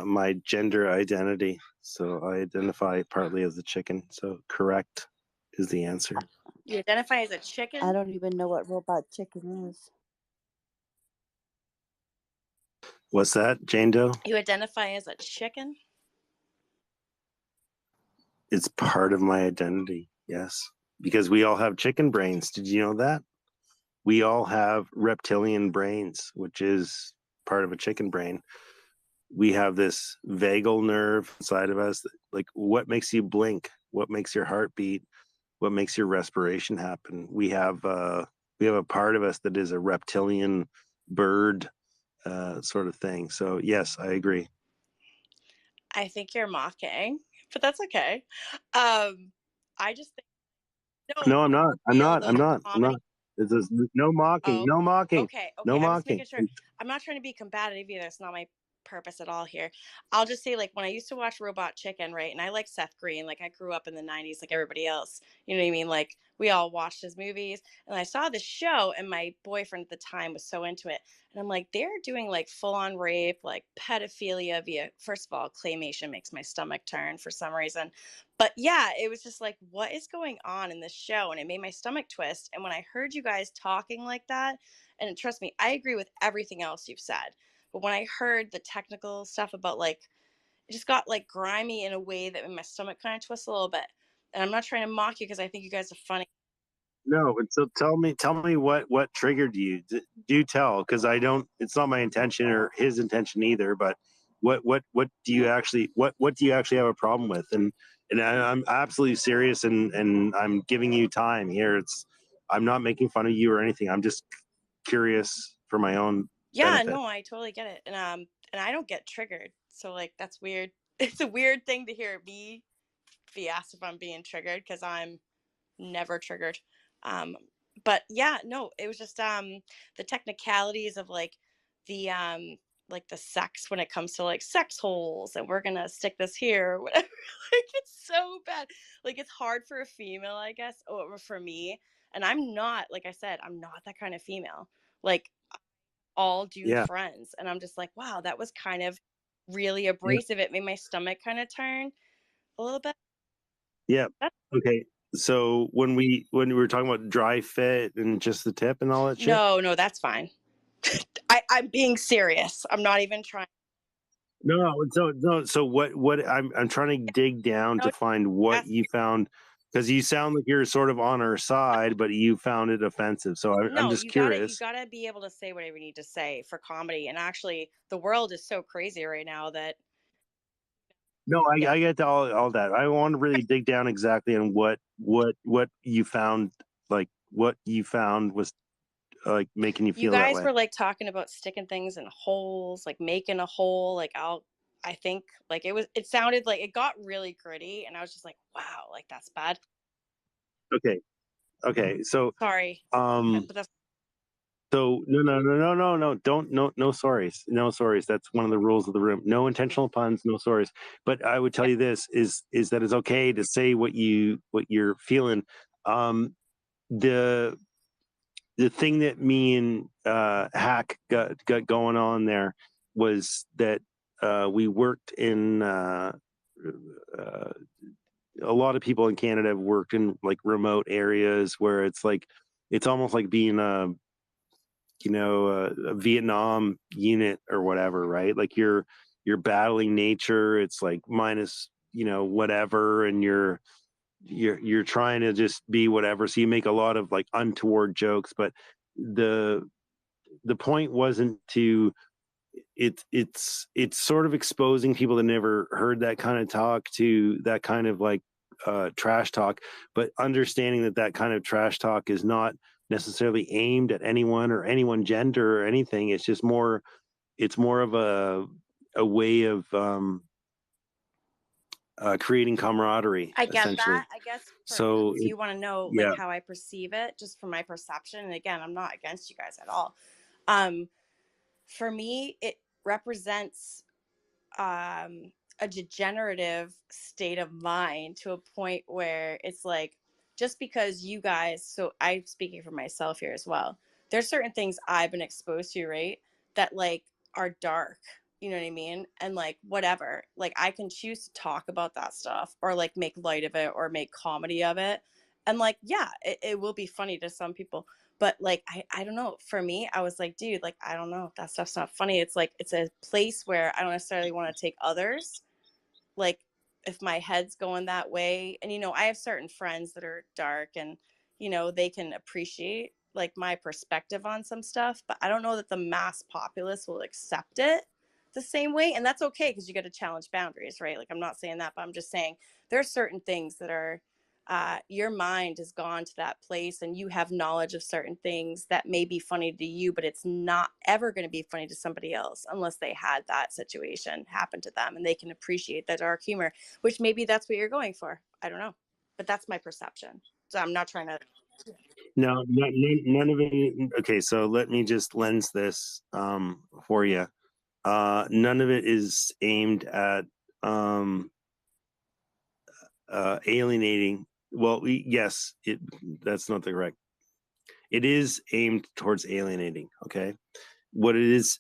my gender identity. So I identify partly as a chicken. So correct is the answer. You identify as a chicken? I don't even know what Robot Chicken is. What's that, Jane Doe? You identify as a chicken? It's part of my identity, yes. Because we all have chicken brains. Did you know that? We all have reptilian brains, which is part of a chicken brain. We have this vagal nerve inside of us. Like, what makes you blink? What makes your heart beat? What makes your respiration happen? We have a part of us that is a reptilian bird sort of thing. So yes, I agree. I think you're mocking, but that's okay. I just think No, I'm not. I'm real not. though. I'm not. I'm Comedy. not. There's no mocking. Oh, No mocking. okay. No I'm just mocking. making sure. I'm not trying to be combative either. It's not my purpose at all here. I'll just say, like, when I used to watch Robot Chicken, right? And I like Seth Green. Like, I grew up in the 90s like everybody else. You know what I mean? Like, we all watched his movies. And I saw the show, and my boyfriend at the time was so into it. And I'm like, they're doing, like, full-on rape, like, pedophilia via, first of all, claymation makes my stomach turn for some reason. But yeah, it was just like, what is going on in this show? And it made my stomach twist. And when I heard you guys talking like that, and trust me, I agree with everything else you've said. But when I heard the technical stuff about, like, it just got like grimy in a way that made my stomach kind of twist a little bit. And I'm not trying to mock you because I think you guys are funny. No, but so tell me what triggered you. Do tell, because I don't. It's not my intention or his intention either. But what do you actually what do you actually have a problem with? And I'm absolutely serious, and I'm giving you time here. I'm not making fun of you or anything. I'm just curious for my own benefit. No, I totally get it. And I don't get triggered. So like that's weird. It's a weird thing to hear me be asked if I'm being triggered because I'm never triggered. But yeah, no, it was just the technicalities of like the like the sex when it comes to like sex holes and we're gonna stick this here or whatever. Like it's so bad. Like it's hard for a female, I guess, or for me. And I'm not, like I said, I'm not that kind of female. Like all dude Yeah. friends. And I'm just like, wow, that was kind of really Yeah. abrasive. It made my stomach kind of turn a little bit. Yeah. That's, Okay. So when we were talking about dry fit and just the tip and all that shit. no, that's fine. I'm being serious. I'm not even trying. No. So what I'm trying to dig down No, to find what that's you found, because you sound like you're sort of on our side, but you found it offensive. So I'm no, just you curious. gotta be able to say whatever you need to say for comedy. And actually, the world is so crazy right now that No, yeah, I get all that. I want to really dig down exactly on what you found, like what you found was like making you you feel that guys way. were like talking about sticking things in holes, like making a hole. Like I think like it sounded like it got really gritty, and I was just like, wow, like that's bad. Okay. So Sorry, um but that's so no, don't no sorries. No sorries. That's one of the rules of the room. No intentional puns, no sorries. But I would tell yeah. you this is that it's okay to say what you're feeling. Um the thing that me and Hack got going on there was that we worked in a lot of people in Canada have worked in like remote areas where it's like it's almost like being a Vietnam unit or whatever, right? Like you're battling nature. It's like minus whatever, and you're trying to just be whatever. So you make a lot of like untoward jokes, but the point wasn't to it's sort of exposing people that never heard that kind of talk to that kind of like trash talk, but understanding that kind of trash talk is not necessarily aimed at anyone or anyone gender or anything. It's more of a way of creating camaraderie, I get that. essentially. I guess So if you want to know like yeah. how I perceive it, just from my perception, and again, I'm not against you guys at all. For me, it represents a degenerative state of mind to a point where it's like just because you guys, so I'm speaking for myself here as well, there's certain things I've been exposed to, right, that like are dark, you know what I mean, and like whatever, like I can choose to talk about that stuff or like make light of it or make comedy of it, and like yeah, it will be funny to some people, but like I don't know, for me I was like, dude, like I don't know, that stuff's not funny. It's like it's a place where I don't necessarily want to take others, like if my head's going that way. And I have certain friends that are dark, and they can appreciate like my perspective on some stuff, but I don't know that the mass populace will accept it the same way. And that's okay, because you got to challenge boundaries, right? Like I'm not saying that, but I'm just saying there are certain things that are your mind has gone to that place and you have knowledge of certain things that may be funny to you, but it's not ever going to be funny to somebody else unless they had that situation happen to them and they can appreciate that dark humor, which maybe that's what you're going for. I don't know, but that's my perception. So I'm not trying to. No, none of it. Okay, so let me just lens this for you. None of it is aimed at alienating. Well, yes, that's not the correct. It is aimed towards alienating. Okay, what it is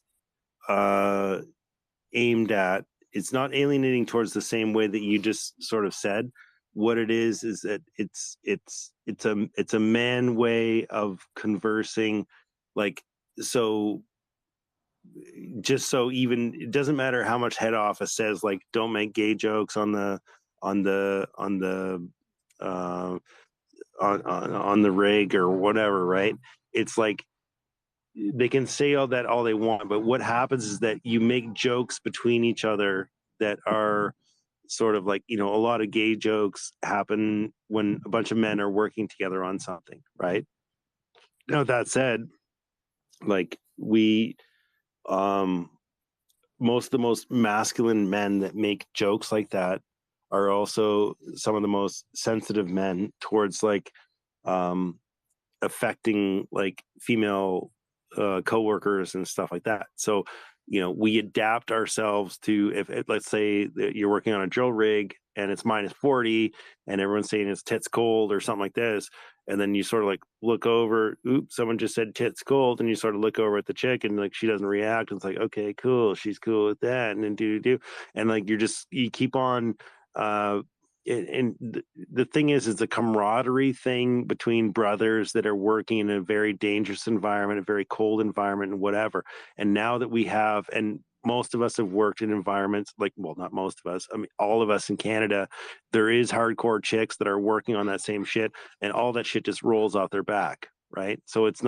aimed at, it's not alienating towards the same way that you just sort of said. What it is that it's a man way of conversing, like, so just so even it doesn't matter how much head office says like don't make gay jokes on the uh on the rig or whatever, right? It's like they can say all they want, but what happens is that you make jokes between each other that are sort of like, a lot of gay jokes happen when a bunch of men are working together on something, right? Now that said, like we most of the most masculine men that make jokes like that are also some of the most sensitive men towards like affecting like female coworkers and stuff like that. So we adapt ourselves to, if let's say that you're working on a drill rig and it's -40 and everyone's saying it's tits cold or something like this, and then you sort of like look over, oops, someone just said tits cold, and you sort of look over at the chick and like she doesn't react, and it's like, okay, cool, she's cool with that, and then do, and like you keep on and the thing is a camaraderie thing between brothers that are working in a very dangerous environment, a very cold environment, and whatever. And now that we have, and most of us have worked in environments like, well, not most of us, I mean, all of us in Canada, there is hardcore chicks that are working on that same shit, and all that shit just rolls off their back, right? So it's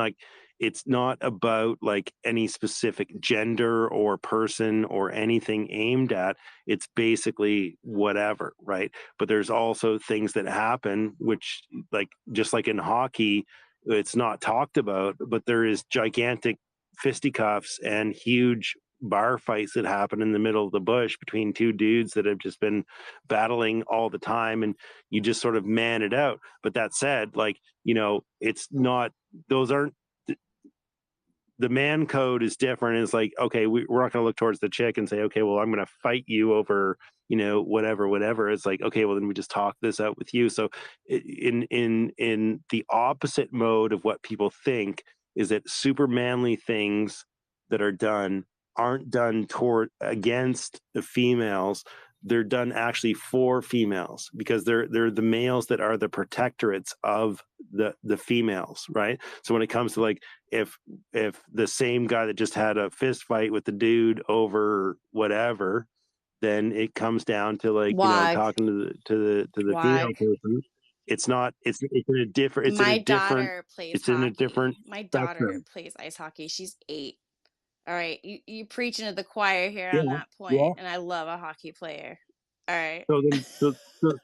not about like any specific gender or person or anything aimed at. It's basically whatever, right? But there's also things that happen, which, like, just like in hockey, it's not talked about, but there is gigantic fisticuffs and huge bar fights that happen in the middle of the bush between two dudes that have just been battling all the time, and you just sort of man it out. But that said, like, it's not, those aren't, the man code is different. It's like, okay, we're not going to look towards the chick and say, okay, well, I'm going to fight you over, whatever. It's like, okay, well, then we just talk this out with you. So in the opposite mode of what people think is that super manly things that are done aren't done toward against the females. They're done actually for females, because they're the males that are the protectorates of the females, right? So when it comes to like, if the same guy that just had a fist fight with the dude over whatever, then it comes down to like, Wag, talking to the female wag. person. It's not, it's in a different, My daughter plays it's in a different hockey. My daughter spectrum. plays ice hockey. She's 8. All right, you preaching to the choir here Yeah, on that yeah. point, and I love a hockey player. All right. So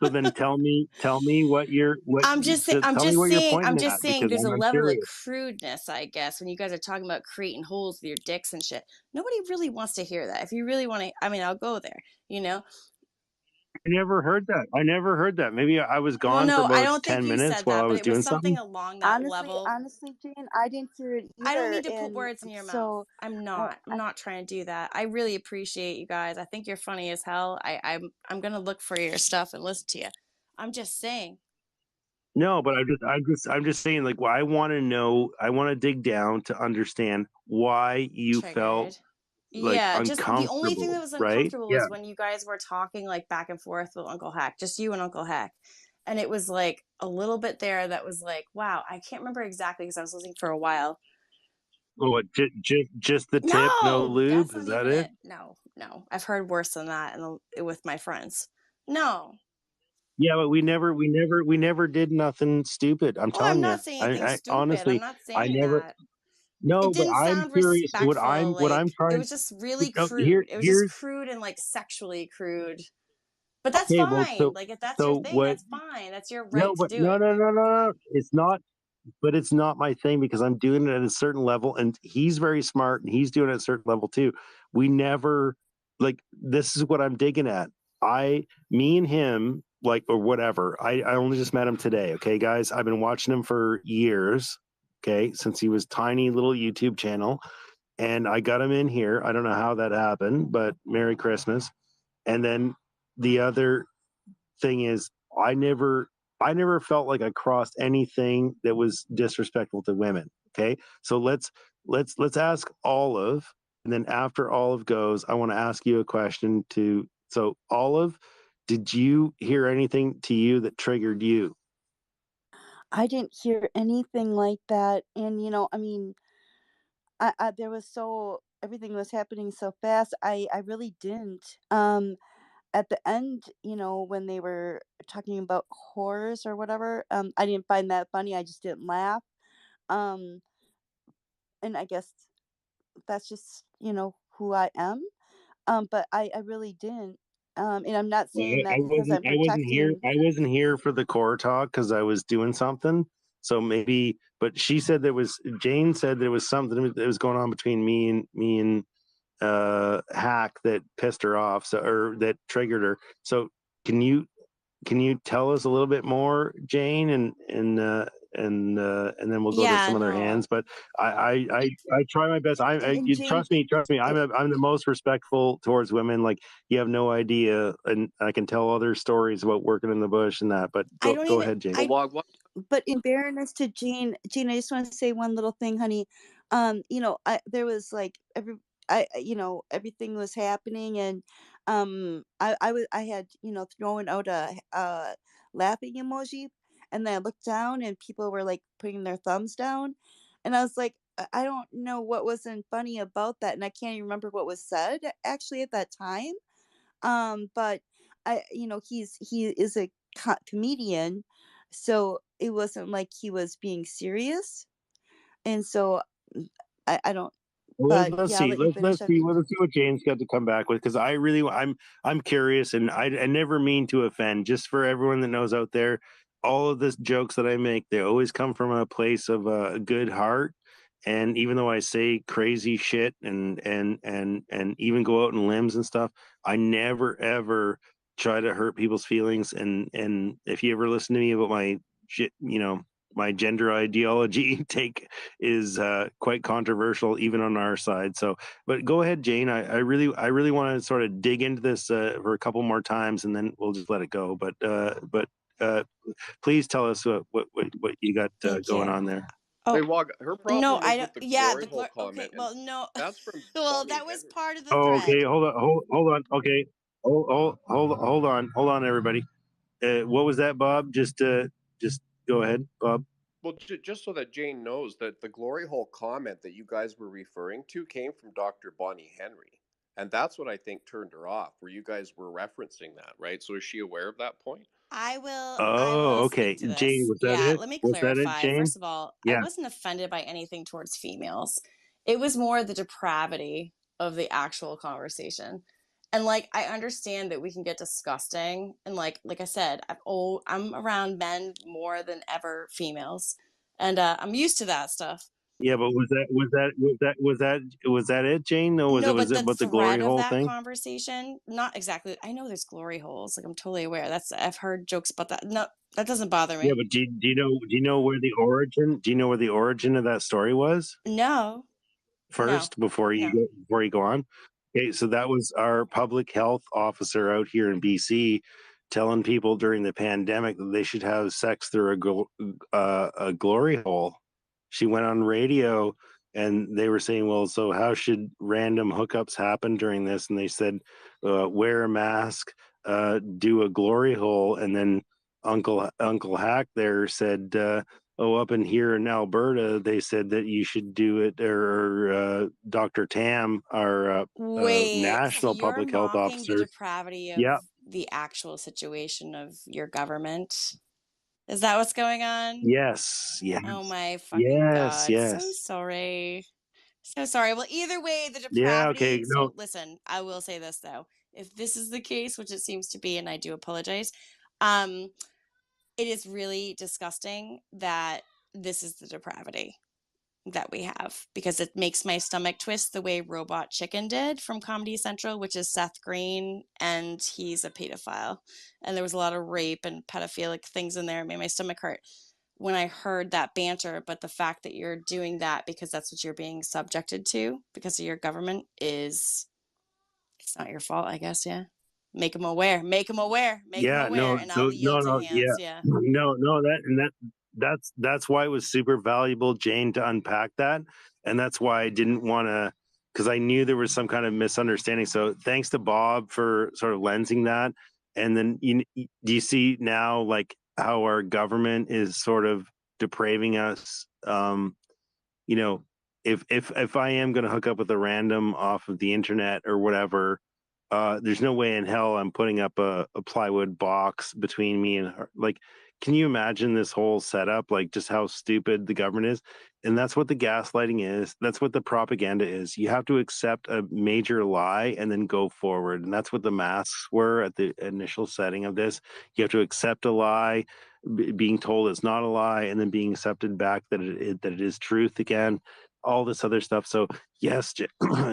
then tell me I'm tell me just what you're saying, I'm pointing just at, saying because there's a I'm level of curious. crudeness, I guess, when you guys are talking about creating holes with your dicks and shit. Nobody really wants to hear that. If you really want to, I mean, I'll go there, I never heard that. Maybe I was Well, gone for no, I about don't think 10 you minutes said while I that, but was it was doing something something. along that Honestly, level. honestly, Jane, I didn't hear it I don't either, need to put and words in your mouth. so I'm I, not. I'm not trying to do that. I really appreciate you guys. I think you're funny as hell. I'm gonna look for your stuff and listen to you. I'm just saying. No, but I'm just saying, like, well, I want to know, I want to dig down to understand why you felt Triggered. like Yeah, just the only thing uncomfortable, that was right? uncomfortable Yeah. was when you guys were talking like back and forth with Uncle Hack, just you and Uncle Hack. And it was like a little bit there that was like, wow, I can't remember exactly because I was listening for a while. Oh, what, just the tip, no No, lube? that's Is not that even it? it. No. I've heard worse than that with my friends. No. Yeah, but we never did nothing stupid. I'm Oh, I'm telling you. not saying anything I stupid. I'm honestly, not I saying never. that. It No, but didn't I'm sound curious. What respectful. I'm Like, it trying. was just really No, crude. It was just here's crude and like sexually crude. But that's okay. Well, fine. Like, if that's your so thing, what? that's fine. That's your No, right to but do no, it. no, no, no, no. It's not. But it's not my thing, because I'm doing it at a certain level, and he's very smart and he's doing it at a certain level too. We never, like, this is what I'm digging at. Me and him, like, or whatever. I only just met him today. Okay, guys, I've been watching him for years. Okay, since he was tiny little YouTube channel, and I got him in here. I don't know how that happened, but Merry Christmas. And then the other thing is, I never felt like I crossed anything that was disrespectful to women. Okay, so let's ask Olive, and then after Olive goes, I want to ask you a question to. So Olive, did you hear anything to you that triggered you? I didn't hear anything like that. And I mean, I there was so everything was happening so fast. I really didn't. At the end, when they were talking about horrors or whatever, I didn't find that funny. I just didn't laugh. Um, and I guess that's just who I am. But I really didn't. And I'm not Well, saying I that because I'm wasn't here. protecting. I wasn't here for the core talk because I was doing something. So maybe, but she said there was. Jane said there was something that was going on between me and Hack that pissed her off. So, or that triggered her. So can you can you tell us a little bit more, Jane, and then we'll go to Yeah, some other no. hands. But I try my best. And You Jane, trust me. I'm the most respectful towards women. Like, you have no idea, and I can tell other stories about working in the bush and that. But I don't go even ahead, Jane. I but in fairness to Jean, I just want to say one little thing, honey. There was like everything was happening, and I had thrown out a laughing emoji, and then I looked down, and people were like putting their thumbs down, and I was like, I don't know what wasn't funny about that, and I can't even remember what was said actually at that time. But he is a comedian, so it wasn't like he was being serious, and so I don't. Well, But let's yeah, I'll see. let you finish. Let's see. Well, let's see what Jane's got to come back with, because I'm curious, and I never mean to offend. Just for everyone that knows out there, all of the jokes that I make, they always come from a place of a good heart. And even though I say crazy shit and even go out on limbs and stuff, I never ever try to hurt people's feelings. And if you ever listen to me about my shit, my gender ideology take is quite controversial even on our side. So, but go ahead, Jane. I really want to sort of dig into this for a couple more times, and then we'll just let it go. But please tell us what you got Thank going you. on there. Oh, Hey, Wog, her no, problem I was don't. with the Yeah, glory hole okay, comment, and well, no. that's from Well, Bonnie that was Henry. part of the Oh, okay. thread. Hold on. Okay. Hold on, everybody. What was that, Bob? Just go ahead, Bob. Well, just so that Jane knows that the glory hole comment that you guys were referring to came from Dr. Bonnie Henry. And that's what I think turned her off, where you guys were referencing that, right? So is she aware of that point? I will Oh, speak okay. to Jane, this. was that Yeah, it? let me Was that it, clarify. Jane? First of all, I Yeah. wasn't offended by anything towards females. It was more the depravity of the actual conversation. And like I understand that we can get disgusting, and like I said, I'm around men more than ever females. And I'm used to that stuff. Yeah, but was that it, Jane? No, No, was but it the about the glory thread of hole that thing? conversation, not exactly. I know there's glory holes. Like I'm totally aware. I've heard jokes about that. No, that doesn't bother Yeah, me. but do you know where the origin? Do you know where the origin of that story was? No, no, First, before no. you go on. Okay, so that was our public health officer out here in BC telling people during the pandemic that they should have sex through a glory hole. She went on radio and they were saying, well, so how should random hookups happen during this? And they said, wear a mask, do a glory hole. And then Uncle Hack there said, oh, up in here in Alberta, they said that you should do it, or Dr. Tam, our Wait, so national you're public health mocking the officer. depravity of Yeah, the actual situation of your government? Is that what's going on? yes, Oh yes, my fucking yes, God. So yes. sorry. So sorry. Well, either way, the Yeah, okay, depravity. no, So listen, I will say this though. If this is the case, which it seems to be, and I do apologize, um, it is really disgusting that this is the depravity that we have, because it makes my stomach twist the way Robot Chicken did from Comedy Central, which is Seth Green, and he's a pedophile. And there was a lot of rape and pedophilic things in there. It made my stomach hurt when I heard that banter. But the fact that you're doing that because that's what you're being subjected to because of your government it's not your fault, I guess. Yeah. Make them aware. Make them aware. Make them yeah, aware. no, And I'll so yield to yeah, hands. Yeah. no, that's why it was super valuable, Jane, to unpack that, and that's why I didn't want to, because I knew there was some kind of misunderstanding. So thanks to Bob for sort of lensing that, and then do you see now like how our government is sort of depraving us? You know, if I am going to hook up with a random off of the internet or whatever, there's no way in hell I'm putting up a plywood box between me and her. Like, can you imagine this whole setup? Like, just how stupid the government is. And that's what the gaslighting is. That's what the propaganda is. You have to accept a major lie and then go forward. And that's what the masks were at the initial setting of this. You have to accept a lie, being told it's not a lie, and then being accepted back that it is truth again. All this other stuff. So yes,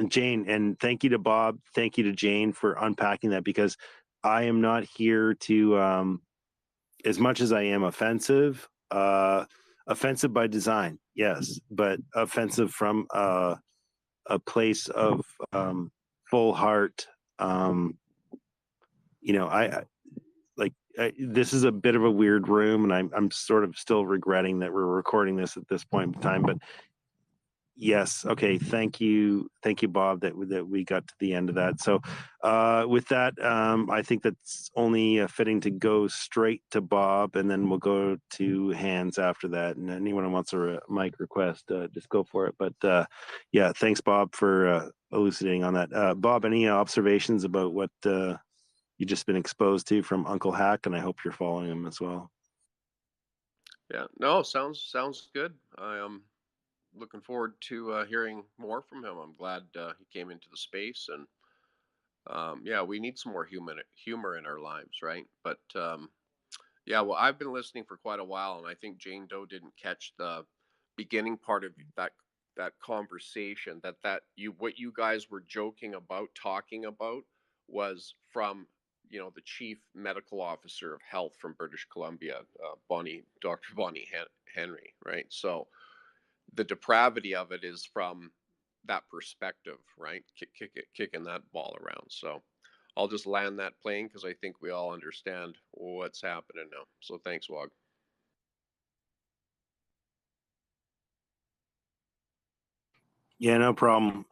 Jane, and thank you to Bob. Thank you to Jane for unpacking that, because I am not here to as much as I am offensive, offensive by design, yes, but offensive from a place of full heart. You know, this is a bit of a weird room, and I'm sort of still regretting that we're recording this at this point in time. But yes, okay, thank you, Bob, that we got to the end of that. So, with that, I think that's only fitting to go straight to Bob, and then we'll go to hands after that. And anyone who wants a mic request, just go for it. But yeah, thanks, Bob, for elucidating on that. Bob, any observations about what you've just been exposed to from Uncle Hack? And I hope you're following him as well. Yeah, no, sounds good. I am looking forward to hearing more from him. I'm glad he came into the space, and yeah, we need some more humor in our lives, right? But yeah, well, I've been listening for quite a while, and I think Jane Doe didn't catch the beginning part of that conversation. That you what you guys were joking about, talking about, was from the chief medical officer of health from British Columbia, Dr. Bonnie Henry, right? So the depravity of it is from that perspective, right? Kicking that ball around. So I'll just land that plane because I think we all understand what's happening now. So thanks, Wog. Yeah, no problem.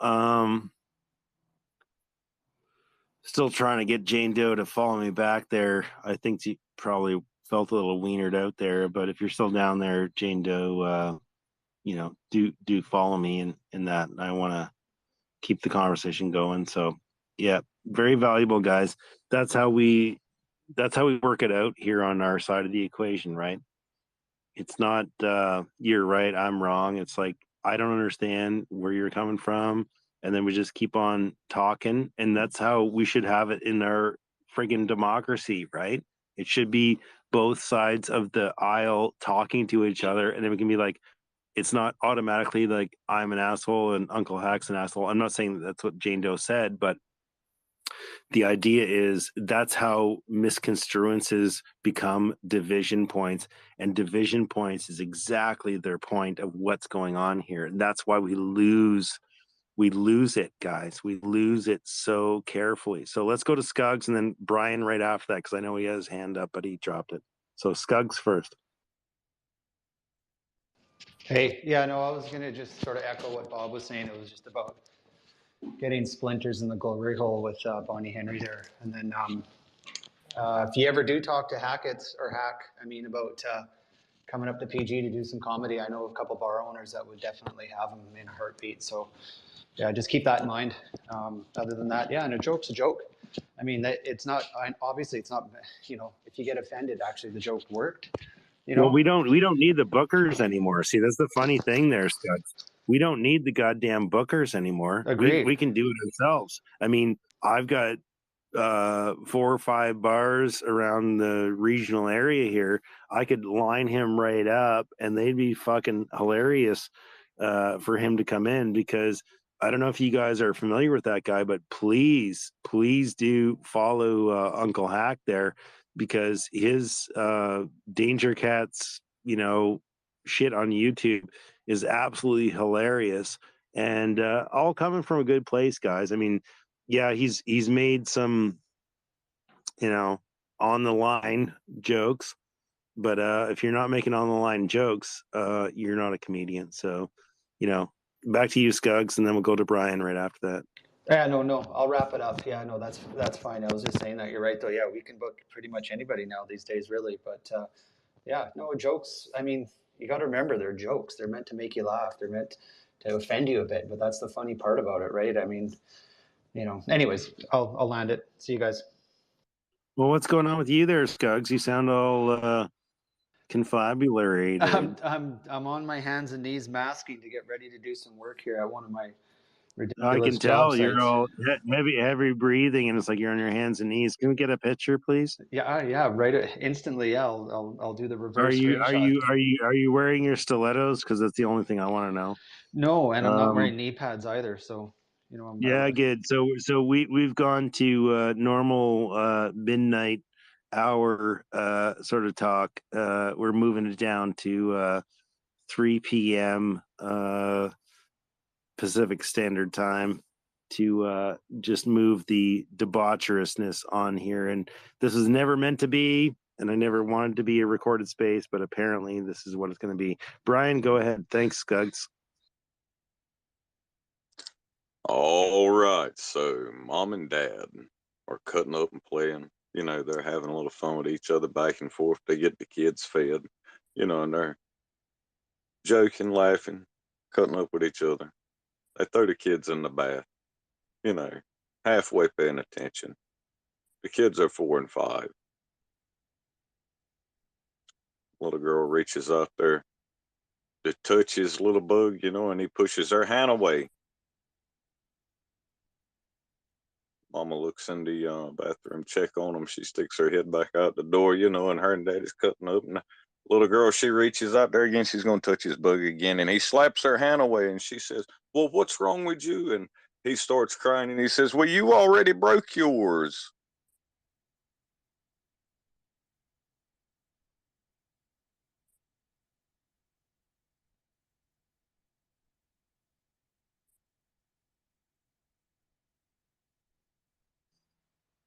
Still trying to get Jane Doe to follow me back there. I think she probably felt a little wienered out there, but if you're still down there, Jane Doe, do follow me in that. I want to keep the conversation going. So yeah, very valuable, guys. That's how we work it out here on our side of the equation, right? It's not you're right, I'm wrong. It's like I don't understand where you're coming from, and then we just keep on talking, and that's how we should have it in our friggin' democracy, right? It should be both sides of the aisle talking to each other, and then we can be like, it's not automatically like I'm an asshole and Uncle Hack's an asshole. I'm not saying that's what Jane Doe said, but the idea is that's how misconstruences become division points, and division points is exactly their point of what's going on here. And that's why we lose it, guys. We lose it so carefully. So let's go to Scuggs and then Brian right after that, because I know he has his hand up, but he dropped it. So Scuggs first. Hey, yeah, no, I was going to just sort of echo what Bob was saying. It was just about getting splinters in the glory hole with Bonnie Henry there. And then if you ever do talk to Hackett's or Hack, I mean, about coming up to PG to do some comedy, I know a couple bar owners that would definitely have him in a heartbeat. So yeah, just keep that in mind. Other than that, yeah, and a joke's a joke. I mean, it's not, obviously it's not, if you get offended, actually the joke worked. Well, we don't need the bookers anymore. See, that's the funny thing there, Scuggs. We don't need the goddamn bookers anymore. Agreed. We can do it ourselves. I mean, I've got 4 or 5 bars around the regional area here. I could line him right up, and they'd be fucking hilarious for him to come in, because I don't know if you guys are familiar with that guy, but please do follow Uncle Hack there, because his Danger Cats, shit on YouTube is absolutely hilarious, and all coming from a good place, guys. I mean, yeah, he's made some, on the line jokes, but if you're not making on the line jokes, you're not a comedian. So, back to you, Scuggs, and then we'll go to Brian right after that. Yeah, no, I'll wrap it up. Yeah, no, that's fine. I was just saying that you're right, though. Yeah, we can book pretty much anybody now these days, really. But yeah, no, jokes. I mean, you got to remember they're jokes. They're meant to make you laugh. They're meant to offend you a bit. But that's the funny part about it, right? I mean, anyways, I'll land it. See you guys. Well, what's going on with you there, Scuggs? You sound all confabulary. I'm on my hands and knees masking to get ready to do some work here at one of my ridiculous I can job tell you're sites. all heavy breathing, and it's like you're on your hands and knees. Can we get a picture, please? Yeah, right. Instantly, yeah. I'll do the reverse screenshot. Are you wearing your stilettos? Because that's the only thing I want to know. No, and I'm not wearing knee pads either. So, yeah, good. So we've gone to normal midnight hour sort of talk. We're moving it down to 3 p.m. Pacific Standard Time to just move the debaucherousness on here. And this was never meant to be, and I never wanted to be a recorded space, but apparently this is what it's going to be. Brian, go ahead. Thanks, Scugs. All right, so mom and dad are cutting up and playing. You know, they're having a little fun with each other back and forth. They get the kids fed, you know, and they're joking, laughing, cutting up with each other. They throw the kids in the bath, you know, halfway paying attention. The kids are 4 and 5. Little girl reaches out there to touch his little bug, you know, and he pushes her hand away. Mama looks in the bathroom, check on him. She sticks her head back out the door, you know, and her and daddy's cutting up. And the little girl, she reaches out there again. She's going to touch his bug again. And he slaps her hand away. And she says, well, what's wrong with you? And he starts crying. And he says, well, you already broke yours.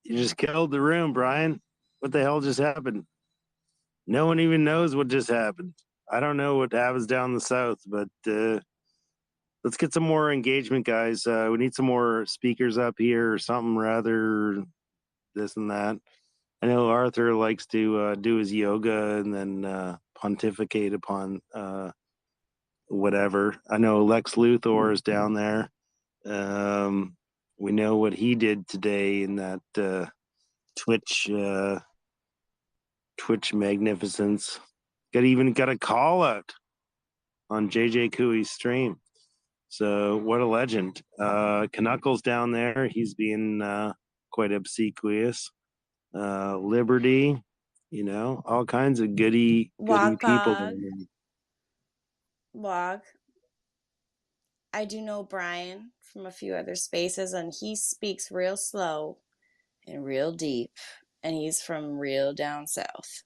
You just killed the room, Brian. What the hell just happened? No one even knows what just happened. I don't know what happens down the south, but let's get some more engagement, guys. We need some more speakers up here or something, rather this and that. I know Arthur likes to do his yoga and then pontificate upon whatever. I know Lex Luthor is down there. We know what he did today in that Twitch magnificence. Got a call out on JJ Cooey's stream. So what a legend. Knuckles down there, he's being quite obsequious. Liberty, you know, all kinds of goody people down there. Wog. I do know Brian from a few other spaces, and he speaks real slow and real deep, and he's from real down south.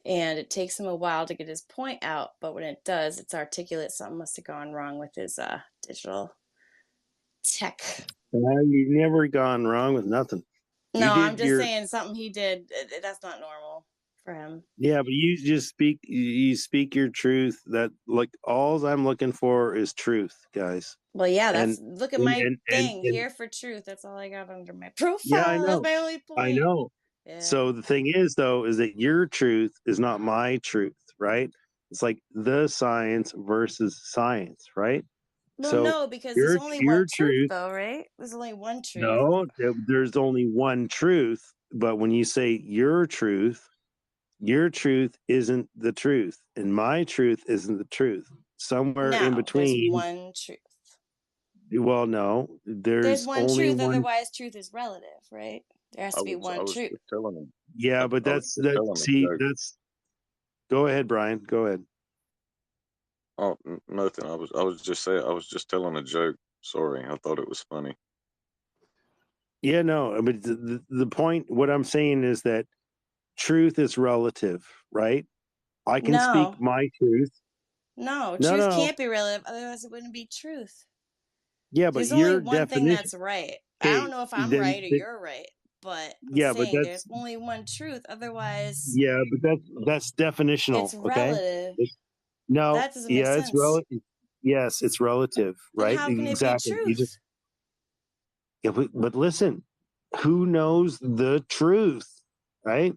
And it takes him a while to get his point out, but when it does, it's articulate. Something must have gone wrong with his digital tech. You've never gone wrong with nothing. No, I'm just saying something he did, that's not normal for him. Yeah, but you speak your truth. That, like, all I'm looking for is truth, guys. Well, yeah, look at my thing here for truth. That's all I got under my profile. Yeah, I know. That's my only point. I know. Yeah. So the thing is, though, is that your truth is not my truth, right? It's like the science versus science, right? Well, so no, because there's only one truth, though, right? There's only one truth. No, there's only one truth. But when you say your truth isn't the truth, and my truth isn't the truth. Somewhere in between. There's one truth. Well, no, there's one only truth. one. Otherwise, truth is relative, right? There has to be one truth. Telling him. Yeah, but that's. Go ahead, Brian. Go ahead. Oh, nothing. I was just saying. I was just telling a joke. Sorry, I thought it was funny. Yeah, no, but the point. What I'm saying is that truth is relative, right? I can speak my truth. No, truth can't be relative. Otherwise, it wouldn't be truth. Yeah, but there's your only one thing that's right. I don't know if I'm right or you're right, but I'm saying there's only one truth. Otherwise, yeah, but that's definitional. It's relative. Okay? No, that doesn't make sense. It's relative. Yes, it's relative, right? Then how can exactly. It be truth? Yeah, but listen, who knows the truth, right?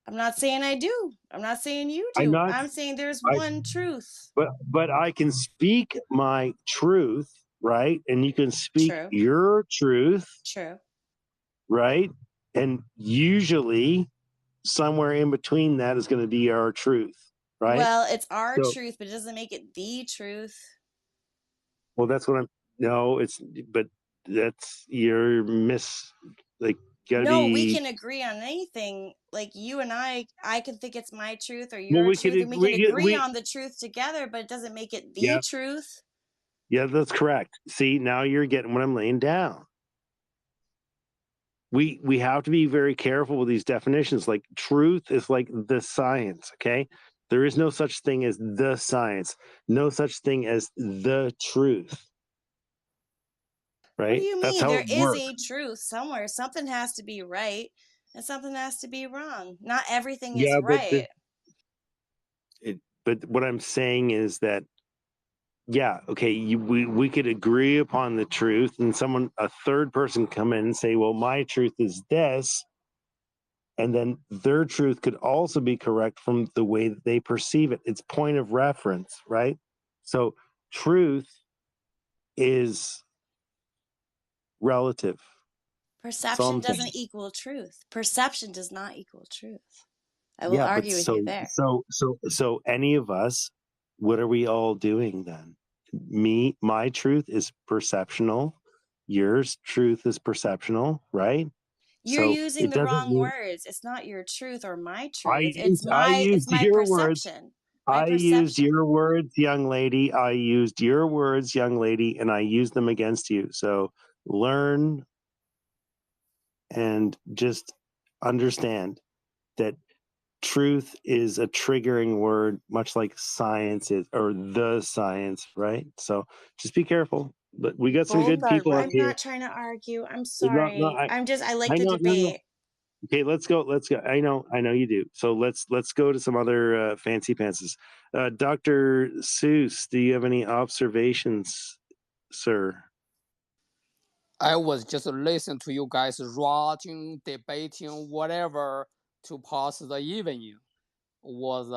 I'm not saying I do. I'm not saying you do. I'm saying there's one truth. But I can speak my truth, right? And you can speak your truth. True. Right? And usually somewhere in between that is going to be our truth, right? Well, it's our truth, but it doesn't make it the truth. Well, that's what but that's your we can agree on anything. Like you and I can think it's my truth or your truth, and we can agree on the truth together, but it doesn't make it the truth. Yeah, that's correct. See, now you're getting what I'm laying down. we have to be very careful with these definitions. Like truth is like the science, okay? There is no such thing as the science, no such thing as the truth, What do right? you That's mean? how There it is works. a truth somewhere. Something has to be right and something has to be wrong. Not everything is Yeah, right. but what I'm saying is that yeah, okay, we could agree upon the truth, and a third person come in and say, well, my truth is this, and then their truth could also be correct from the way that they perceive it. It's point of reference, right? So truth is relative. That's all Perception I'm saying. doesn't equal truth. Perception does not equal truth. I will Yeah, but argue with you there. so any of us, what are we all doing then? My truth is perceptional. Yours truth is perceptional, right? You're So using it the doesn't wrong mean words. It's not your truth or my I truth. used I It's used my your words. perception. My I used perception. your words, young lady. I used your words, young lady, and I used them against you. So learn and just understand that truth is a triggering word, much like science is, or the science, right? So just be careful. But we got some Both good are people up I'm right. here. not trying to argue. I'm No, sorry. I like I the know, no. debate. Okay, let's go. Let's go. I know you do. So let's go to some other fancy pantses. Dr. Seuss, do you have any observations, sir? I was just listening to you guys writing, debating, whatever to pass the evening. Was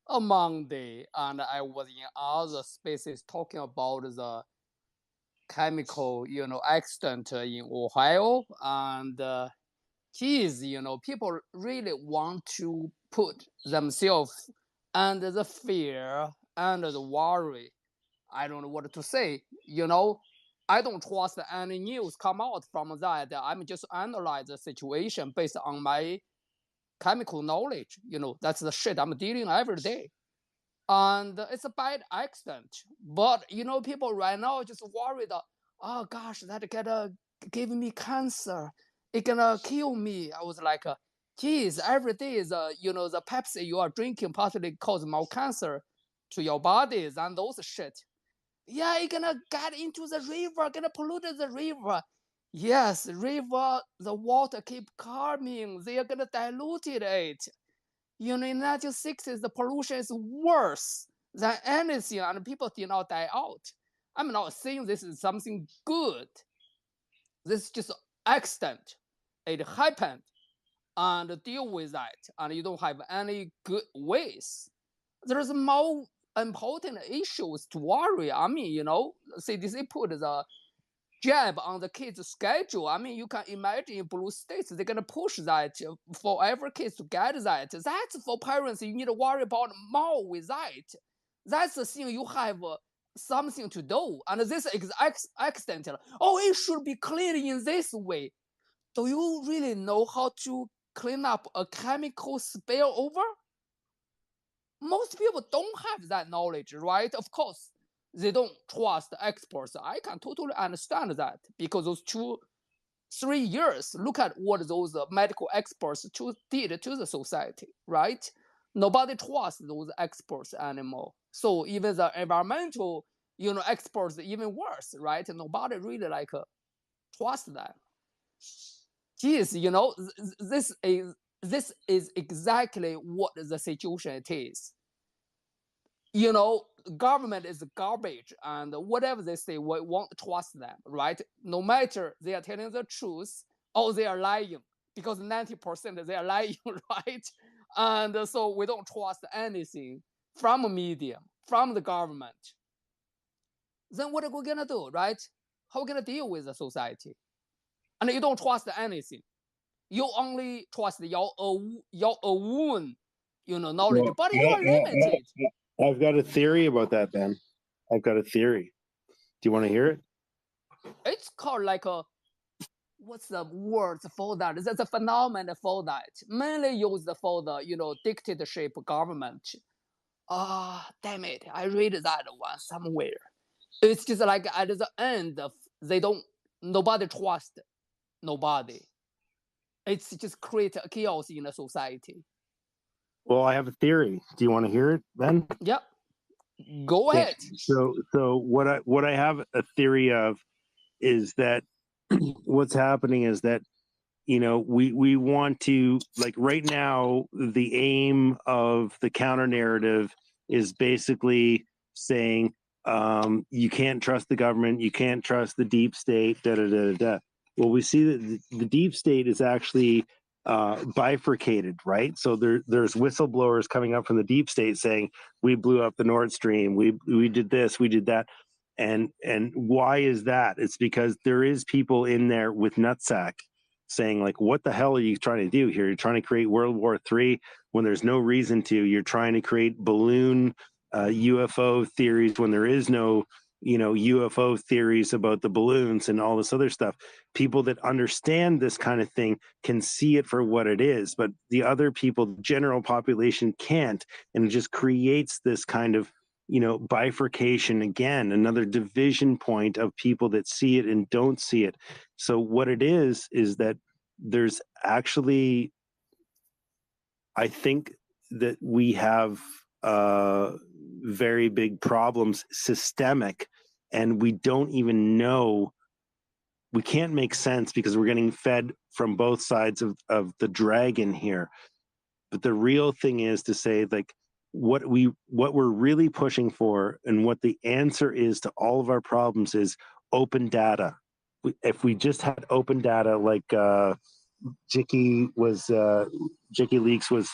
a Monday, and I was in other spaces talking about the chemical, accident in Ohio, and geez, people really want to put themselves under the fear, under the worry. I don't know what to say. I don't trust any news come out from that. I'm just analyze the situation based on my chemical knowledge. That's the shit I'm dealing every day. And it's a bad accident. But people right now just worried. Oh gosh, that gonna give me cancer. It gonna kill me. I was like, geez, every day is the Pepsi you are drinking possibly cause more cancer to your bodies and those shit. Yeah, it gonna get into the river, gonna pollute the river. Yes, river, the water keep coming. They are gonna dilute it. In the 1960s, the pollution is worse than anything, and people did not die out. I'm not saying this is something good. This is just accident. It happened, and deal with that, and you don't have any good ways. There's more important issues to worry. I mean, CDC put the jab on the kids' schedule. I mean, you can imagine in blue states, they're going to push that for every kid to get that. That's for parents. You need to worry about more with that. That's the thing you have something to do. And this is accidental. Oh, it should be clean in this way. Do you really know how to clean up a chemical spillover? Most people don't have that knowledge, right? Of course, they don't trust experts. I can totally understand that because those 3 years, look at what those medical experts did to the society, right? Nobody trusts those experts anymore. So even the environmental, experts even worse, right? Nobody really trust them. Geez, this is exactly what the situation it is. Government is garbage, and whatever they say, we won't trust them, right? No matter they are telling the truth or they are lying, because 90% they are lying, right? And so we don't trust anything from a media, from the government. Then what are we gonna do, right? How are we gonna deal with the society? And you don't trust anything. You only trust your own knowledge, Well, but you are limited. I've got a theory about that, Ben. I've got a theory. Do you want to hear it? It's called what's the word for that? There's a phenomenon for that. Mainly used for the dictatorship government. Damn it! I read that one somewhere. It's just like at the end, nobody trusts Nobody. It's just create a chaos in the society. Well, I have a theory. Do you want to hear it, Ben? Yep. Go Okay. ahead. So what I have a theory of is that what's happening is that, you know, we want to, like, right now the aim of the counter narrative is basically saying you can't trust the government, you can't trust the deep state, da da da da. Well, we see that the deep state is actually bifurcated, right? So there's whistleblowers coming up from the deep state saying we blew up the Nord Stream, we did this, we did that. And why is that? It's because there is people in there with nutsack saying, like, what the hell are you trying to do here? You're trying to create World War III when there's no reason to. You're trying to create balloon UFO theories when there is no, you know, UFO theories about the balloons and all this other stuff. People that understand this kind of thing can see it for what it is, but the other people, the general population, can't, and it just creates this kind of, you know, bifurcation again, another division point of people that see it and don't see it. So what it is that there's actually, I think that we have very big problems, systemic, and we don't even know. We can't make sense because we're getting fed from both sides of the dragon here. But the real thing is to say, like, what we're really pushing for and what the answer is to all of our problems is open data. If we just had open data, like Jicky Leaks was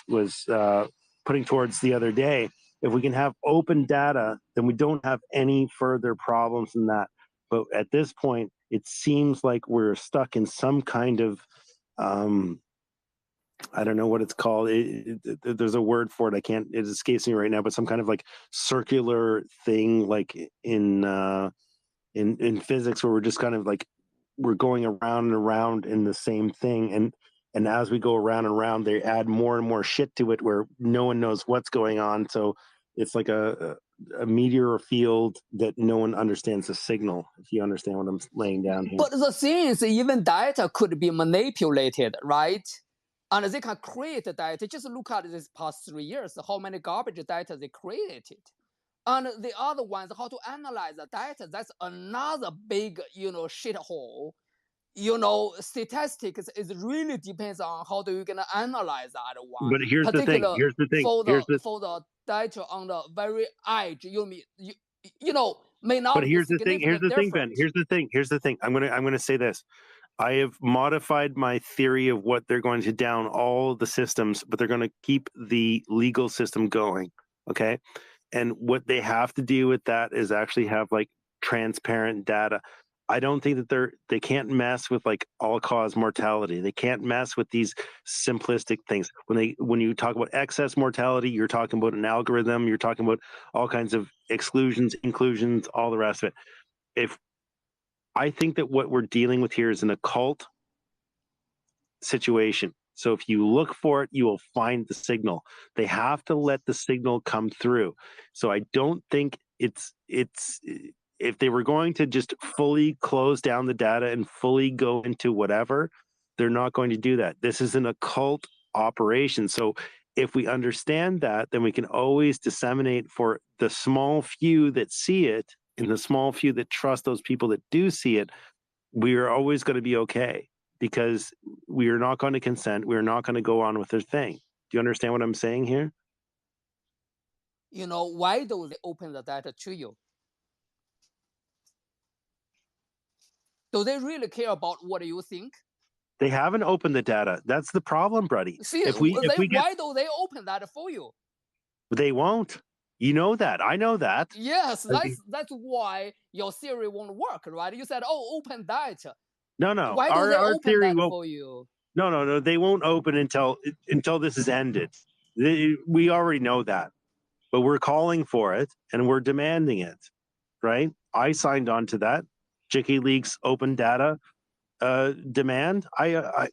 putting towards the other day, if we can have open data, then we don't have any further problems than that. But at this point, it seems like we're stuck in some kind of I don't know what it's called. There's a word for it. It escapes me right now, but some kind of like circular thing, like in physics, where we're just kind of like, we're going around and around in the same thing. And as we go around and around, they add more and more shit to it where no one knows what's going on. So it's like a meteor field that no one understands the signal, if you understand what I'm laying down here. But the thing is, even data could be manipulated, right? And they can create data. Just look at this past 3 years, how many garbage data they created. And the other ones, how to analyze the data, that's another big, you know, shithole. You know, statistics is really depends on how do you gonna analyze that one. But here's the thing. For the data on the very edge, you know, may not But be here's the thing. Here's the thing, Ben. different. Here's the thing. I'm gonna say this. I have modified my theory of what they're going to down all the systems, but they're going to keep the legal system going. Okay. And what they have to do with that is actually have like transparent data. I don't think that they can't mess with like all cause mortality. They can't mess with these simplistic things. When you talk about excess mortality, you're talking about an algorithm, you're talking about all kinds of exclusions, inclusions, all the rest of it. I think that what we're dealing with here is an occult situation. So if you look for it, you will find the signal. They have to let the signal come through. So I don't think it's if they were going to just fully close down the data and fully go into whatever, they're not going to do that. This is an occult operation. So if we understand that, then we can always disseminate for the small few that see it and the small few that trust those people that do see it. We are always going to be okay because we are not going to consent. We're not going to go on with their thing. Do you understand what I'm saying here? You know, why do they open the data to you? Do they really care about what you think? They haven't opened the data. That's the problem, buddy. See, why do they open that for you? They won't. You know that. I know that. Yes, that's why your theory won't work, right? You said, "Oh, open data." No. Why do they open that for you? No. They won't open until this is ended. We already know that, but we're calling for it and we're demanding it, right? I signed on to that. Jicky Leaks open data demand. I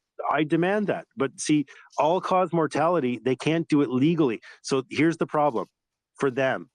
demand that. But see, all cause mortality, they can't do it legally. So here's the problem for them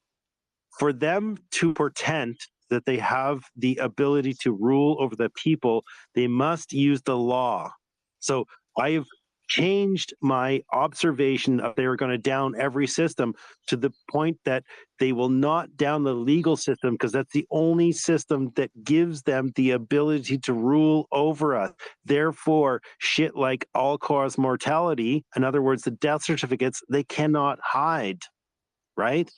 to pretend that they have the ability to rule over the people, they must use the law. So I've changed my observation of they were going to down every system to the point that they will not down the legal system because that's the only system that gives them the ability to rule over us. Therefore, shit like all-cause mortality, in other words, the death certificates, they cannot hide, right?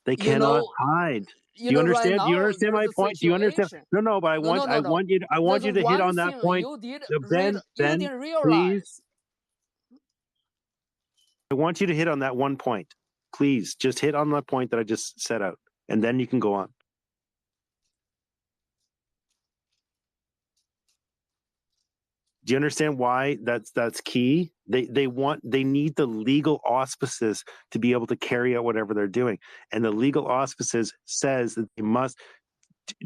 They You cannot know, hide. you Do you know, right understand? Do you now understand there's my a point? Do you understand? situation. No, but I No, want no, no, no. I want There's you to hit one on that thing point. you did you Ben, didn't please. realize. I want you to hit on that one point. Please, just hit on that point that I just set out, and then you can go on. Do you understand why that's key? They need the legal auspices to be able to carry out whatever they're doing, and the legal auspices says that they must.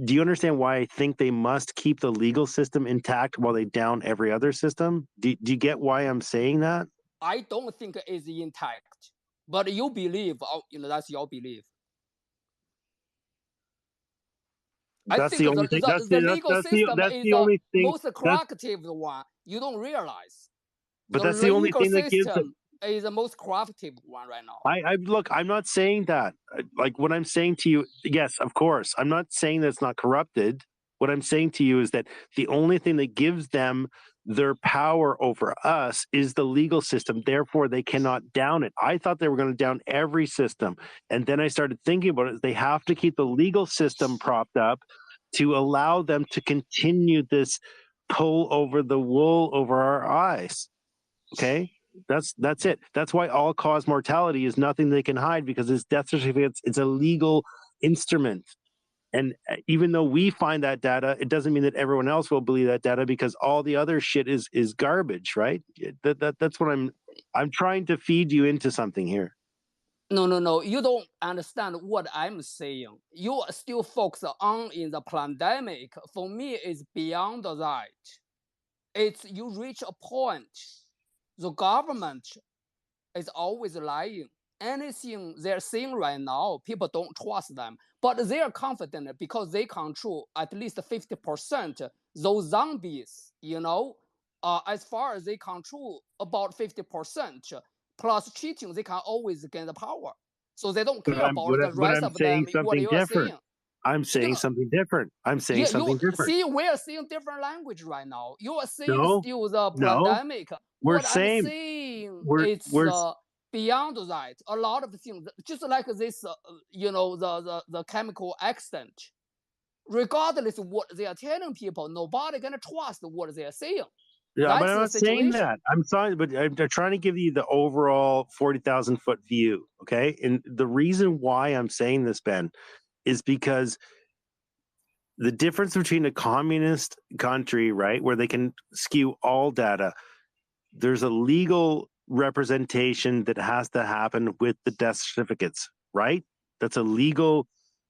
Do you understand why I think they must keep the legal system intact while they down every other system? Do you get why I'm saying that? I don't think it's intact, but you believe, that's your belief. I That's think the only thing. the legal system That's is the the only thing. most corrective one. You don't realize But the that's the only legal thing that gives it. system is the most corrective one right now. I look. I'm not saying that. Like what I'm saying to you. Yes, of course. I'm not saying that it's not corrupted. What I'm saying to you is that the only thing that gives them their power over us is the legal system. Therefore, they cannot down it. I thought they were going to down every system, and then I started thinking about it. They have to keep the legal system propped up to allow them to continue this pull over the wool over our eyes. Okay, that's it. That's why all cause mortality is nothing they can hide because it's death certificates. It's a legal instrument. And even though we find that data, it doesn't mean that everyone else will believe that data because all the other shit is garbage, right? That's what I'm trying to feed you into something here. No. You don't understand what I'm saying. You are still focused on in the pandemic. For me, it's beyond that. It's you reach a point. The government is always lying. Anything they're saying right now, people don't trust them. But they are confident because they control at least 50% those zombies, as far as they control about 50%, plus cheating, they can always gain the power. So they don't care about the But rest I'm of saying them, what something you are different. saying. I'm saying something different. I'm saying Yeah, something you different. see, we're seeing different language right now. You are saying No, still the no, pandemic. we're What I'm same. saying, We're it's we're beyond that. A lot of things, just like this, the chemical accident. Regardless of what they are telling people, nobody gonna trust what they are saying. Yeah, but That's I'm the not saying situation. that. I'm sorry, but I'm trying to give you the overall 40,000 foot view. Okay. And the reason why I'm saying this, Ben, is because the difference between a communist country, right, where they can skew all data, there's a legal representation that has to happen with the death certificates, right? That's a legal.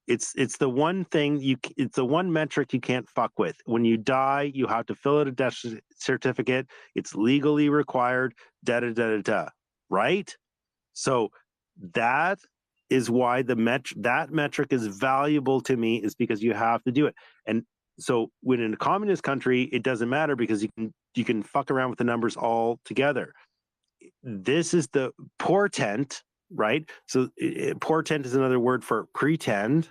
It's the one thing it's the one metric you can't fuck with. When you die, you have to fill out a death certificate. It's legally required. Da da da da da. Right? So that is why that metric is valuable to me is because you have to do it. And so when in a communist country, it doesn't matter because you can fuck around with the numbers all together. This is the portent, right? So portent is another word for pretend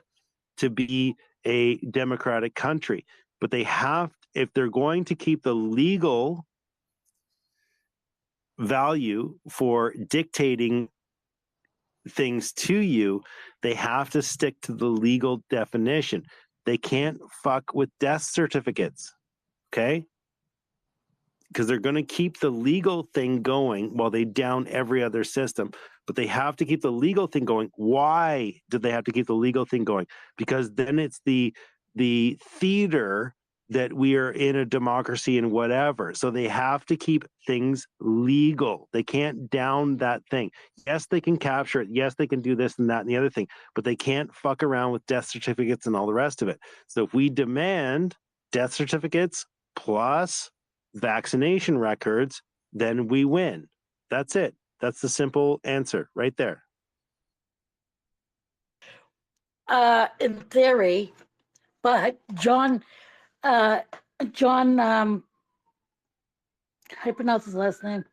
to be a democratic country. But they have, if they're going to keep the legal value for dictating things to you, they have to stick to the legal definition. They can't fuck with death certificates, okay? Because they're going to keep the legal thing going while they down every other system. But they have to keep the legal thing going. Why do they have to keep the legal thing going? Because then it's the theater that we are in a democracy and whatever. So they have to keep things legal. They can't down that thing. Yes, they can capture it. Yes, they can do this and that and the other thing, but they can't fuck around with death certificates and all the rest of it. So if we demand death certificates plus vaccination records, then we win. That's it. That's the simple answer right there. In theory, But John, how do you pronounce his last name?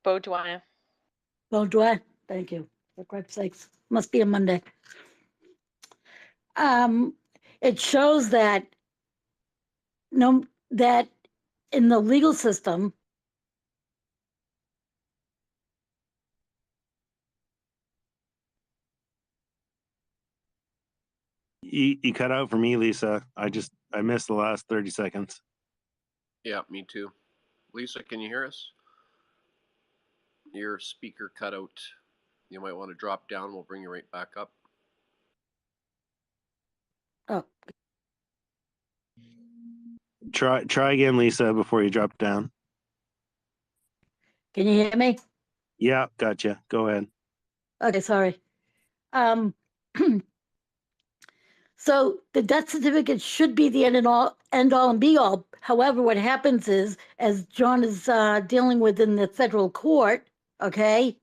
Baudouin. Baudouin. Thank you. For Christ's sakes, must be a Monday. It shows that that in the legal system, You cut out for me, Lisa. I missed the last 30 seconds. Yeah, me too. Lisa, can you hear us? Your speaker cut out. You might want to drop down. We'll bring you right back up. oh, Try again, Lisa, before you drop down. can you hear me? Yeah, gotcha. Go ahead. Okay, sorry. So the death certificate should be the end all and be all. However, what happens is, as John is dealing with in the federal court, okay,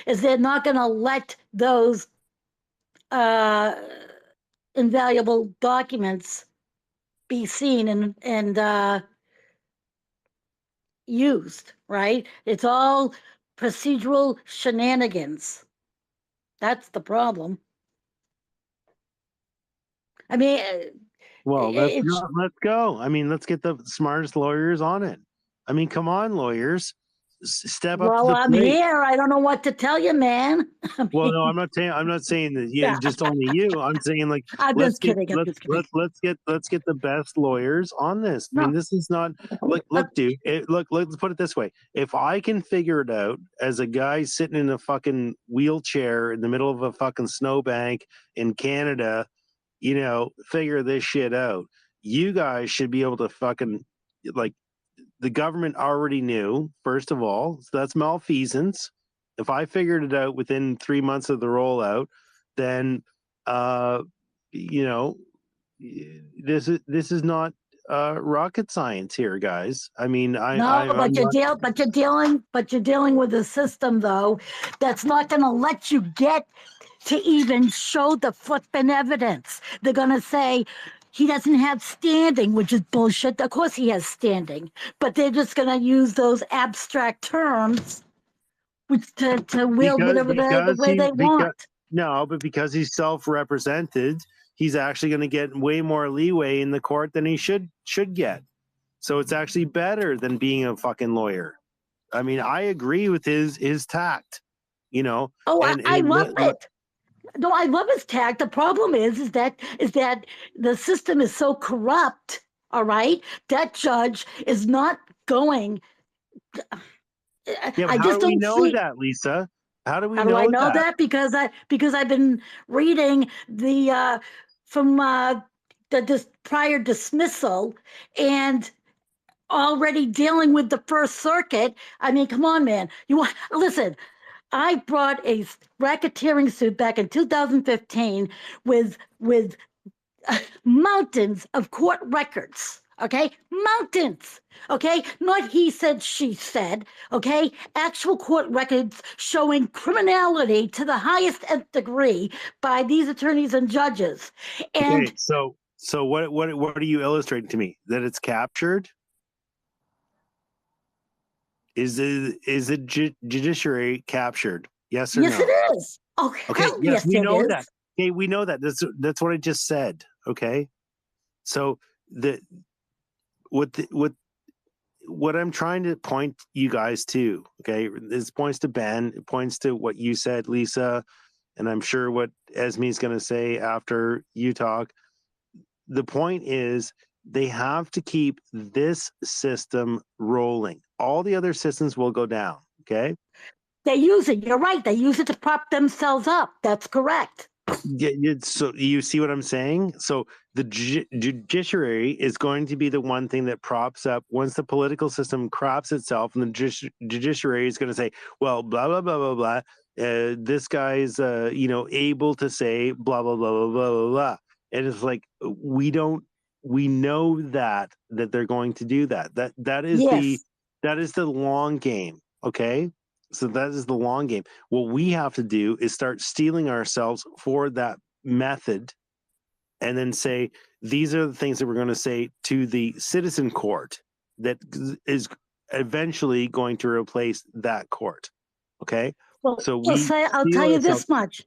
is they're not going to let those invaluable documents be seen and used, right? It's all procedural shenanigans. That's the problem. I mean, Well, let's go. I mean, let's get the smartest lawyers on it. I mean, come on, lawyers, step up to well, the I'm plate. here. I don't know what to tell you, man. Well, no, I'm not saying that. Yeah, just only you. I'm saying like I'm just kidding. let's get the best lawyers on this. I No. mean, this is not like look, dude. Let's put it this way. If I can figure it out as a guy sitting in a fucking wheelchair in the middle of a fucking snowbank in Canada, figure this shit out. You guys should be able to fucking like the government already knew, first of all, so that's malfeasance. If I figured it out within 3 months of the rollout, then this is not rocket science here, guys. I mean, I'm you're dealing with a system though that's not going to let you get to even show the flipping evidence. They're going to say he doesn't have standing, which is bullshit. Of course he has standing, but they're just going to use those abstract terms to wield whatever the way they want. No, but because he's self-represented, he's actually going to get way more leeway in the court than he should get. So it's actually better than being a fucking lawyer. I mean, I agree with his tact, Oh, I love it. No, I love his tact. The problem is that the system is so corrupt. All right, that judge is not going. Yeah, but how do we know that, Lisa? How do we know I know that? Because I've been reading the from the prior dismissal and already dealing with the First Circuit. I mean, come on, man. Listen. I brought a racketeering suit back in 2015 with mountains of court records. Okay, mountains. Okay, not he said, she said. Okay, actual court records showing criminality to the highest degree by these attorneys and judges. And okay, so what are you illustrating to me? That it's captured? Is the judiciary captured? Yes or no? Yes, it is. Okay, yes, we know that. Okay, we know that. That's what I just said. Okay, so what I'm trying to point you guys to, okay, this points to Ben, it points to what you said, Lisa, and I'm sure what Esme's going to say after you talk. The point is they have to keep this system rolling. All the other systems will go down, okay? They use it. You're right. They use it to prop themselves up. That's correct. Yeah, so you see what I'm saying? So the judiciary is going to be the one thing that props up once the political system crops itself, and the judiciary is going to say, well, blah, blah, blah, blah, blah. This guy's, able to say blah, blah, blah, blah, blah, blah, blah. And it's like, we know that they're going to do that. That is the long game. Okay. So that is the long game. What we have to do is start steeling ourselves for that method and then say, these are the things that we're going to say to the citizen court that is eventually going to replace that court. Okay. Well, So I'll we tell feel you ourselves. this much.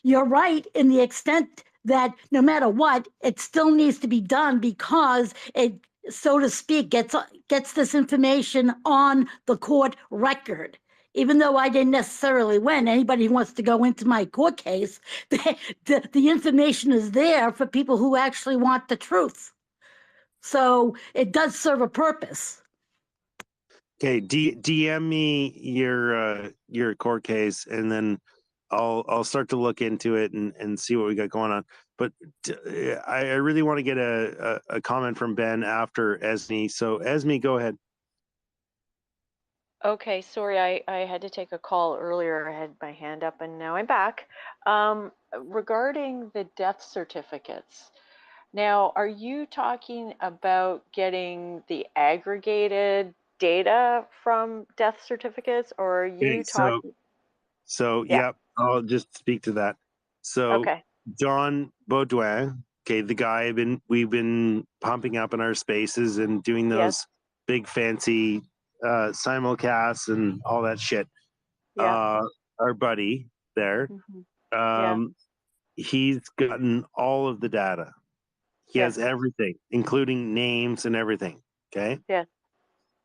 You're right in the extent that no matter what, it still needs to be done because it, so to speak, gets this information on the court record. Even though I didn't necessarily win, anybody who wants to go into my court case, the information is there for people who actually want the truth. So it does serve a purpose. Okay, DM me your court case, and then I'll start to look into it and see what we got going on. But I really want to get a comment from Ben after Esme. So Esme, go ahead. Okay, sorry, I had to take a call earlier. I had my hand up and now I'm back. Regarding the death certificates, now, are you talking about getting the aggregated data from death certificates, or are Okay, you talking? Yeah, yep, I'll just speak to that. So okay, John Baudouin, okay, the guy we've been pumping up in our spaces and doing yes, those big fancy simulcasts and all that shit. yeah, Our buddy there, yeah, he's gotten all of the data. He yes, has everything, including names and everything. Okay. yes.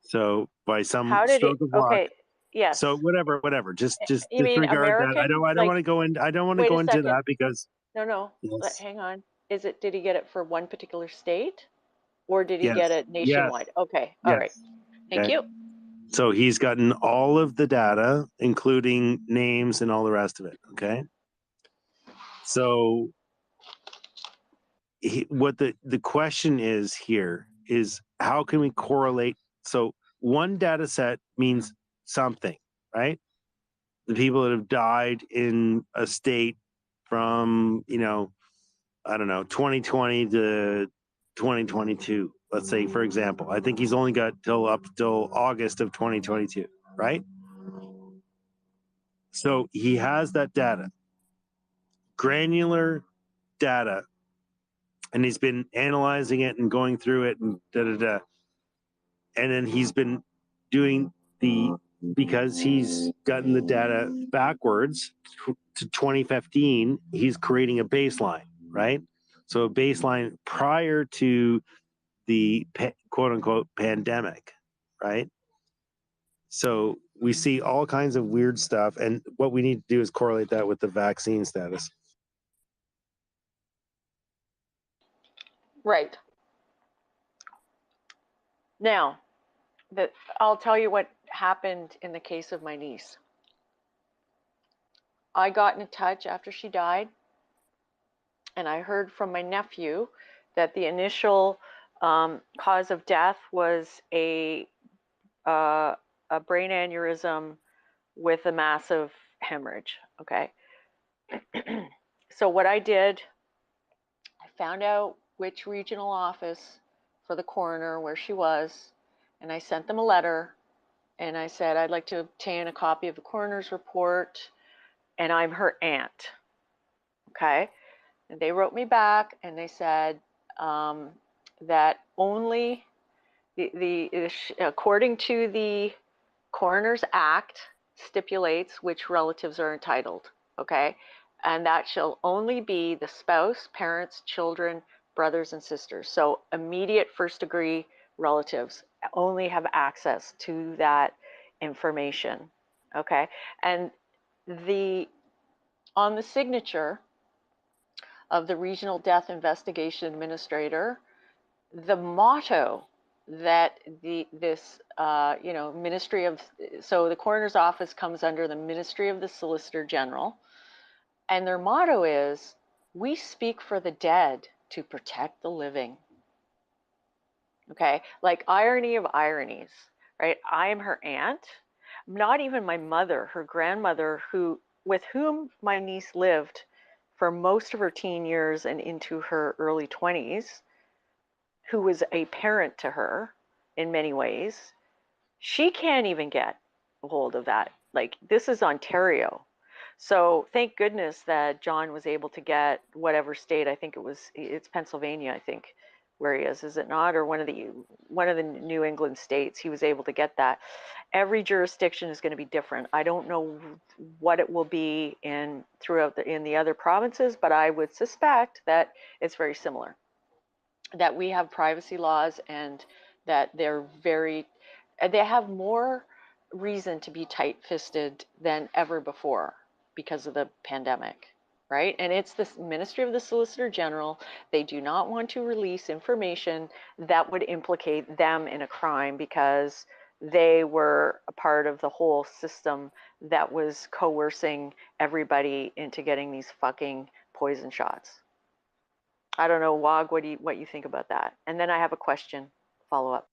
So by some How did it, stroke of luck, okay, yes. so whatever. Just You mean disregard that. I American? don't Like, want to go in. I don't want to wait a go into second. that because No, yes, hang on. Did he get it for one particular state? Or did he get yes, it nationwide? Okay, all right. yes. Thank Okay. you. So he's gotten all of the data, including names and all the rest of it. Okay. So what the question is here is how can we correlate? So one data set means something, right? The people that have died in a state from, I don't know, 2020 to 2022. Let's say, for example, I think he's only got up till August of 2022, right? So he has that data, granular data, and he's been analyzing it and going through it and da da da. And then he's been doing because he's gotten the data backwards to 2015, he's creating a baseline, right? So a baseline prior to the quote unquote pandemic, right? So we see all kinds of weird stuff. And what we need to do is correlate that with the vaccine status. Right. Now, I'll tell you what happened in the case of my niece. I got in touch after she died, and I heard from my nephew that the initial cause of death was a brain aneurysm with a massive hemorrhage. Okay. So what I did, I found out which regional office for the coroner where she was, and I sent them a letter, and I said I'd like to obtain a copy of the coroner's report, and I'm her aunt. Okay. And they wrote me back and they said that only according to the Coroner's Act stipulates which relatives are entitled. Okay. And that shall only be the spouse, parents, children, brothers, and sisters. So immediate first degree relatives only have access to that information. Okay. And on the signature of the Regional Death Investigation Administrator, the motto that this Ministry of, so the coroner's office comes under the Ministry of the Solicitor General, and their motto is, "We speak for the dead to protect the living." Okay, like irony of ironies, right? I am her aunt, not even my mother, her grandmother, with whom my niece lived for most of her teen years and into her early 20s, who was a parent to her in many ways. She can't even get a hold of that. Like, this is Ontario. So thank goodness that John was able to get whatever state. I think it's Pennsylvania, I think, where he is it not? Or one of the New England states. He was able to get that. Every jurisdiction is going to be different. I don't know what it will be in the other provinces, but I would suspect that it's very similar. That we have privacy laws and that they have more reason to be tight-fisted than ever before because of the pandemic, right? And it's the Ministry of the Solicitor General. They do not want to release information that would implicate them in a crime because they were a part of the whole system that was coercing everybody into getting these fucking poison shots. I don't know, Wog, what you think about that? And then I have a question, follow up.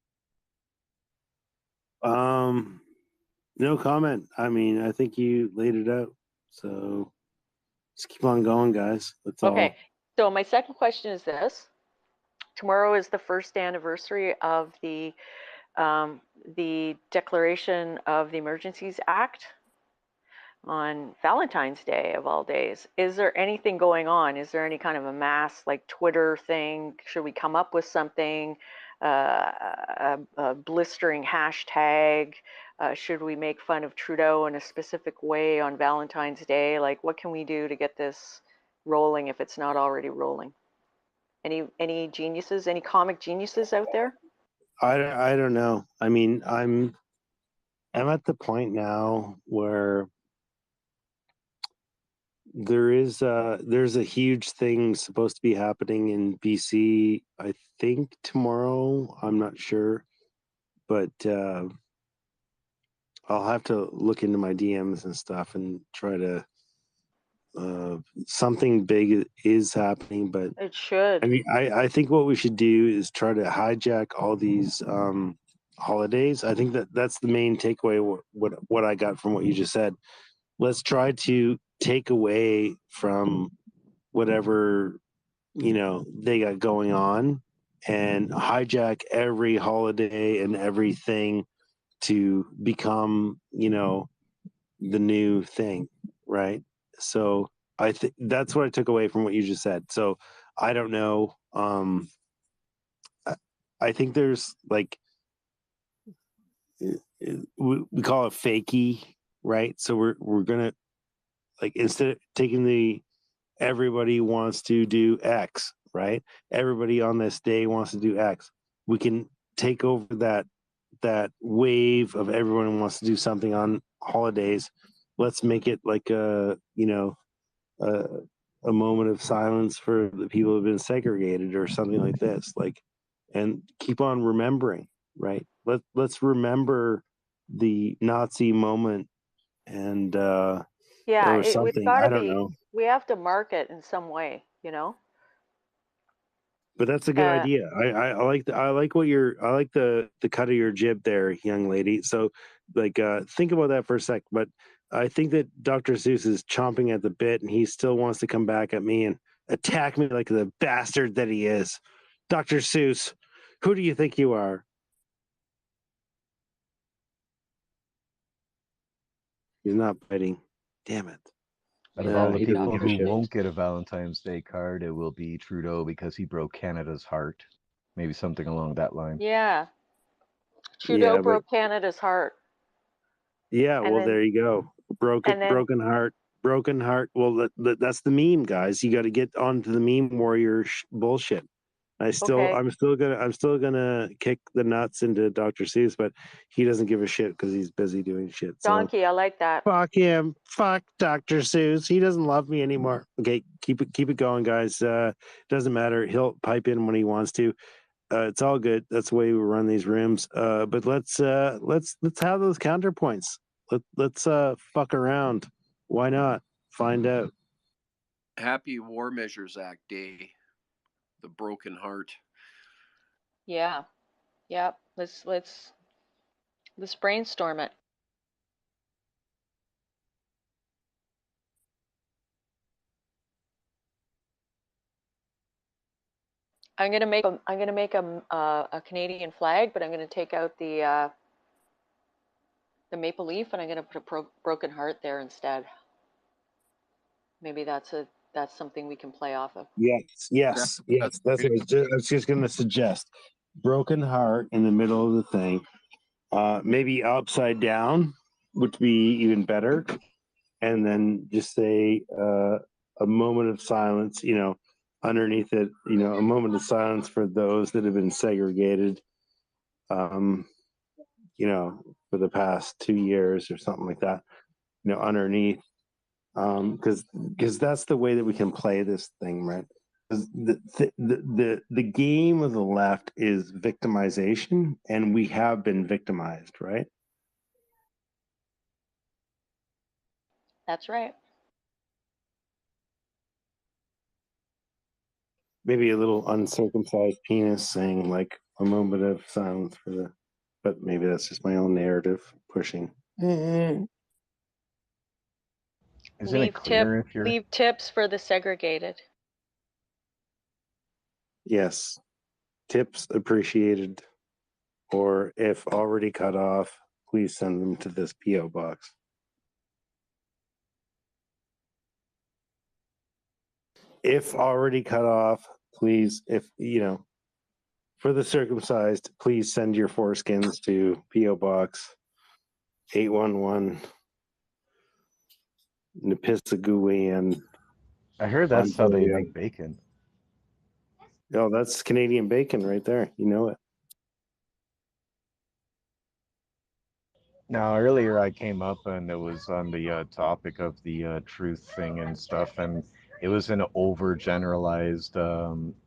No comment. I mean, I think you laid it out. So just keep on going, guys. That's all. Okay. So my second question is this. Tomorrow is the first anniversary of the declaration of the Emergencies Act on Valentine's Day of all days. Is there anything going on? Is there any kind of a mass like Twitter thing? Should we come up with something? A blistering hashtag? Should we make fun of Trudeau in a specific way on Valentine's Day? Like, what can we do to get this rolling if it's not already rolling? Any geniuses? Any comic geniuses out there? I don't know. I mean, I'm at the point now where there's a huge thing supposed to be happening in BC. I think tomorrow. I'm not sure, but I'll have to look into my DMs and stuff and try to. Something big is happening, but it should. I mean, I think what we should do is try to hijack all these holidays. I think that's the main takeaway. What I got from what you just said. Let's try to take away from whatever they got going on and hijack every holiday and everything to become the new thing, right? So I think that's what I took away from what you just said. So I don't know. I think there's like we call it fakey, right? So we're gonna like instead of taking the everybody wants to do X, right? Everybody on this day wants to do X. We can take over that wave of everyone wants to do something on holidays. Let's make it like a moment of silence for the people who've been segregated or something like this. Like, and keep on remembering, right? Let's remember the Nazi moment and or something. I don't know. We have to mark it in some way, But that's a good idea. I like the cut of your jib there, young lady. So like think about that for a sec. But I think that Dr. Seuss is chomping at the bit and he still wants to come back at me and attack me like the bastard that he is. Dr. Seuss, who do you think you are? He's not biting. Damn it. Out of all the He doesn't people give a who shit. won't get a Valentine's Day card, it will be Trudeau because he broke Canada's heart. Maybe something along that line. Yeah. Trudeau broke Canada's heart. Yeah, well, there you go. Broken heart. Well, that's the meme, guys. You got to get onto the meme warrior bullshit. I'm still gonna kick the nuts into Dr. Seuss, but he doesn't give a shit because he's busy doing shit. So Donkey, I like that. fuck him. Fuck Dr. Seuss. He doesn't love me anymore. Okay, keep it going, guys. Doesn't matter. He'll pipe in when he wants to. It's all good. That's the way we run these rooms. But let's have those counterpoints. Let's fuck around. Why not? Find out. Happy War Measures Act Day. The broken heart. Yeah. Yep. Let's brainstorm it. I'm gonna make a Canadian flag, but I'm gonna take out the maple leaf and I'm gonna put a broken heart there instead. Maybe that's something we can play off of. Yes. That's what I was just going to suggest. Broken heart in the middle of the thing. Maybe upside down would be even better. And then just say a moment of silence, underneath it, a moment of silence for those that have been segregated, for the past 2 years or something like that, underneath, because that's the way that we can play this thing, right? 'Cause the game of the left is victimization, and we have been victimized, right? That's right. Maybe a little uncircumcised penis saying like a moment of silence for the, but maybe that's just my own narrative pushing. Isn't it clear if you're Leave tips for the segregated. Yes, tips appreciated, or if already cut off, please send them to this PO box. If already cut off, please, if for the circumcised, please send your foreskins to PO box 811 Nipissaguan. I heard that's how they make bacon. Oh, that's Canadian bacon right there. You know it. Now, earlier I came up and it was on the topic of the truth thing and stuff, and it was an overgeneralized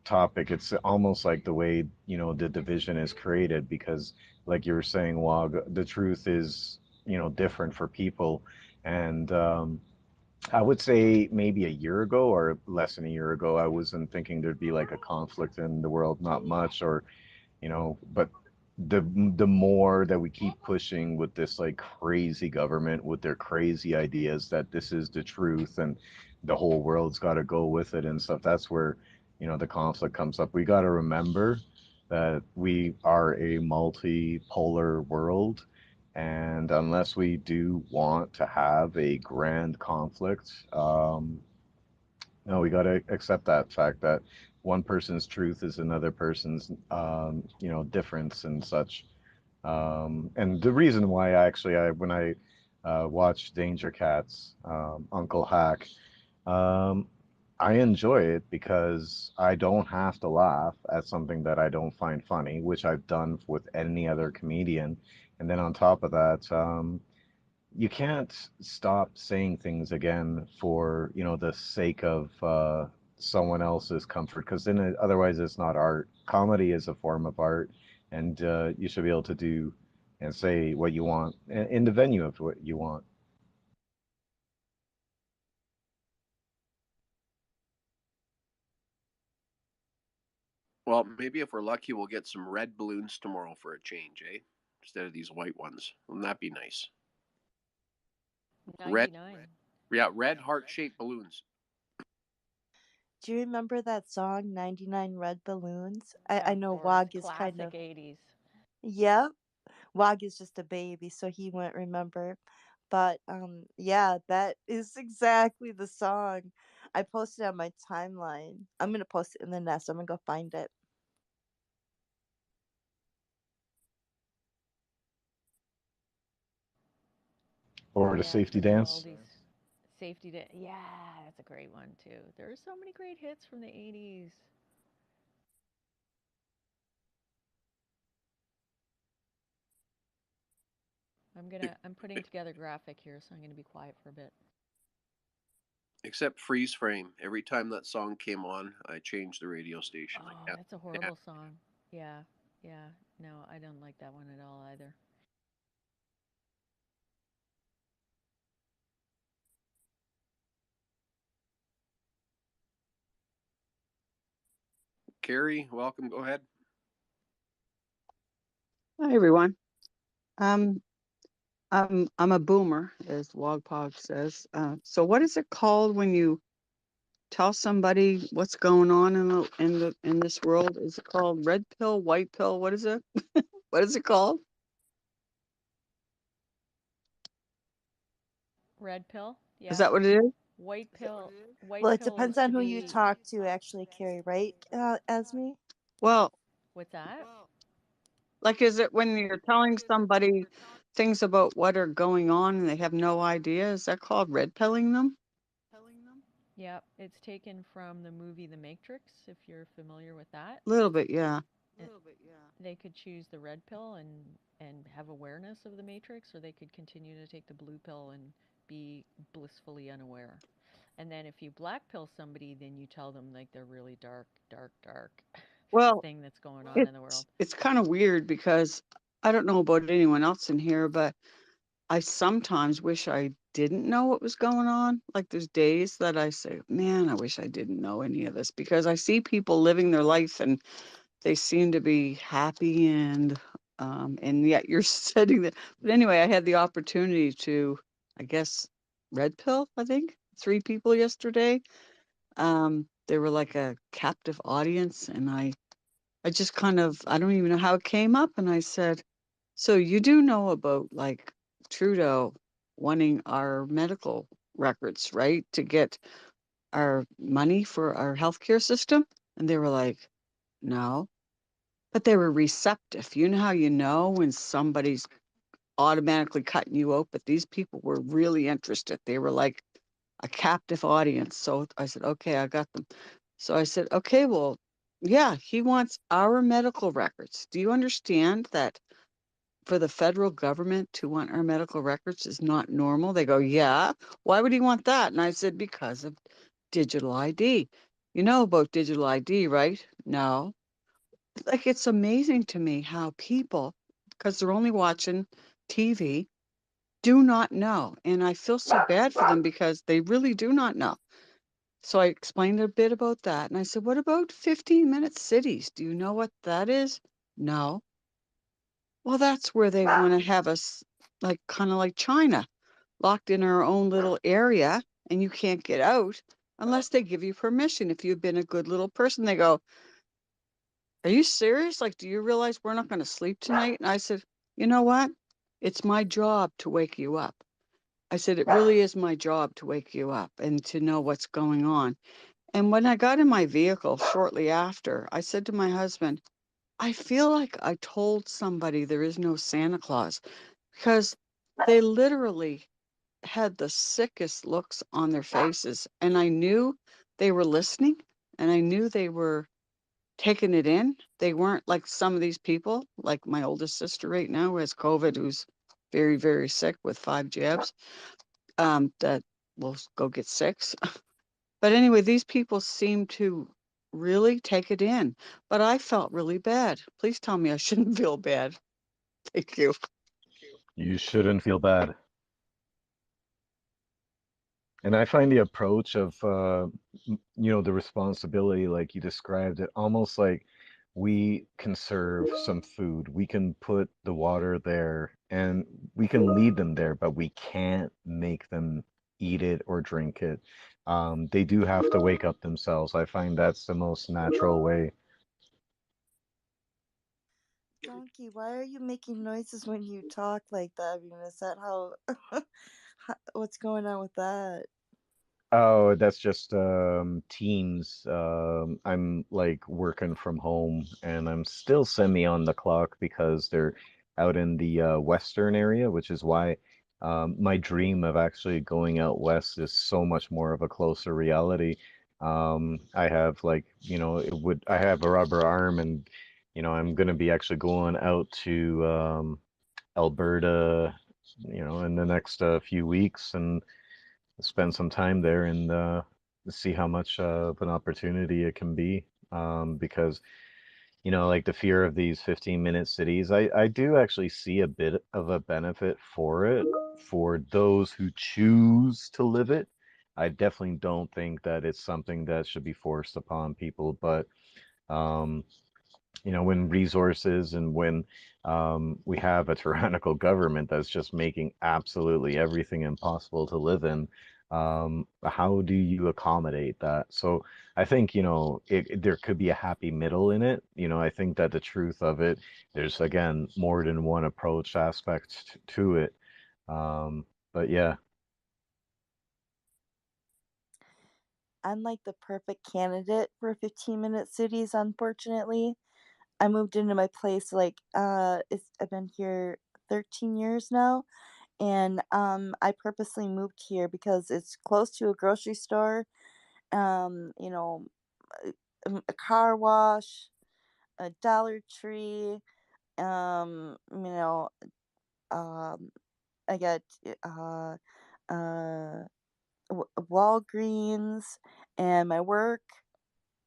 topic. It's almost like the way, the division is created because, like you were saying, Wog, the truth is, different for people. And I would say maybe a year ago or less than a year ago, I wasn't thinking there'd be like a conflict in the world, not much, or but the more that we keep pushing with this like crazy government with their crazy ideas that this is the truth and the whole world's got to go with it and stuff, that's where the conflict comes up. We got to remember that we are a multipolar world, and unless we do want to have a grand conflict, no, we got to accept that fact that one person's truth is another person's, difference and such. And the reason why when I watch Danger Cats, Uncle Hack, um, I enjoy it because I don't have to laugh at something that I don't find funny, which I've done with any other comedian. And then on top of that, you can't stop saying things again for the sake of someone else's comfort, because then otherwise it's not art. Comedy is a form of art, and you should be able to do and say what you want in the venue of what you want. Well, maybe if we're lucky, we'll get some red balloons tomorrow for a change, eh? Instead of these white ones. Wouldn't that be nice? 99. Red heart-shaped balloons. Do you remember that song 99 Red Balloons? I Of know course, Wog is classic kind of 80s. Yep. Wog is just a baby, so he won't remember. But yeah, that is exactly the song. I posted it on my timeline. I'm gonna post it in the nest. I'm gonna go find it. Or the Yeah, safety it's some dance. oldies. Safety Day. Yeah, that's a great one too. There are so many great hits from the 80s. I'm putting together graphic here, so I'm gonna be quiet for a bit. Except freeze frame. Every time that song came on, I changed the radio station. I Oh, can't that's a stand. horrible song. Yeah, yeah. No, I don't like that one at all either. Carrie, welcome. Go ahead. Hi everyone. Um, I'm a boomer, as Wogpog says. So what is it called when you tell somebody what's going on in this world? Is it called red pill, white pill? What is it? What is it called? Red pill? Is Yeah. that what it is? White pill. Well, White it pill is depends on to who you be. talk to, actually, Carrie, right, Esme? Well, What's that? like, is it when you're telling somebody things about what are going on and they have no idea? Is that called red pilling them? Yep, it's taken from the movie The Matrix, if you're familiar with that. A little bit, yeah. And they could choose the red pill and have awareness of the Matrix, or they could continue to take the blue pill and be blissfully unaware. And then if you black pill somebody, then you tell them like they're really dark, dark, dark Well, thing that's going on in the it's world. it's kind of weird because I don't know about anyone else in here, but I sometimes wish I didn't know what was going on. Like there's days that I say, man, I wish I didn't know any of this because I see people living their life and they seem to be happy and yet you're sitting there. But anyway, I had the opportunity to, I guess, red pill, I think, 3 people yesterday. They were like a captive audience and I just kind of, I don't even know how it came up. And I said, so you do know about like Trudeau wanting our medical records, right? To get our money for our healthcare system? And they were like, no, but they were receptive. You know how you know when somebody's automatically cutting you out, but these people were really interested. They were like a captive audience. So I said, okay, I got them. So I said, okay, well, yeah, he wants our medical records. Do you understand that for the federal government to want our medical records is not normal? They go, yeah. Why would he want that? And I said, because of digital ID. You know about digital ID, right? No. Like, it's amazing to me how people, because they're only watching TV, do not know. And I feel so bad for them because they really do not know. So I explained a bit about that. And I said, what about 15-minute cities? Do you know what that is? No. Well, that's where they want to have us, like, kind of like China, locked in our own little area, and you can't get out unless they give you permission. If you've been a good little person, they go, are you serious? Like, do you realize we're not going to sleep tonight? And I said, you know what? It's my job to wake you up. I said, it really is my job to wake you up and to know what's going on. And when I got in my vehicle shortly after, I said to my husband, I feel like I told somebody there is no Santa Claus because they literally had the sickest looks on their faces. And I knew they were listening and I knew they were taking it in. They weren't like some of these people, like my oldest sister right now who has COVID, who's very, very sick with 5 jabs, that will go get 6. But anyway, these people seem to really take it in. But I felt really bad. Please tell me I shouldn't feel bad. Thank you. You shouldn't feel bad. And I find the approach of, the responsibility, like you described it, almost like we can serve some food. We can put the water there and we can lead them there, but we can't make them eat it or drink it. They do have to wake up themselves. I find that's the most natural way. Donkey, why are you making noises when you talk like that? I mean, is that how, what's going on with that? Oh, that's just Teams. I'm like working from home and I'm still semi on the clock because they're out in the western area, which is why my dream of actually going out west is so much more of a closer reality. I have like, I have a rubber arm and, I'm gonna be actually going out to Alberta, in the next few weeks and spend some time there and see how much of an opportunity it can be. Because, like the fear of these 15-minute cities, I do actually see a bit of a benefit for it for those who choose to live it. I definitely don't think that it's something that should be forced upon people, but um, when resources and when we have a tyrannical government that's just making absolutely everything impossible to live in, how do you accommodate that? So I think, there could be a happy middle in it. I think that the truth of it, there's again more than one approach aspect to it. But yeah. I'm like the perfect candidate for 15-minute cities, unfortunately. I moved into my place like I've been here 13 years now, and I purposely moved here because it's close to a grocery store, you know, a car wash, a Dollar Tree, you know, um I got uh uh Walgreens and my work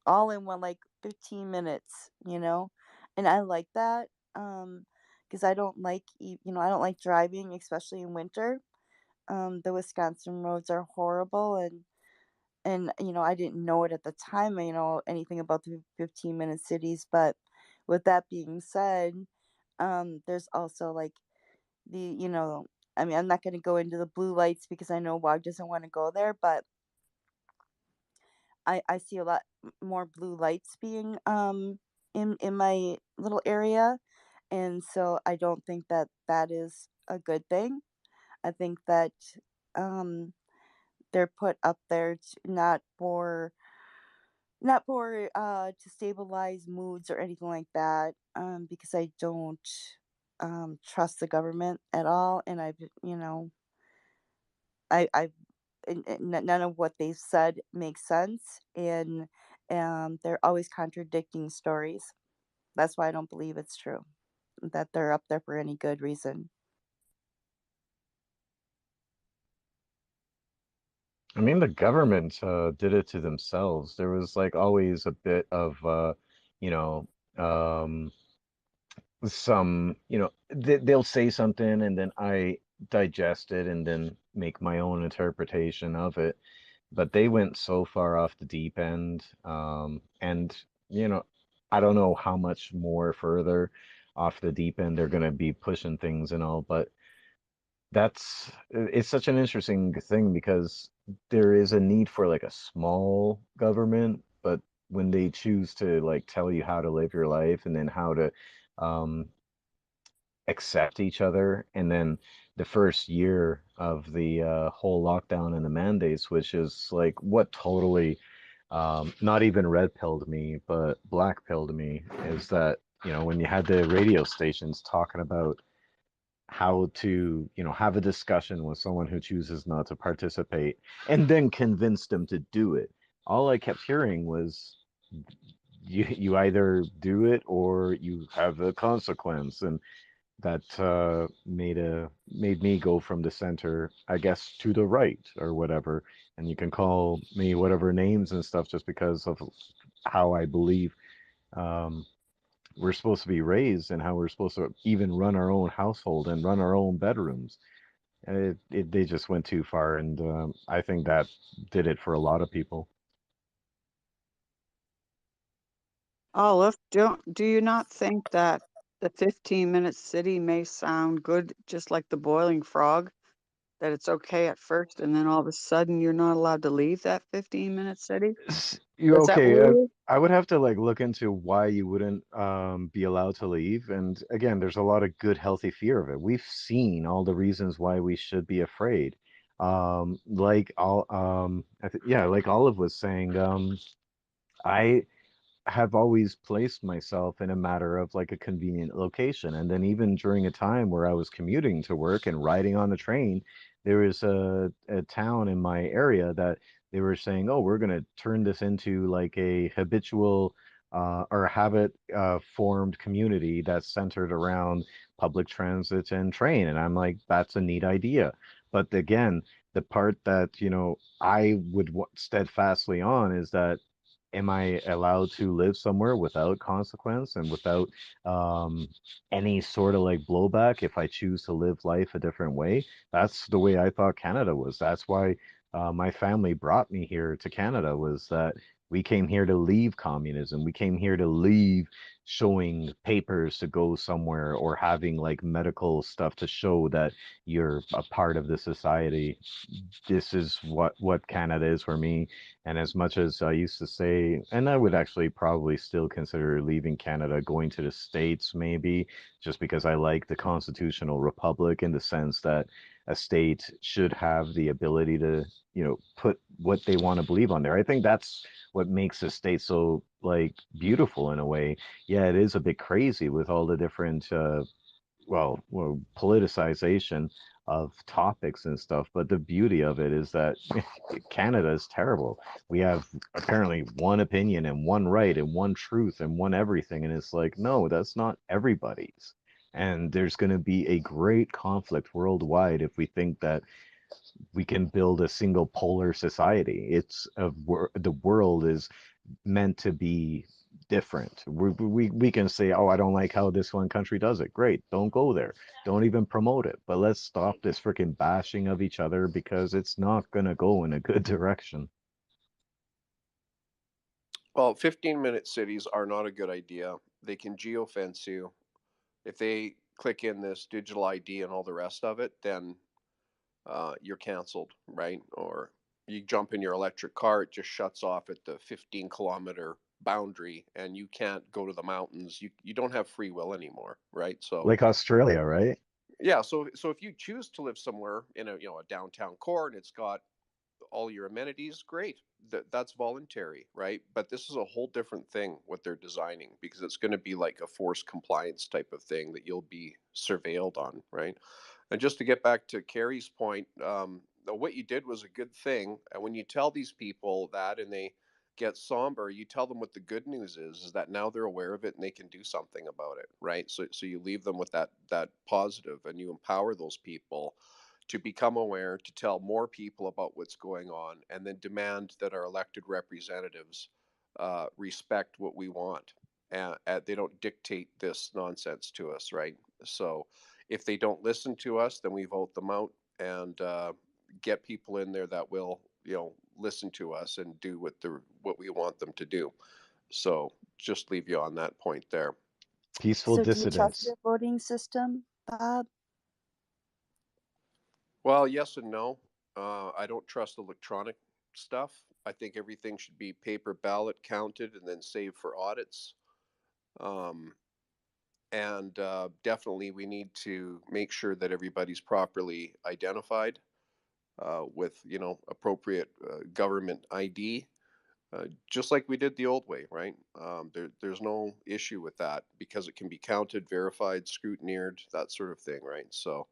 all in one like 15 minutes, you know? And I like that because I don't like I don't like driving, especially in winter. The Wisconsin roads are horrible, and I didn't know it at the time, anything about the 15-minute cities, but with that being said, there's also like I mean, I'm not going to go into the blue lights because I know WOG doesn't want to go there, but I see a lot more blue lights being in my little area, and so I don't think that that is a good thing. I think that um they're put up there not for to stabilize moods or anything like that, because I don't trust the government at all, and I've none of what they've said makes sense, and they're always contradicting stories. That's why I don't believe it's true that they're up there for any good reason. I mean, the government did it to themselves. There was like always a bit of, you know, um, they'll say something and then I digest it and then make my own interpretation of it. But they went so far off the deep end, and you know, I don't know how much more further off the deep end they're gonna be pushing things and all, but it's such an interesting thing because there is a need for like a small government, but when they choose to like tell you how to live your life and then how to um, accept each other, and then the first year of the whole lockdown and the mandates, which is like what totally not even red pilled me, but black pilled me, is that when you had the radio stations talking about how to, have a discussion with someone who chooses not to participate and then convince them to do it. All I kept hearing was you either do it or you have a consequence. And that made me go from the center, I guess, to the right or whatever. And you can call me whatever names and stuff just because of how I believe um, we're supposed to be raised and how we're supposed to even run our own household and run our own bedrooms. They just went too far, and I think that did it for a lot of people. Olive, do you not think that the 15-minute city may sound good, just like the boiling frog, that it's okay at first, and then all of a sudden you're not allowed to leave that 15-minute city? You Does that okay? worry you? I would have to like look into why you wouldn't be allowed to leave. And again, there's a lot of good, healthy fear of it. We've seen all the reasons why we should be afraid. Like Olive was saying, I have always placed myself in a matter of like a convenient location. And then even during a time where I was commuting to work and riding on the train, there was a town in my area that they were saying, oh, we're going to turn this into like a habitual or habit formed community that's centered around public transit and train. And I'm like, that's a neat idea. But again, the part that, I would steadfastly on is that am I allowed to live somewhere without consequence and without um, any sort of like blowback if I choose to live life a different way? That's the way I thought Canada was. That's why my family brought me here to Canada, was that we came here to leave communism. We came here to leave showing papers to go somewhere or having like medical stuff to show that you're a part of the society. This is what Canada is for me. And as much as I used to say, and I would actually probably still consider leaving Canada, going to the States maybe, just because I like the constitutional republic in the sense that a state should have the ability to, put what they want to believe on there. I think that's what makes a state so like beautiful in a way. Yeah, it is a bit crazy with all the different politicization of topics and stuff, but the beauty of it is that Canada is terrible. We have apparently one opinion and one right and one truth and one everything, and it's like, no, that's not everybody's. And there's going to be a great conflict worldwide if we think that we can build a single polar society. The world is meant to be different. We can say, oh, I don't like how this one country does it. Great, don't go there. Don't even promote it. But let's stop this freaking bashing of each other because it's not going to go in a good direction. Well, 15-minute cities are not a good idea. They can geofence you. If they click in this digital ID and all the rest of it, then you're canceled, right? Or you jump in your electric car, it just shuts off at the 15-kilometer boundary, and you can't go to the mountains. You don't have free will anymore, right? So Like Australia, right? yeah, so if you choose to live somewhere in a downtown core and it's got all your amenities, great. That's voluntary, right? But this is a whole different thing what they're designing, because it's going to be like a forced compliance type of thing that you'll be surveilled on, right? And just to get back to Carrie's point, what you did was a good thing. And when you tell these people that and they get somber, you tell them what the good news is that now they're aware of it and they can do something about it, right? So you leave them with that positive, and you empower those people to become aware, to tell more people about what's going on, and then demand that our elected representatives respect what we want. And they don't dictate this nonsense to us, right? So if they don't listen to us, then we vote them out and get people in there that will, listen to us and do what we want them to do. So just leave you on that point there. Peaceful So do you trust dissidents. your voting system, Bob? Well, yes and no. I don't trust electronic stuff. I think everything should be paper ballot counted and then saved for audits. Um, and definitely, we need to make sure that everybody's properly identified with, appropriate government ID, just like we did the old way, right? There's no issue with that because it can be counted, verified, scrutinized, that sort of thing, right? So.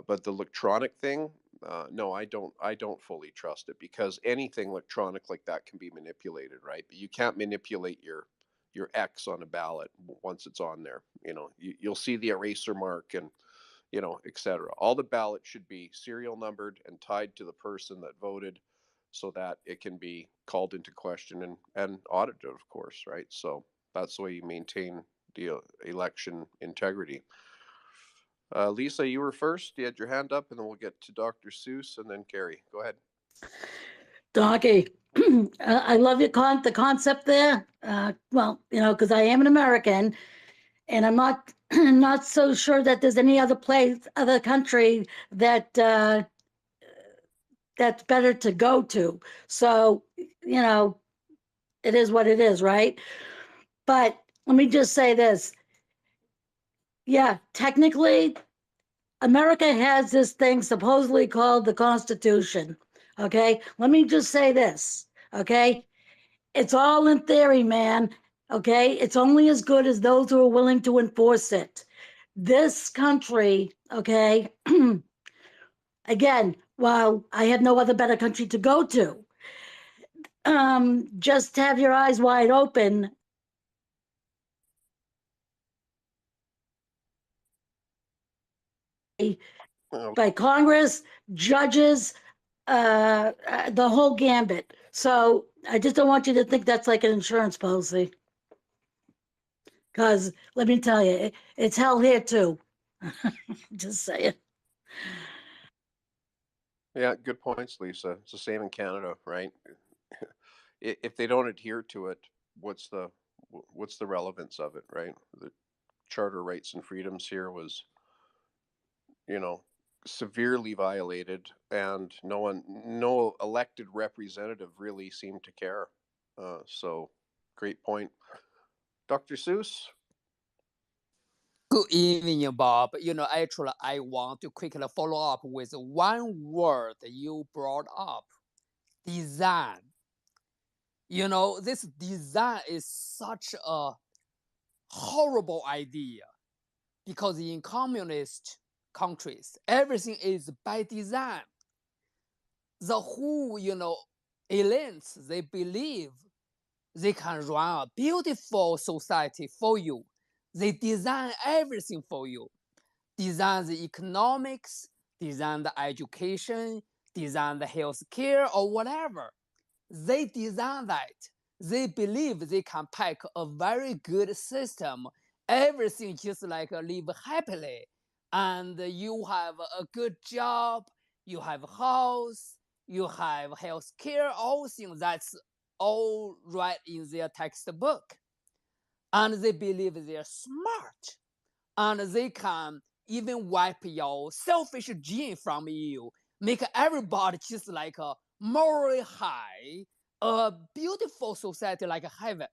But the electronic thing, no, I don't. I don't fully trust it because anything electronic like that can be manipulated, right? But you can't manipulate your X on a ballot once it's on there. You'll see the eraser mark and etc. All the ballots should be serial numbered and tied to the person that voted, so that it can be called into question and audited, of course, right? So that's the way you maintain the election integrity. Lisa, you were first. You had your hand up, and then we'll get to Dr. Seuss and then Carrie. Go ahead. Donkey, I love the concept there. Well, because I am an American, and I'm not not so sure that there's any other country that that's better to go to. So, it is what it is, right? But let me just say this. Yeah, technically, America has this thing supposedly called the Constitution. Okay, let me just say this. Okay, it's all in theory, man. Okay, it's only as good as those who are willing to enforce it. This country, okay, again, while I have no other better country to go to, just have your eyes wide open. By Congress, judges, the whole gambit. So I just don't want you to think that's like an insurance policy. Because let me tell you, it's hell here too. Just saying. Yeah, good points, Lisa. It's the same in Canada, right? If they don't adhere to it, what's the what's the relevance of it, right? The charter rights and freedoms here was, you know, severely violated, and no elected representative really seemed to care. So, great point, Dr. Seuss. Good evening, Bob. Actually, I want to quickly follow up with one word you brought up: design. This design is such a horrible idea because in communist countries, everything is by design. The who, elites, they believe they can run a beautiful society for you. They design everything for you. Design the economics, design the education, design the healthcare, or whatever. They design that. They believe they can pack a very good system. Everything just like live happily. And you have a good job, you have a house, you have health care, all things that's all right in their textbook. And they believe they're smart. And they can even wipe your selfish gene from you, make everybody just like a morally high, a beautiful society like heaven.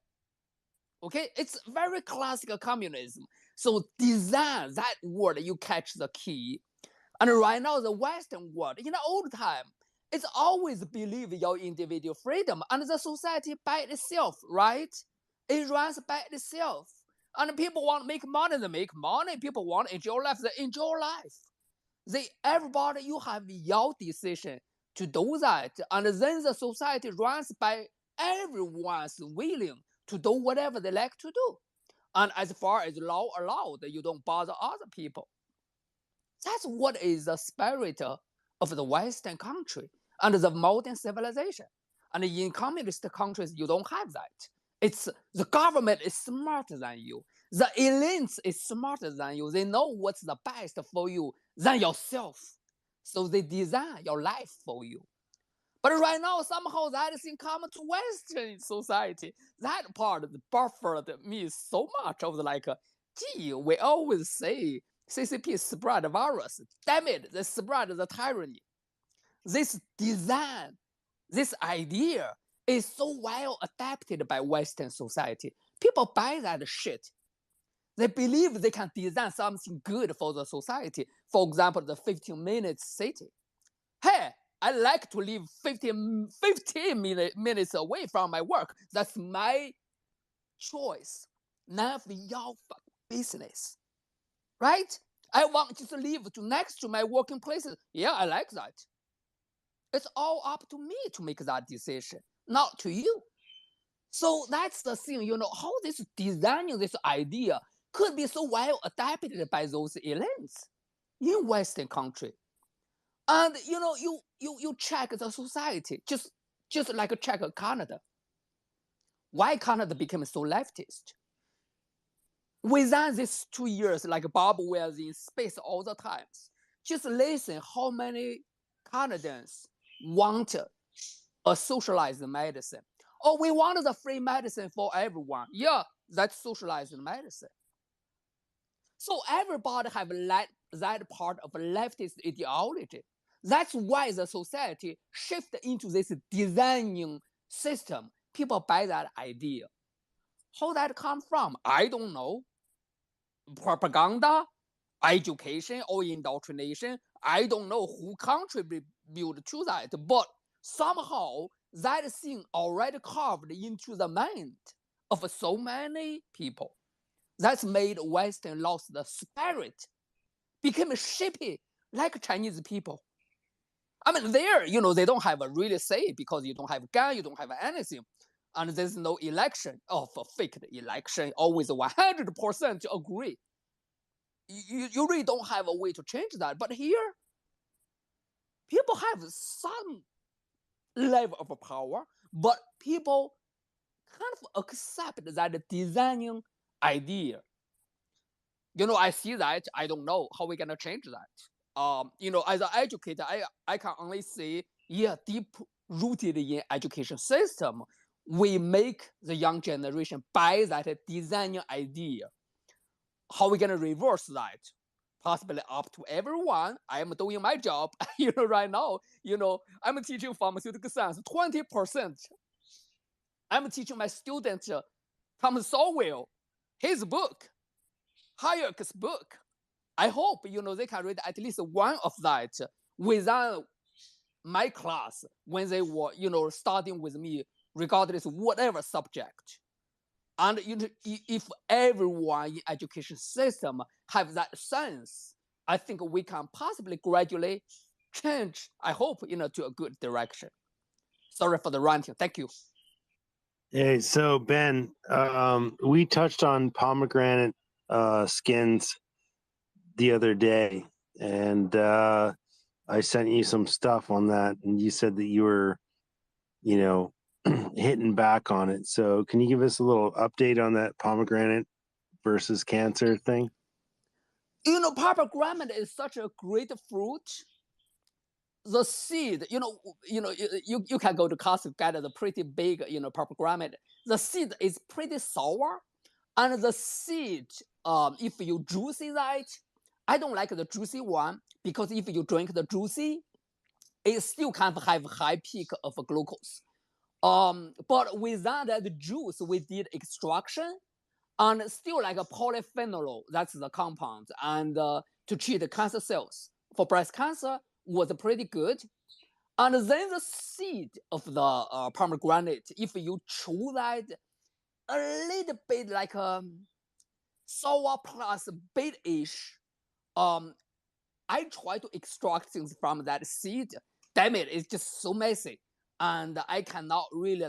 Okay, it's very classical communism. So design, that word, you catch the key. And right now, the Western world, in the old time, it's always believe your individual freedom and the society by itself, right? It runs by itself. And people want to make money, they make money. People want to enjoy life, they enjoy life. Everybody, you have your decision to do that. And then the society runs by everyone's willing to do whatever they like to do. And as far as law allowed, you don't bother other people. That's what is the spirit of the Western country and the modern civilization. And in communist countries, you don't have that. It's the government is smarter than you. The elites is smarter than you. They know what's the best for you than yourself. So they design your life for you. But right now, somehow that is in common to Western society. That part buffered me so much of gee, we always say CCP spread the virus. Damn it, they spread the tyranny. This design, this idea is so well adapted by Western society. People buy that shit. They believe they can design something good for the society. For example, the 15-minute city. Hey, I like to live 15 minutes away from my work. That's my choice. None of your business, right? I want to live next to my working places. Yeah, I like that. It's all up to me to make that decision, not to you. So that's the thing, how this designing this idea could be so well adapted by those elites in Western country. And you check the society, just like check Canada. Why Canada became so leftist? Within these 2 years, like Bob was in space all the times. Just listen how many Canadians want a socialized medicine. Oh, we want the free medicine for everyone. Yeah, that's socialized medicine. So everybody have that part of leftist ideology. That's why the society shifted into this designing system. People buy that idea. How that come from? I don't know. Propaganda, education, or indoctrination. I don't know who contributed to that, but somehow that thing already carved into the mind of so many people. That's made Western lost the spirit, became shippy like Chinese people. I mean, there, they don't have a really say because you don't have a gun, you don't have anything. And there's no election of a fake election, always 100% agree. You really don't have a way to change that. But here, people have some level of power, but people kind of accept that designing idea. I see that. I don't know how we're gonna change that. As an educator, I can only say, yeah, deep rooted in education system, we make the young generation buy that design idea. How we gonna reverse that? Possibly up to everyone. I am doing my job. Right now, I'm teaching pharmaceutical science 20%. I'm teaching my student Thomas Sowell, his book, Hayek's book. I hope they can read at least one of that within my class when they were studying with me, regardless of whatever subject. And if everyone in education system have that sense, I think we can possibly gradually change, I hope, to a good direction. Sorry for the ranting. Thank you. Hey, so Ben, we touched on pomegranate skins the other day, and I sent you some stuff on that, and you said that you were, hitting back on it. So can you give us a little update on that pomegranate versus cancer thing? Pomegranate is such a great fruit. The seed, you can go to Costco, get the pretty big, pomegranate. The seed is pretty sour, and the seed, if you juicy that, I don't like the juicy one because if you drink the juicy, it still kind of have high peak of glucose. But without that juice, we did extraction, and still like a polyphenol, that's the compound, and to treat cancer cells for breast cancer was pretty good. And then the seed of the pomegranate, if you chew that, a little bit like sour plus bitter-ish. I try to extract things from that seed. Damn it, it's just so messy, and I cannot really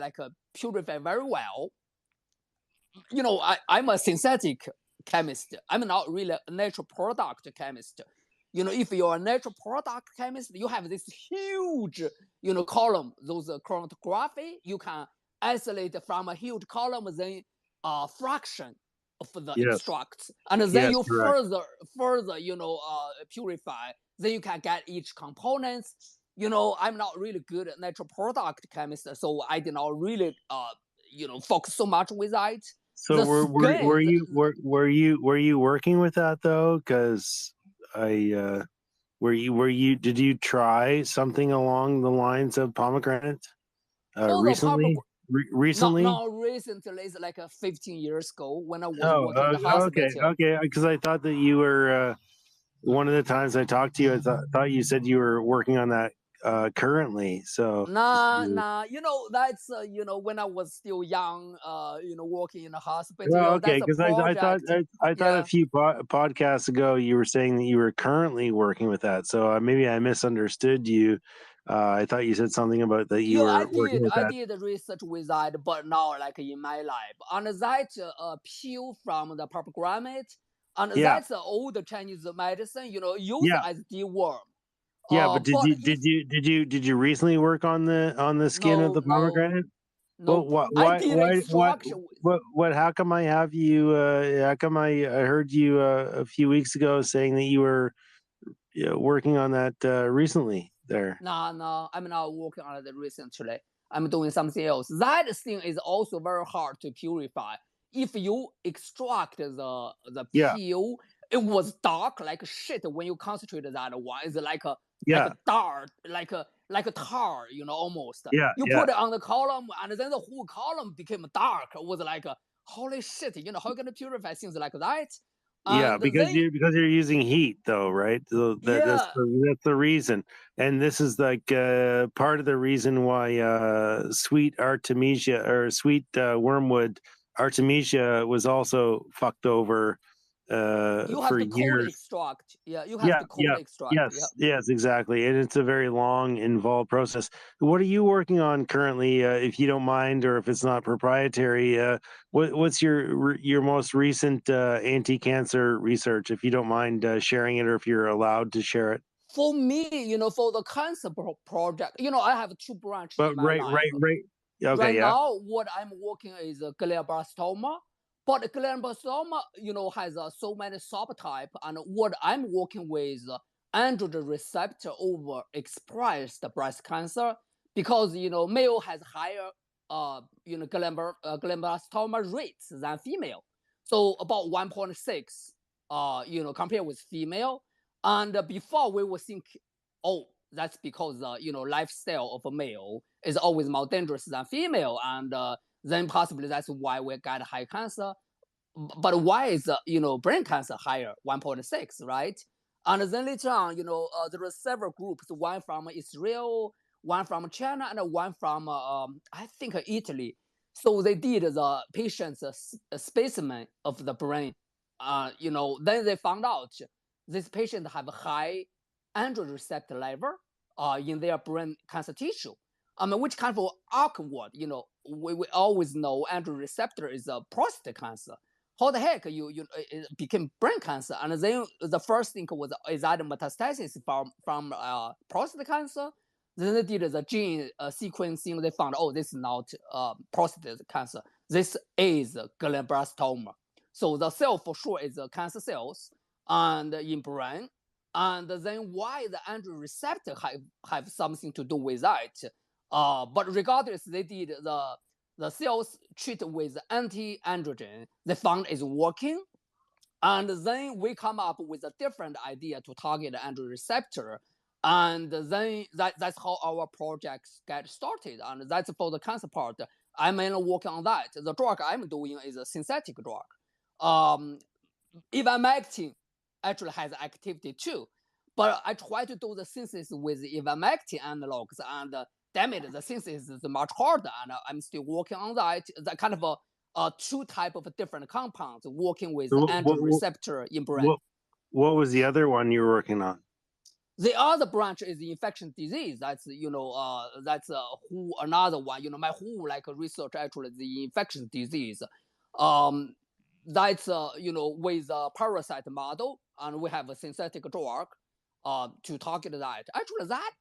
purify very well. I'm a synthetic chemist. I'm not really a natural product chemist. If you're a natural product chemist, you have this huge, column, those chromatography. You can isolate from a huge column, then a fraction of the extracts, and then you further, purify. Then you can get each components. I'm not really good at natural product chemist, so I did not really, focus so much with that. So were you working with that though? Because did you try something along the lines of pomegranate recently? Recently? Not recently. It's like 15 years ago when I was working in the hospital. Okay. Because I thought that you were one of the times I talked to you. I thought you said you were working on that currently. So nah. That's when I was still young. Working in the hospital. Oh, okay, because I thought a few podcasts ago you were saying that you were currently working with that. So maybe I misunderstood you. I thought you said something about that you were working with that. I did research with that, but now in my lab. And that peel from the pomegranate, and that's old Chinese medicine. Used as deworm. Yeah, but did you recently work on the skin of the pomegranate? No, well, I did extraction. How come I have you? How come I heard you a few weeks ago saying that you were working on that recently there? No, I'm not working on it recently. I'm doing something else. That thing is also very hard to purify. If you extract the peel, it was dark like shit when you concentrate that one. It's like a dart, like a tar, almost. You put it on the column, and then the whole column became dark. It was like holy shit. How you gonna purify things like that? Yeah, because you're using heat though, right? So that's the reason. And this is part of the reason why sweet artemisia or sweet wormwood artemisia was also fucked over you have for to cold years. extract. Yeah, you have to cold extract. Yes, exactly. And it's a very long, involved process. What are you working on currently, if you don't mind, or if it's not proprietary? What's your most recent anti-cancer research, if you don't mind sharing it, or if you're allowed to share it? For me, for the cancer project, I have two branches in my life. Right. Okay, right now, what I'm working is glioblastoma. But glioblastoma, has so many subtype, and what I'm working with androgen receptor overexpressed breast cancer because male has higher glioblastoma rates than female. So about 1.6, compared with female. And before we would think, oh, that's because lifestyle of a male is always more dangerous than female, and then possibly that's why we got high cancer. But why is brain cancer higher, 1.6, right? And then later on, there are several groups, one from Israel, one from China, and one from I think Italy. So they did the patient's specimen of the brain. Then they found out this patient have a high androgen receptor level in their brain cancer tissue. Which kind of awkward, we always know androgen receptor is a prostate cancer. How the heck it became brain cancer? And then the first thing was, is that metastasis from prostate cancer? Then they did the gene sequencing. They found, oh, this is not prostate cancer. This is glioblastoma. So the cell for sure is cancer cells and in brain. And then why the androgen receptor have something to do with that? But regardless, they did the cells treated with anti-androgen, they found is working. And then we come up with a different idea to target the androgen receptor. And then that's how our projects get started. And that's for the cancer part. I'm mainly working on that. The drug I'm doing is a synthetic drug. Ivermectin actually has activity too. But I try to do the synthesis with ivermectin analogs, and damn it, the synthesis is much harder, and I'm still working on that. That kind of two type of different compounds working with So androgen receptor in brain. What was the other one you were working on? The other branch is infection disease. That's that's who another one. My who like research actually the infection disease. That's with a parasite model, and we have a synthetic drug to target that. Actually, that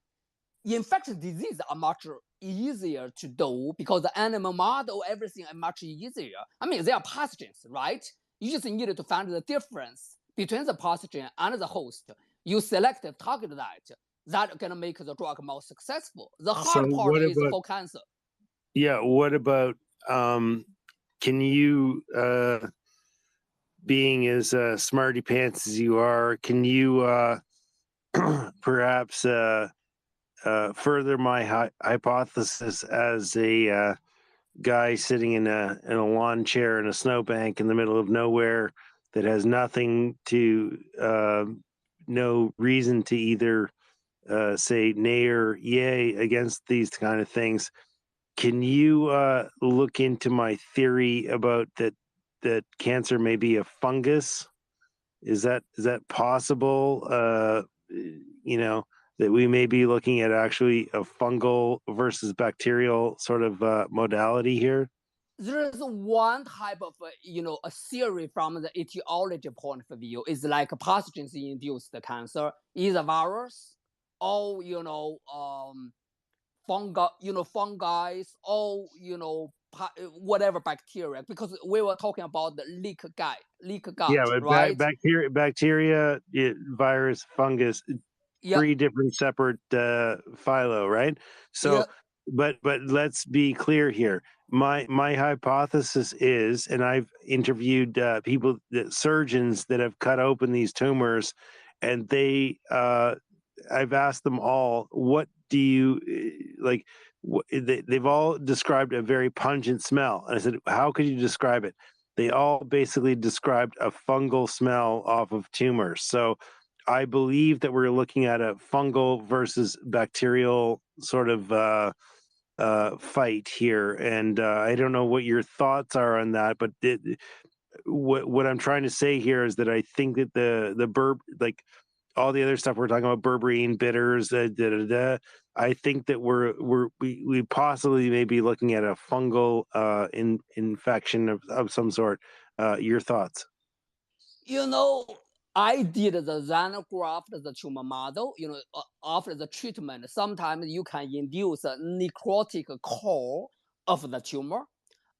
infectious disease are much easier to do because the animal model, everything is much easier. I mean, they are pathogens, right? You just need to find the difference between the pathogen and the host. You select target that can make the drug more successful. The hard part is for cancer. Yeah, what about can you being as smarty pants as you are, can you perhaps further my hypothesis as a guy sitting in a lawn chair in a snowbank in the middle of nowhere that has nothing to no reason to either say nay or yay against these kind of things? Can you look into my theory about that cancer may be a fungus? Is that possible? That we may be looking at actually a fungal versus bacterial sort of modality here? There is one type of, a theory from the etiology point of view is like pathogens induced cancer, either virus or, fungi, or, whatever bacteria, because we were talking about the leak gut, Yeah, but right? bacteria, virus, fungus, three different separate phyllo, right? So, but let's be clear here. My hypothesis is, and I've interviewed people, surgeons that have cut open these tumors, and I've asked them all, what do you like? They've all described a very pungent smell, and I said, how could you describe it? They all basically described a fungal smell off of tumors. So I believe that we're looking at a fungal versus bacterial sort of fight here. And I don't know what your thoughts are on that, but what I'm trying to say here is that I think that the like all the other stuff we're talking about, berberine, bitters, I think that we possibly may be looking at a fungal infection of some sort. Your thoughts? I did the xenograft, the tumor model, after the treatment, sometimes you can induce a necrotic core of the tumor.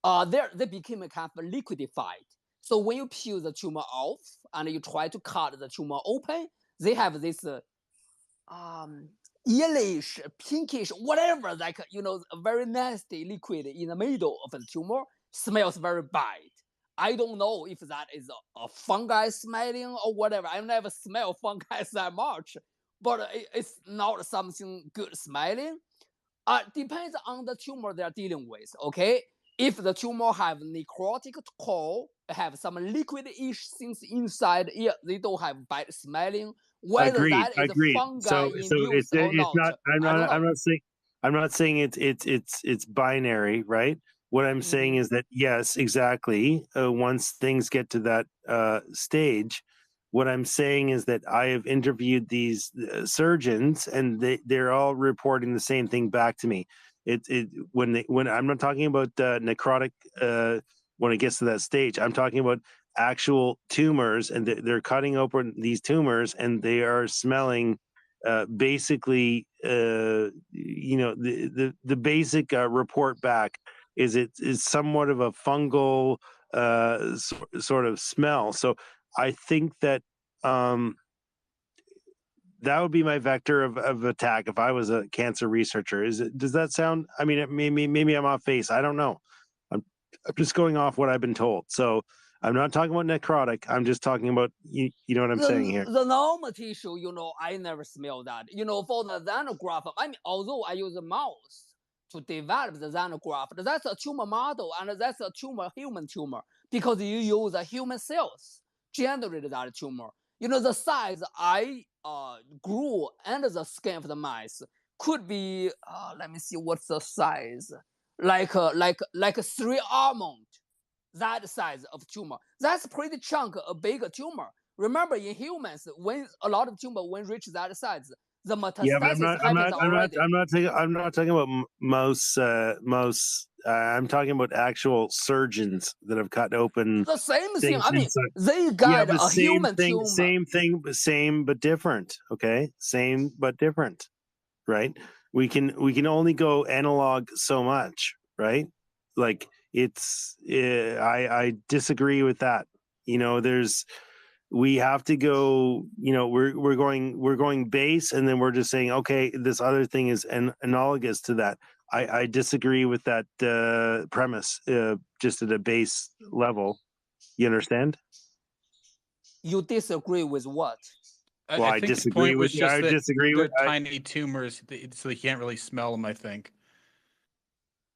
They became a kind of liquefied. So when you peel the tumor off and you try to cut the tumor open, they have this yellowish, pinkish, whatever, like, a very nasty liquid in the middle of the tumor, smells very bad. I don't know if that is a fungi smelling or whatever. I never smell fungi that much, but it's not something good smelling. Depends on the tumor they're dealing with, okay? If the tumor have necrotic core, have some liquid-ish things inside, yeah, they don't have bad smelling. Whether Agreed. that is Agreed. fungi So induced or it's not, not. I don't know. I'm not saying it's binary, right? What I'm saying is that yes, exactly. Once things get to that stage, what I'm saying is that I have interviewed these surgeons, and they're all reporting the same thing back to me. When I'm not talking about necrotic when it gets to that stage, I'm talking about actual tumors, and they're cutting open these tumors, and they are smelling basically the basic report back is it is somewhat of a fungal sort of smell. So I think that that would be my vector of attack if I was a cancer researcher. Does that sound, I mean, maybe I'm off base, I don't know. I'm just going off what I've been told. So I'm not talking about necrotic. I'm just talking about, you know what I'm saying here. The normal tissue, I never smell that. For the xenograft, I mean, although I use a mouse to develop the xenograft, that's a tumor model, and that's a human tumor, because you use a human cells generate that tumor. The size I grew under the skin of the mice could be, let me see, what's the size? Like 3 almond, that size of tumor. That's pretty chunk, a big tumor. Remember, in humans, when a lot of tumor when reach that size, the Yeah, but metastasis happens already. I'm not talking about mouse. I'm talking about actual surgeons that have cut open The same thing. things I mean, inside. they Yeah, got but a human tumor. same but different. Okay, same but different. Right? We can only go analog so much. Right? Like it's. I disagree with that. We have to go, we're going base, and then we're just saying, okay, this other thing is analogous to that. I disagree with that premise, just at a base level. You understand? You disagree with what? Well, I think his disagree point was with you. just I that disagree they're with. tiny tumors, so they can't really smell them. I think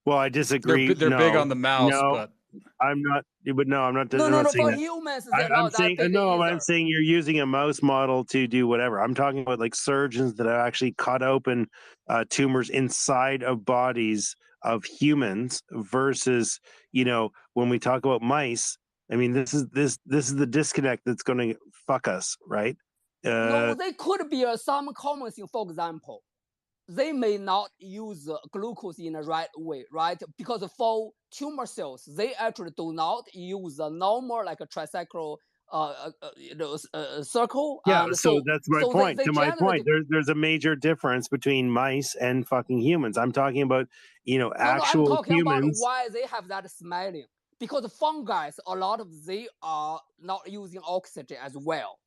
Well, I disagree. they're big on the mouse, No, but I'm not. But no, I'm not. I'm No. not saying For that. humans, they're I'm not that saying big no. I'm either. saying you're using a mouse model to do whatever. I'm talking about like surgeons that have actually cut open tumors inside of bodies of humans versus when we talk about mice. I mean, this is the disconnect that's going to fuck us, right? No, they could be some common thing. For example, they may not use glucose in the right way, right? Because for tumor cells, they actually do not use the normal like a tricycle circle, Yeah, and so that's my point. they To my generate. point, there's a major difference between mice and fucking humans. I'm talking about No, I'm actual talking about humans. why they have that smelling. Because fungi, a lot of they are not using oxygen as well.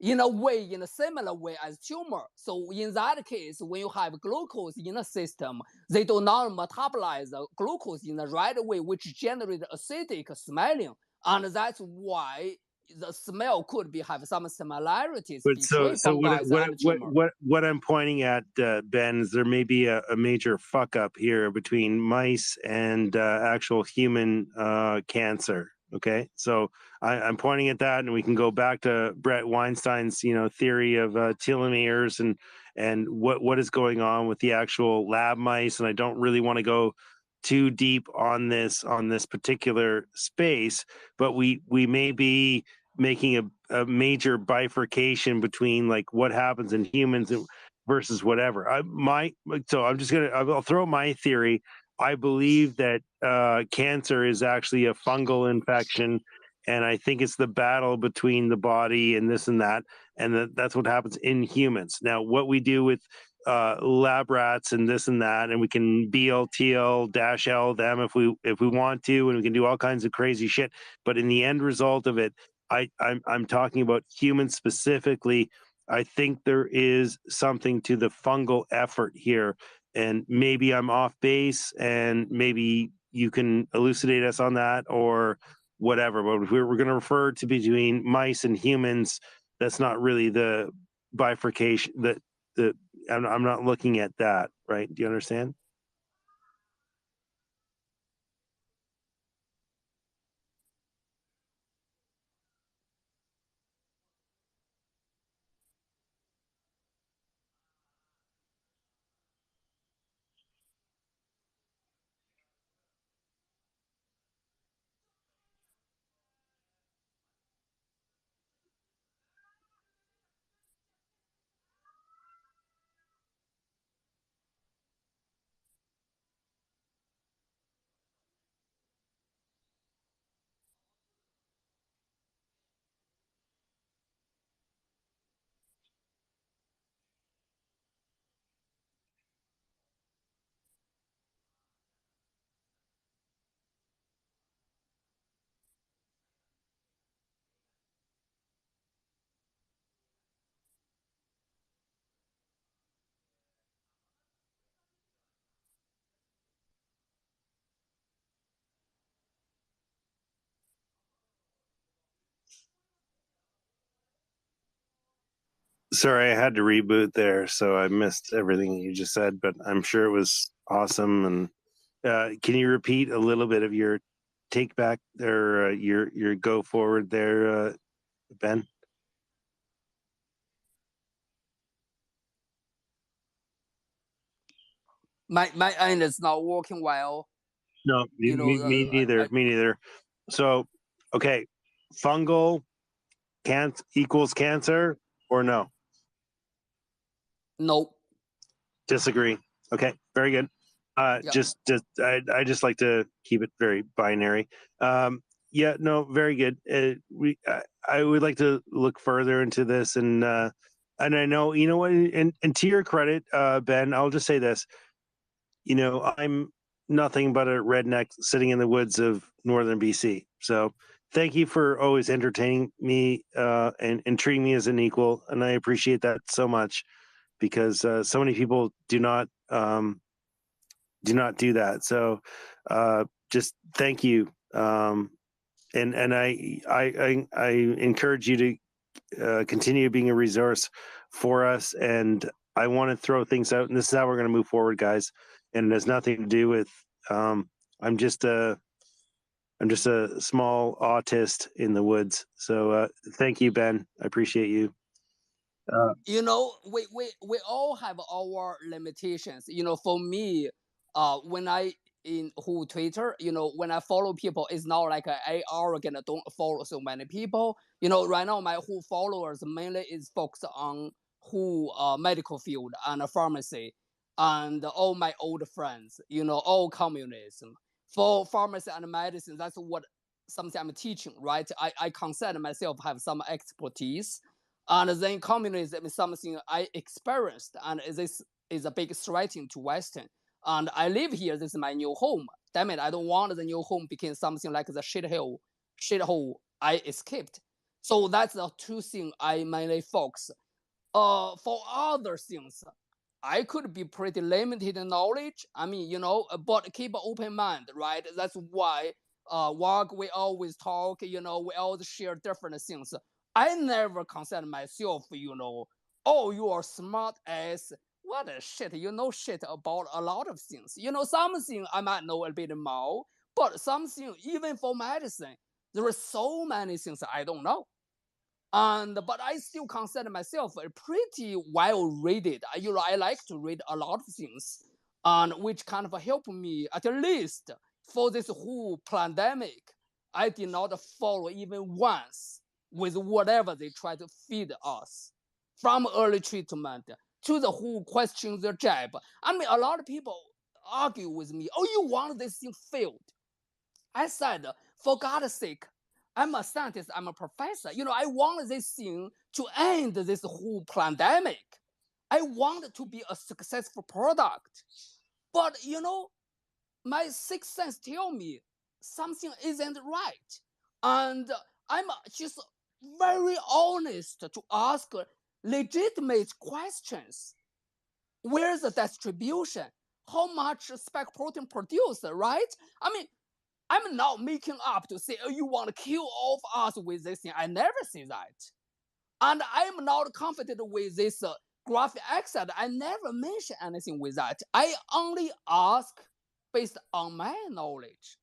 In a similar way as tumor. So in that case, when you have glucose in the system, they do not metabolize the glucose in the right way, which generates acidic smelling. And that's why the smell could have some similarities But between fungi and tumor. what I'm pointing at, Ben, is there may be a major fuck up here between mice and actual human cancer. Okay, so I'm pointing at that, and we can go back to Brett Weinstein's theory of telomeres and what is going on with the actual lab mice. And I don't really want to go too deep on this particular space, but we may be making a major bifurcation between like what happens in humans versus whatever. I'll throw my theory. I believe that cancer is actually a fungal infection, and I think it's the battle between the body and this and that, and that's what happens in humans. Now, what we do with lab rats and this and that, and we can BLTL-L them if we want to, and we can do all kinds of crazy shit. But in the end result of it, I'm talking about humans specifically. I think there is something to the fungal effort here, and maybe I'm off base, and maybe you can elucidate us on that or whatever. But if we're going to refer to between mice and humans, that's not really the bifurcation. The I'm not looking at that, right? Do you understand? Sorry, I had to reboot there, so I missed everything you just said, but I'm sure it was awesome. And can you repeat a little bit of your take back or your go forward there, Ben? My end is not working well. No, You know, me neither. Me neither. So, okay, fungal equals cancer or no? no. Disagree. Okay, very good. Yeah. I just like to keep it very binary. Yeah, no, very good. I would like to look further into this, and I know, you know what, and to your credit, Ben, I'll just say this. You know, I'm nothing but a redneck sitting in the woods of northern BC. So thank you for always entertaining me and treating me as an equal, and I appreciate that so much because so many people do not do that. So just thank you, and I encourage you to continue being a resource for us. And I want to throw things out, and this is how we're going to move forward, guys. And it has nothing to do with I'm just a small autist in the woods. So thank you, Ben. I appreciate you. You know, we all have our limitations. You know, for me, when I in who Twitter, you know, when I follow people, it's not like I arrogant don't follow so many people. You know, right now my who followers mainly is focused on who medical field and pharmacy and all my old friends. You know, all communism for pharmacy and medicine. That's what something I'm teaching, right? I consider myself have some expertise, and then communism is something I experienced, and this is a big threat to Western. And I live here. This is my new home. Damn it, I don't want the new home become something like the shithole I escaped. So that's the two things I mainly focus. For other things, I could be pretty limited in knowledge. I mean, you know, but keep an open mind, right? That's why work we always talk, you know, we always share different things. I never consider myself, you know, oh, you are smart as what a shit. You know shit about a lot of things. You know, something I might know a bit more, but something even for medicine, there are so many things I don't know. And but I still consider myself a pretty well readed. You know, I like to read a lot of things, and which kind of help me at least for this whole pandemic. I did not follow even once with whatever they try to feed us, from early treatment to the whole question the jab. I mean, a lot of people argue with me. Oh, you want this thing failed? I said, for God's sake, I'm a scientist, I'm a professor. You know, I want this thing to end this whole pandemic. I want it to be a successful product. But, you know, my sixth sense tell me something isn't right. And I'm just very honest to ask legitimate questions. Where's the distribution? How much spike protein produced, right? I mean, I'm not making up to say, oh, you want to kill all of us with this thing. I never say that. And I'm not confident with this graphic oxide. I never mention anything with that. I only ask based on my knowledge,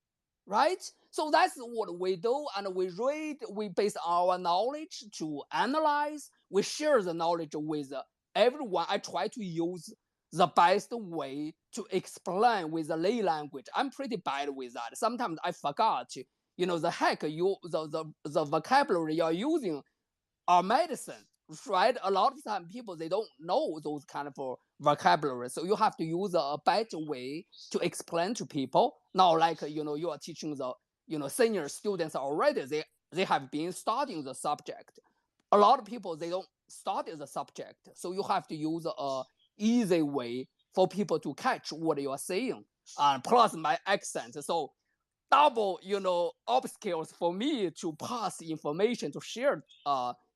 right? So that's what we do, and we read, we base our knowledge to analyze, we share the knowledge with everyone. I try to use the best way to explain with the lay language. I'm pretty bad with that. Sometimes I forgot, the heck, the vocabulary you're using are medicine, right? A lot of time people, they don't know those kind of vocabulary. So you have to use a better way to explain to people. Now, like, you are teaching the, senior students already, they have been studying the subject. A lot of people, they don't study the subject. So you have to use a easy way for people to catch what you are saying. Plus my accent. So double, obstacles for me to pass information to share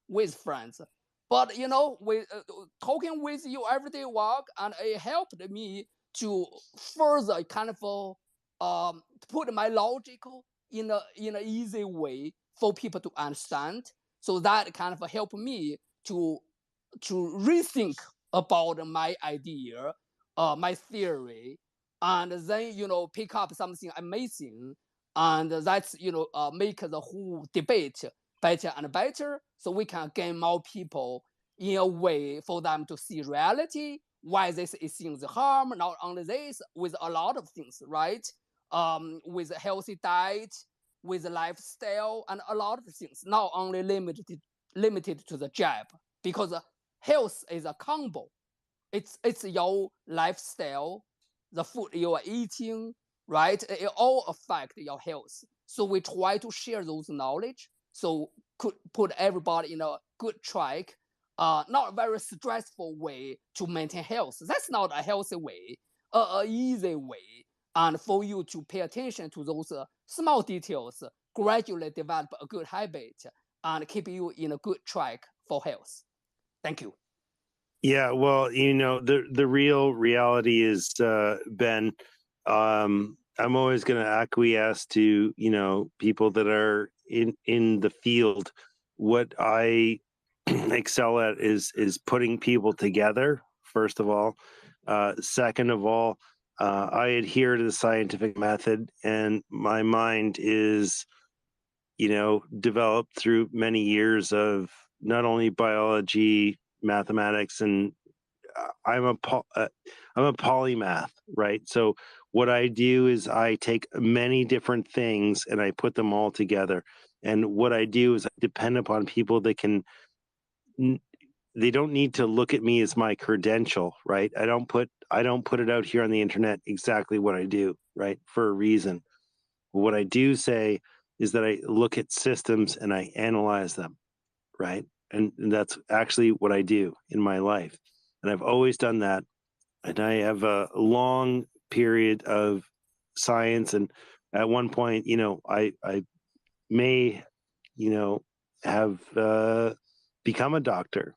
with friends. But with talking with you everyday work, and it helped me to further kind of put my logical in a easy way for people to understand. So that kind of helped me to rethink about my idea, my theory, and then pick up something amazing, and that's make the whole debate better and better, so we can gain more people in a way for them to see reality, why this is things harm. Not only this, with a lot of things, right? With a healthy diet, with a lifestyle, and a lot of things, not only limited to the jab, because health is a combo. It's your lifestyle, the food you are eating, right? It all affect your health. So we try to share those knowledge, so could put everybody in a good track, not a very stressful way to maintain health. That's not a healthy way, a easy way. And for you to pay attention to those small details, gradually develop a good habit, and keep you in a good track for health. Thank you. Yeah, well, the real reality is, Ben, I'm always going to acquiesce to, people that are in the field. What I excel at is putting people together, first of all. Second of all, I adhere to the scientific method, and my mind is, developed through many years of not only biology, mathematics, and I'm a polymath, right? So what I do is I take many different things and I put them all together. And what I do is I depend upon people that can. They don't need to look at me as my credential, right? I don't put it out here on the internet exactly what I do, right? For a reason. What I do say is that I look at systems and I analyze them, right? And that's actually what I do in my life. And I've always done that. And I have a long period of science. And at one point, I may, have become a doctor,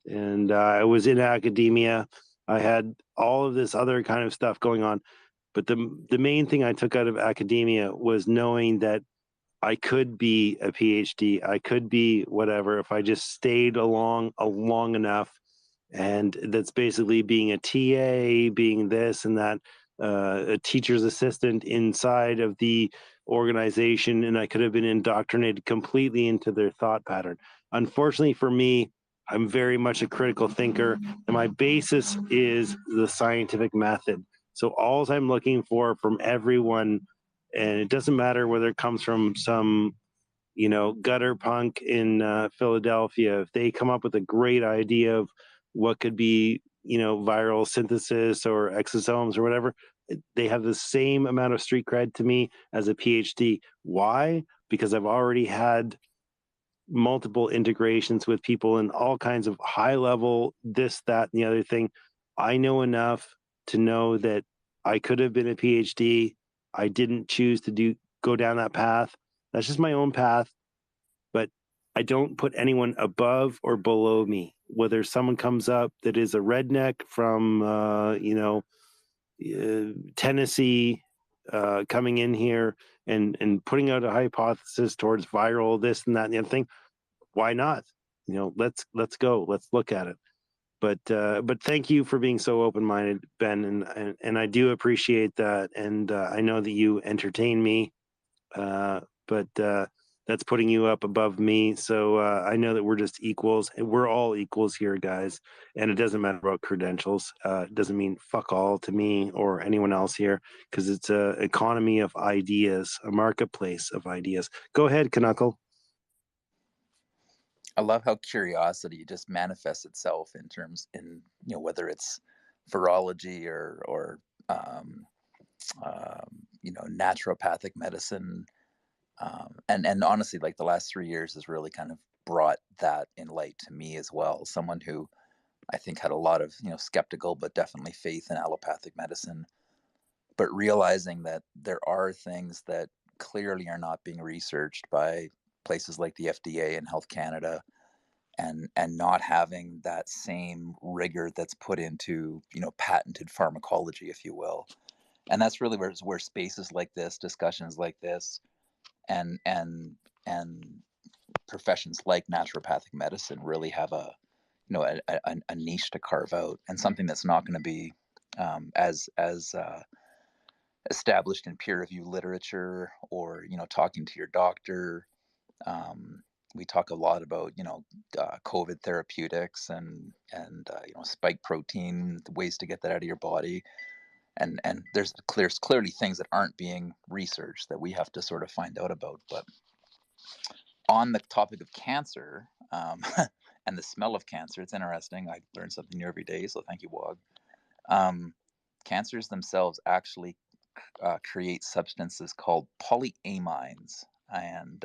and I was in academia. I had all of this other kind of stuff going on. But the main thing I took out of academia was knowing that I could be a PhD. I could be whatever if I just stayed long enough. And that's basically being a TA, being this and that, a teacher's assistant inside of the organization. And I could have been indoctrinated completely into their thought pattern. Unfortunately for me, I'm very much a critical thinker, and my basis is the scientific method. So all I'm looking for from everyone, and it doesn't matter whether it comes from some gutter punk in Philadelphia, if they come up with a great idea of what could be viral synthesis or exosomes or whatever, they have the same amount of street cred to me as a PhD. Why? Because I've already had multiple integrations with people in all kinds of high level this, that, and the other thing. I know enough to know that I could have been a PhD. I didn't choose to go down that path. That's just my own path. But I don't put anyone above or below me. whether someone comes up that is a redneck from, Tennessee, coming in here and putting out a hypothesis towards viral this and that and the other thing, why not? Let's go. Let's look at it. But thank you for being so open-minded, Ben, and I do appreciate that. And I know that you entertain me, but that's putting you up above me. So I know that we're just equals, and we're all equals here, guys. And it doesn't matter about credentials. It doesn't mean fuck all to me or anyone else here, because it's a economy of ideas, a marketplace of ideas. Go ahead, Knuckle. I love how curiosity just manifests itself in whether it's virology or naturopathic medicine, and honestly, like the last 3 years has really kind of brought that in light to me as well. Someone who I think had a lot of skeptical but definitely faith in allopathic medicine, but realizing that there are things that clearly are not being researched by places like the FDA and Health Canada, and not having that same rigor that's put into patented pharmacology, if you will. And that's really where spaces like this, discussions like this, and professions like naturopathic medicine really have a niche to carve out, and something that's not going to be as established in peer review literature or talking to your doctor. We talk a lot about COVID therapeutics and spike protein, the ways to get that out of your body, and there's clearly things that aren't being researched that we have to sort of find out about. But on the topic of cancer and the smell of cancer, it's interesting. I learn something new every day, so thank you, Wog. Cancers themselves actually create substances called polyamines, and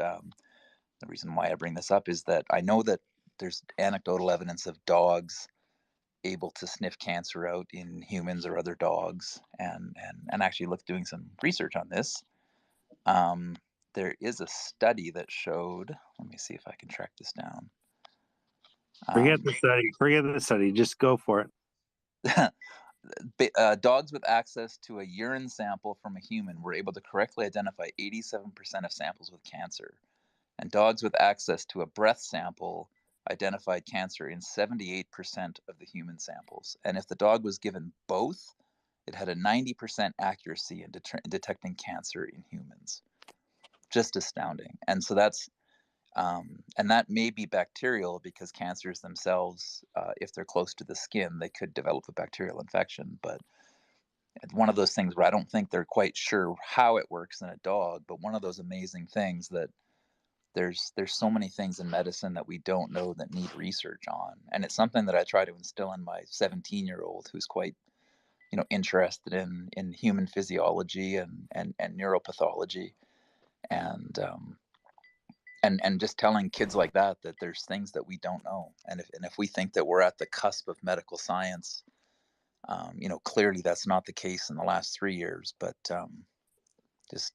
the reason why I bring this up is that I know that there's anecdotal evidence of dogs able to sniff cancer out in humans or other dogs, and actually doing some research on this. There is a study that showed. Let me see if I can track this down. Forget the study. Just go for it. Dogs with access to a urine sample from a human were able to correctly identify 87% of samples with cancer. And dogs with access to a breath sample identified cancer in 78% of the human samples. And if the dog was given both, it had a 90% accuracy in detecting cancer in humans. Just astounding. And so and that may be bacterial, because cancers themselves, if they're close to the skin, they could develop a bacterial infection. But it's one of those things where I don't think they're quite sure how it works in a dog, but one of those amazing things that there's so many things in medicine that we don't know that need research on. And it's something that I try to instill in my 17-year-old, who's quite interested in human physiology and neuropathology, and just telling kids like that there's things that we don't know, and if we think that we're at the cusp of medical science, clearly that's not the case in the last 3 years, but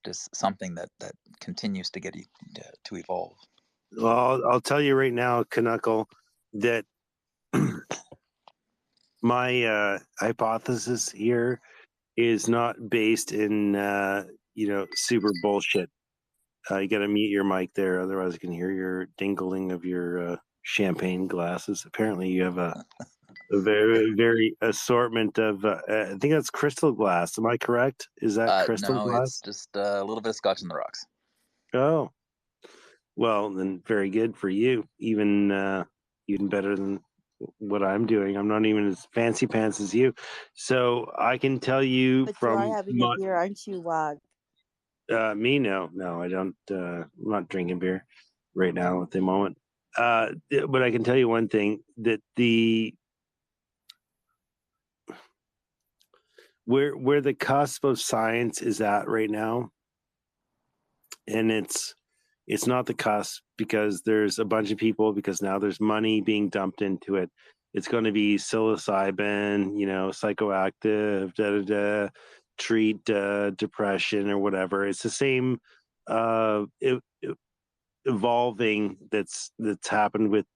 just something that continues to get to evolve. Well, I'll tell you right now, Knuckle, that my hypothesis here is not based in super bullshit. You got to mute your mic there, otherwise I can hear your dingling of your champagne glasses. Apparently, you have a very, very assortment of. I think that's crystal glass. Am I correct? Is that crystal No, glass? it's just a little bit of scotch in the rocks. Oh, well, then very good for you. Even better than what I'm doing. I'm not even as fancy pants as you, so I can tell you But from you are having a beer, aren't you, Wog? me, no, I don't. I'm not drinking beer right now at the moment. But I can tell you one thing, that where the cusp of science is at right now, and it's not the cusp because there's a bunch of people, because now there's money being dumped into it. It's going to be psilocybin, psychoactive, treat depression or whatever. It's the same. evolving that's happened with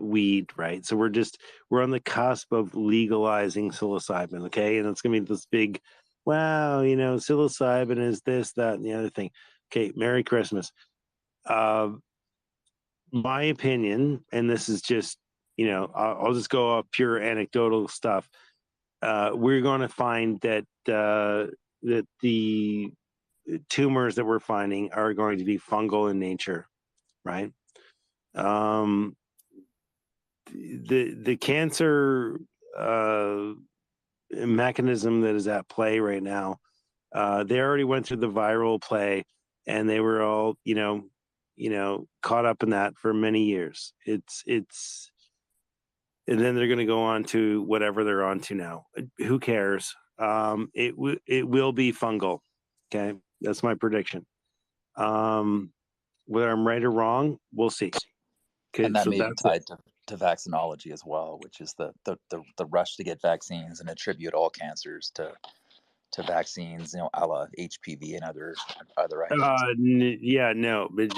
weed, right? So we're on the cusp of legalizing psilocybin, okay? And it's gonna be this big, wow, psilocybin is this, that, and the other thing. Okay, Merry Christmas. My opinion, and this is just, I'll just go off pure anecdotal stuff. We're going to find that that the tumors that we're finding are going to be fungal in nature, right? The cancer mechanism that is at play right now, they already went through the viral play, and they were all caught up in that for many years. It's and then they're going to go on to whatever they're on to now. Who cares? It will be fungal. Okay, that's my prediction. Whether I'm right or wrong, we'll see. Okay, And that so may be that's tied to vaccinology as well, which is the rush to get vaccines and attribute all cancers to vaccines, a la HPV and other items. yeah, no, but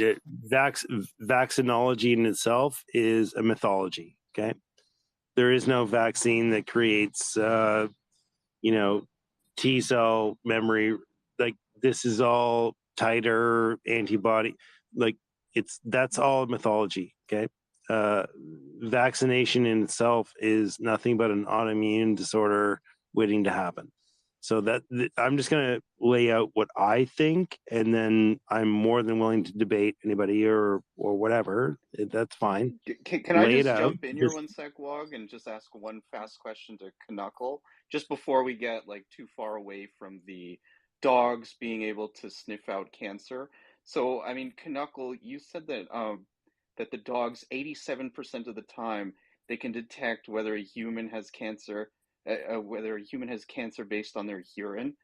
vaccinology in itself is a mythology. Okay, there is no vaccine that creates, T cell memory. Like, this is all titer antibody. Like, that's all mythology. Okay, vaccination in itself is nothing but an autoimmune disorder waiting to happen. So I'm just going to lay out what I think, and then I'm more than willing to debate anybody or whatever. That's fine. Can I Lay it just out. jump in here one sec, Wog, and just ask one fast question to Knuckle, just before we get like too far away from the dogs being able to sniff out cancer. So, I mean, Knuckle, you said that that the dogs 87% of the time they can detect whether a human has cancer, whether a human has cancer based on their urine.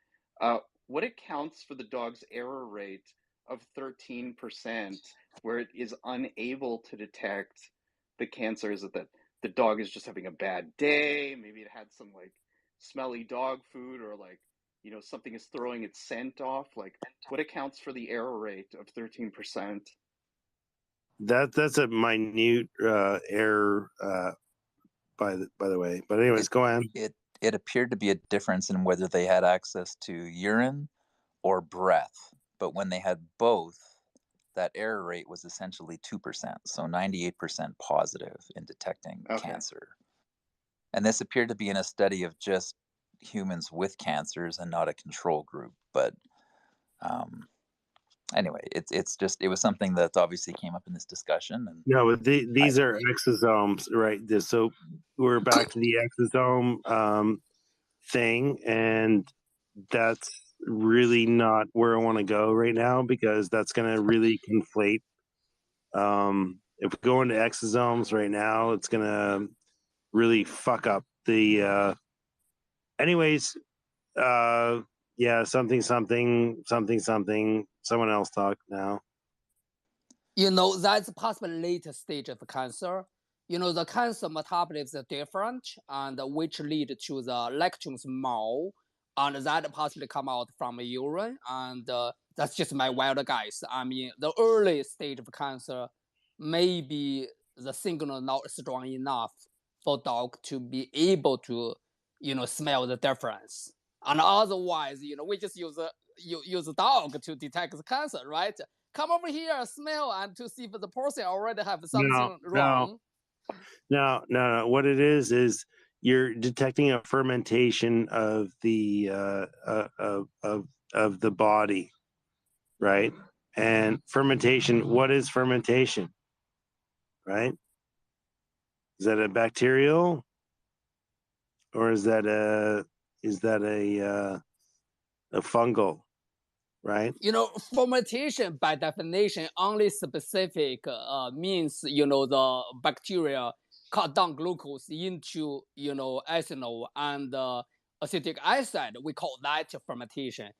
What accounts for the dog's error rate of 13%, where it is unable to detect the cancer? Is it that the dog is just having a bad day? Maybe it had some like smelly dog food, or like, something is throwing its scent off. Like, what accounts for the error rate of 13%? That's a minute error, by the way. But anyways, go on. It appeared to be a difference in whether they had access to urine or breath, but when they had both, that error rate was essentially 2%, so 98% positive in detecting cancer. And this appeared to be in a study of just humans with cancers and not a control group. But anyway, it was something that obviously came up in this discussion. And no, but these are exosomes, right? So we're back to the exosome thing, and that's really not where I want to go right now, because that's going to really conflate. If we go into exosomes right now, it's going to really fuck up the. Anyways, yeah, something. Someone else talk now. That's possibly later stage of cancer. The cancer metabolism is different, and which lead to the lectins more, and that possibly come out from urine. And that's just my wild guess. I mean, the early stage of cancer, maybe the signal not strong enough for dog to be able to, smell the difference. And otherwise, we just use a dog to detect the cancer, right? Come over here, smell, and to see if the person already have something wrong. No. What it is you're detecting a fermentation of the of the body, right? And fermentation. What is fermentation? Right? Is that a bacterial, or is that a fungal? Right? Fermentation by definition only specific means the bacteria cut down glucose into ethanol and acetic acid. We call that fermentation.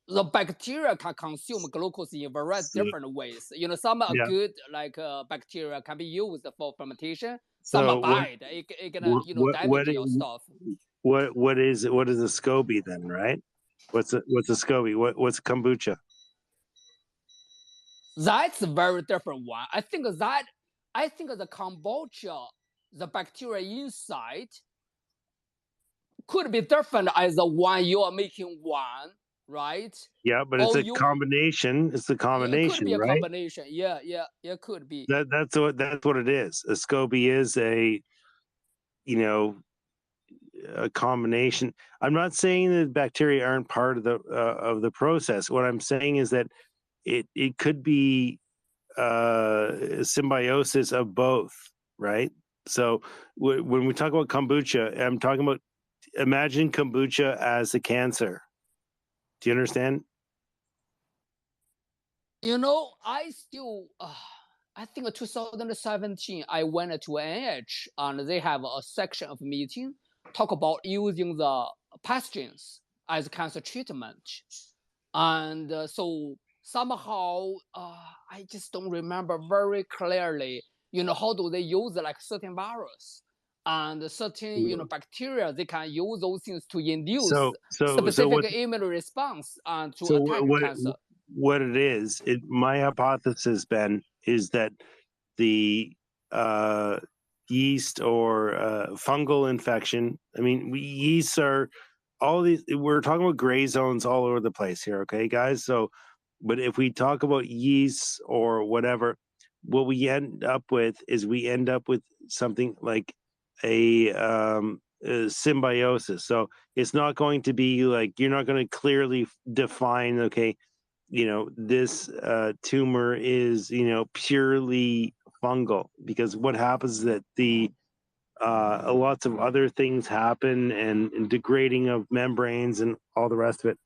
The bacteria can consume glucose in various different ways. Some are good, like bacteria can be used for fermentation. Some are bad. It can damage your stuff. What is a SCOBY then, right? What's a SCOBY? What's kombucha? That's a very different one. I think the kombucha, the bacteria inside could be different as the one you are making one, right? Yeah, but it's Or a you, combination. It's the it could be combination, a right? combination. Yeah, it could be. That's what it is. A SCOBY is a, you know, a combination. I'm not saying that bacteria aren't part of the process. What I'm saying is that it could be symbiosis of both, right? So when we talk about kombucha, I'm talking about, imagine kombucha as a cancer. Do you understand? You know, I still, I think 2017, I went to NH and they have a section of meeting talk about using the pathogens as cancer treatment. And so somehow, I just don't remember very clearly, how do they use like certain virus and certain, bacteria, they can use those things to induce specific immune response and to attack cancer. What it is, my hypothesis, Ben, is that the yeast or fungal infection. I mean, yeasts are all these. We're talking about gray zones all over the place here, okay, guys? So, but if we talk about yeasts or whatever, what we end up with is something like a symbiosis. So it's not going to be like, you're not going to clearly define, okay, this tumor is, purely fungal, because what happens is that lots of other things happen, and degrading of membranes and all the rest of it.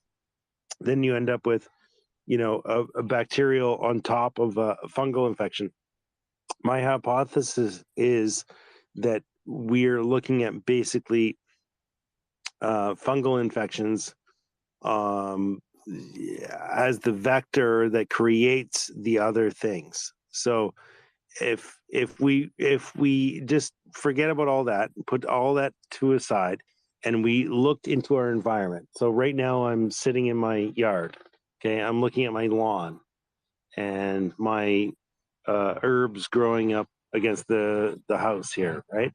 Then you end up with, a bacterial on top of a fungal infection. My hypothesis is that we're looking at basically fungal infections as the vector that creates the other things. So if we just forget about all that, put all that to aside, and we looked into our environment. So right now I'm sitting in my yard. Okay, I'm looking at my lawn and my herbs growing up against the house here, right?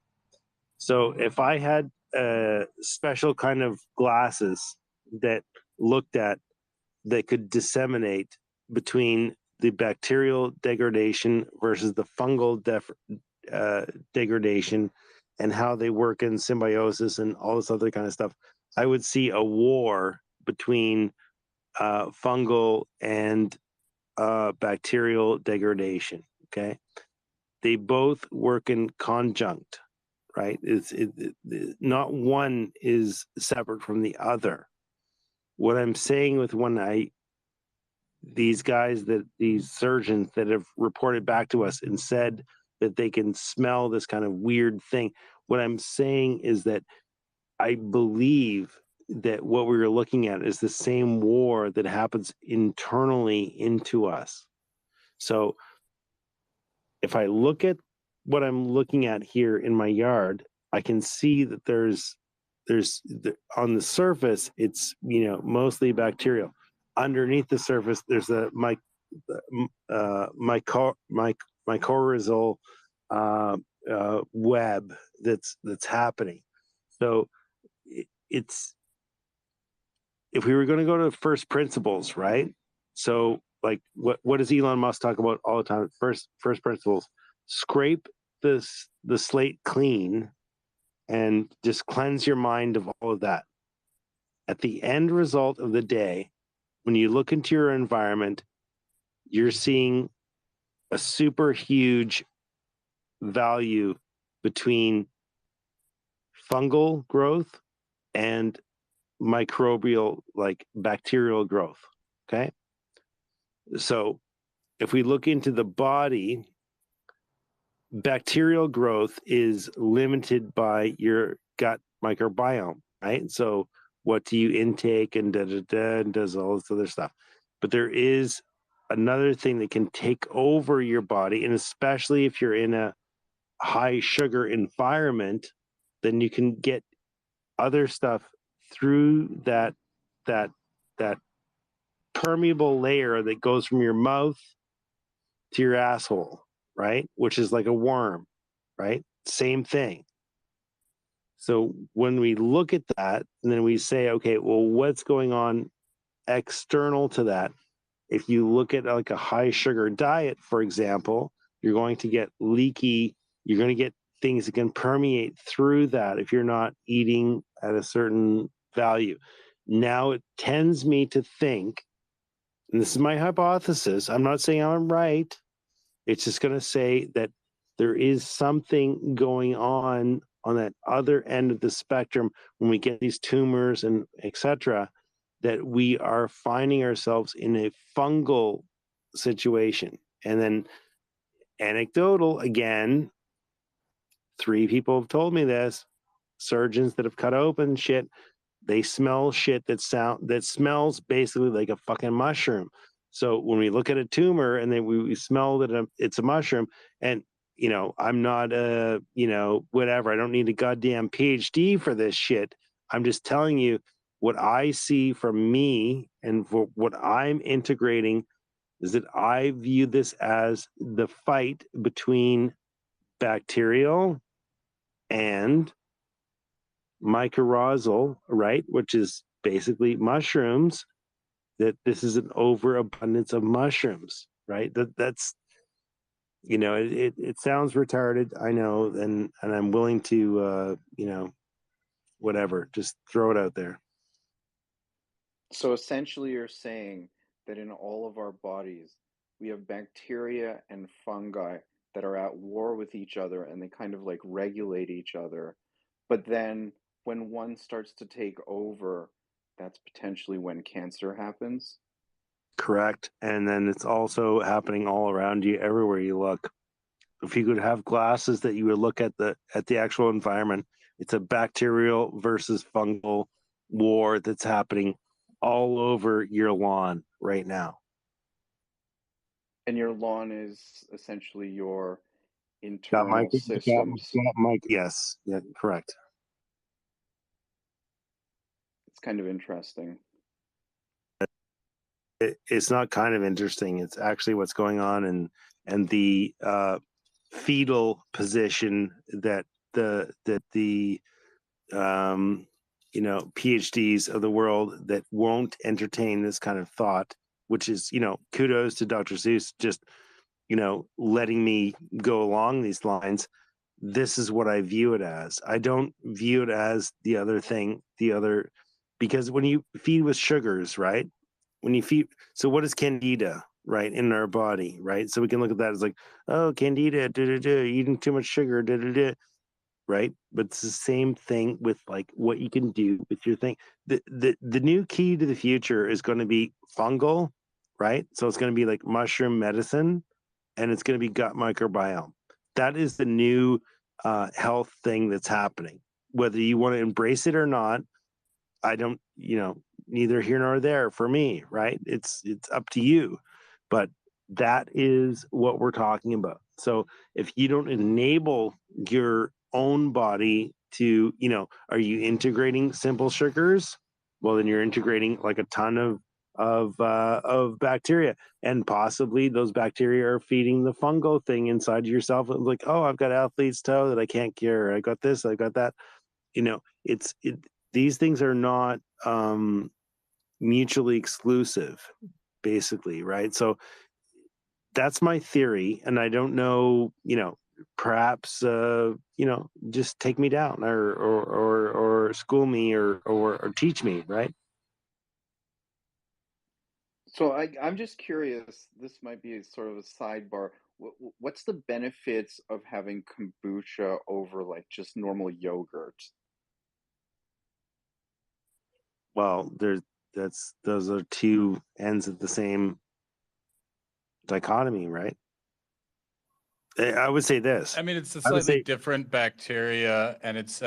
So if I had special kind of glasses that looked at, that could disseminate between the bacterial degradation versus the fungal degradation, and how they work in symbiosis and all this other kind of stuff, I would see a war between fungal and bacterial degradation. Okay, they both work in conjunct, right? Not one is separate from the other. What I'm saying with these surgeons that have reported back to us and said that they can smell this kind of weird thing, what I'm saying is that I believe that what we were looking at is the same war that happens internally into us. So if I look at what I'm looking at here in my yard, I can see that there's on the surface, it's, mostly bacterial. Underneath the surface, there's a mycorrhizal web that's happening. So it's, if we were going to go to first principles, right? So like what does Elon Musk talk about all the time? First principles: scrape the slate clean and just cleanse your mind of all of that. At the end result of the day, when you look into your environment, you're seeing a super huge value between fungal growth and microbial, like bacterial growth. Okay. So if we look into the body, bacterial growth is limited by your gut microbiome, right? So what do you intake and and does all this other stuff. But there is another thing that can take over your body, and especially if you're in a high sugar environment, then you can get other stuff through that that permeable layer that goes from your mouth to your asshole, right? Which is like a worm, right? Same thing. So when we look at that and then we say, okay, well, what's going on external to that? If you look at like a high sugar diet, for example, you're going to get leaky, you're going to get things that can permeate through that if you're not eating at a certain value. Now it tends me to think, and this is my hypothesis, I'm not saying I'm right, it's just going to say that there is something going on that other end of the spectrum when we get these tumors and etc., that we are finding ourselves in a fungal situation. And then anecdotal again, 3 people have told me this, surgeons that have cut open shit, they smell shit that smells basically like a fucking mushroom. So when we look at a tumor and then we smell that it's a mushroom, and you know, I'm not whatever, I don't need a goddamn PhD for this shit. I'm just telling you what I see from me and for what I'm integrating is that I view this as the fight between bacterial and mycorrhizal, right, which is basically mushrooms, that this is an overabundance of mushrooms, right? That's it sounds retarded, I know, and I'm willing to whatever, just throw it out there. So essentially, you're saying that in all of our bodies, we have bacteria and fungi that are at war with each other and they kind of like regulate each other. But then when one starts to take over, that's potentially when cancer happens. Correct. And then it's also happening all around you, everywhere you look. If you could have glasses that you would look at the actual environment, it's a bacterial versus fungal war that's happening all over your lawn right now. And your lawn is essentially your Got internal Mike? systems. Got Mike? Yes. Yeah, correct. It's kind of interesting. It's not kind of interesting. It's actually what's going on, and the fetal position that the PhDs of the world that won't entertain this kind of thought, which is, kudos to Dr. Seuss, just, letting me go along these lines. This is what I view it as. I don't view it as the other thing, because when you feed with sugars, right? So what is candida, right, in our body, right? So we can look at that as like, oh, candida, eating too much sugar, right? But it's the same thing with like what you can do with your thing. The new key to the future is going to be fungal, right? So it's going to be like mushroom medicine, and it's going to be gut microbiome. That is the new health thing that's happening. Whether you want to embrace it or not, I don't, neither here nor there for me, right? It's up to you. But that is what we're talking about. So if you don't enable your own body to, are you integrating simple sugars? Well, then you're integrating like a ton of bacteria, and possibly those bacteria are feeding the fungal thing inside yourself. Like, oh, I've got athlete's toe that I can't cure. I got this, I got that. These things are not mutually exclusive, basically, right? So that's my theory, and I don't know, perhaps just take me down or school me or teach me, right? So I'm just curious, this might be a sort of a sidebar. What's the benefits of having kombucha over like just normal yogurt? Well, those are two ends of the same dichotomy, right? I would say this. I mean, it's a I would slightly say, different bacteria, and it's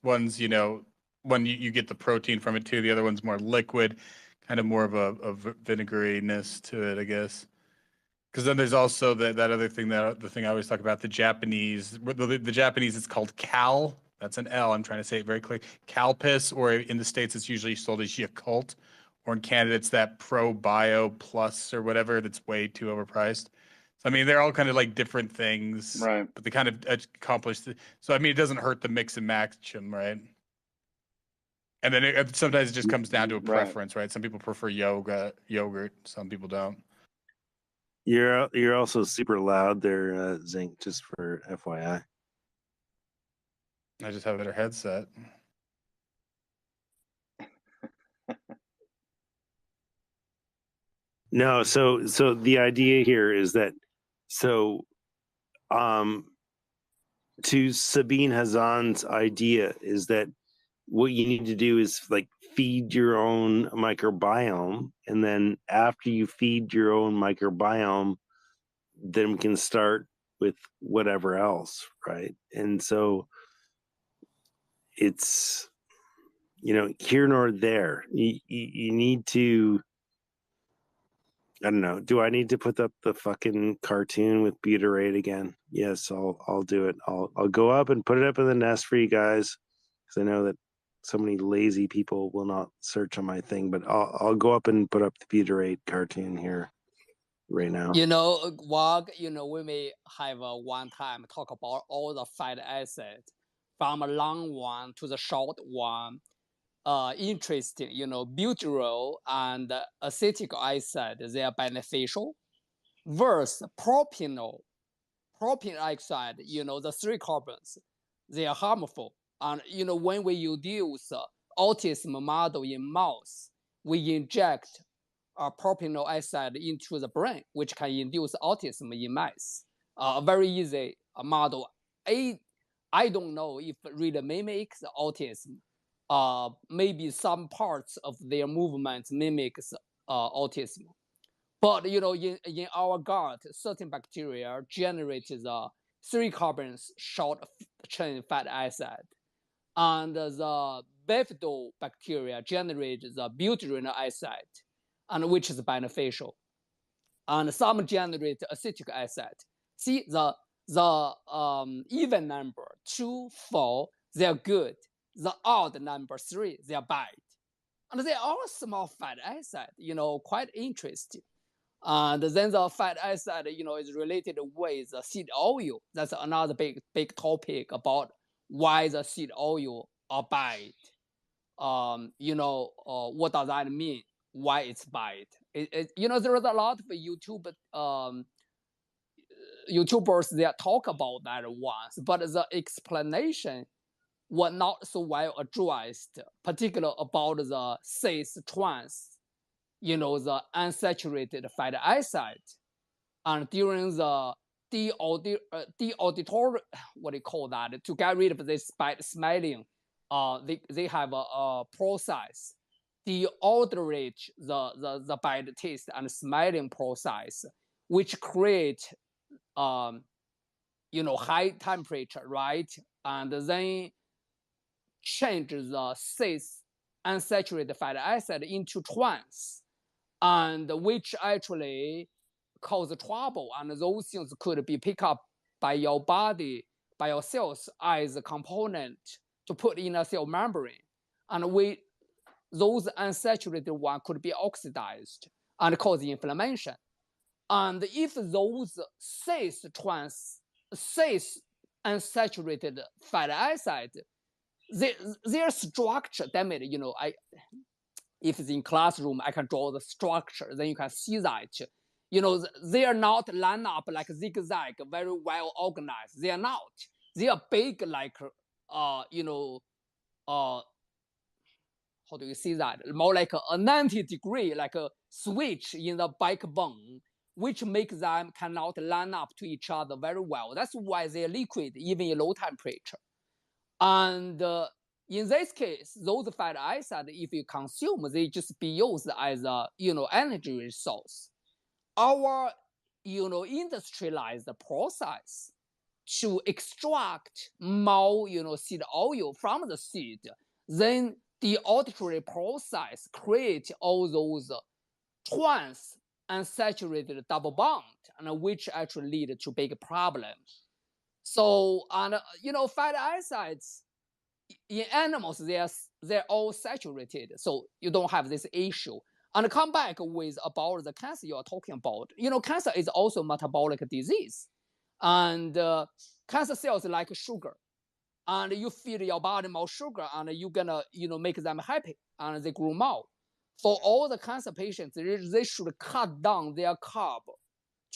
one's, one you get the protein from it too. The other one's more liquid, kind of more of a vinegariness to it, I guess. Because then there's also that other thing, the thing I always talk about, the Japanese. The Japanese, it's called cal. That's an L. I'm trying to say it very clearly. Calpis, or in the States, it's usually sold as Yakult, or in Canada, it's that Pro Bio Plus or whatever. That's way too overpriced. I mean, they're all kind of like different things, Right. but they kind of accomplish. So I mean, it doesn't hurt to mix and match them, right? And then sometimes it just comes down to a Right. preference, right? Some people prefer yogurt, some people don't. You're also super loud there, Zinc. Just for FYI. I just have a better headset. No, so the idea here is that to Sabine Hazan's idea is that what you need to do is like feed your own microbiome, and then after you feed your own microbiome, then we can start with whatever else, right? And so it's, you know, here nor there. You need to, I don't know. Do I need to put up the fucking cartoon with butyrate again? Yes, I'll do it. I'll go up and put it up in the nest for you guys, because I know that so many lazy people will not search on my thing. But I'll go up and put up the butyrate cartoon here right now. You know, Wag, you know, we may have one time talk about all the fatty acids from a long one to the short one. Interesting, you know, butyrol and acetic acid, they are beneficial. Versus propanol oxide, you know, the 3 carbons, they are harmful. And, you know, when we use autism model in mouse, we inject propanol oxide into the brain, which can induce autism in mice. A very easy model. I don't know if it really mimics autism. Maybe some parts of their movements mimics autism. But you know, in our gut, certain bacteria generate the 3 carbons short chain fatty acid, and the bifidobacteria generate the butyrate acid, and which is beneficial. And some generate acetic acid. See the even number 2, 4, they're good. The odd number 3, they're bad. And they are small fat acid, you know, quite interesting. And then the fat acid, you know, is related with the seed oil. That's another big topic about why the seed oil are bad. You know, what does that mean? Why it's bad? You know, there is a lot of YouTubers that talk about that once, but the explanation was not so well addressed, particularly about the cis trans, you know, the unsaturated fatty acid. And during the deauditory, what do you call that? To get rid of this bad smelling, they have a process, deodorate the bad taste and smelling process, which create you know, high temperature, right? And then change the cis unsaturated fatty acid into trans, and which actually cause trouble. And those things could be picked up by your body, by your cells as a component to put in a cell membrane. And those unsaturated one could be oxidized and cause inflammation. And if those cis unsaturated fatty acid, their structure, damn it, you know, if it's in classroom, I can draw the structure, then you can see that. You know, they are not lined up like zigzag, very well organized. They are not. They are big like, you know, how do you see that? More like a 90-degree, like a switch in the backbone, which makes them cannot line up to each other very well. That's why they're liquid, even in low temperature. And in this case, those fatty acids, if you consume, they just be used as a, you know, energy resource. Our, you know, industrialized process to extract more, you know, seed oil from the seed, then the auditory process create all those trans unsaturated double bond, and which actually lead to big problems. So, and you know, fatty acids in animals, they're all saturated, so you don't have this issue. and come back with about the cancer you're talking about. You know, cancer is also metabolic disease, and cancer cells like sugar, and you feed your body more sugar, and you're gonna, you know, make them happy, and they grow more. For all the cancer patients, they should cut down their carb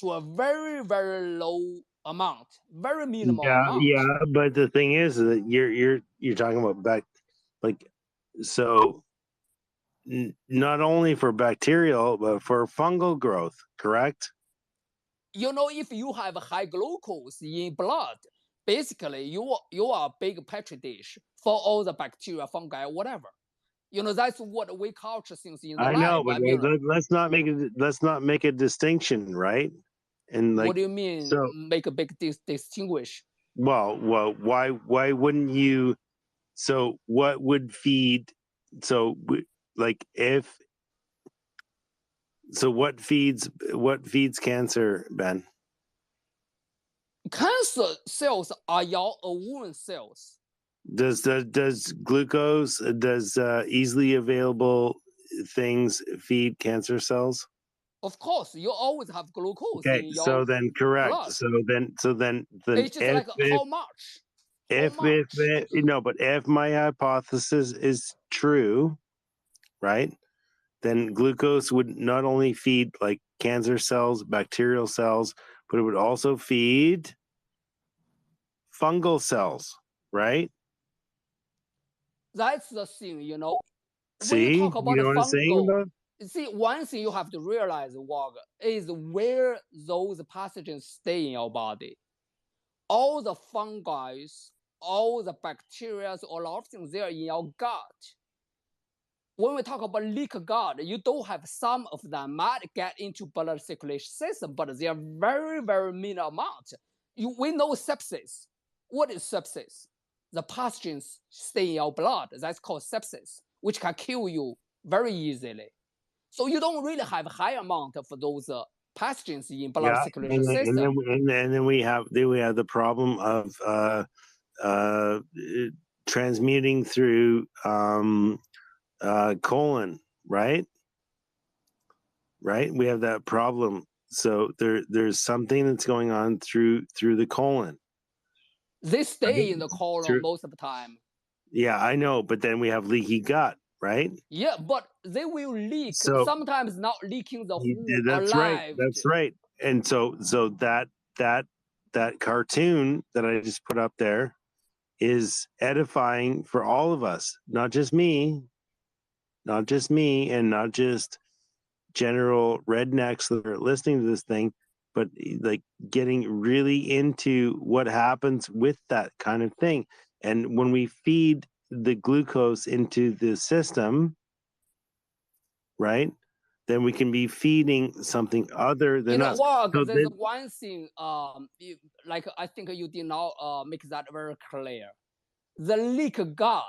to a very, very low amount, very minimal amount. Yeah, but the thing is that you're talking about back, like, so not only for bacterial but for fungal growth, correct? You know, if you have high glucose in blood, basically you are a big petri dish for all the bacteria, fungi, whatever. You know, that's what we culture things in the I know, lab. but I mean, let's not make a distinction, right? And like, what do you mean so make a big distinguish? well, why wouldn't you? So what would feed? So like if so, what feeds cancer, Ben? Cancer cells are your own cells. Does glucose, does easily available things feed cancer cells? Of course, you always have glucose Okay, in your so then correct. blood. So then It's just like how much? if no, but if my hypothesis is true, right? Then glucose would not only feed like cancer cells, bacterial cells, but it would also feed fungal cells, right? That's the thing, you know. When you See, talk about you know what I'm saying fungal, about? see, one thing you have to realize, Wog, is where those pathogens stay in your body. All the fungi, all the bacteria, a lot of things there in your gut. When we talk about leak gut, you do have some of them might get into blood circulation system, but they are very, very minimal amount. We know sepsis. What is sepsis? The pathogens stay in your blood. That's called sepsis, which can kill you very easily. So you don't really have a high amount of those pathogens in blood Yeah, circulation system. and then we have the problem of uh, transmuting through colon, right? Right, we have that problem. So there's something that's going on through the colon. They stay Right? in the colon most of the time. Yeah, I know, but then we have leaky gut, right? Yeah, but they will leak. So Sometimes not leaking the whole that's right. alive. That's right. And so that cartoon that I just put up there is edifying for all of us, not just me, and not just general rednecks that are listening to this thing, but like getting really into what happens with that kind of thing. And when we feed the glucose into the system, right, then we can be feeding something other than us. Wog, So there's then, one thing, like I think you did not make that very clear. The leak gut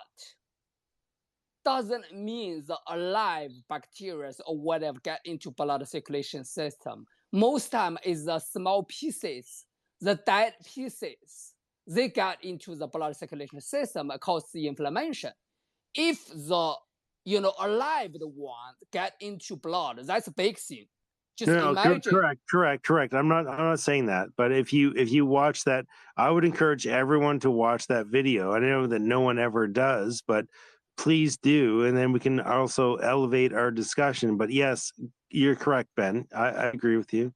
doesn't mean the alive bacteria or whatever get into blood circulation system. Most time is the small pieces, the dead pieces, they get into the blood circulation system, cause the inflammation. If the alive one get into blood, that's a big thing. Just no, imagine. correct. I'm not saying that, but if you watch that, I would encourage everyone to watch that video. I know that no one ever does, but please do, and then we can also elevate our discussion. But yes, you're correct, Ben. I agree with you.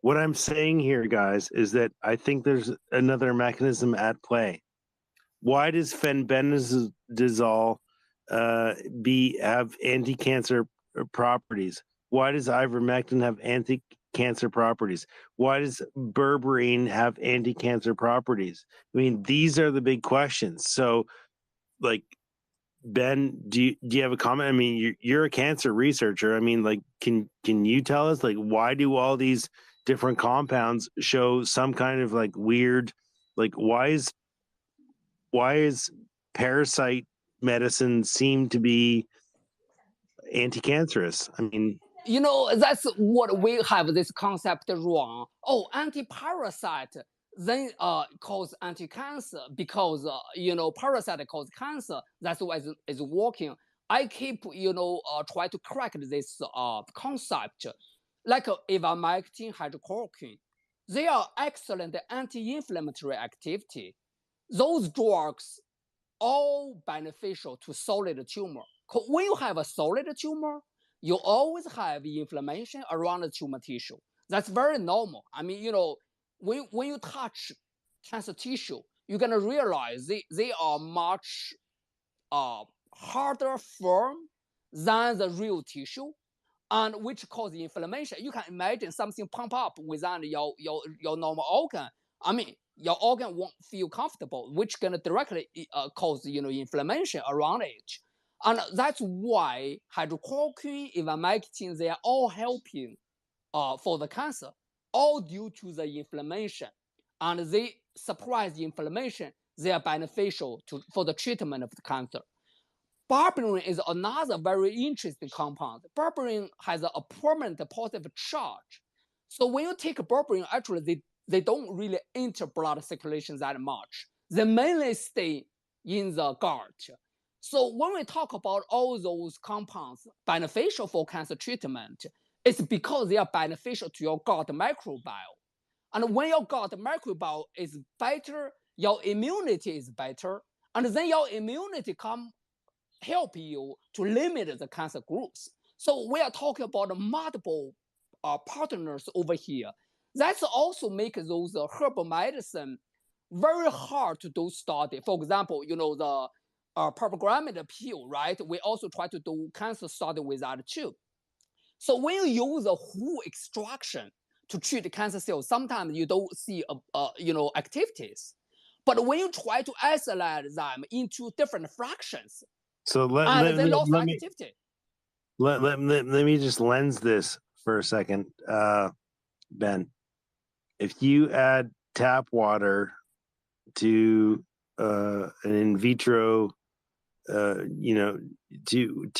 What I'm saying here, guys, is that I think there's another mechanism at play. Why does fenbendazole have anti-cancer properties? Why does ivermectin have anti-cancer properties? Why does berberine have anti-cancer properties? I mean, these are the big questions. So, like, Ben, do you have a comment? I mean, you're a cancer researcher. I mean, like, can you tell us, like, why do all these different compounds show some kind of like weird, like, why is parasite medicine seem to be anti-cancerous? I mean, That's what we have this concept wrong. Oh, anti-parasite. then cause anti-cancer because parasite cause cancer. That's why it's working. I keep try to crack this concept, like ivermectin, hydrochloroquine. They are excellent anti-inflammatory activity. Those drugs all beneficial to solid tumor. When you have a solid tumor, you always have inflammation around the tumor tissue. That's very normal. I mean, when you touch cancer tissue, you're gonna realize they are much harder, firm than the real tissue, and which cause inflammation. You can imagine something pump up within your normal organ. I mean, your organ won't feel comfortable, which gonna directly cause inflammation around it. And that's why hydrochloroquine, ivermectin, they are all helping for the cancer, all due to the inflammation. And they suppress the inflammation. They are beneficial for the treatment of the cancer. Berberine is another very interesting compound. Berberine has a permanent positive charge. So when you take berberine, actually they don't really enter blood circulation that much. They mainly stay in the gut. So when we talk about all those compounds beneficial for cancer treatment, it's because they are beneficial to your gut microbiome. And when your gut microbiome is better, your immunity is better, and then your immunity help you to limit the cancer growth. So we are talking about multiple partners over here. That's also make those herbal medicine very hard to do study. For example, the propagrammed pill, right? We also try to do cancer study with that too. So when you use a whole extraction to treat cancer cells, sometimes you don't see activities. But when you try to isolate them into different fractions, So and they lost activity. Let me just lens this for a second, Ben. If you add tap water to an in vitro, to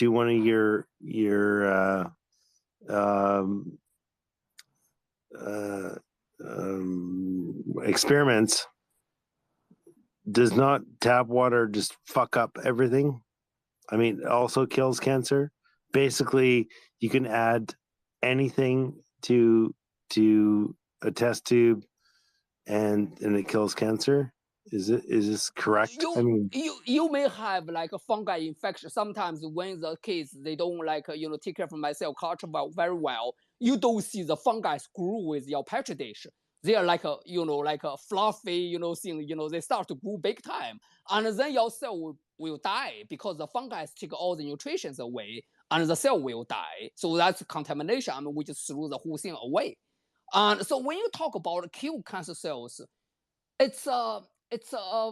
one of your experiments, does not tap water just fuck up everything? I mean, it also kills cancer. Basically, you can add anything to a test tube, and it kills cancer. Is this correct? I mean, you may have like a fungi infection. Sometimes when the kids they don't take care of my cell culture very well, you don't see the fungi grow with your petri dish. They are like a fluffy thing. They start to grow big time, and then your cell will die because the fungi take all the nutrition away, and the cell will die. So that's contamination. I mean, we just threw the whole thing away. And so when you talk about kill cancer cells, it's a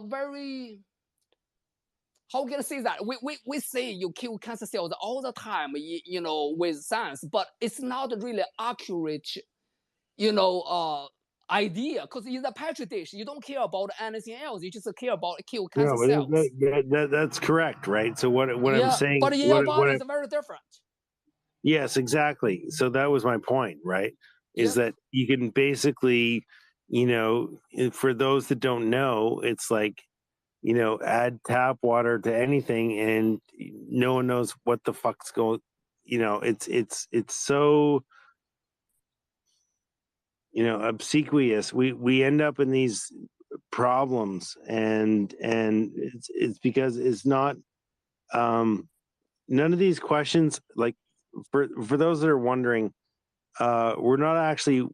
very, how can I say that? We say you kill cancer cells all the time, with science, but it's not really accurate, idea. Because in the petri dish, you don't care about anything else. You just care about kill cancer cells. That's correct, right? So what I'm saying, but in your body, it's very different. Yes, exactly. So that was my point, right? Is that you can basically, for those that don't know, it's like, add tap water to anything and no one knows what the fuck's going. It's so obsequious. We end up in these problems, and it's because it's not none of these questions, like for those that are wondering, we're not actually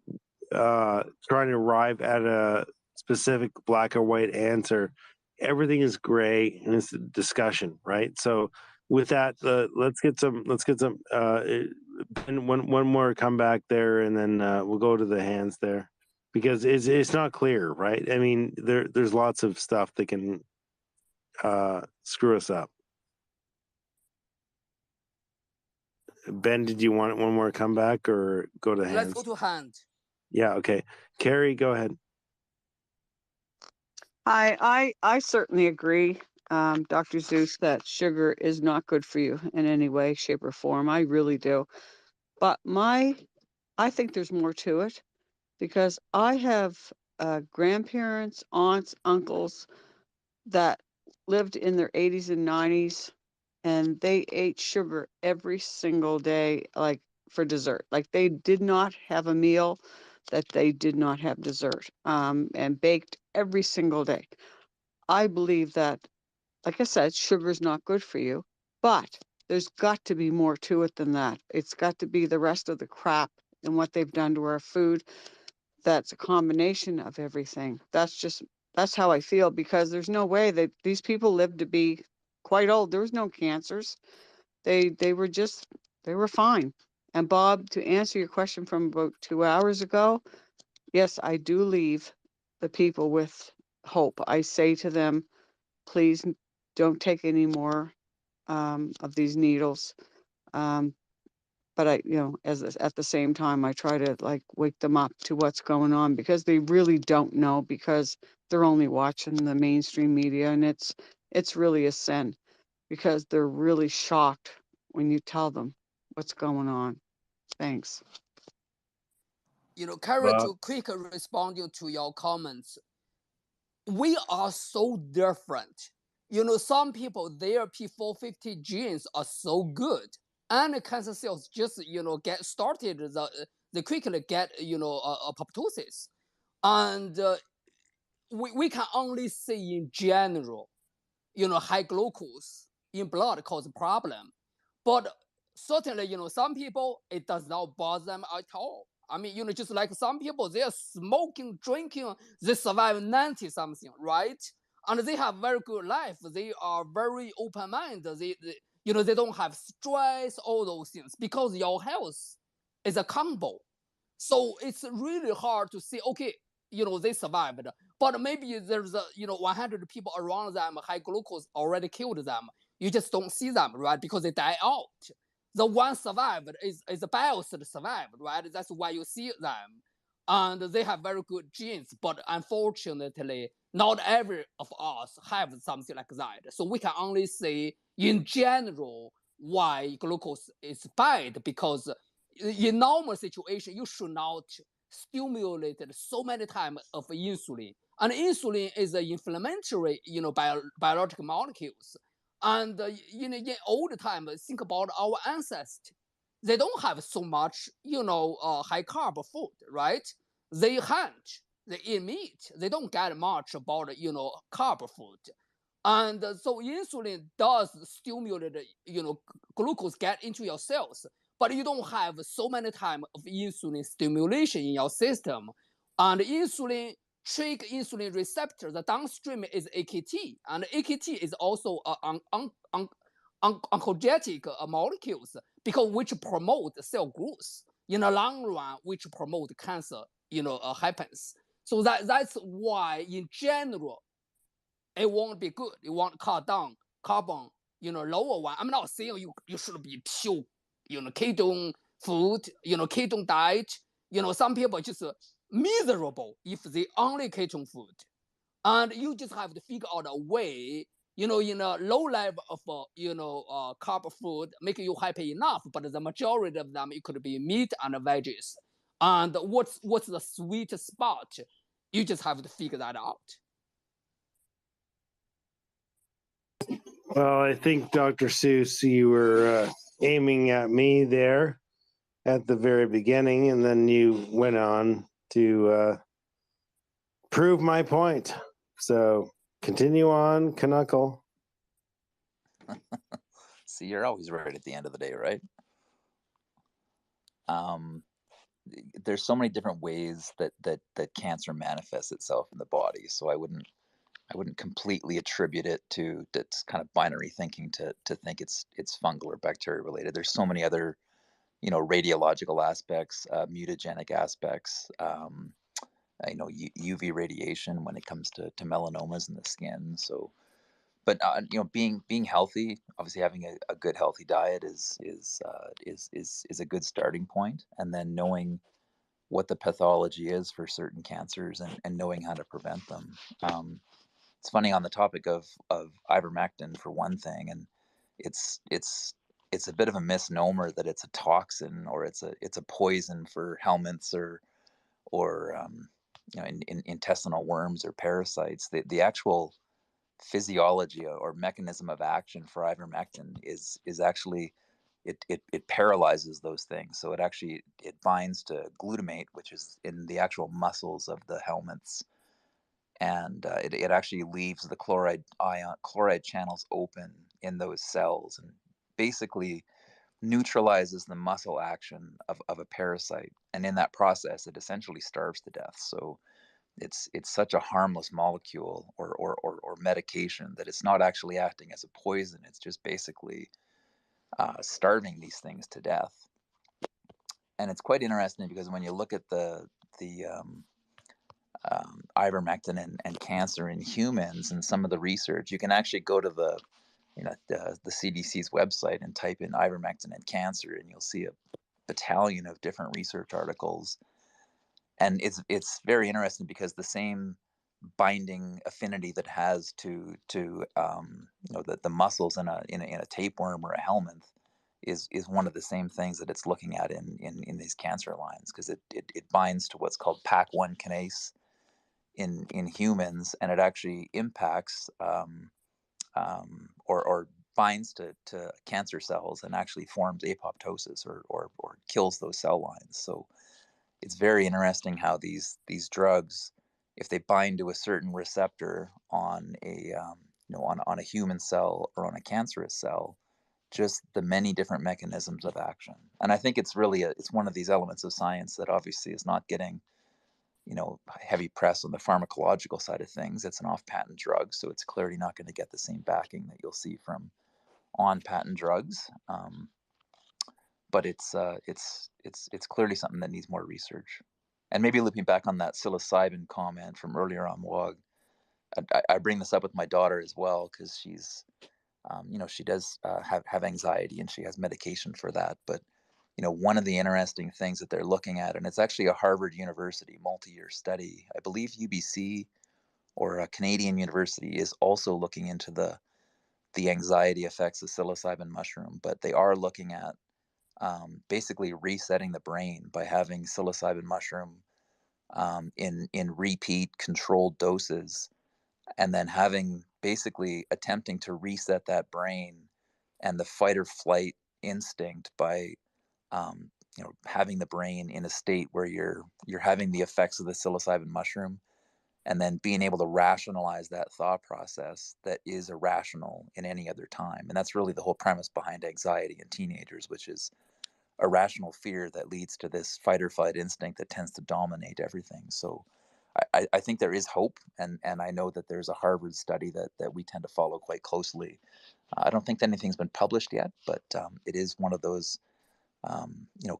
trying to arrive at a specific black or white answer. Everything is gray, and it's a discussion, right? So, with that, let's get some. One more comeback there, and then we'll go to the hands there, because it's not clear, right? I mean, there's lots of stuff that can screw us up. Ben, did you want one more comeback or go to hands? Let's go to hand. Yeah, okay. Carrie, go ahead. I certainly agree, Dr. Zeus, that sugar is not good for you in any way, shape, or form. I really do. But I think there's more to it, because I have grandparents, aunts, uncles that lived in their 80s and 90s, and they ate sugar every single day, like for dessert. Like they did not have a meal that they did not have dessert, and baked every single day. I believe that, like I said, sugar is not good for you, but there's got to be more to it than that. It's got to be the rest of the crap and what they've done to our food. That's a combination of everything. That's how I feel, because there's no way that these people lived to be quite old. There was no cancers. They were just, they were fine. And Bob, to answer your question from about 2 hours ago, yes, I do leave the people with hope. I say to them, please don't take any more of these needles. But I, at the same time, I try to like wake them up to what's going on, because they really don't know, because they're only watching the mainstream media, and it's really a sin, because they're really shocked when you tell them what's going on. Thanks. Carol, to quick responding to your comments, we are so different. Some people, their P450 genes are so good, and cancer cells just, get started, they quickly get, apoptosis. And we can only see in general, high glucose in blood cause problem. But certainly, some people, it does not bother them at all. I mean, just like some people, they are smoking, drinking, they survive 90 something, right? And they have very good life. They are very open-minded. They don't have stress, all those things, because your health is a combo. So it's really hard to say, okay, they survived, but maybe there's 100 people around them, high glucose already killed them. You just don't see them, right? Because they die out. The one survived is a bias that survived, right? That's why you see them. And they have very good genes, but unfortunately, not every of us have something like that. So we can only say in general why glucose is bad, because in normal situation, you should not stimulate so many times of insulin. And insulin is an inflammatory, biological molecules. And in old time, think about our ancestors. They don't have so much, high carb food, right? They hunt, they eat meat. They don't get much about, carb food. And so insulin does stimulate, glucose get into your cells, but you don't have so many times of insulin stimulation in your system. And insulin trigger insulin receptor, the downstream is AKT, and AKT is also oncogenic molecules, because which promote cell growth in the long run, which promote cancer, happens. So that's why in general it won't be good. You want to cut down carbon, lower one. I'm not saying you should be pure, ketone food, ketone diet. Some people just miserable if they only ketone food. And you just have to figure out a way, in a low level of, carb food, make you happy enough, but the majority of them, it could be meat and veggies. And what's the sweet spot? You just have to figure that out. Well, I think, Dr. Seuss, you were aiming at me there at the very beginning, and then you went on to prove my point. So continue on, Knuckle. See, you're always right at the end of the day, right? There's so many different ways that cancer manifests itself in the body. So I wouldn't completely attribute it to that's kind of binary thinking to think it's fungal or bacteria related. There's so many other, radiological aspects, mutagenic aspects, UV radiation when it comes to melanomas in the skin. So, but being healthy, obviously having a good healthy diet is a good starting point, and then knowing what the pathology is for certain cancers, and knowing how to prevent them. It's funny, on the topic of ivermectin, for one thing, and it's a bit of a misnomer that it's a toxin or it's a poison for helminths or in intestinal worms or parasites. The actual physiology or mechanism of action for ivermectin is actually it paralyzes those things. So it binds to glutamate, which is in the actual muscles of the helminths, and it actually leaves the chloride channels open in those cells, and basically neutralizes the muscle action of a parasite. And in that process, it essentially starves to death. So it's such a harmless molecule or medication that it's not actually acting as a poison. It's just basically starving these things to death. And it's quite interesting because when you look at the ivermectin and cancer in humans and some of the research, you can actually go to the CDC's website and type in ivermectin and cancer, and you'll see a battalion of different research articles. And it's very interesting because the same binding affinity that has to the muscles in a tapeworm or a helminth is one of the same things that it's looking at in these cancer lines, because it binds to what's called PAC1 kinase in humans, and it actually impacts or binds to cancer cells and actually forms apoptosis or kills those cell lines. So it's very interesting how these drugs, if they bind to a certain receptor on on a human cell or on a cancerous cell, just the many different mechanisms of action. And I think it's really it's one of these elements of science that obviously is not getting heavy press on the pharmacological side of things. It's an off-patent drug, so it's clearly not going to get the same backing that you'll see from on-patent drugs. But it's clearly something that needs more research. And maybe looping back on that psilocybin comment from earlier on WOG, I bring this up with my daughter as well, because she's she does have anxiety, and she has medication for that. But one of the interesting things that they're looking at, and it's actually a Harvard University multi-year study, I believe UBC or a Canadian university is also looking into the anxiety effects of psilocybin mushroom, but they are looking at basically resetting the brain by having psilocybin mushroom in repeat controlled doses, and then having basically attempting to reset that brain and the fight or flight instinct by having the brain in a state where you're having the effects of the psilocybin mushroom, and then being able to rationalize that thought process that is irrational in any other time. And that's really the whole premise behind anxiety in teenagers, which is irrational fear that leads to this fight or flight instinct that tends to dominate everything. So I think there is hope, and I know that there's a Harvard study that we tend to follow quite closely. I don't think that anything's been published yet, but it is one of those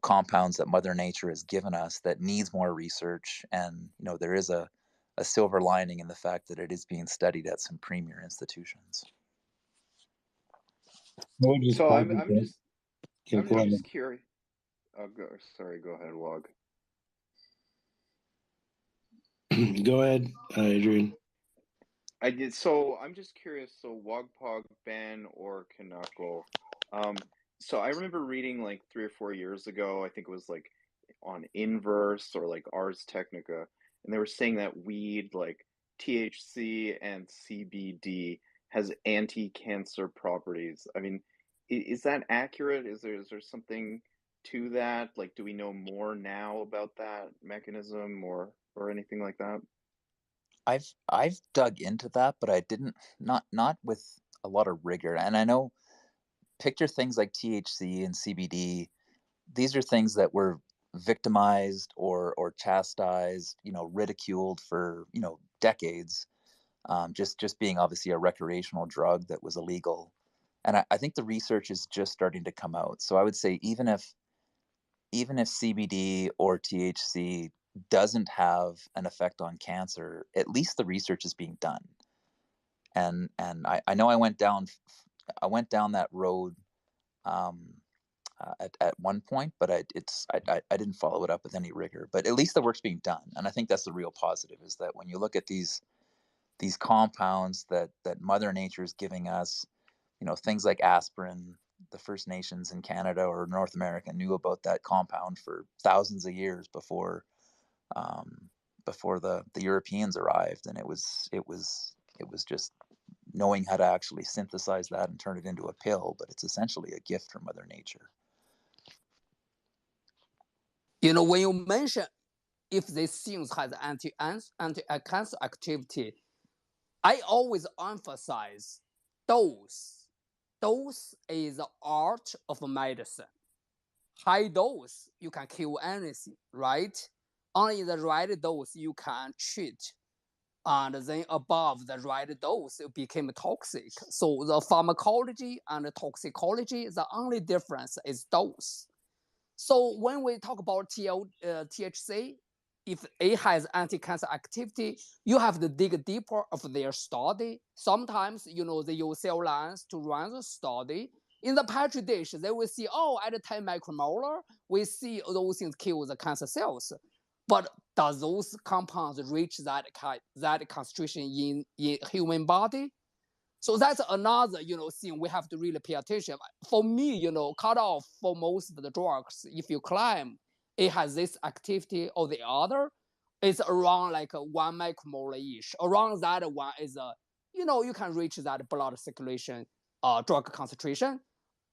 compounds that Mother Nature has given us that needs more research. And there is a silver lining in the fact that it is being studied at some premier institutions. So I'm just curious. Sorry, go ahead, Wog. Go ahead, Adrian. I did. So I'm just curious. So Wogpog, Ben, or Knuckle. So I remember reading like 3 or 4 years ago. I think it was like on Inverse or like Ars Technica, and they were saying that weed like THC and CBD has anti-cancer properties. I mean, is that accurate? Is there something to that? Like, do we know more now about that mechanism or anything like that? I've dug into that, but I didn't not with a lot of rigor. And I know, picture things like THC and CBD. These are things that were victimized or chastised, ridiculed for decades. Just being obviously a recreational drug that was illegal. And I think the research is just starting to come out. So I would say even if CBD or THC doesn't have an effect on cancer, at least the research is being done. And I know I went down that road at one point, but I didn't follow it up with any rigor. But at least the work's being done, and I think that's the real positive, is that when you look at these compounds that Mother Nature is giving us, things like aspirin, the First Nations in Canada or North America knew about that compound for thousands of years before before the Europeans arrived, and it was just knowing how to actually synthesize that and turn it into a pill. But it's essentially a gift from Mother Nature. When you mention if these things has anti-cancer activity, I always emphasize dose. Dose is the art of medicine. High dose, you can kill anything, right? Only the right dose you can treat. And then above the right dose, it became toxic. So the pharmacology and the toxicology, the only difference is dose. So when we talk about THC, if it has anti-cancer activity, you have to dig deeper of their study. Sometimes, they use cell lines to run the study. In the petri dish, they will see, at 10 micromolar, we see those things kill the cancer cells. But does those compounds reach that concentration in human body? So that's another, thing we have to really pay attention. For me, cutoff for most of the drugs, if you climb, it has this activity or the other, it's around like 1 micromolar-ish. Around that one is, you can reach that blood circulation drug concentration.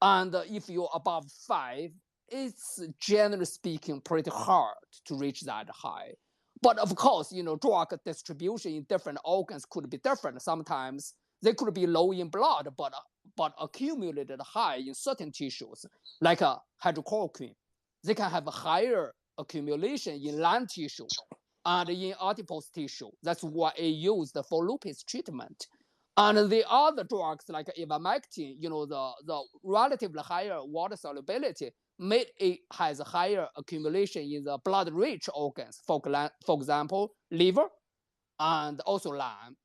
And if you're above 5, it's generally speaking pretty hard to reach that high. But of course, drug distribution in different organs could be different. Sometimes they could be low in blood, but accumulated high in certain tissues, like hydrochloroquine. They can have a higher accumulation in lung tissue and in adipose tissue. That's why it used for lupus treatment. And the other drugs like ivermectin, the relatively higher water solubility, made it has higher accumulation in the blood-rich organs, for example, liver and also lung.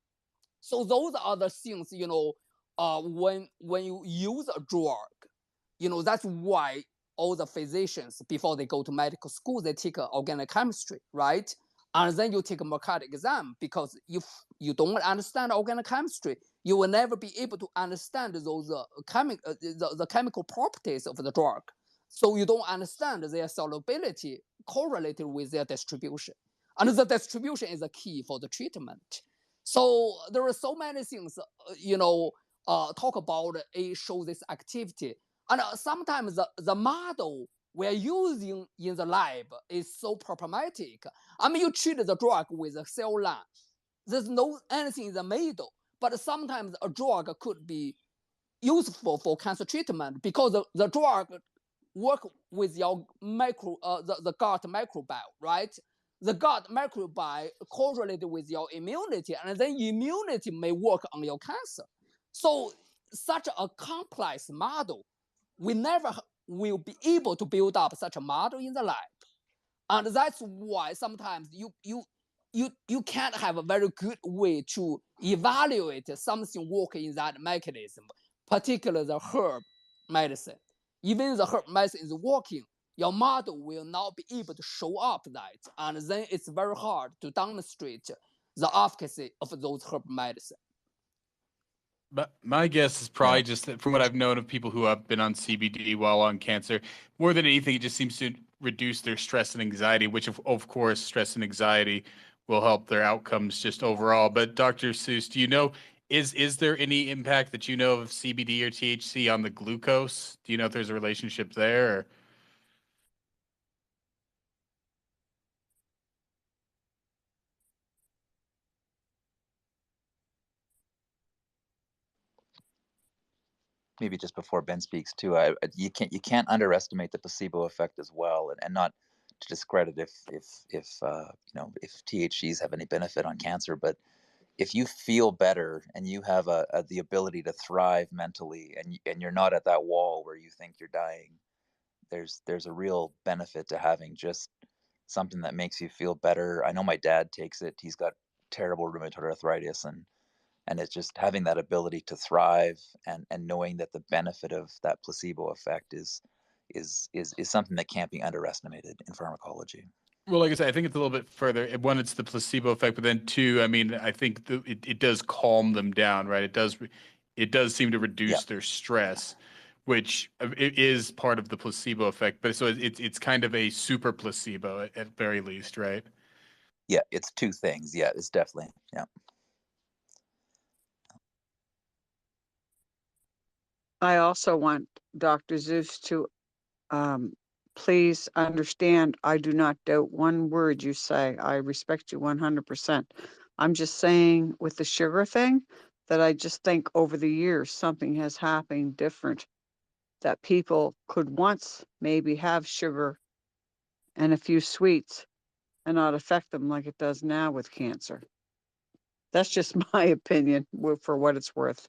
So those are the things, when you use a drug, that's why all the physicians, before they go to medical school, they take organic chemistry, right? And then you take a narcotic exam, because if you don't understand organic chemistry, you will never be able to understand those the chemical properties of the drug. So you don't understand their solubility correlated with their distribution. And the distribution is a key for the treatment. So there are so many things, talk about it show this activity. And sometimes the model we're using in the lab is so problematic. I mean, you treat the drug with a cell line. There's no anything in the middle. But sometimes a drug could be useful for cancer treatment because the drug work with your the gut microbiome, right? The gut microbiome correlated with your immunity, and then immunity may work on your cancer. So such a complex model, we never will be able to build up such a model in the lab. And that's why sometimes you can't have a very good way to evaluate something working in that mechanism, particularly the herb medicine. Even the herb medicine is working, your model will not be able to show up that. And then it's very hard to demonstrate the efficacy of those herb medicine. But my guess is probably just that from what I've known of people who have been on CBD while on cancer, more than anything, it just seems to reduce their stress and anxiety, which of course, stress and anxiety will help their outcomes just overall. But Dr. Seuss, do you know, is there any impact that you know of CBD or THC on the glucose? Do you know if there's a relationship there? Or? Maybe just before Ben speaks too, you can't underestimate the placebo effect as well, and not to discredit if THCs have any benefit on cancer, but if you feel better and you have the ability to thrive mentally, and you're not at that wall where you think you're dying, there's a real benefit to having just something that makes you feel better. I know my dad takes it. He's got terrible rheumatoid arthritis, and it's just having that ability to thrive, and knowing that the benefit of that placebo effect is something that can't be underestimated in pharmacology. Well, like I said, I think it's a little bit further. One, it's the placebo effect, but then two, I mean, I think it does calm them down, right? It does seem to reduce their stress, which it is part of the placebo effect. But so it's kind of a super placebo at very least, right? Yeah, it's two things. Yeah, it's definitely, yeah. I also want Dr. Zeus to please understand, I do not doubt one word you say. I respect you 100%. I'm just saying with the sugar thing that I just think over the years something has happened different, that people could once maybe have sugar and a few sweets and not affect them like it does now with cancer. That's just my opinion for what it's worth.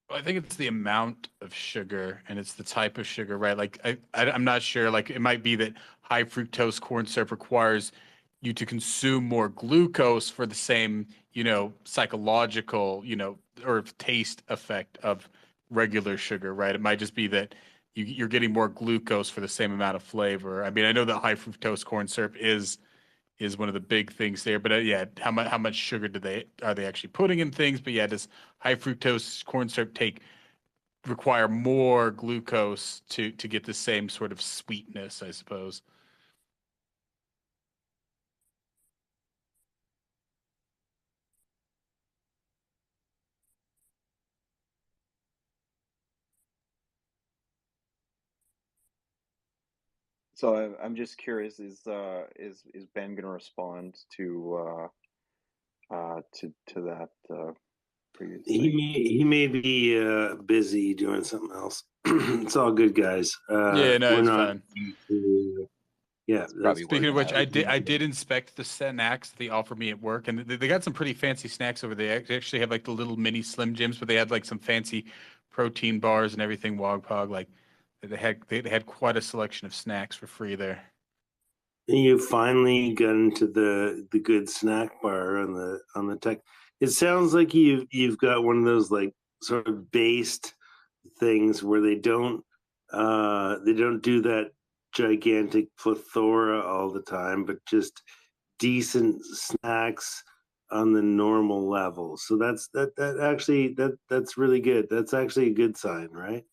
I think it's the amount of sugar and it's the type of sugar, right? Like I'm not sure. Like it might be that high fructose corn syrup requires you to consume more glucose for the same, psychological, or taste effect of regular sugar, right? It might just be that you're getting more glucose for the same amount of flavor. I mean, I know that high fructose corn syrup is one of the big things there. But yeah, how much sugar are they actually putting in things? But yeah, does high fructose corn syrup require more glucose to get the same sort of sweetness, I suppose? So I'm just curious, is Ben gonna respond to that previously? He may be busy doing something else. It's all good, guys. Yeah, no, We're it's not. fine. Yeah, that's Speaking of which, I did inspect the snacks they offered me at work, and they got some pretty fancy snacks over there. They actually have like the little mini Slim Jims, but they had like some fancy protein bars and everything. Wogpog, like they had quite a selection of snacks for free there. You finally got into the good snack bar on the tech. It sounds like you've got one of those like sort of based things where they don't do that gigantic plethora all the time, but just decent snacks on the normal level. So that's really good. That's actually a good sign, right?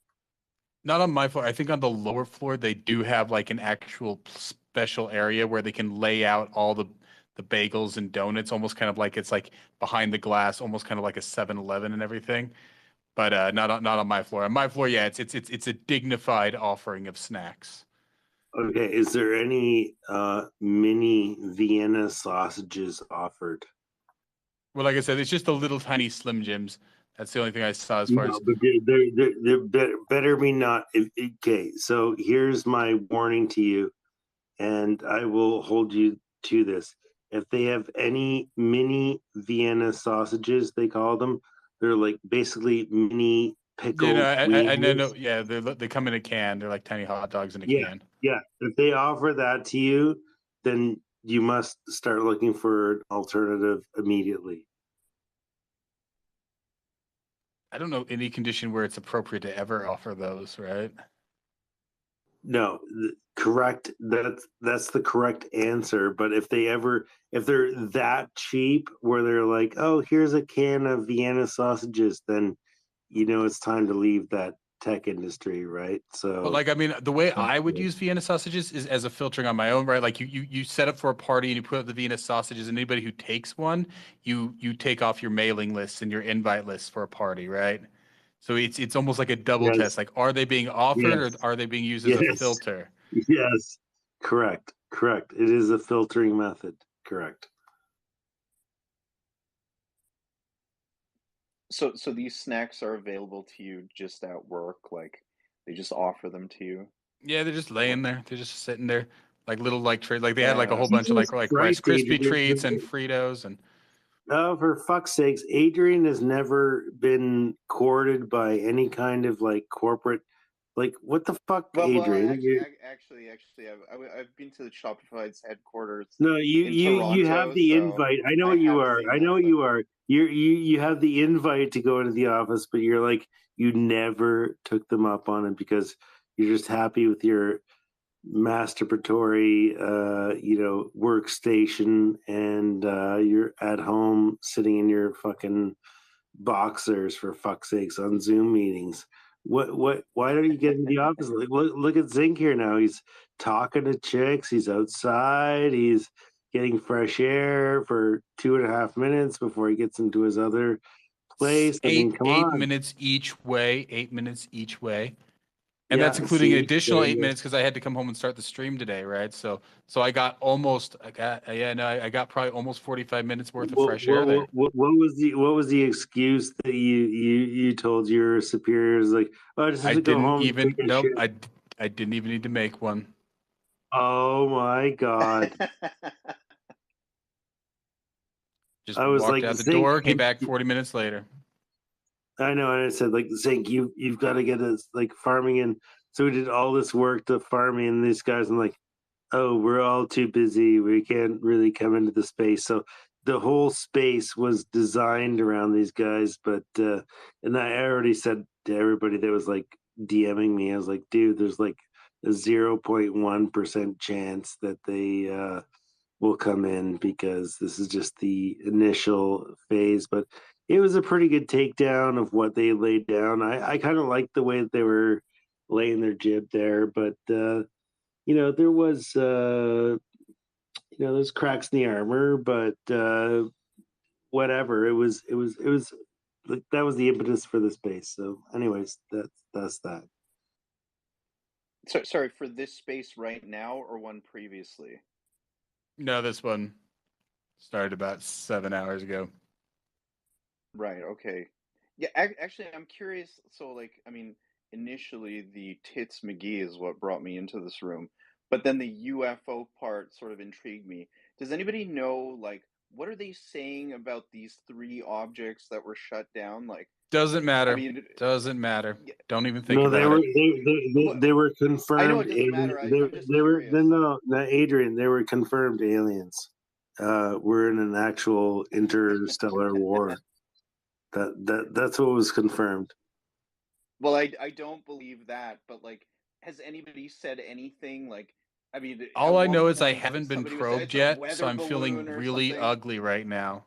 Not on my floor. I think on the lower floor they do have like an actual special area where they can lay out all the bagels and donuts, almost kind of like it's like behind the glass, almost kind of like a 7-Eleven and everything. But not on my floor. On my floor, yeah, it's a dignified offering of snacks. Okay, is there any mini Vienna sausages offered? Well, like I said, it's just the little tiny Slim Jims. That's the only thing I saw as far No, as. but they're better be not. Okay, so here's my warning to you, and I will hold you to this. If they have any mini Vienna sausages, they call them, they're like basically mini You know, pickled I know, Wieners. yeah, they come in a can. They're like tiny hot dogs in a Yeah, can. yeah. If they offer that to you, then you must start looking for an alternative immediately. I don't know any condition where it's appropriate to ever offer those, right? No, correct. That's the correct answer. But if they're that cheap, where they're like, oh, here's a can of Vienna sausages, then it's time to leave that tech industry, right? But So, like, I mean, the way I would use Vienna sausages is as a filtering on my own, right? Like you set up for a party and you put up the Vienna sausages, and anybody who takes one, you take off your mailing list and your invite list for a party, right? So it's almost like a double test. yes, Like, are they being offered or yes, are they being used as a yes, filter? yes. Correct, correct. It is a filtering method. Correct. So these snacks are available to you just at work, like they just offer them to you? Yeah, they're just Or laying there. They're just sitting there, like little like like they had like a yeah. whole bunch of Jesus like Rice Christ, Krispie treats and Adrian. Fritos and. Oh, for fuck's sakes, Adrian has never been courted by any kind of like corporate. Like, what the fuck, Well, Adrian? actually, I've been to the Shopify's headquarters No, you in you you have Toronto, the so invite. I know I what you have are. seen I know that what stuff. you are. You have the invite to go into the office, but you're like you never took them up on it because you're just happy with your masturbatory workstation and you're at home sitting in your fucking boxers for fuck's sakes on Zoom meetings. What why don't you get in the office? Like, look at Zink here now. He's talking to chicks, he's outside, he's getting fresh air for 2.5 minutes before he gets into his other place. I mean, come Eight on. minutes each way. 8 minutes each way. And that's Yeah, including an see, additional there eight you go. minutes because I had to come home and start the stream today, right? So I got almost I got yeah no I got probably almost 45 minutes worth of fresh air there. What was the excuse that you told your superiors, like, oh, I just have I to go didn't home and even take a nope shit? I didn't even need to make one. Oh my god. Just I was walked like, out the Zink, door, came back 40 minutes later. I know, and I said, like, Zink, you've got to get us like farming in. So we did all this work to farm in these guys, and like, oh, we're all too busy. We can't really come into the space. So the whole space was designed around these guys. But and I already said to everybody that was like DMing me, I was like, dude, there's like a 0.1% chance that they will come in because this is just the initial phase. But it was a pretty good takedown of what they laid down. I kind of liked the way that they were laying their jib there, but there was there's cracks in the armor, but whatever. It was like that was the impetus for the space. So, anyways, that's that. So, sorry, for this space right now or one previously? No, this one started about 7 hours ago. Right, okay. Yeah, actually, I'm curious. So, like, I mean, initially the Tits McGee is what brought me into this room, but then the UFO part sort of intrigued me. Does anybody know, like, what are they saying about these three objects that were shut down? Like, Doesn't I matter. mean, Doesn't matter. yeah, Don't even think No, they about were it. they were I know confirmed it doesn't alien. matter. They I'm just they were curious. no, Adrian. They were confirmed aliens. We're in an actual interstellar war. That's what was confirmed. Well, I don't believe that, but like, has anybody said anything? Like, I mean, at All I one know is I point haven't been somebody was saying probed it's a yet, so weather I'm feeling balloon or really something. ugly right now.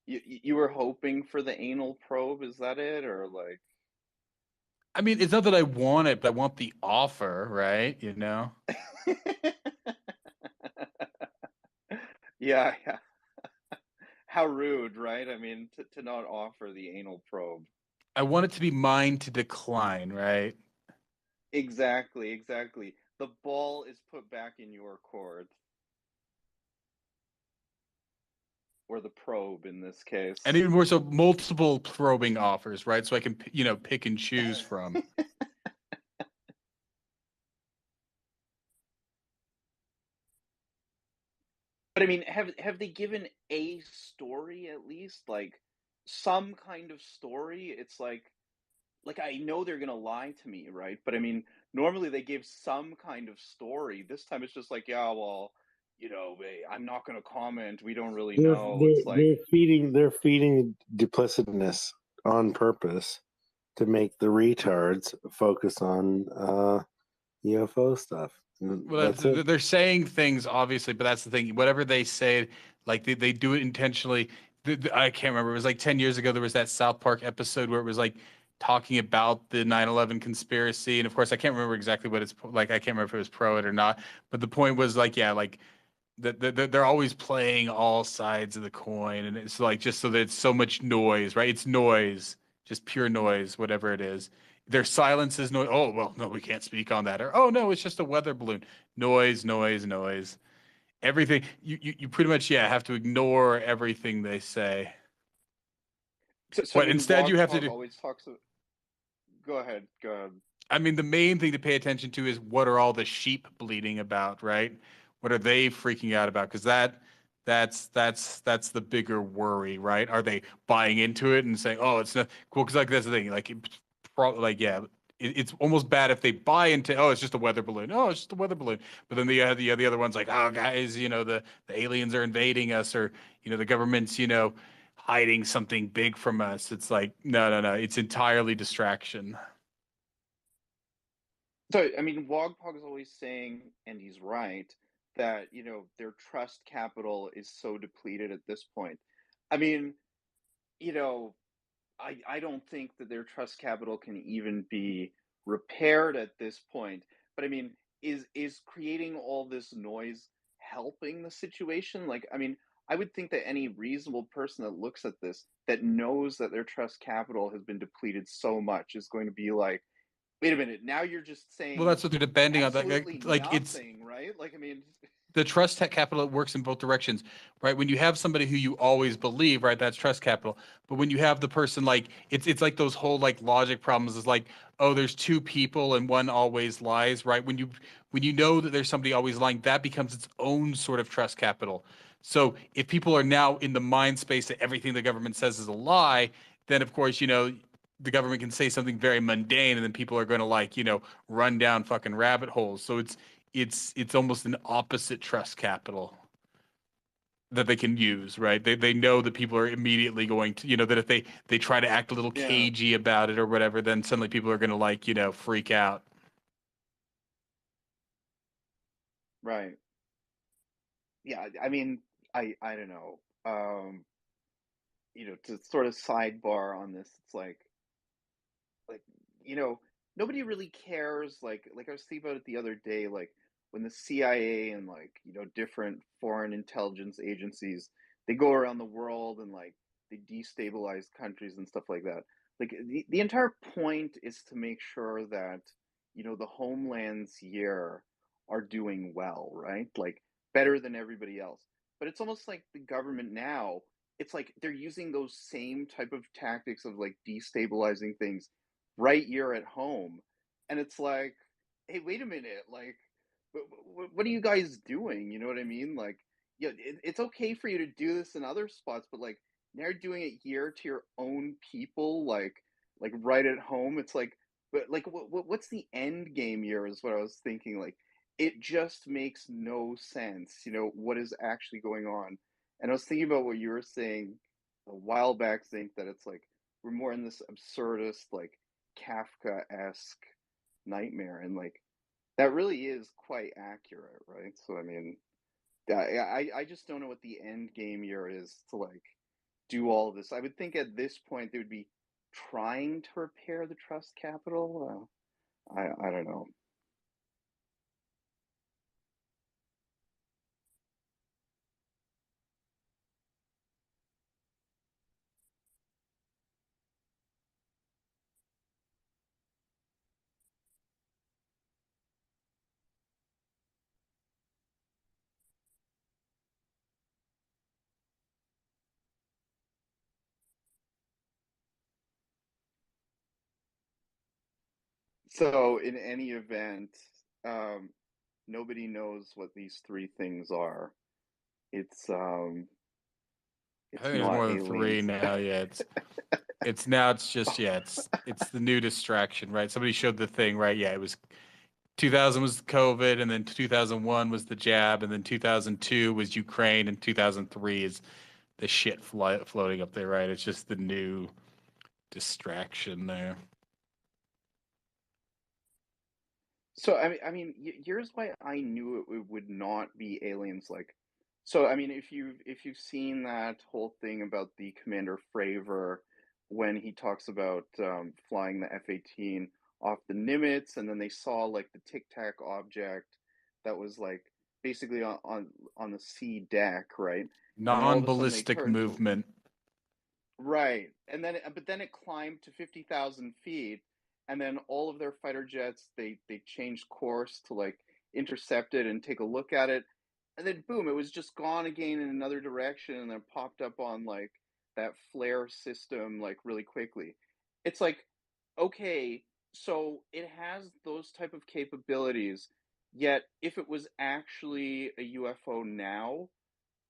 You were hoping for the anal probe, is that it, or like? I mean, it's not that I want it, but I want the offer, right? Yeah, yeah. How rude, right? I mean, to not offer the anal probe. I want it to be mine to decline, right? Exactly, exactly. The ball is put back in your court, or the probe in this And case. even more so, multiple probing offers, right? So I can, pick and choose from. But I mean, have they given a story at least, like some kind of story? It's like I know they're gonna lie to me, right? But I mean, normally they give some kind of story. This time it's just like, yeah, well, I'm not gonna comment. We don't really They're know. they're It's like, they're feeding duplicitousness on purpose to make the retards focus on UFO stuff. And Well, that's it. they're saying things obviously, but that's the thing. Whatever they say, like they do it intentionally. I can't remember. It was like 10 years ago. There was that South Park episode where it was like talking about the 9/11 conspiracy, and of course, I can't remember exactly what it's like. I can't remember if it was pro it or not. But the point was like, yeah, like they're always playing all sides of the coin, and it's like just so that it's so much noise, right? It's noise, just pure noise, whatever it is. Their silence is noise. Oh well, no, we can't speak on that. Or oh no, it's just a weather balloon. Noise, noise, noise. Everything you pretty much have to ignore everything they say. so But when instead, you have to Wogpog do. always talks. Go ahead, go ahead. I mean, the main thing to pay attention to is what are all the sheep bleating about, right? What are they freaking out about? Because that's the bigger worry, right? Are they buying into it and saying, "Oh, it's not cool"? Because like that's the thing, like, it's almost bad if they buy into, "Oh, it's just a weather balloon." Oh, it's just a weather balloon. But then the other one's like, "Oh, guys, the aliens are invading us, or the government's hiding something big from us." It's like, no, no, no. It's entirely distraction. So I mean, Wogpog is always saying, and he's right, that their trust capital is so depleted at this point. I mean, you know, I don't think that their trust capital can even be repaired at this point. But I mean, is creating all this noise helping the situation? Like, I mean, I would think that any reasonable person that looks at this, that knows that their trust capital has been depleted so much, is going to be like, wait a minute, now you're just Well, saying that's what they're depending on. absolutely Like it's nothing, right? Like, I mean, the trust capital works in both directions, right? When you have somebody who you always believe, right, that's trust capital. But when you have the person like it's like those whole like logic problems is like, oh, there's two people and one always lies, right? When you know that there's somebody always lying, that becomes its own sort of trust capital. So if people are now in the mind space that everything the government says is a lie, then of course, the government can say something very mundane and then people are going to like, run down fucking rabbit holes. So it's almost an opposite trust capital that they can use, right? They know that people are immediately going to, that if they try to act a little yeah, cagey about it or whatever, then suddenly people are going to like, freak out. right. Yeah, I mean, I don't know. To sort of sidebar on this, it's like you know nobody really cares, like I was thinking about it the other day, like when the CIA and different foreign intelligence agencies, they go around the world and like they destabilize countries and stuff like that. Like the entire point is to make sure that the homelands here are doing well, right? Like better than everybody else. But it's almost like the government now, it's like they're using those same type of tactics of like destabilizing things right here at home. And it's like, hey, wait a minute, like, what are you guys doing? You know what I mean? Like, yeah, it's okay for you to do this in other spots, but like now you're doing it here to your own people, like right at home. It's like, but like, what's the end game here? Is what I was thinking. Like, it just makes no sense. What is actually going on? And I was thinking about what you were saying a while back, think that it's like we're more in this absurdist, like Kafka-esque nightmare, and like that really is quite accurate, right? So I mean, I just don't know what the end game here is to like do all of this. I would think at this point they would be trying to repair the trust capital. I don't know. So in any event, um, nobody knows what these three things are. It's um, I it's think there's more not than three aliens. now. Yeah, it's now it's just it's the new distraction, right? Somebody showed the thing, right? Yeah, it was 2000 was COVID, and then 2001 was the jab, and then 2002 was Ukraine, and 2003 is the shit floating up there, right? It's just the new distraction there. So I mean, here's why I knew it would not be aliens. Like, so I mean, if you've seen that whole thing about the Commander Fravor when he talks about flying the F-18 off the Nimitz, and then they saw like the Tic Tac object that was like basically on the sea deck, right? And then all of a sudden they Non-ballistic turned to movement. right, and then but then it climbed to 50,000 feet, and then all of their fighter jets they changed course to like intercept it and take a look at it, and then boom, it was just gone again in another direction, and then popped up on like that flare system like really quickly. It's like, okay, so it has those type of capabilities, yet if it was actually a UFO now,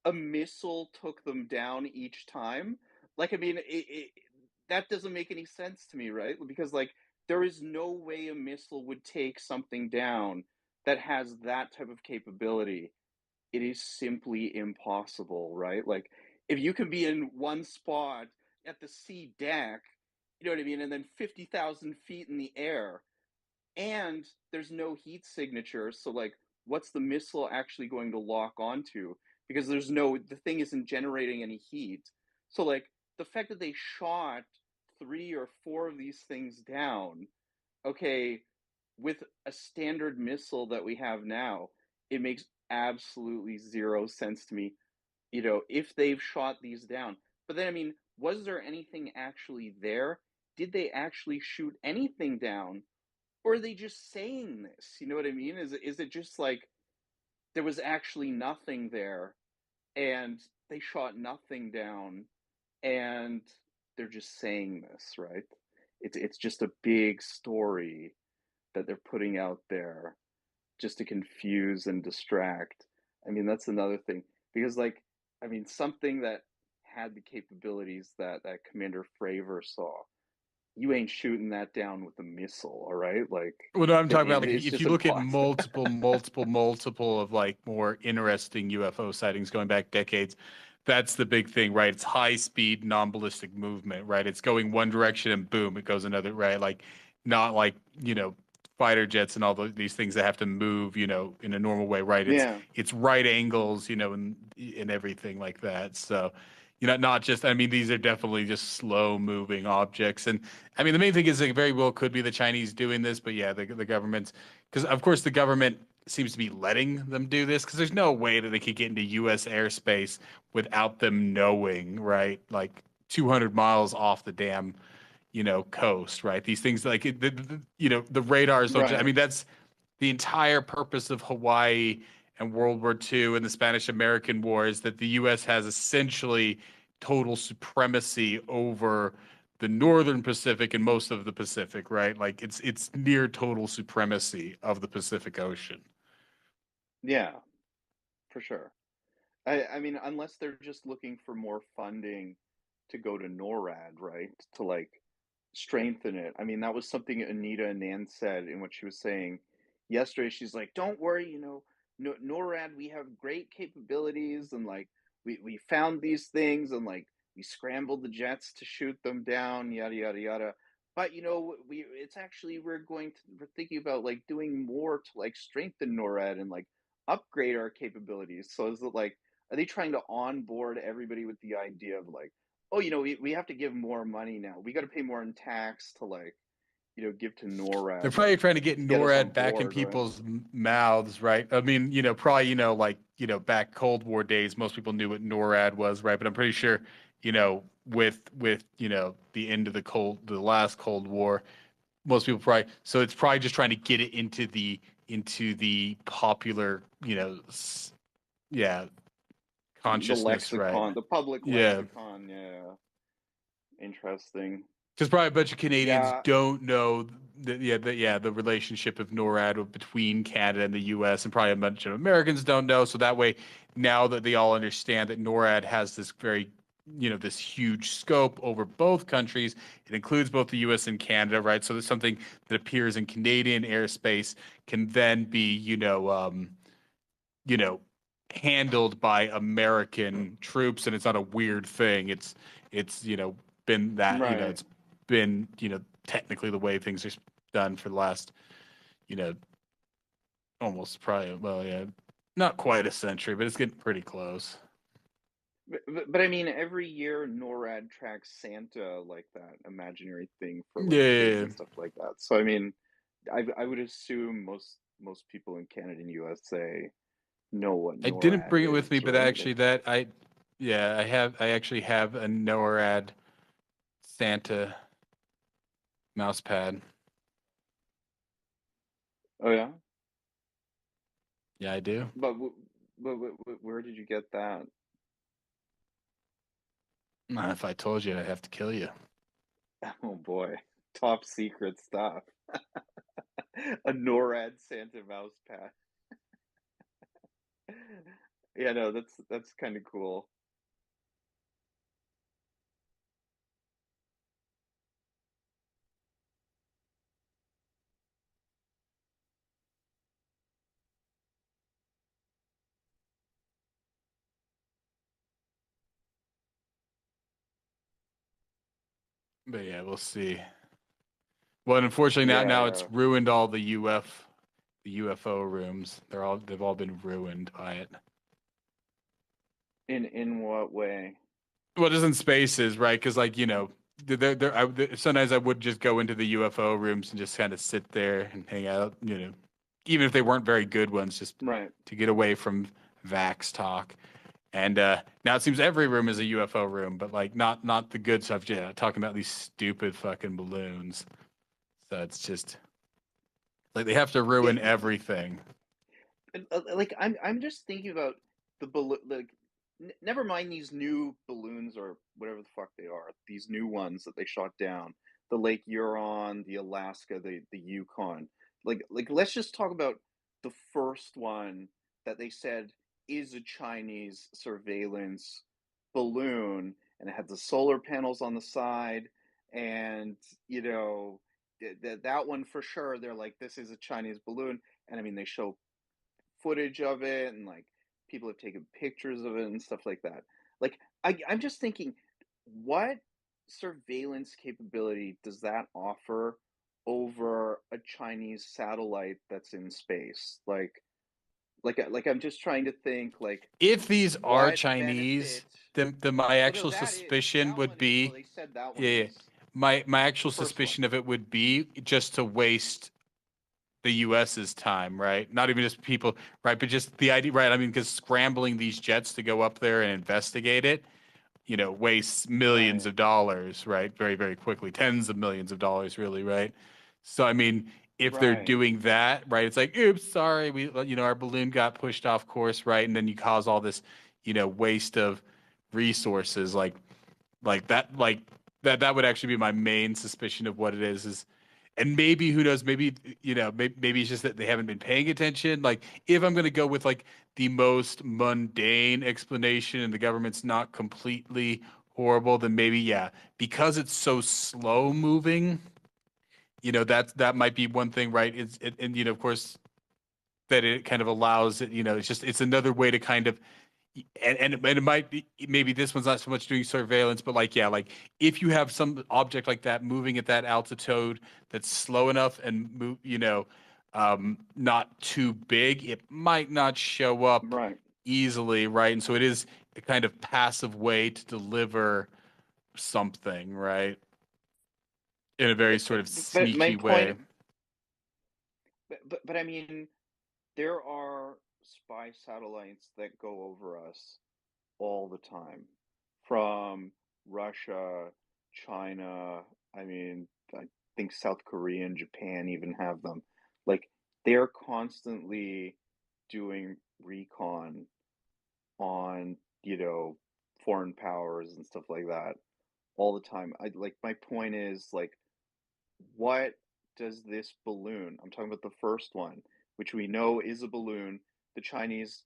a missile took them down each time. Like, I mean, that doesn't make any sense to me, right? Because like, there is no way a missile would take something down that has that type of capability. It is simply impossible, right? Like, if you can be in one spot at the sea deck, you know what I mean, and then 50,000 feet in the air, and there's no heat signature, so like what's the missile actually going to lock onto, because the thing isn't generating any heat. So like the fact that they shot 3 or 4 of these things down, okay, with a standard missile that we have now, it makes absolutely zero sense to me, if they've shot these down. But then, I mean, was there anything actually there? Did they actually shoot anything down? Or are they just saying this? You know what I mean? Is it just like there was actually nothing there and they shot nothing down and they're just saying this, right? It's just a big story that they're putting out there just to confuse and distract. I mean, that's another thing because, like, I mean, something that had the capabilities that Commander Fravor saw, you ain't shooting that down with a missile, all right? Like, Well, no, I'm talking about like it's if just you look at impossible. multiple of like more interesting UFO sightings going back decades, that's the big thing, right? It's high speed, non-ballistic movement, right? It's going one direction and boom, it goes another, right? Like not like, fighter jets and all these things that have to move, in a normal way, right? It's Yeah, it's right angles, and everything like that. So, not just, I mean, these are definitely just slow moving objects. And I mean, the main thing is it very well could be the Chinese doing this, but yeah, the government's, because of course the government seems to be letting them do this because there's no way that they could get into U.S. airspace without them knowing, right? Like 200 miles off the damn, coast, right? These things like the radars don't. I right. mean, that's the entire purpose of Hawaii and World War II and the Spanish American War is that the U.S. has essentially total supremacy over the northern Pacific and most of the Pacific, right? Like it's near total supremacy of the Pacific Ocean. Yeah, for sure. I mean, unless they're just looking for more funding to go to NORAD, right? To like strengthen it. I mean, that was something Anita Anand said in what she was saying yesterday. She's like, "Don't worry, NORAD, we have great capabilities, and like we found these things, and like we scrambled the jets to shoot them down, yada yada yada. But we it's actually we're thinking about like doing more to like strengthen NORAD and like upgrade our capabilities. So is it like are they trying to onboard everybody with the idea of like, oh, we have to give more money now. We got to pay more in tax to like, give to They're NORAD, probably like trying to get to get us on NORAD back in board, right? people's mouths, right? I mean, probably, like, back Cold War days, most people knew what NORAD was, right? But I'm pretty sure, with the end of the last Cold War, most people probably, so it's probably just trying to get it into the popular, yeah, The consciousness, right? lexicon, the public Yeah. lexicon. Yeah, interesting. Because probably a bunch of Canadians Yeah, don't know the relationship of NORAD between Canada and the U.S. and probably a bunch of Americans don't know. So that way, now that they all understand that NORAD has this very, this huge scope over both countries, it includes both the U.S. and Canada, right? So there's something that appears in Canadian airspace can then be, you know, handled by American troops, and it's not a weird thing. It's been that right. it's been technically the way things are done for the last you know almost probably, well, yeah, not quite a century, but it's getting pretty close. But I mean, every year NORAD tracks Santa like that imaginary thing for Yeah, like yeah, kids yeah. and stuff like that. So I mean, I would assume most people in Canada and USA know what I didn't NORAD bring it with me, is, but right? Like, actually that I yeah I actually have a NORAD Santa mouse pad. oh yeah, Yeah, I do. but where did you get that? If I told you, I'd have to kill you. Oh boy, top secret stuff. A NORAD Santa mouse pad. Yeah, no, that's kind of cool. But yeah, we'll see. Well, and unfortunately now Yeah, it's ruined all the UFO rooms. They've all been ruined by it. in what way? Well, just in spaces, right? Because, like, you know, sometimes I would just go into the UFO rooms and just kind of sit there and hang out, you know, even if they weren't very good ones, just Right. to get away from Vax talk. And now it seems every room is a UFO room, but like not the good stuff. Yeah, talking about these stupid fucking balloons. So it's just like they have to ruin everything. Like I'm just thinking about the balloon. Like, never mind these new balloons or whatever the fuck they are. These new ones that they shot down. The Lake Huron, the Alaska, the Yukon. Like let's just talk about the first one that they said is a Chinese surveillance balloon, and it had the solar panels on the side, and you know that one for sure. They're like, this is a Chinese balloon, and I mean they show footage of it, and like people have taken pictures of it and stuff like that. Like I'm just thinking, what surveillance capability does that offer over a Chinese satellite that's in space? Like I'm just trying to think like If these are what Chinese, benefit. then my Well, no, actual that is suspicion that would one is. be, Well, they said that one yeah, yeah. is My actual the first one. suspicion of it would be just to waste the US's time, right? Not even just people, right? But just the idea, right? I mean, because scrambling these jets to go up there and investigate it, you know, wastes millions Right. of dollars, right? Very, very quickly, tens of millions of dollars, really, right? So, I mean, if they're Right. doing that, right, it's like, oops, sorry, we, you know, our balloon got pushed off course, right? And then you cause all this, you know, waste of resources, like that, that would actually be my main suspicion of what it is, and maybe who knows, maybe you know, maybe it's just that they haven't been paying attention. Like, if I'm going to go with like the most mundane explanation and the government's not completely horrible, then maybe yeah, because it's so slow moving, you know, that might be one thing, right? And you know, of course, that it kind of allows it, you know, it's another way to kind of, and it might be, maybe this one's not so much doing surveillance, but like yeah, like if you have some object like that moving at that altitude that's slow enough and move, you know, not too big, it might not show up Right. easily, right? And so it is a kind of passive way to deliver something, right, in a very sort of But my sneaky way. point. But I mean, there are spy satellites that go over us all the time from Russia, China. I mean, I think South Korea and Japan even have them. Like, they're constantly doing recon on, you know, foreign powers and stuff like that all the time. I like my point is like, what does this balloon, I'm talking about the first one, which we know is a balloon. The Chinese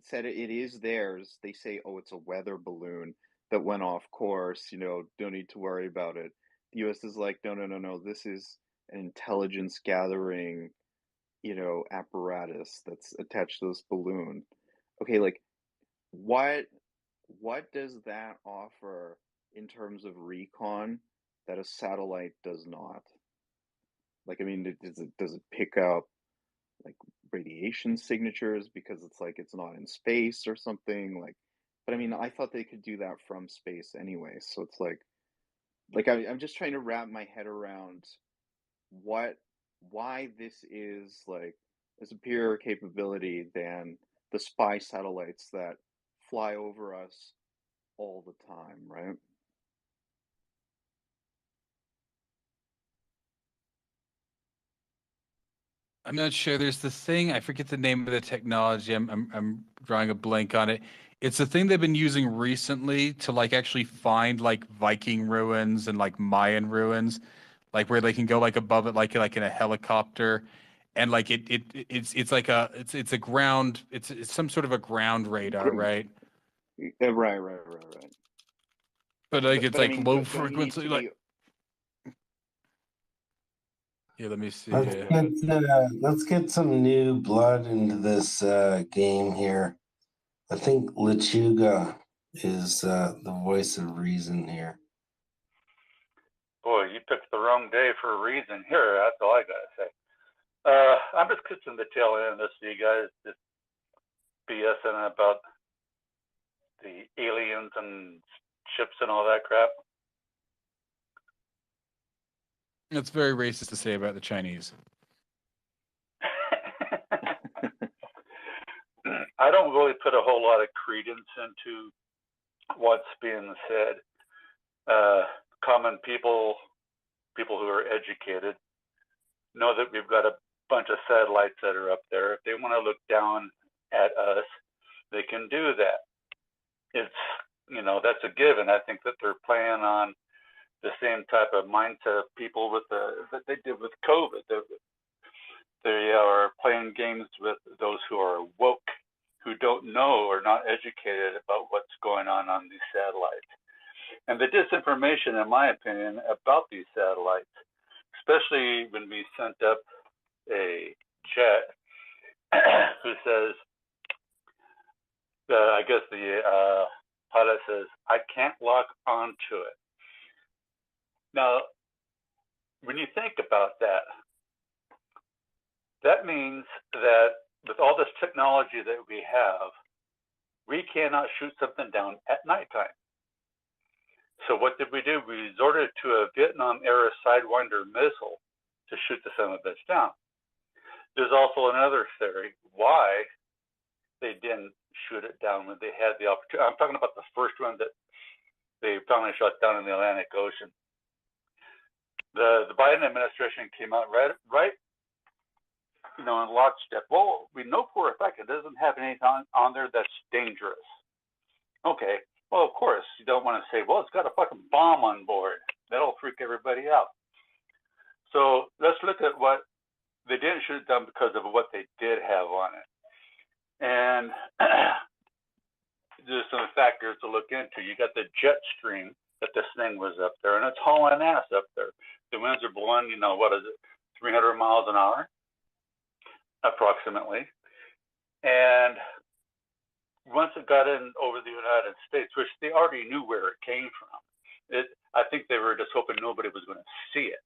said it is theirs. They say, oh, it's a weather balloon that went off course, you know, don't need to worry about it. The US is like, no, no, no, no, this is an intelligence gathering, you know, apparatus that's attached to this balloon. Okay, like what what does that offer in terms of recon that a satellite does not? Like, I mean, does it pick up like radiation signatures because it's like it's not in space or something? Like, but I mean, I thought they could do that from space anyway. So it's like I'm just trying to wrap my head around what why this is like a superior capability than the spy satellites that fly over us all the time, right? I'm not sure. There's the thing, I forget the name of the technology. I'm drawing a blank on it. It's the thing they've been using recently to like actually find like Viking ruins and like Mayan ruins, like where they can go like above it, like in a helicopter, and like it's like it's a ground, it's some sort of a ground radar, right? Right. But like it's But I like mean, low don't you need frequency, to like be yeah. Let me see. Let's let's get some new blood into this game here. I think Lechuga is the voice of reason here. Boy, you picked the wrong day for a reason here. That's all I gotta say. I'm just catching the tail end of this, you guys just BSing about the aliens and chips and all that crap. That's very racist to say about the Chinese. I don't really put a whole lot of credence into what's being said. Common people who are educated, know that we've got a bunch of satellites that are up there. If they want to look down at us, they can do that. It's, that's a given. I think that they're playing on the same type of mindset of people that they did with COVID. They are playing games with those who are woke, who don't know or not educated about what's going on these satellites. And the disinformation, in my opinion, about these satellites, especially when we sent up a jet who says, I guess the pilot says, I can't lock onto it. Now, when you think about that, that means that with all this technology that we have, we cannot shoot something down at nighttime. So what did we do? We resorted to a Vietnam-era Sidewinder missile to shoot the son of a bitch down. There's also another theory why they didn't shoot it down when they had the opportunity. I'm talking about the first one that they finally shot down in the Atlantic Ocean. The Biden administration came out right, in lockstep. Well, we know for a fact it doesn't have anything on there that's dangerous. Okay. Well, of course, you don't want to say, well, it's got a fucking bomb on board. That'll freak everybody out. So let's look at what they didn't shoot it down because of what they did have on it. And there's some factors to look into. You got the jet stream that this thing was up there, and it's hauling ass up there. The winds are blowing, 300 miles an hour, approximately. And once it got in over the United States, which they already knew where it came from, I think they were just hoping nobody was going to see it.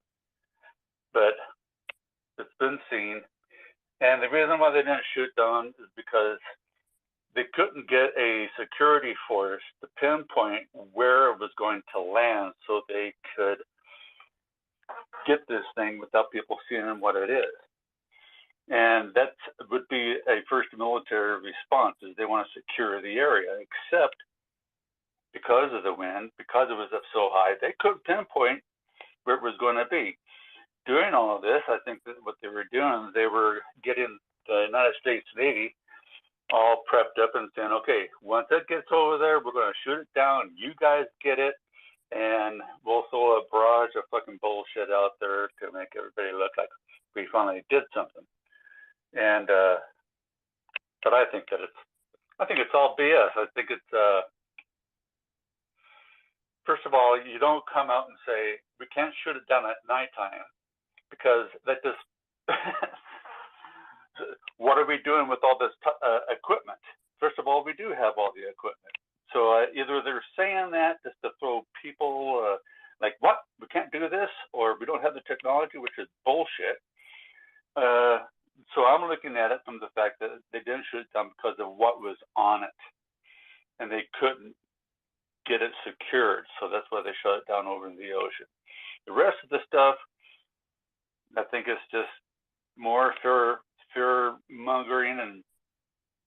But it's been seen. And the reason why they didn't shoot down is because they couldn't get a security force to pinpoint where it was going to land so they could get this thing without people seeing what it is. And that would be a first military response, is they want to secure the area, except because of the wind, because it was up so high, they couldn't pinpoint where it was going to be. During all of this, I think that what they were doing, they were getting the United States Navy all prepped up and saying, okay, once it gets over there, we're going to shoot it down. You guys get it, and we'll throw a barrage of fucking bullshit out there to make everybody look like we finally did something. And but I think it's all BS. I think it's first of all, you don't come out and say we can't shoot it down at nighttime, because that just what are we doing with all this equipment? First of all, we do have all the equipment. So either they're saying that just to throw people like, what, we can't do this, or we don't have the technology, which is bullshit. So I'm looking at it from the fact that they didn't shoot it down because of what was on it, and they couldn't get it secured. So that's why they shut it down over in the ocean. The rest of the stuff, I think it's just more fear mongering and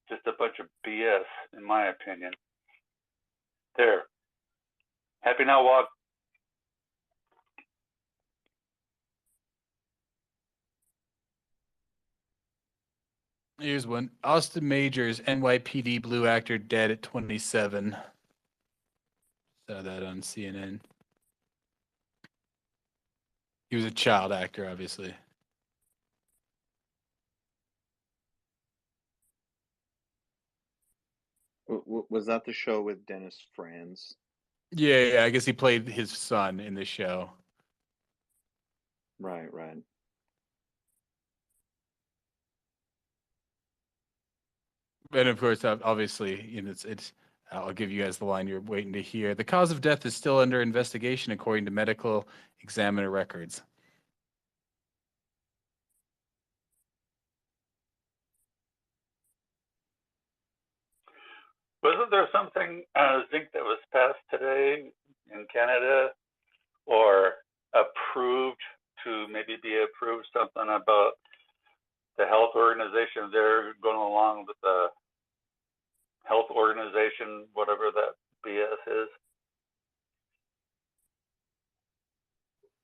just a bunch of BS, in my opinion. There. Happy now, Wog. Here's one. Austin Majors, NYPD Blue actor, dead at 27. Saw that on CNN. He was a child actor, obviously. Was that the show with Dennis Franz? Yeah, I guess he played his son in the show. Right. And of course, obviously, it's. I'll give you guys the line you're waiting to hear. The cause of death is still under investigation, according to medical examiner records. But Wasn't there something, Zinc, that was passed today in Canada or approved to maybe be approved, something about the health organization? They're going along with the health organization, whatever that BS is.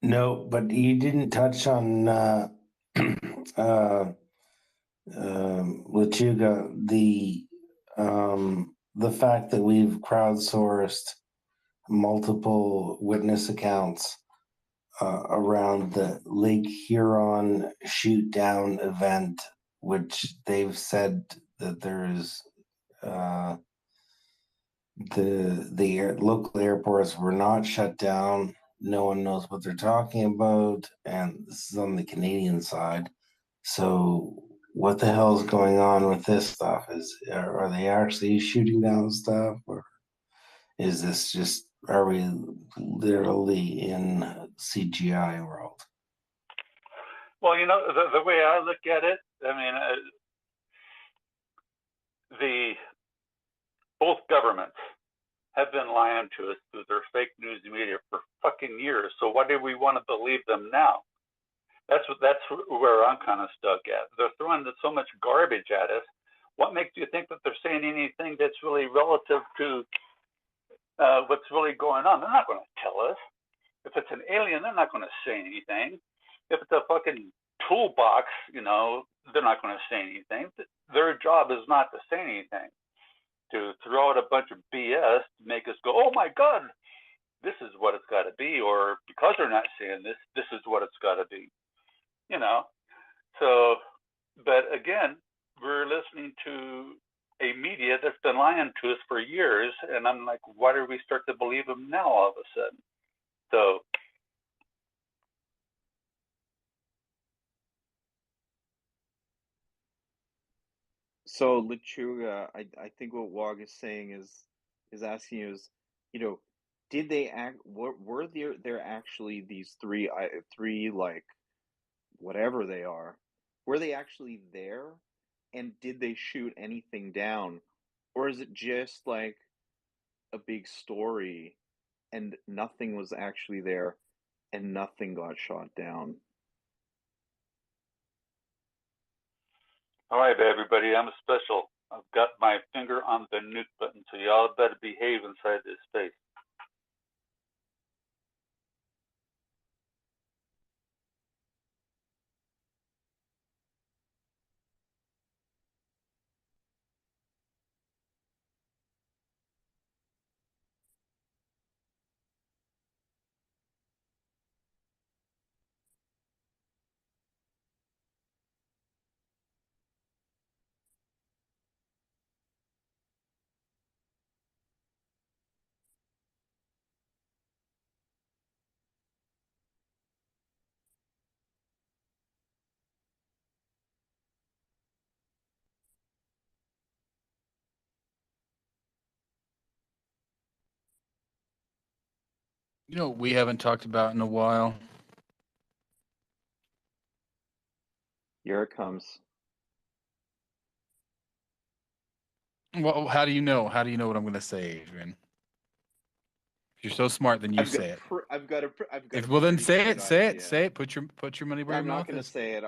No, but you didn't touch on Lechuga, the fact that we've crowdsourced multiple witness accounts around the Lake Huron shoot down event, which they've said that there's the local airports were not shut down. No one knows what they're talking about, and this is on the Canadian side. So what the hell is going on with this stuff? Are they actually shooting down stuff, or is this just, are we literally in CGI world? Well, the way I look at it, I mean, both governments have been lying to us through their fake news media for fucking years. So why do we want to believe them now? That's where I'm kind of stuck at. They're throwing so much garbage at us. What makes you think that they're saying anything that's really relative to what's really going on? They're not going to tell us. If it's an alien, they're not going to say anything. If it's a fucking toolbox, they're not going to say anything. Their job is not to say anything, to throw out a bunch of BS to make us go, oh my God, this is what it's got to be, or because they're not saying this, this is what it's got to be. So, but again, we're listening to a media that's been lying to us for years, and I'm like, why do we start to believe them now all of a sudden? So, So Lechuga, I think what Wog is saying is asking you is, did they act? Were there actually these three, like, whatever they are? Were they actually there, and did they shoot anything down, or is it just like a big story, and nothing was actually there, and nothing got shot down? all right, everybody, I'm special. I've got my finger on the nuke button, so y'all better behave inside this space. We haven't talked about in a while. Here it comes. Well, how do you know? How do you know what I'm going to say, Adrian? If you're so smart, then you say it. I've got a Well, then pretty say good it. Say idea. it. Say it. Put your money where your I'm not mouth going to is. say it.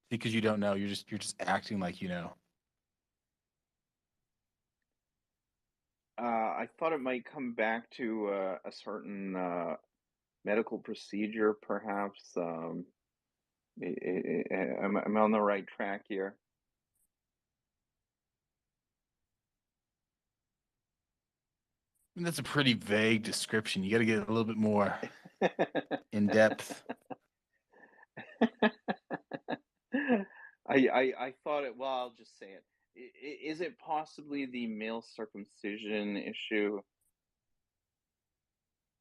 Because you don't know. You're just acting like you know. I thought it might come back to a certain medical procedure, perhaps. Am I on the right track here? I mean, that's a pretty vague description. You got to get a little bit more in depth. I thought it. Well, I'll just say it. Is it possibly the male circumcision issue?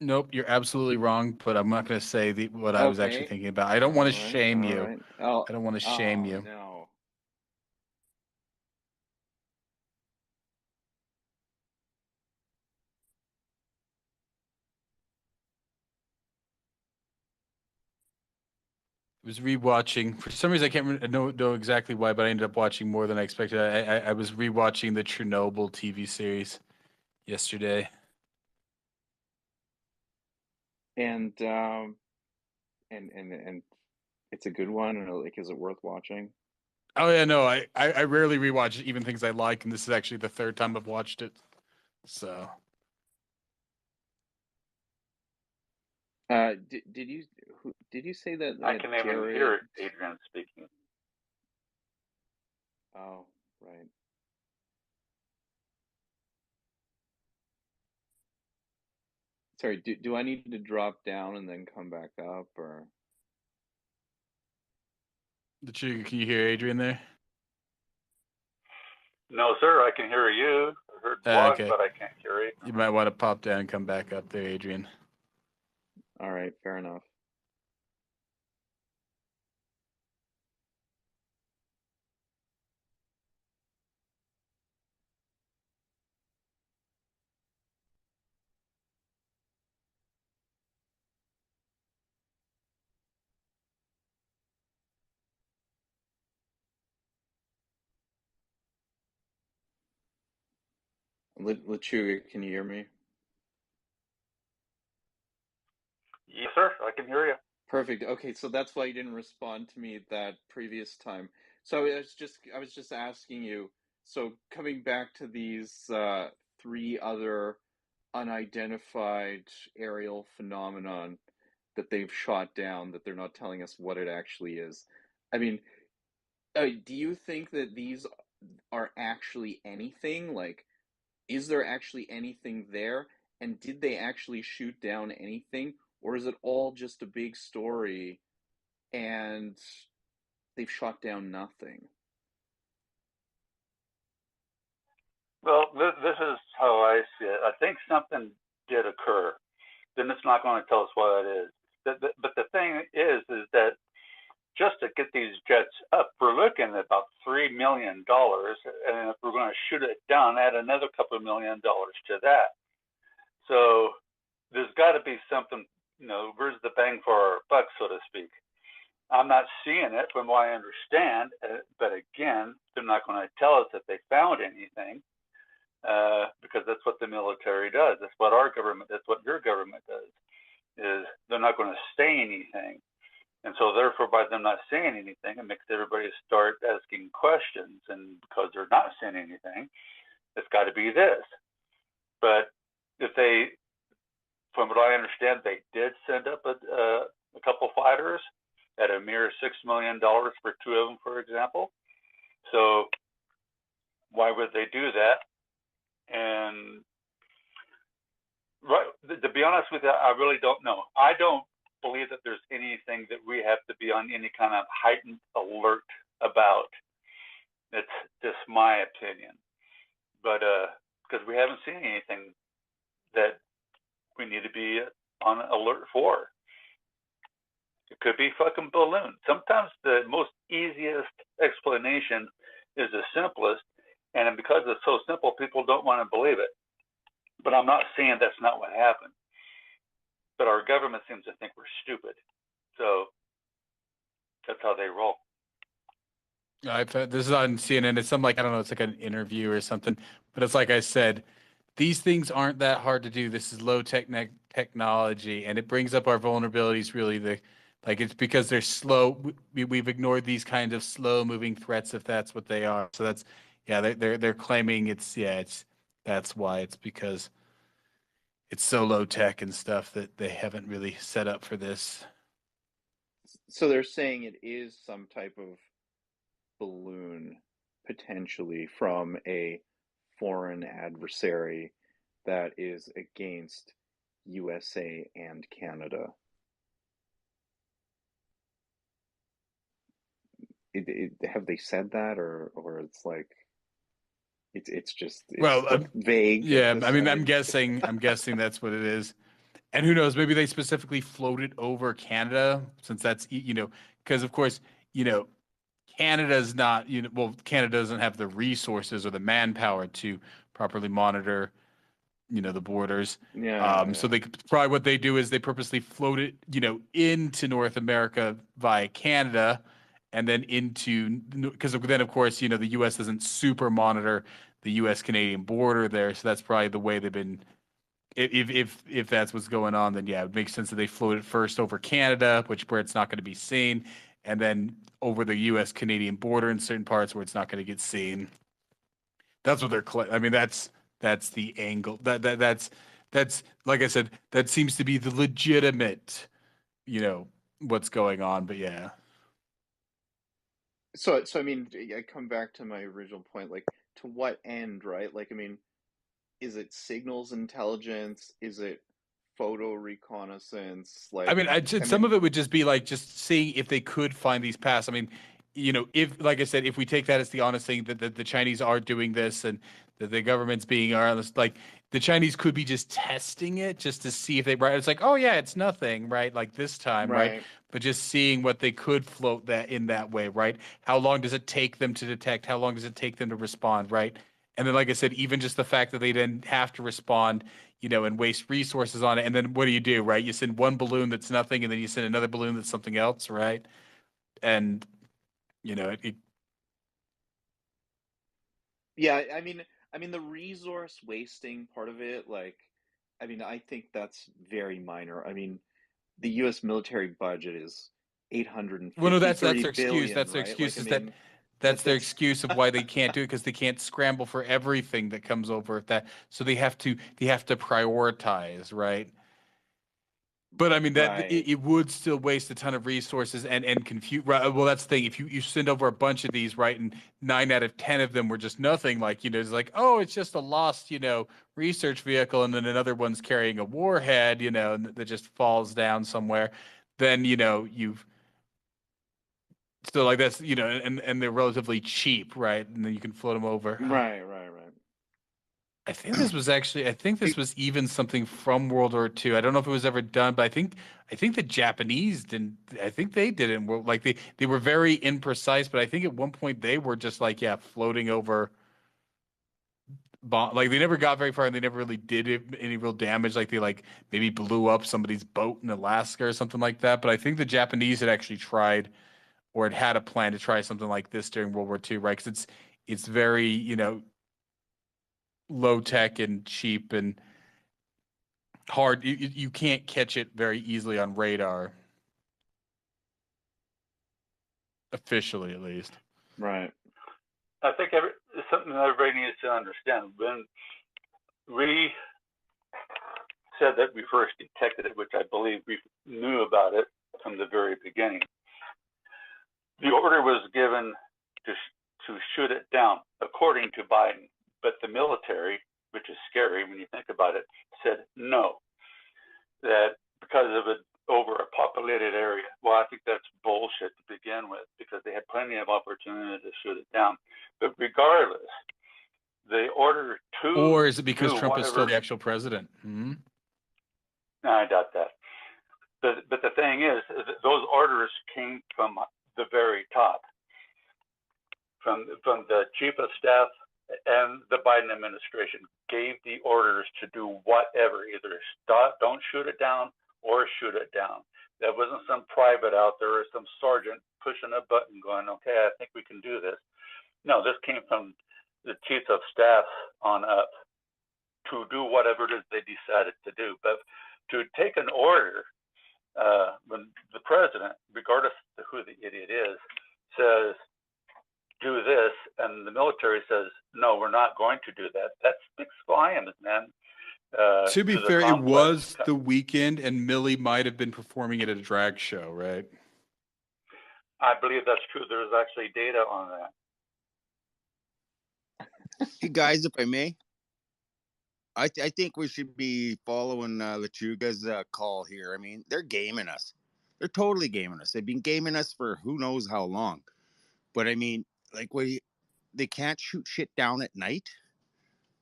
Nope, you're absolutely wrong. But I'm not going to say what I was actually Okay. thinking about. I don't All want to right. shame All you. right. Oh. I don't want to shame Oh you. no. was rewatching. For some reason, I can't know exactly why, but I ended up watching more than I expected. I was rewatching the Chernobyl TV series yesterday. And and it's a good one, or like, is it worth watching? Oh yeah, no, I rarely rewatch even things I like, and this is actually the third time I've watched it. So did you say that I can even Jared? hear Adrian speaking. Oh, right. Sorry, do I need to drop down and then come back up, or? can you hear Adrian there? No, sir, I can hear you. I heard Wog, Okay. but I can't hear you. You might want to pop down and come back up there, Adrian. All right, fair enough. Lechuga, can you hear me? Yes, sir, I can hear you. Perfect. Okay, so that's why you didn't respond to me that previous time. So I was just asking you. So coming back to these three other unidentified aerial phenomenon that they've shot down, that they're not telling us what it actually is. I mean, do you think that these are actually anything? Like, is there actually anything there? And did they actually shoot down anything? Or is it all just a big story and they've shot down nothing? Well, this is how I see it. I think something did occur. Then it's not going to tell us what it is. But the thing is that just to get these jets up, we're looking at about $3 million. And if we're going to shoot it down, add another couple of $1 million to that. So there's got to be something, where's the bang for our buck, so to speak. I'm not seeing it from what I understand, but again, they're not going to tell us if they found anything, because that's what the military does. That's what your government does, is they're not going to say anything. And so therefore, by them not saying anything, it makes everybody start asking questions. And because they're not saying anything, it's got to be this. But if they, from what I understand, they did send up a couple fighters at a mere $6 million for two of them, for example. So why would they do that? And right, to be honest with you, I really don't know. I don't believe that there's anything that we have to be on any kind of heightened alert about. It's just my opinion. But because we haven't seen anything that we need to be on alert for. It could be fucking balloon. Sometimes the most easiest explanation is the simplest, and because it's so simple, people don't want to believe it. But I'm not saying that's not what happened. But our government seems to think we're stupid. So that's how they roll. This is on CNN. It's something like, I don't know, it's like an interview or something. But it's like I said, these things aren't that hard to do. This is low technology, and it brings up our vulnerabilities. Really, it's because they're slow. We've ignored these kinds of slow moving threats, if that's what they are. So that's, yeah, they're claiming that's why. It's because it's so low tech and stuff that they haven't really set up for this. So they're saying it is some type of balloon, potentially from a foreign adversary that is against USA and Canada. Have they said that, or it's like it's just Well, vague yeah, at this I mean, I'm point? guessing that's what it is. And who knows, maybe they specifically floated over Canada, since that's, because of course, Canada's not, Canada doesn't have the resources or the manpower to properly monitor the borders. Yeah, So they probably what they do is they purposely float it, into North America via Canada, and then into because then of course the U.S. doesn't super monitor the U.S. Canadian border there, so that's probably the way they've been. If that's what's going on, then yeah, it makes sense that they float it first over Canada, where it's not going to be seen, and then over the U.S. Canadian border in certain parts where it's not going to get seen. That's what they're. I mean, that's the angle. That's like I said. That seems to be the legitimate, what's going on. But yeah, So I mean, I come back to my original point, like to what end, right? Like, I mean, is it signals intelligence? Is it photo reconnaissance? I Like, mean, I some mean, of it would just be like just seeing if they could find these paths. I mean, if like I said, if we take that as the honest thing that the Chinese are doing this and that the government's being honest, like the Chinese could be just testing it just to see if they right. It's like, oh yeah, it's nothing, right? Like this time, right? right, But just seeing what they could float that in that way, right? How long does it take them to detect? How long does it take them to respond, right? And then, like I said, even just the fact that they didn't have to respond, and waste resources on it. And then what do, right? You send one balloon that's nothing, and then you send another balloon that's something else, right? And it yeah. I mean, the resource wasting part of it, like, I mean, I think that's very minor. I mean, the U.S. military budget is well, no, that's 853 their excuse. billion, That's their right? Like, excuse I is that mean, that's their that's excuse of why they can't do it because they can't scramble for everything that comes over that. So they have to prioritize, right? But I mean that right. it would still waste a ton of resources and confuse. Right, well, that's the thing. If you send over a bunch of these, right, and 9 out of 10 of them were just nothing, like it's like, oh, it's just a lost research vehicle, and then another one's carrying a warhead, and that just falls down somewhere. Then you've so like that's and they're relatively cheap, right? And then you can float them over. Right, right, right. I think this was even something from World War II. I don't know if it was ever done, but I think the Japanese didn't. I think they did it in World, like they were very imprecise, but I think at one point they were just like floating over bomb. Like they never got very far, and they never really did any real damage. Like they maybe blew up somebody's boat in Alaska or something like that. But I think the Japanese had actually tried or had a plan to try something like this during World War II, right? Because it's very low tech and cheap and hard. You can't catch it very easily on radar, officially at least. Right. I think it's something that everybody needs to understand. When we said that we first detected it, which I believe we knew about it from the very beginning, the order was given to shoot it down, according to Biden. But the military, which is scary when you think about it, said no, that because of it over a populated area. Well, I think that's bullshit to begin with, because they had plenty of opportunity to shoot it down. But regardless, the order to Or is it because do Trump is still whatever, the actual president? I doubt that. But the thing is, those orders came from the very top, from the chief of staff, and the Biden administration gave the orders to do whatever, either stop, don't shoot it down, or shoot it down. That wasn't some private out there or some sergeant pushing a button going, okay, I think we can do this. No, this came from the chief of staff on up to do whatever it is they decided to do. But to take an order when the president, regardless of who the idiot is, says, do this, and the military says, no, we're not going to do that, that speaks volumes, man. To be To the fair, it complex. was the weekend, and Millie might have been performing it at a drag show, right? I believe that's true. There's actually data on that. Hey guys, if I may, I think we should be following Lechuga's call here. I mean, they're gaming us. They're totally gaming us. They've been gaming us for who knows how long. But I mean, like, they can't shoot shit down at night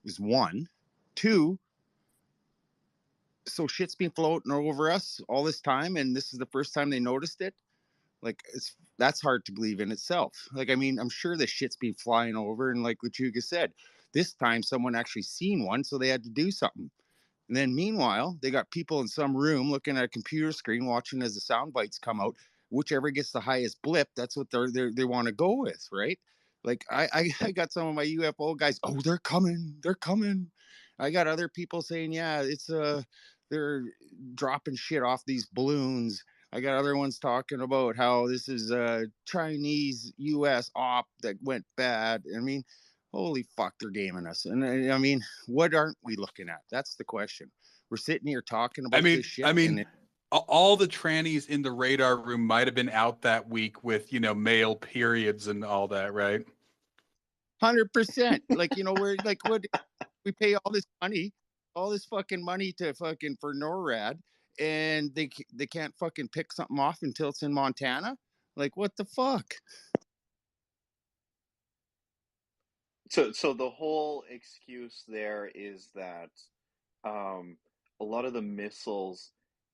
is one. Two, so shit's been floating over us all this time, and this is the first time they noticed it. Like, that's hard to believe in itself. Like, I mean, I'm sure this shit's been flying over, and like Lechuga said, This time someone actually seen one, so they had to do something. And then meanwhile, they got people in some room looking at a computer screen, watching as the sound bites come out. Whichever gets the highest blip, that's what they want to go with, right? Like I got some of my UFO guys. Oh, they're coming, they're coming. I got other people saying, yeah, it's they're dropping shit off these balloons. I got other ones talking about how this is a Chinese U.S. op that went bad. I mean, holy fuck, they're gaming us. And I mean, what aren't we looking at? That's the question. We're sitting here talking about this shit. All the trannies in the radar room might have been out that week with, male periods and all that, right? 100%. Like, we're like, what we pay all this money, all this fucking money to fucking for NORAD, and they can't fucking pick something off until it's in Montana. Like, what the fuck? So the whole excuse there is that a lot of the missiles,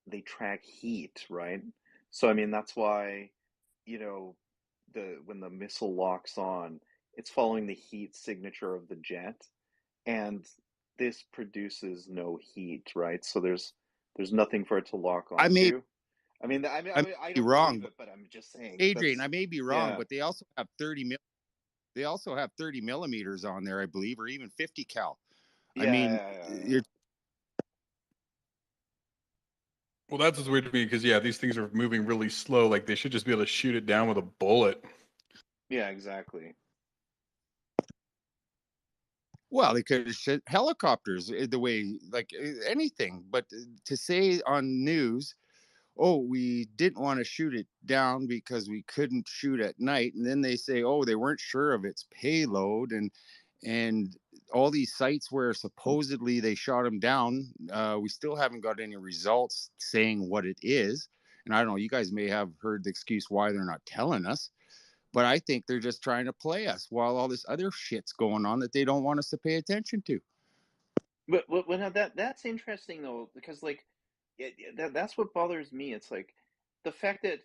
they track heat, right? So I mean that's why, you know, when the missile locks on, it's following the heat signature of the jet, and this produces no heat, right? So there's nothing for it to lock I may onto. I may I be don't wrong, believe it, but I'm just saying Adrian, I that's may be wrong, yeah. but they also have 30 millimeters on there, I believe, or even 50 cal. I mean, Yeah. Well, that's what's weird to me because, yeah, these things are moving really slow. Like, they should just be able to shoot it down with a bullet. Yeah, exactly. well, they could have sent helicopters the way, like anything. But to say on news, oh, we didn't want to shoot it down because we couldn't shoot at night, and then they say, oh, they weren't sure of its payload, and all these sites where supposedly they shot them down, we still haven't got any results saying what it is. And I don't know, you guys may have heard the excuse why they're not telling us, but I think they're just trying to play us while all this other shit's going on that they don't want us to pay attention to. But now that's interesting though, because like that's what bothers me. It's like the fact that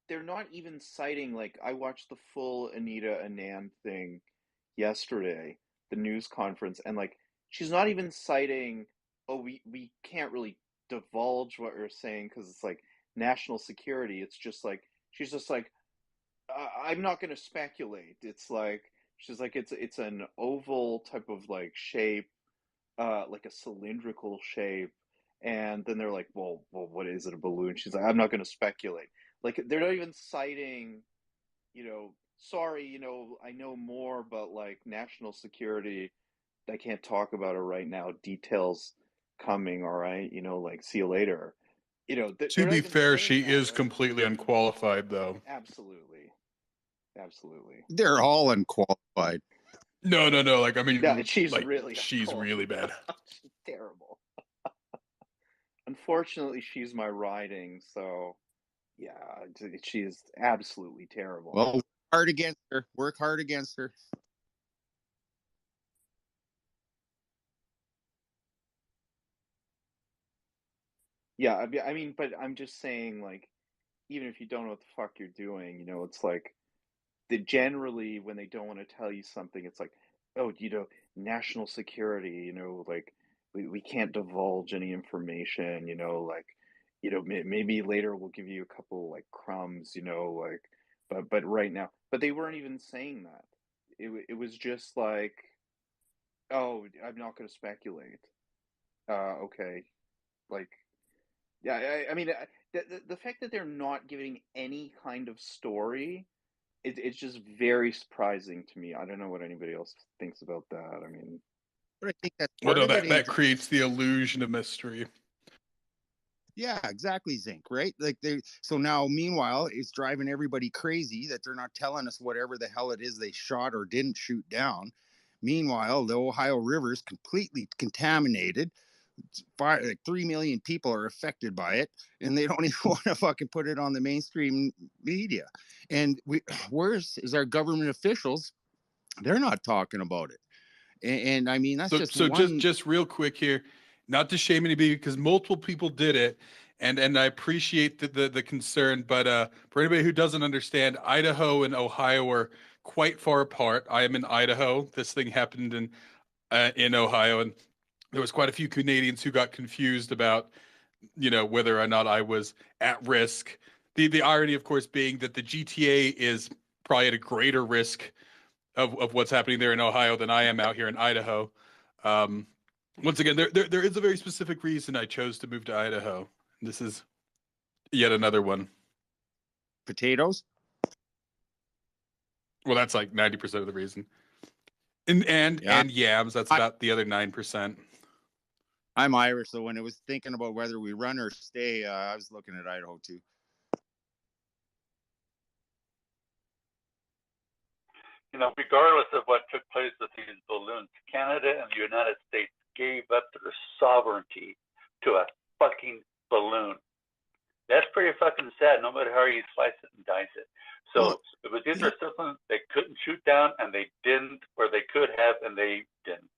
they're not even citing, like I watched the full Anita Anand thing yesterday, the news conference, and like she's not even citing, oh, we can't really divulge what we're saying because it's like national security. It's just like she's just like I'm not going to speculate. It's like she's like it's an oval type of like shape, like a cylindrical shape, and then they're like, well, what is it? A balloon? She's like, I'm not going to speculate. Like they're not even citing, sorry, I know more, but like national security, I can't talk about it right now. Details coming. All right, like see you later. To They're not be even fair, saying she that, is right? completely unqualified, though. Absolutely, absolutely. They're all unqualified. No. Like, No, she's like, really she's really bad. she's terrible. Unfortunately, she's my riding, so yeah, she is absolutely terrible. Well, hard against her. Work hard against her. Yeah, I mean, but I'm just saying, like, even if you don't know what the fuck you're doing, it's like generally when they don't want to tell you something, it's like, oh, national security, like we can't divulge any information, like, maybe later we'll give you a couple like crumbs, like, but right now, but they weren't even saying that. It was just like, oh, I'm not going to speculate. Okay, like, yeah, I mean, the fact that they're not giving any kind of story, it's just very surprising to me. I don't know what anybody else thinks about that. I mean, But I think that's Well, part no, of it, that Adrian. creates the illusion of mystery. Yeah, exactly, Zinc, right? Like so now meanwhile, it's driving everybody crazy that they're not telling us whatever the hell it is they shot or didn't shoot down. Meanwhile, the Ohio River is completely contaminated. Like 3 million people are affected by it, and they don't even want to fucking put it on the mainstream media. And where's our government officials? They're not talking about it. And I mean, that's just So one. just real quick here, not to shame anybody because multiple people did it, and I appreciate the concern. But for anybody who doesn't understand, Idaho and Ohio are quite far apart. I am in Idaho. This thing happened in in Ohio, and there was quite a few Canadians who got confused about, whether or not I was at risk. The irony, of course, being that the GTA is probably at a greater risk of what's happening there in Ohio than I am out here in Idaho. Um, Once again, there is a very specific reason I chose to move to Idaho. This is yet another one. Potatoes? Well, that's like 90% of the reason. And yams, that's about the other 9%. I'm Irish, so when it was thinking about whether we run or stay, I was looking at Idaho too. Regardless of what took place with these balloons, Canada and the United States gave up their sovereignty to a fucking balloon. That's pretty fucking sad, no matter how you slice it and dice it. So it was either something they couldn't shoot down and they didn't, or they could have and they didn't.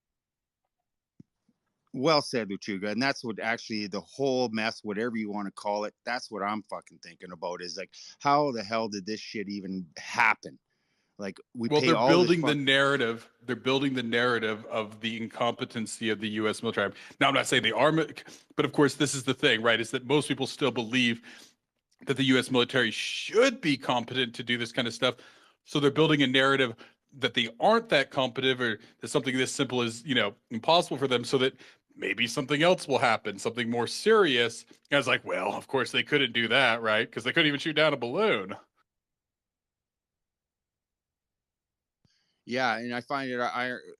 Well said, Luchuga. And that's what actually the whole mess, whatever you want to call it, that's what I'm fucking thinking about is like, how the hell did this shit even happen? Like they're building the narrative. They're building the narrative of the incompetency of the U.S. military. Now, I'm not saying they are, but of course, this is the thing, right? Is that most people still believe that the U.S. military should be competent to do this kind of stuff. So they're building a narrative that they aren't that competent, or that something this simple is, impossible for them, so that maybe something else will happen, something more serious. And I was like, well, of course they couldn't do that, right? Because they couldn't even shoot down a balloon. Yeah, and I find it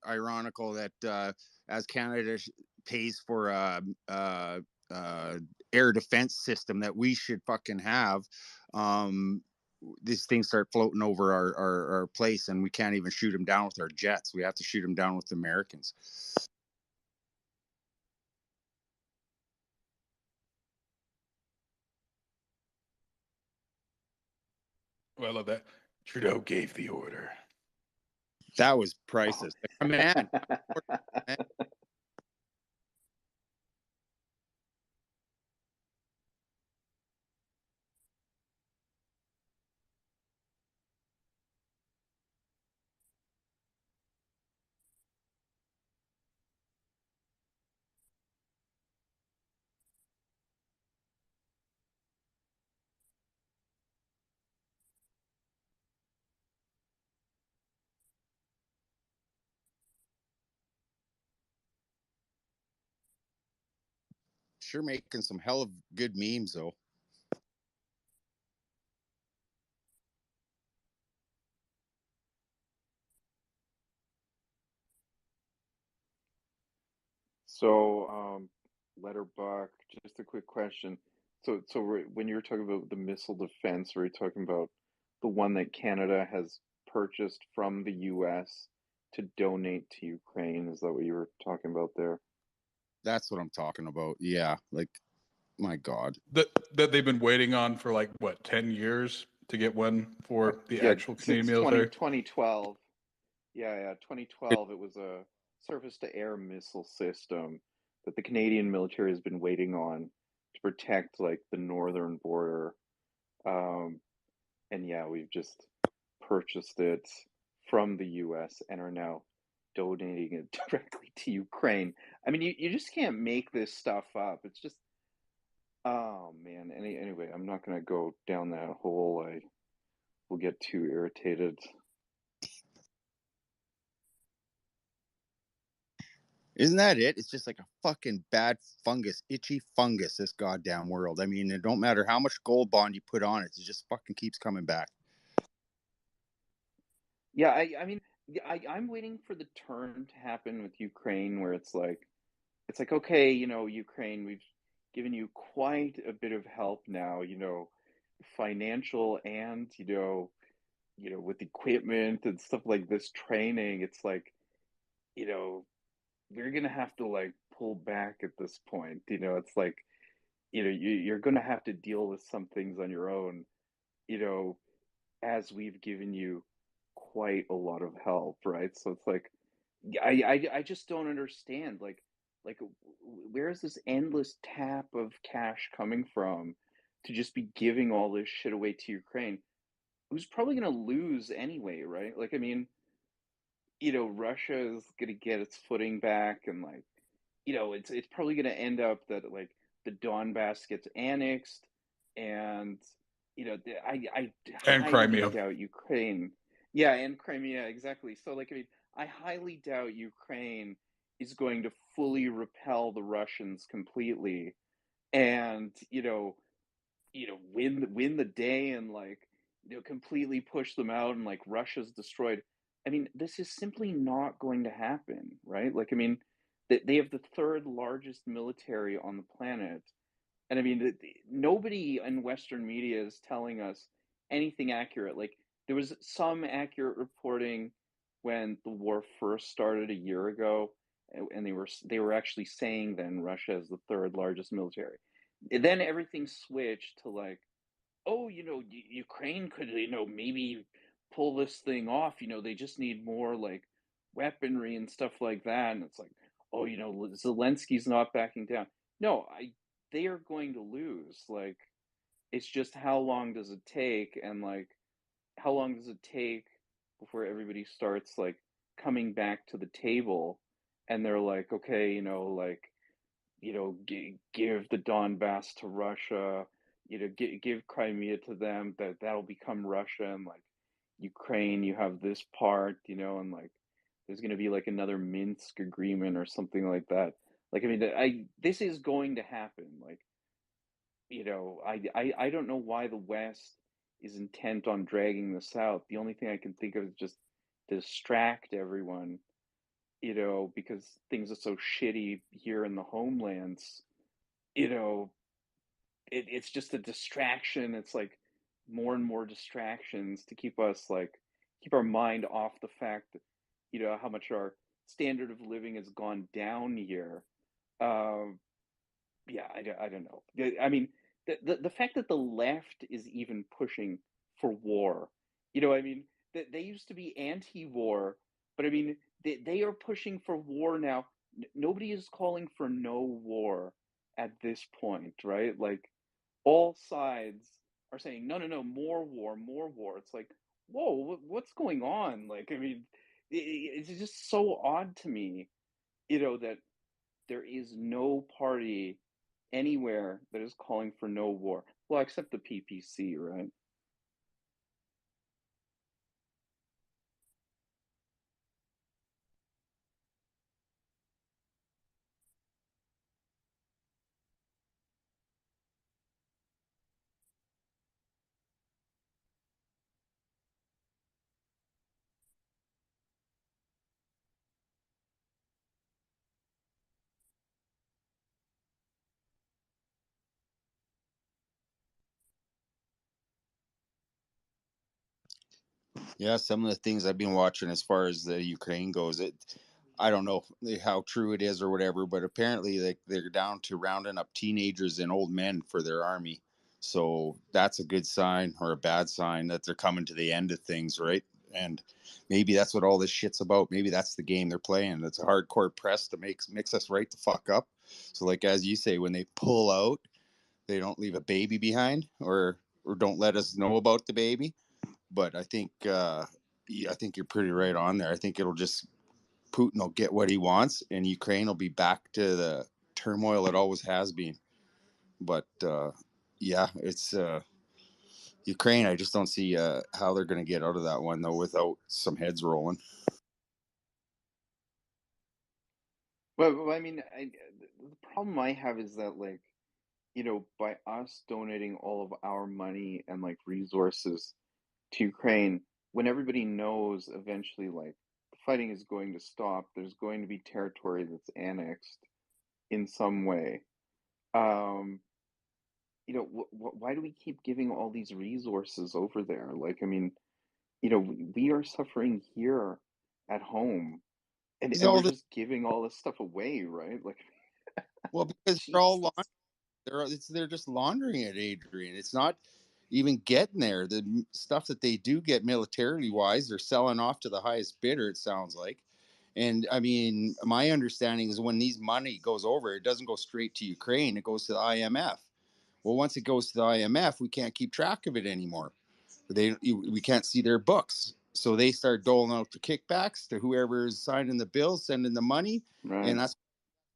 ironical that as Canada pays for air defense system that we should fucking have, these things start floating over our place, and we can't even shoot them down with our jets. We have to shoot them down with the Americans. Well, I love that. Trudeau gave the order. That was priceless. Oh. Man. Sure making some hell of good memes, though. So, Letterbuck, just a quick question. So when you were talking about the missile defense, were you talking about the one that Canada has purchased from the U.S. to donate to Ukraine? Is that what you were talking about there? That's what I'm talking about. Yeah, like, my God. That they've been waiting on for like, what, 10 years to get one for the actual Canadian military? 2012. Yeah, 2012. It was a surface-to-air missile system that the Canadian military has been waiting on to protect like the northern border. And yeah, we've just purchased it from the US and are now donating it directly to Ukraine. I mean, you just can't make this stuff up. It's just, oh man. Anyway, I'm not going to go down that hole. I will get too irritated. Isn't that it? It's just like a fucking bad fungus, itchy fungus, this goddamn world. I mean, it don't matter how much gold bond you put on it, it just fucking keeps coming back. Yeah, I mean, I'm waiting for the turn to happen with Ukraine where it's like, okay, Ukraine, we've given you quite a bit of help now, financial and, with equipment and stuff like this training. It's like, we're gonna have to like pull back at this point. It's like, you're gonna have to deal with some things on your own, you know, as we've given you quite a lot of help, right? So it's like, I just don't understand. Like, where is this endless tap of cash coming from to just be giving all this shit away to Ukraine, who's probably going to lose anyway, right? Like, I mean, Russia is going to get its footing back, and like, it's probably going to end up that like the Donbass gets annexed, and I And highly Crimea. doubt Ukraine. Yeah, and Crimea, exactly. So like, I mean, I highly doubt Ukraine is going to fully repel the Russians completely, and win the day, and like completely push them out, and like Russia's destroyed. I mean, this is simply not going to happen, right? Like, I mean, they have the third largest military on the planet, and I mean, nobody in Western media is telling us anything accurate. Like, there was some accurate reporting when the war first started a year ago, and they were actually saying then Russia is the third largest military. And then everything switched to like, oh, Ukraine could, maybe pull this thing off. They just need more like weaponry and stuff like that. And it's like, oh, Zelensky's not backing down. No, they are going to lose. Like, it's just how long does it take, and like, how long does it take before everybody starts like coming back to the table, and they're like, okay, like, give the Donbass to Russia, give Crimea to them, that'll become Russia, and like Ukraine, you have this part, and like there's going to be like another Minsk agreement or something like that. Like, I mean, this is going to happen. Like, I don't know why the West is intent on dragging this out. The only thing I can think of is just to distract everyone, because things are so shitty here in the homelands. you know, it's just a distraction. It's like more and more distractions to keep us like keep our mind off the fact that how much our standard of living has gone down here. Um, yeah, I don't know. I mean, the fact that the left is even pushing for war, I mean, they used to be anti-war, but I mean, they are pushing for war now. Nobody is calling for no war at this point, right? Like, all sides are saying, no, no, no, more war, more war. It's like, whoa, what's going on? Like, I mean, it's just so odd to me, that there is no party anywhere that is calling for no war. Well, except the PPC, right? Yeah, some of the things I've been watching as far as the Ukraine goes, I don't know how true it is or whatever, but apparently they're down to rounding up teenagers and old men for their army. So that's a good sign or a bad sign that they're coming to the end of things, right? And maybe that's what all this shit's about. Maybe that's the game they're playing. It's a hardcore press to mix us right the fuck up. So like as you say, when they pull out, they don't leave a baby behind or don't let us know about the baby. But I think you're pretty right on there. I think it'll just Putin will get what he wants, and Ukraine will be back to the turmoil it always has been. But yeah, it's Ukraine. I just don't see how they're going to get out of that one though without some heads rolling. Well, I mean, the problem I have is that, like, by us donating all of our money and like resources to Ukraine, when everybody knows eventually, like, the fighting is going to stop, there's going to be territory that's annexed in some way. Um, why do we keep giving all these resources over there? Like, I mean, we are suffering here at home, Because and all we're the just giving all this stuff away, right? Like, well, because they're all Jesus. they're just laundering it, Adrian. It's not even getting there. The stuff that they do get militarily wise, they're selling off to the highest bidder. It sounds like. And I mean, my understanding is when these money goes over, it doesn't go straight to Ukraine. It goes to the IMF. Well, once it goes to the IMF, we can't keep track of it anymore. We can't see their books. So they start doling out the kickbacks to whoever is signing the bills, sending the money, Right. and that's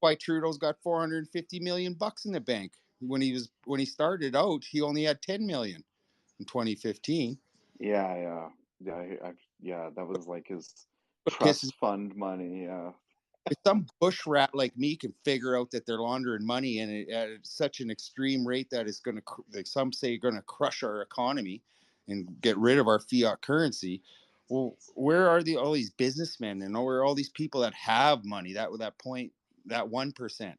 why Trudeau's got 450 million bucks in the bank. When he started out, he only had 10 million in 2015. Yeah. Yeah, that was like his What pisses trust fund money. Yeah. if some bush rat like me can figure out that they're laundering money and at such an extreme rate that it's going to, like some say, going to crush our economy and get rid of our fiat currency. Well, where are all these businessmen and where are all these people that have money? That 1%.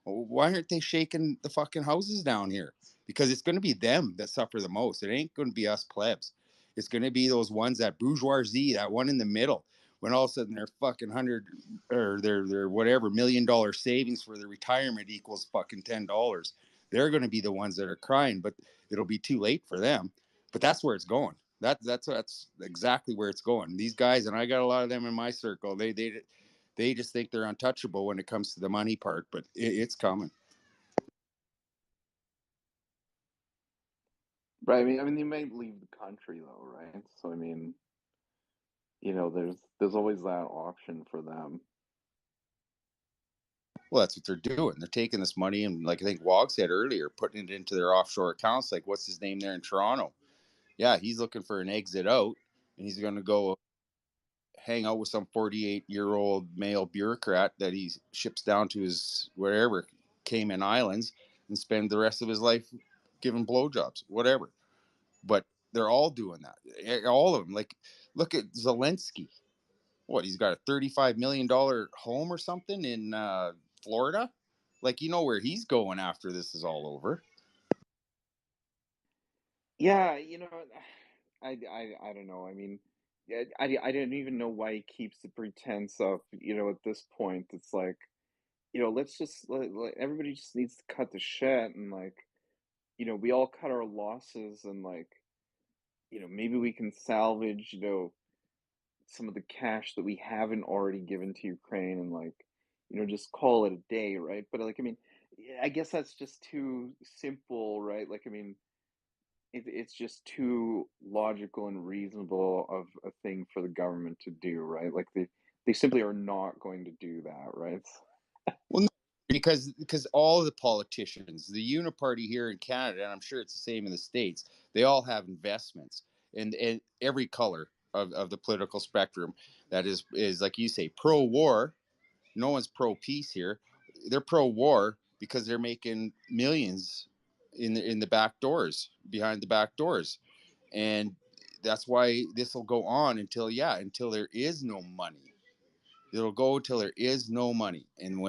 Why aren't they shaking the fucking houses down here? Because it's going to be them that suffer the most. It ain't going to be us plebs. It's going to be those ones, that bourgeoisie, that one in the middle, when all of a sudden their fucking hundred or their whatever $1 million savings for their retirement equals fucking $10. They're going to be the ones that are crying, but it'll be too late for them. But that's where it's going. That's exactly where it's going. These guys, and I got a lot of them in my circle. They just think they're untouchable when it comes to the money part, but it's coming. Right. I mean, they might leave the country though, right? So I mean, there's always that option for them. Well, that's what they're doing. They're taking this money and, like I think Wog said earlier, putting it into their offshore accounts. Like, what's his name there in Toronto? Yeah, he's looking for an exit out, and he's going to go hang out with some 48-year-old male bureaucrat that he ships down to his wherever Cayman Islands and spend the rest of his life giving blowjobs, whatever. But they're all doing that. All of them. Like, look at Zelensky. What, he's got a $35 million home or something in Florida? Like, you know where he's going after this is all over. Yeah, I don't know. I mean, yeah, I didn't even know why he keeps the pretense of, at this point, it's like, let's just everybody just needs to cut the shit and like, we all cut our losses and like, maybe we can salvage, some of the cash that we haven't already given to Ukraine and like, just call it a day, right? But like, I mean, yeah, I guess that's just too simple, right? Like, I mean, it's just too logical and reasonable of a thing for the government to do, right? Like they simply are not going to do that, right? Well, no, because all the politicians, the uniparty here in Canada, and I'm sure it's the same in the States, they all have investments and every color of the political spectrum that is like you say, pro-war. No one's pro-peace here. They're pro-war because they're making millions in the back doors, behind the back doors. And that's why this will go on until there is no money. It'll go until there is no money. And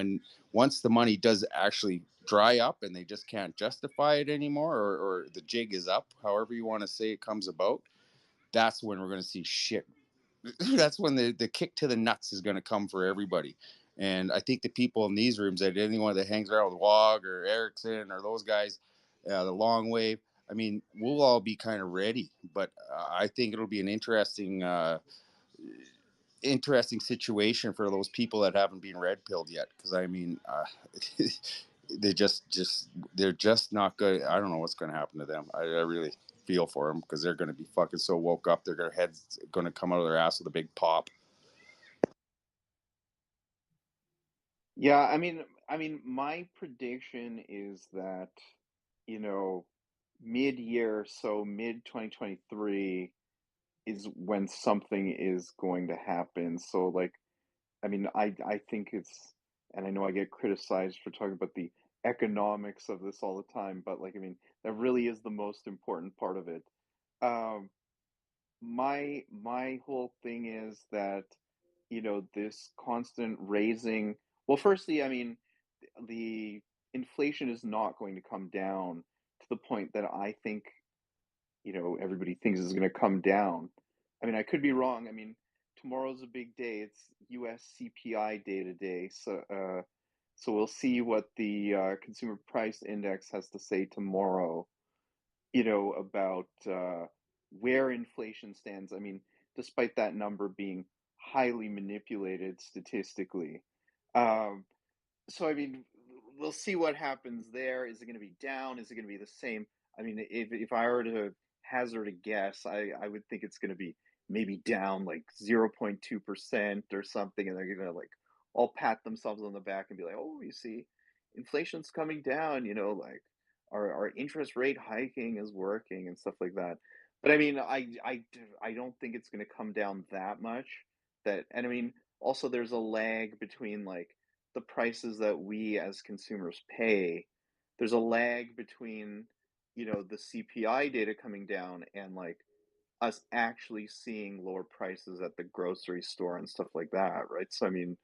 once the money does actually dry up and they just can't justify it anymore, or the jig is up, however you want to say it comes about, that's when we're going to see shit. That's when the kick to the nuts is going to come for everybody. And I think the people in these rooms, that anyone that hangs around with Wog or Erickson or those guys, the long wave, I mean, we'll all be kind of ready. But I think it'll be an interesting situation for those people that haven't been red pilled yet, because I mean they're just not good. I don't know what's going to happen to them. I really feel for them because they're going to be fucking so woke up their heads going to come out of their ass with a big pop. Yeah, I mean, my prediction is that, mid-year, so mid 2023 is when something is going to happen. So like, I mean, I think it's, and I know I get criticized for talking about the economics of this all the time, but like, I mean, that really is the most important part of it. Um, my whole thing is that, this constant raising, well, firstly, I mean, the inflation is not going to come down to the point that I think, everybody thinks is going to come down. I mean, I could be wrong. I mean, tomorrow's a big day. It's US CPI day today. So we'll see what the consumer price index has to say tomorrow, about where inflation stands. I mean, despite that number being highly manipulated statistically. Um, so I mean, we'll see what happens there. Is it going to be down? Is it going to be the same? I mean, if I were to hazard a guess, I would think it's going to be maybe down like 0.2% or something, and they're gonna like all pat themselves on the back and be like, oh, you see, inflation's coming down, like our interest rate hiking is working and stuff like that. But I mean, I don't think it's gonna come down that much. And I mean, also there's a lag between like the prices that we as consumers pay. There's a lag between, the CPI data coming down and like us actually seeing lower prices at the grocery store and stuff like that, right? So I mean,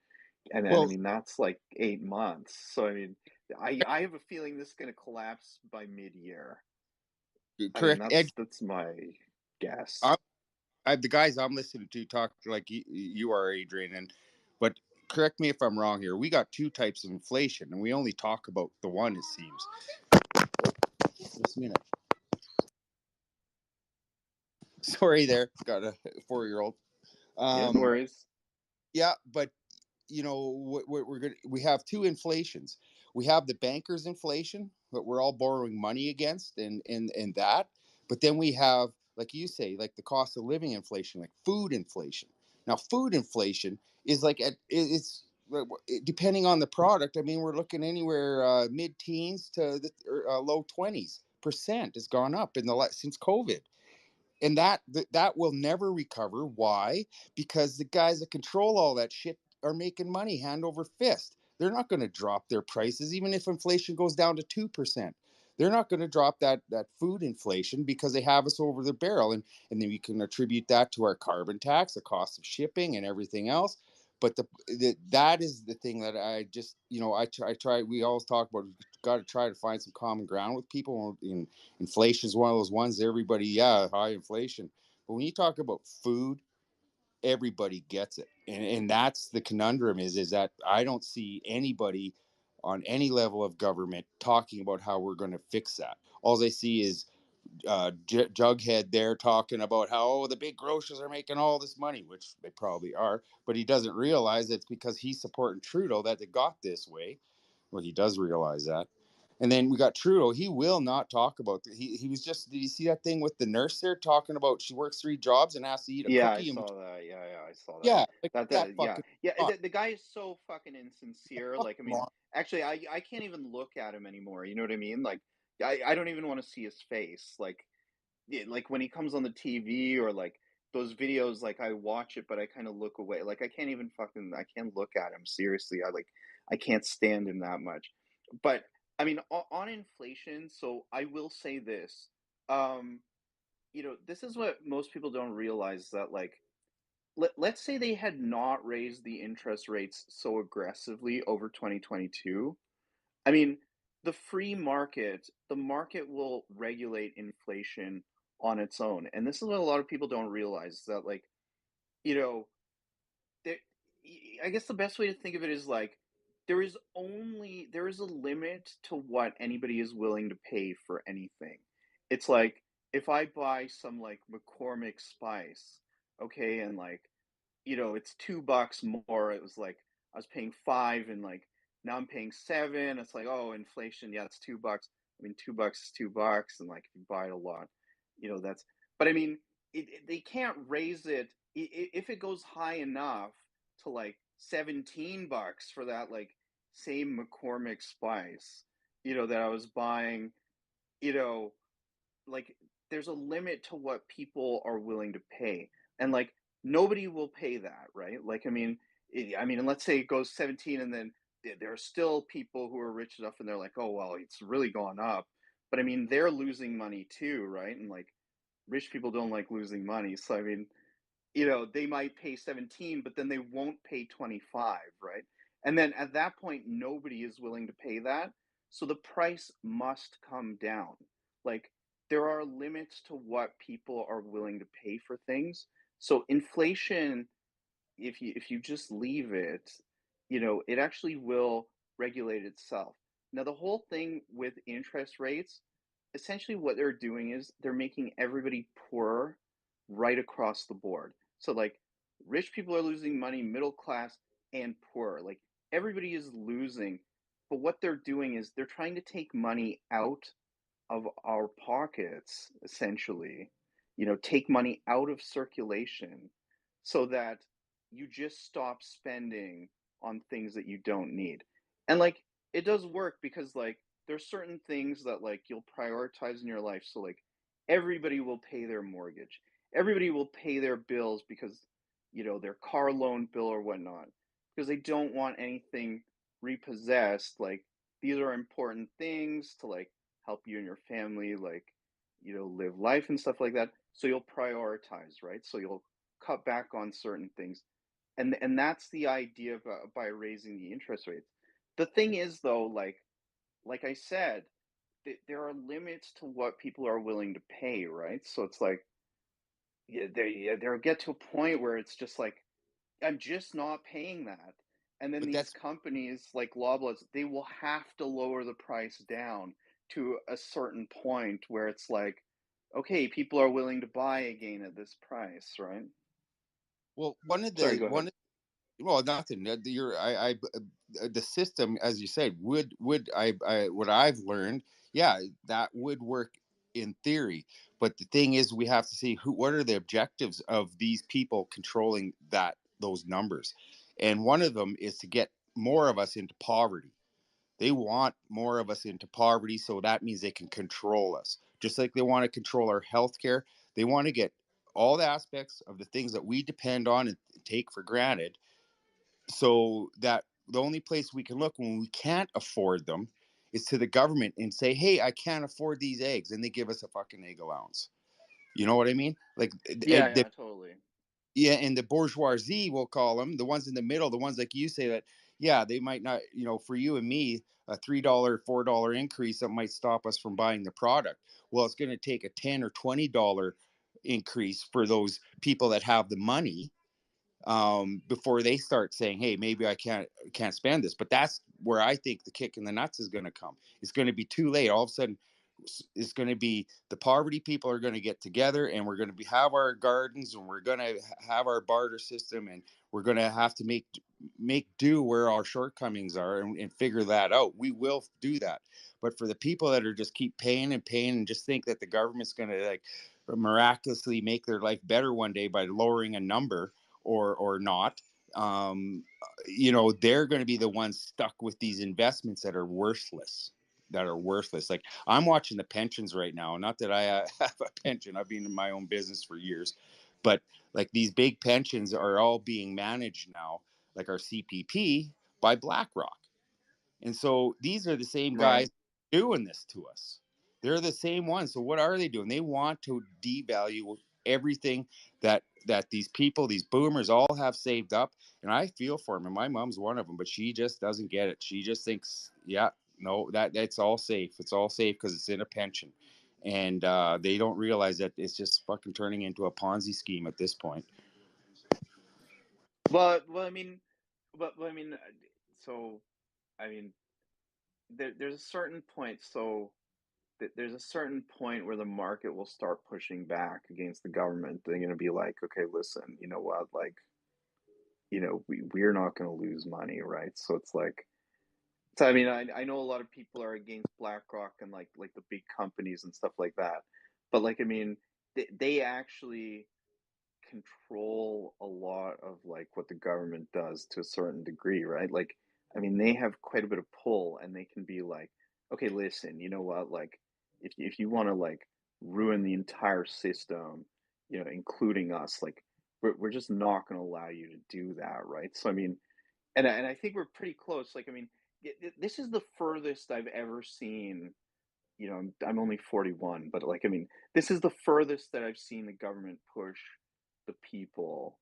and I Well, mean that's like 8 months. So I mean, I have a feeling this is going to collapse by mid-year. I mean, correct. Ed, that's my guess. I, the guys I'm listening to talk like you are, Adrian, but correct me if I'm wrong here. We got two types of inflation, and we only talk about the one. It seems. Just a minute. Sorry, there. Got a 4-year-old. Yeah, no worries. Yeah, but what we're gonna we have two inflations. We have the bankers inflation that we're all borrowing money against, and that. But then we have, like you say, like the cost of living inflation, like food inflation. Now, food inflation is like it's depending on the product. I mean, we're looking anywhere mid-teens to the low 20s% has gone up since COVID, and that will never recover. Why? Because the guys that control all that shit are making money hand over fist. They're not going to drop their prices even if inflation goes down to 2%. They're not going to drop that food inflation because they have us over the barrel, and then we can attribute that to our carbon tax, the cost of shipping, and everything else. But that is the thing that I just, I try. We always talk about, got to try to find some common ground with people. And inflation is one of those ones that everybody, yeah, high inflation. But when you talk about food, everybody gets it. And that's the conundrum is that I don't see anybody on any level of government talking about how we're going to fix that. All they see is Jughead there talking about how, the big grocers are making all this money, which they probably are, but he doesn't realize it's because he's supporting Trudeau that they got this way. Well, he does realize that. And then we got Trudeau. He will not talk about he was just, did you see that thing with the nurse there talking about she works 3 jobs and has to eat a Yeah, I cookie? saw that. Yeah, I saw that. Yeah, like that Yeah, fucking yeah. The guy is so fucking insincere. Like, I mean, moron. actually, I can't even look at him anymore. You know what I mean? Like, I don't even want to see his face. Like, yeah, like when he comes on the TV or like those videos, like I watch it, but I kind of look away. Like, I can't look at him seriously. I can't stand him that much. But I mean, on inflation, so I will say this. Um, this is what most people don't realize that like let's say they had not raised the interest rates so aggressively over 2022. I mean, the market will regulate inflation on its own. And this is what a lot of people don't realize that like, you know, there, I guess the best way to think of it is like there is a limit to what anybody is willing to pay for anything. It's like if I buy some like McCormick spice, okay, and like it's $2 more. It was like I was paying five, and like now I'm paying seven. It's like, oh, inflation. Yeah, it's $2. I mean, $2 is $2, and like if you buy it a lot, that's. But I mean, they can't raise it if it goes high enough to like $17 for that like same McCormick spice, that I was buying. You know, like there's a limit to what people are willing to pay, and like nobody will pay that, right? Like I mean, and let's say it goes 17, and then there are still people who are rich enough and they're like, oh well, it's really gone up, but I mean they're losing money too, right? And like rich people don't like losing money, so I mean, they might pay 17, but then they won't pay 25, right? And then at that point, nobody is willing to pay that. So the price must come down. Like there are limits to what people are willing to pay for things. So inflation, if you just leave it, it actually will regulate itself. Now, the whole thing with interest rates, essentially what they're doing is they're making everybody poorer right across the board. So like rich people are losing money, middle class and poor. Like everybody is losing. But what they're doing is they're trying to take money out of our pockets, essentially, take money out of circulation so that you just stop spending on things that you don't need. And like it does work because like there's certain things that like you'll prioritize in your life. So like everybody will pay their mortgage. Everybody will pay their bills because their car loan bill or whatnot because they don't want anything repossessed. Like these are important things to like help you and your family like live life and stuff like that. So you'll prioritize, right? So you'll cut back on certain things. And that's the idea by raising the interest rates. The thing is though, like I said, there are limits to what people are willing to pay, right? So it's like they'll get to a point where it's just like I'm just not paying that. And then But these that's companies like Loblaws, they will have to lower the price down to a certain point where it's like, okay, people are willing to buy again at this price, right? well, Sorry, go ahead. well, nothing. The system, as you said, would what I've learned, yeah, that would work in theory. But the thing is, we have to see what are the objectives of these people controlling those numbers, and one of them is to get more of us into poverty. They want more of us into poverty, so that means they can control us. Just like they want to control our healthcare, they want to get all the aspects of the things that we depend on and take for granted, so that the only place we can look when we can't afford them is to the government and say, hey, I can't afford these eggs, and they give us a fucking egg allowance. You know what I mean? Like, Yeah, yeah, totally. yeah, and the bourgeoisie, we'll call them, the ones in the middle, the ones like you say that, yeah, they might not, for you and me, a $3, $4 increase that might stop us from buying the product. Well, it's going to take a $10 or $20 increase for those people that have the money, before they start saying, hey, maybe I can't spend this. But that's where I think the kick in the nuts is going to come. It's going to be too late. All of a sudden, it's going to be the poverty people are going to get together, and we're going to have our gardens, and we're going to have our barter system, and we're going to have to make do where our shortcomings are, and figure that out. We will do that. But for the people that are just keep paying and paying and just think that the government's going to like miraculously make their life better one day by lowering a number or not, they're going to be the ones stuck with these investments that are worthless. Like, I'm watching the pensions right now. Not that I have a pension. I've been in my own business for years, but like these big pensions are all being managed now, like our CPP, by BlackRock. And so these are the same Right. guys doing this to us. They're the same ones. So what are they doing? They want to devalue everything that these people, these boomers, all have saved up. And I feel for them. And my mom's one of them, but she just doesn't get it. She just thinks, yeah, no, that's all safe. It's all safe because it's in a pension. And they don't realize that it's just fucking turning into a Ponzi scheme at this point. Well, I mean, so I mean, there's a certain point. So there's a certain point where the market will start pushing back against the government. They're going to be like, okay, listen, you know what? Like, we're not going to lose money, right? So it's like, so I mean, I know a lot of people are against BlackRock and like the big companies and stuff like that, but like, I mean, they actually control a lot of like what the government does to a certain degree, right? Like, I mean, they have quite a bit of pull, and they can be like, okay, listen, you know what? Like, if you want to like ruin the entire system, including us, like, we're just not going to allow you to do that, right? So I mean, and I think we're pretty close. Like, I mean, this is the furthest I've ever seen. I'm only 41, but like, I mean, this is the furthest that I've seen the government push the people,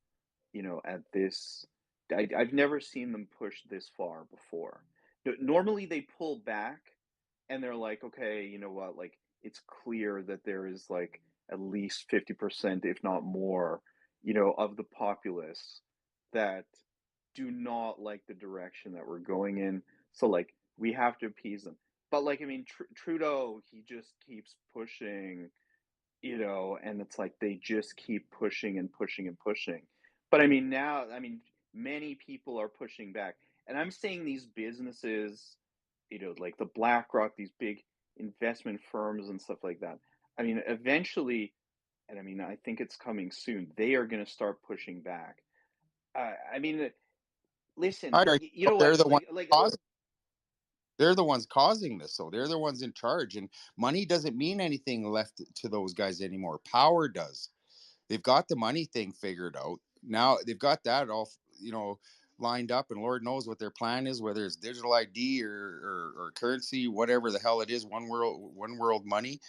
at this. I've never seen them push this far before. Normally they pull back and they're like, okay, you know what, like, it's clear that there is like at least 50%, if not more, of the populace that do not like the direction that we're going in. So like we have to appease them. But like, I mean, Trudeau, he just keeps pushing, and it's like they just keep pushing and pushing and pushing. But I mean, now, I mean, many people are pushing back. And I'm saying these businesses, like the BlackRock, these big investment firms and stuff like that. I mean, eventually and I mean, I think it's coming soon. They are going to start pushing back. I mean, listen, I agree. you know They're what? the ones Like causing. They're the ones causing this, so they're the ones in charge. And money doesn't mean anything left to those guys anymore. Power does. They've got the money thing figured out. Now they've got that all, lined up, and Lord knows what their plan is, whether it's digital ID or currency, whatever the hell it is, one world money.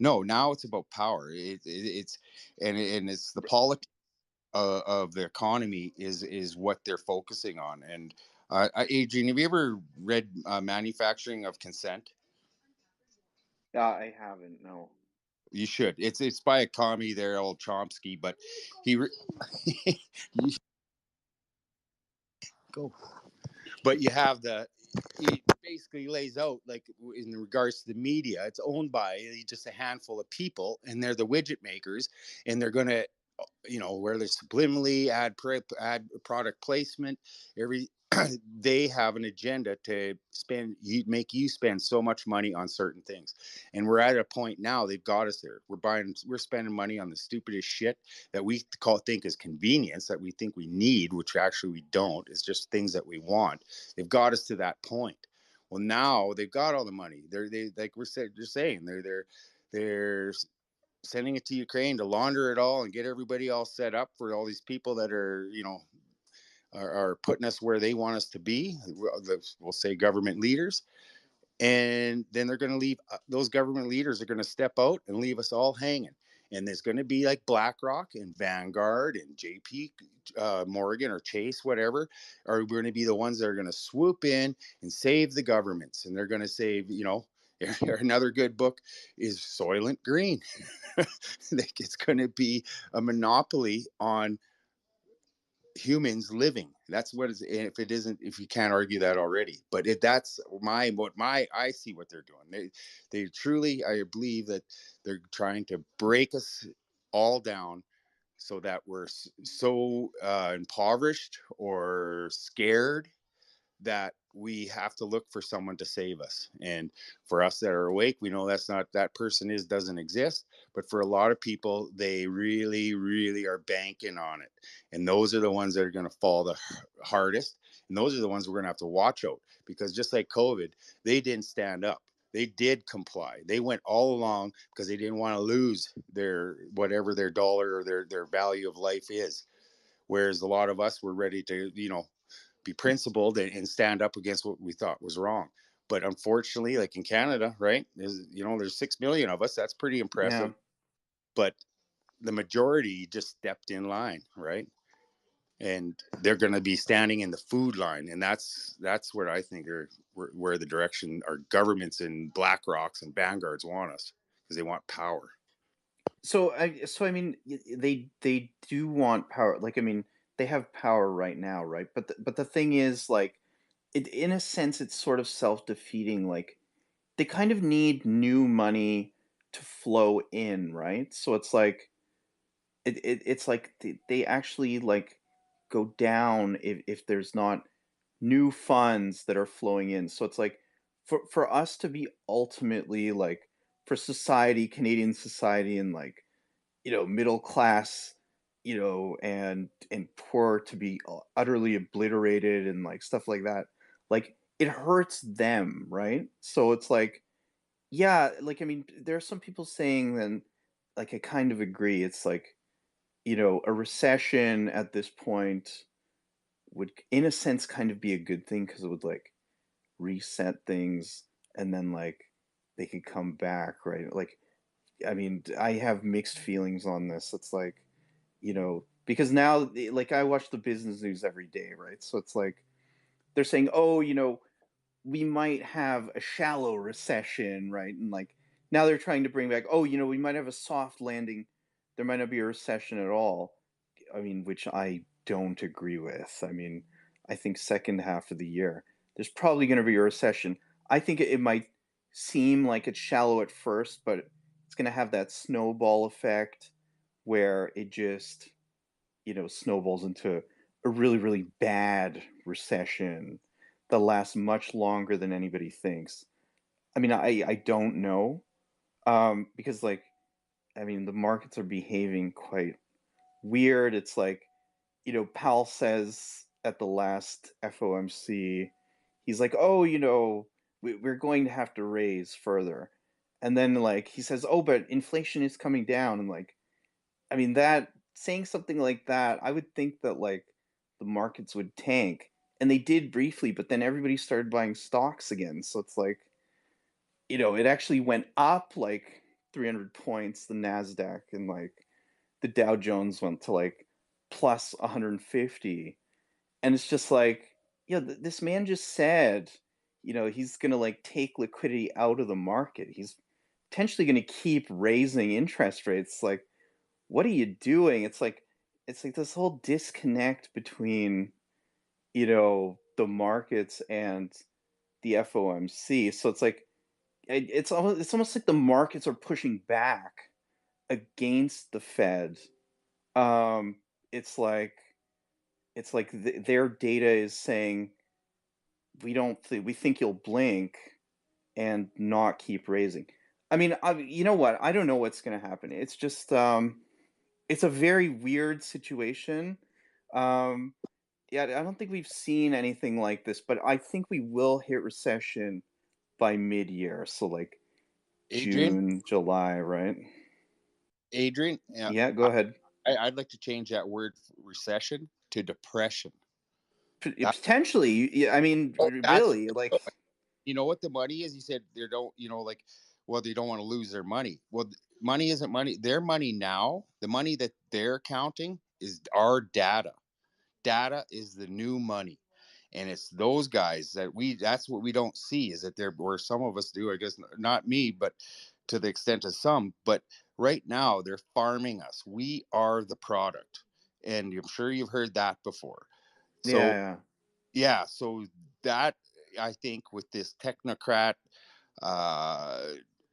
No, now it's about power. It's and it's the politics of the economy is what they're focusing on. And Adrian, have you ever read Manufacturing of Consent? I haven't. No. You should. It's by a commie there, old Chomsky, but he you go. But you have he basically lays out, like, in regards to the media, it's owned by just a handful of people, and they're the widget makers, and they're going to, where they subliminally add product placement, they have an agenda to make you spend so much money on certain things. And we're at a point now, they've got us there. We're spending money on the stupidest shit that we think is convenience, that we think we need, which actually we don't. It's just things that we want. They've got us to that point. Well, now they've got all the money. They like we're saying, they're sending it to Ukraine to launder it all and get everybody all set up for all these people that are putting us where they want us to be. We'll say government leaders. And then they're going to leave, those government leaders are going to step out and leave us all hanging. And there's going to be like BlackRock and Vanguard and JP Morgan or Chase, whatever, are going to be the ones that are going to swoop in and save the governments. And they're going to save, another good book is Soylent Green. It's going to be a monopoly on humans living. That's what is. If it isn't, if you can't argue that already, but that's I see what they're doing. They truly, I believe that they're trying to break us all down so that we're so impoverished or scared that we have to look for someone to save us. And for us that are awake, we know that person doesn't exist. But for a lot of people, they really, really are banking on it. And those are the ones that are going to fall the hardest. And those are the ones we're going to have to watch out, because just like COVID, they didn't stand up. They did comply. They went all along because they didn't want to lose whatever their dollar or their value of life is. Whereas a lot of us were ready to, be principled and stand up against what we thought was wrong. But unfortunately, like in Canada, right, there's 6 million of us. That's pretty impressive. Yeah. But the majority just stepped in line, right? And they're going to be standing in the food line. And that's where I think where the direction our governments and BlackRocks and Vanguards want us, because they want power. So I mean, they do want power. Like, I mean, they have power right now, right? But the thing is, like, in a sense, it's sort of self-defeating. Like, they kind of need new money to flow in, right? So it's like it's like they actually like go down if there's not new funds that are flowing in. So it's like for us to be ultimately like, for society, Canadian society, and like, middle class, and poor to be utterly obliterated and like stuff like that, like, it hurts them, right? So it's like, yeah, like, I mean, there are some people saying then, like, I kind of agree. It's like, a recession at this point would, in a sense, kind of be a good thing, because it would like reset things, and then like they could come back, right? Like, I mean, I have mixed feelings on this. It's like, because now, like, I watch the business news every day, right? So it's like they're saying, oh, we might have a shallow recession, right? And like now they're trying to bring back, oh, we might have a soft landing. There might not be a recession at all. I mean, which I don't agree with. I mean, I think second half of the year, there's probably going to be a recession. I think it might seem like it's shallow at first, but it's going to have that snowball effect where it just, snowballs into a really, really bad recession that lasts much longer than anybody thinks. I mean, I don't know, because like I mean, the markets are behaving quite weird. It's like, Powell says at the last FOMC, he's like, oh, we're going to have to raise further. And then, like, he says, oh, but inflation is coming down. And, like, I mean, that saying something like that, I would think that, like, the markets would tank. And they did briefly, but then everybody started buying stocks again. So it's like, it actually went up like 300 points, the NASDAQ, and like the Dow Jones went to like plus 150. And it's just like, this man just said, he's going to like take liquidity out of the market. He's potentially going to keep raising interest rates. Like, what are you doing? It's like this whole disconnect between, the markets and the FOMC. So it's like, it's almost like the markets are pushing back against the Fed. Um, it's like their data is saying we think you'll blink and not keep raising. I mean, you know what? I don't know what's going to happen. It's just it's a very weird situation. Um, yeah, I don't think we've seen anything like this, but I think we will hit recession by mid-year. So like Adrian, June, July, right? Adrian, yeah, Yeah, go ahead. I'd like to change that word recession to depression. Potentially, I mean, That's really, like, you know what the money is. He said they don't, like, well, they don't want to lose their money. Well, money isn't money. Their money now, the money that they're counting is our data. Data is the new money. And it's those guys that's what we don't see, is that where some of us do, I guess, not me, but to the extent of some. But right now they're farming us. We are the product. And I'm sure you've heard that before. So, yeah. So that, I think, with this technocrat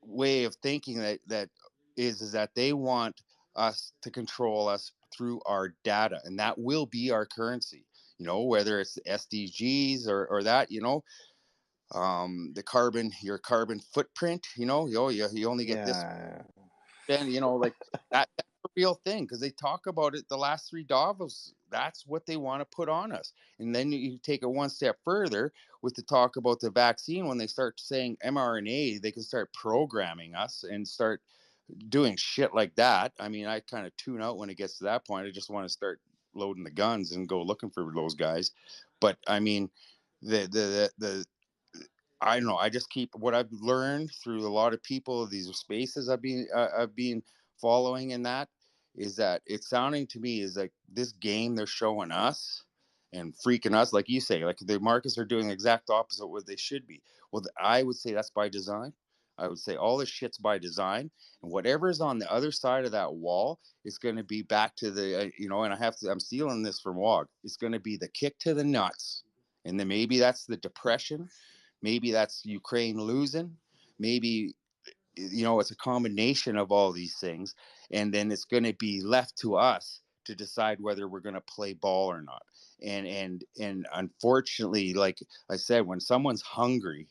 way of thinking that is that they want us to control us through our data, and that will be our currency. Whether it's SDGs or that, your carbon footprint. You only get this. Then like that's a real thing, because they talk about it the last three Davos. That's what they want to put on us. And then you take it one step further with the talk about the vaccine. When they start saying mRNA, they can start programming us and start doing shit like that. I mean, I kind of tune out when it gets to that point. I just want to start loading the guns and go looking for those guys. But I mean, the I don't know. I just keep what I've learned through a lot of people, these spaces I've been following, in that is that it's sounding to me is like this game they're showing us and freaking us, like you say, like the markets are doing the exact opposite of what they should be. Well, I would say that's by design. I would say all this shit's by design, and whatever's on the other side of that wall is going to be back to the and I'm stealing this from Wog. It's going to be the kick to the nuts, and then maybe that's the depression. Maybe that's Ukraine losing. Maybe, it's a combination of all these things. And then it's going to be left to us to decide whether we're going to play ball or not. And unfortunately, like I said, when someone's hungry,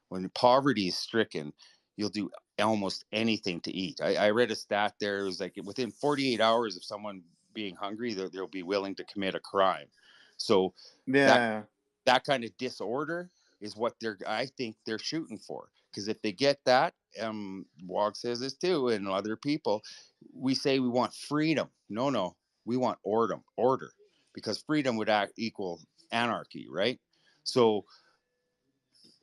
when poverty is stricken, you'll do almost anything to eat. I read a stat there. It was like within 48 hours of someone being hungry, they'll be willing to commit a crime. So that kind of disorder is what I think they're shooting for. Because if they get that, Wog says this too, and other people, we say we want freedom. No, we want order, because freedom would equal anarchy, right? So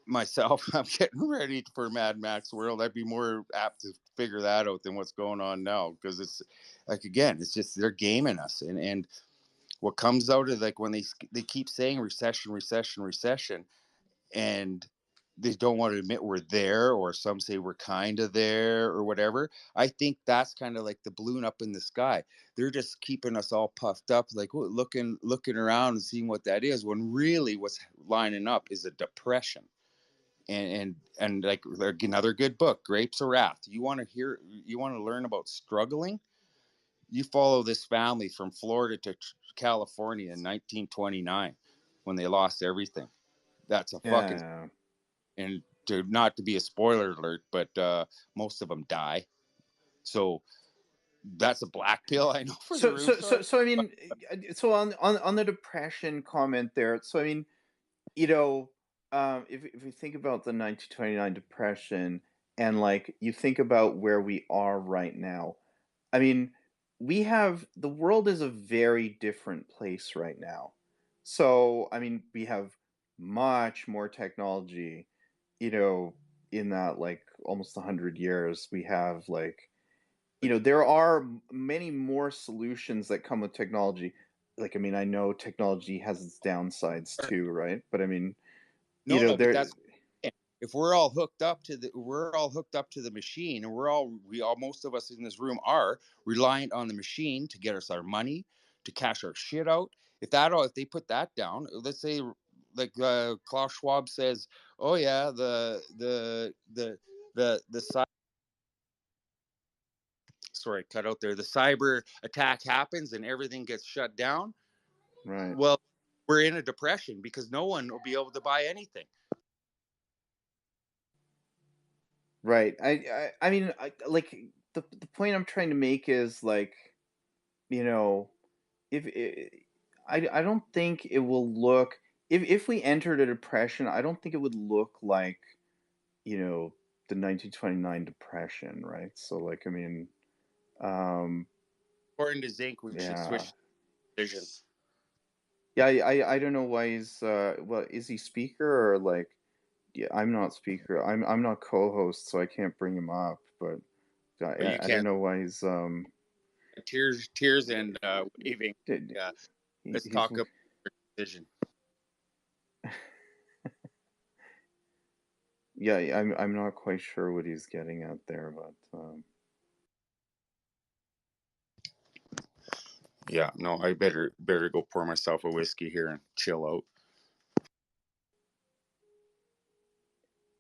myself, I'm getting ready for Mad Max world. I'd be more apt to figure that out than what's going on now, because it's like, again, it's just they're gaming us, and what comes out of, like, when they keep saying recession, and they don't want to admit we're there, or some say we're kind of there or whatever. I think that's kind of like the balloon up in the sky. They're just keeping us all puffed up, like looking around and seeing what that is, when really what's lining up is a depression. And like another good book, Grapes of Wrath. You want to learn about struggling? You follow this family from Florida to California in 1929, when they lost everything. That's a fucking, and not to be a spoiler alert, but most of them die. So That's a black pill, I know, for the So rheumatoid. I mean, so on the depression comment there. So I mean, you know, if we think about the 1929 depression and like you think about where we are right now, I mean, the world is a very different place right now. So I mean, we have much more technology, you know, in that like almost 100 years. We have like, you know, there are many more solutions that come with technology. Like, I mean, I know technology has its downsides too, right? But I mean, you know, No, but there. that's if we're all hooked up to the machine, and we all most of us in this room are reliant on the machine to get us our money, to cash our shit out. If they put that down, let's say like Klaus Schwab says, oh yeah, the sorry, cut out there. The cyber attack happens and everything gets shut down. Right. Well, we're in a depression because no one will be able to buy anything. Right. I mean, like the point I'm trying to make is like, you know, if it, I don't think it will look if we entered a depression, I don't think it would look like, you know, the 1929 depression, right? So like, I mean, um, According to Zinc, we should yeah. switch vision. Yeah, I don't know why he's well, is he speaker or like, yeah, I'm not speaker. I'm not co-host, so I can't bring him up, but But you I don't can't know why he's tears and waving. Let's he's talk about vision. yeah, I'm not quite sure what he's getting at there, but Yeah, no, I better go pour myself a whiskey here and chill out.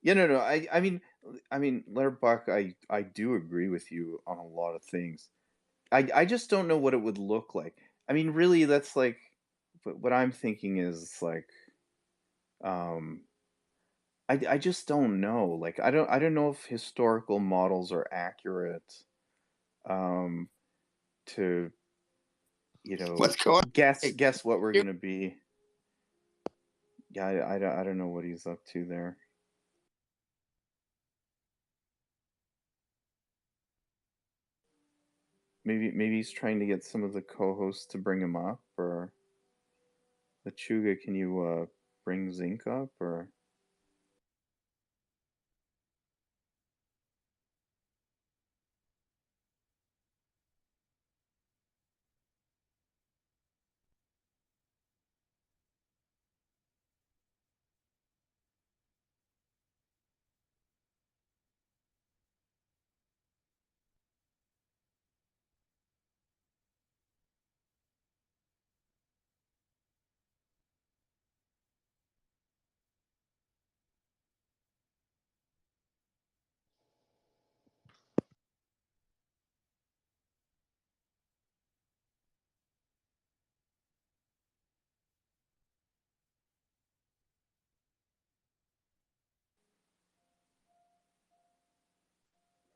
yeah, no, I mean, Letterbuck, I do agree with you on a lot of things. I just don't know what it would look like. I mean, really, that's like what I'm thinking is like, um, I just don't know. Like, I don't know if historical models are accurate, um, to, you know, What's going on? guess what we're gonna be. Yeah, I don't know what he's up to there. Maybe he's trying to get some of the co-hosts to bring him up, or Lechuga, can you bring Zinc up, or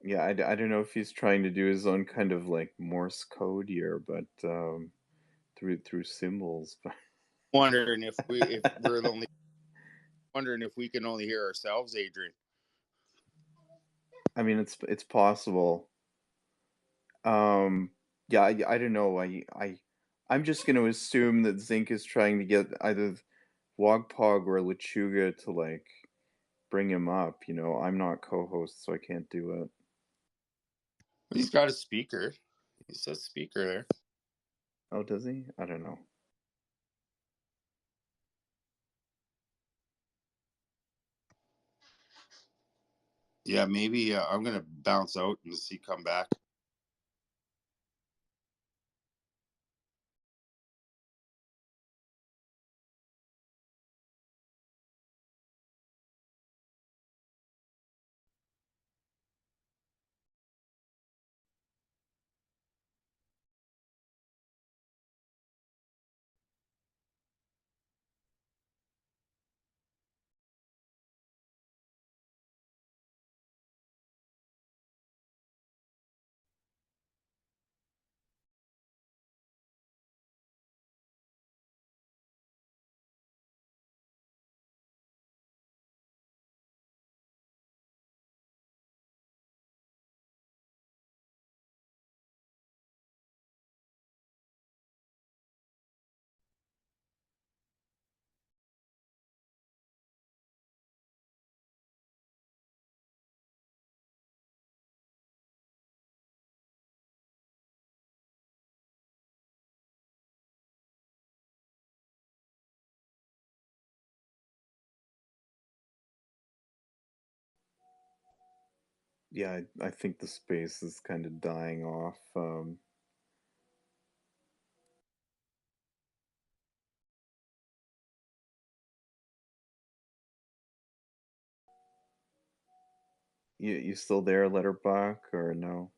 yeah, I don't know if he's trying to do his own kind of like Morse code here, but through symbols. Wondering if we can only hear ourselves, Adrian. I mean, it's possible. Yeah, I don't know. I'm just going to assume that Zinc is trying to get either Wogpog or Lechuga to like bring him up. You know, I'm not co-host, so I can't do it. He's got a speaker. He says speaker there. Oh, does he? I don't know. Yeah, maybe I'm gonna bounce out and see come back. Yeah, I think the space is kind of dying off. You still there, Letterbuck, or no?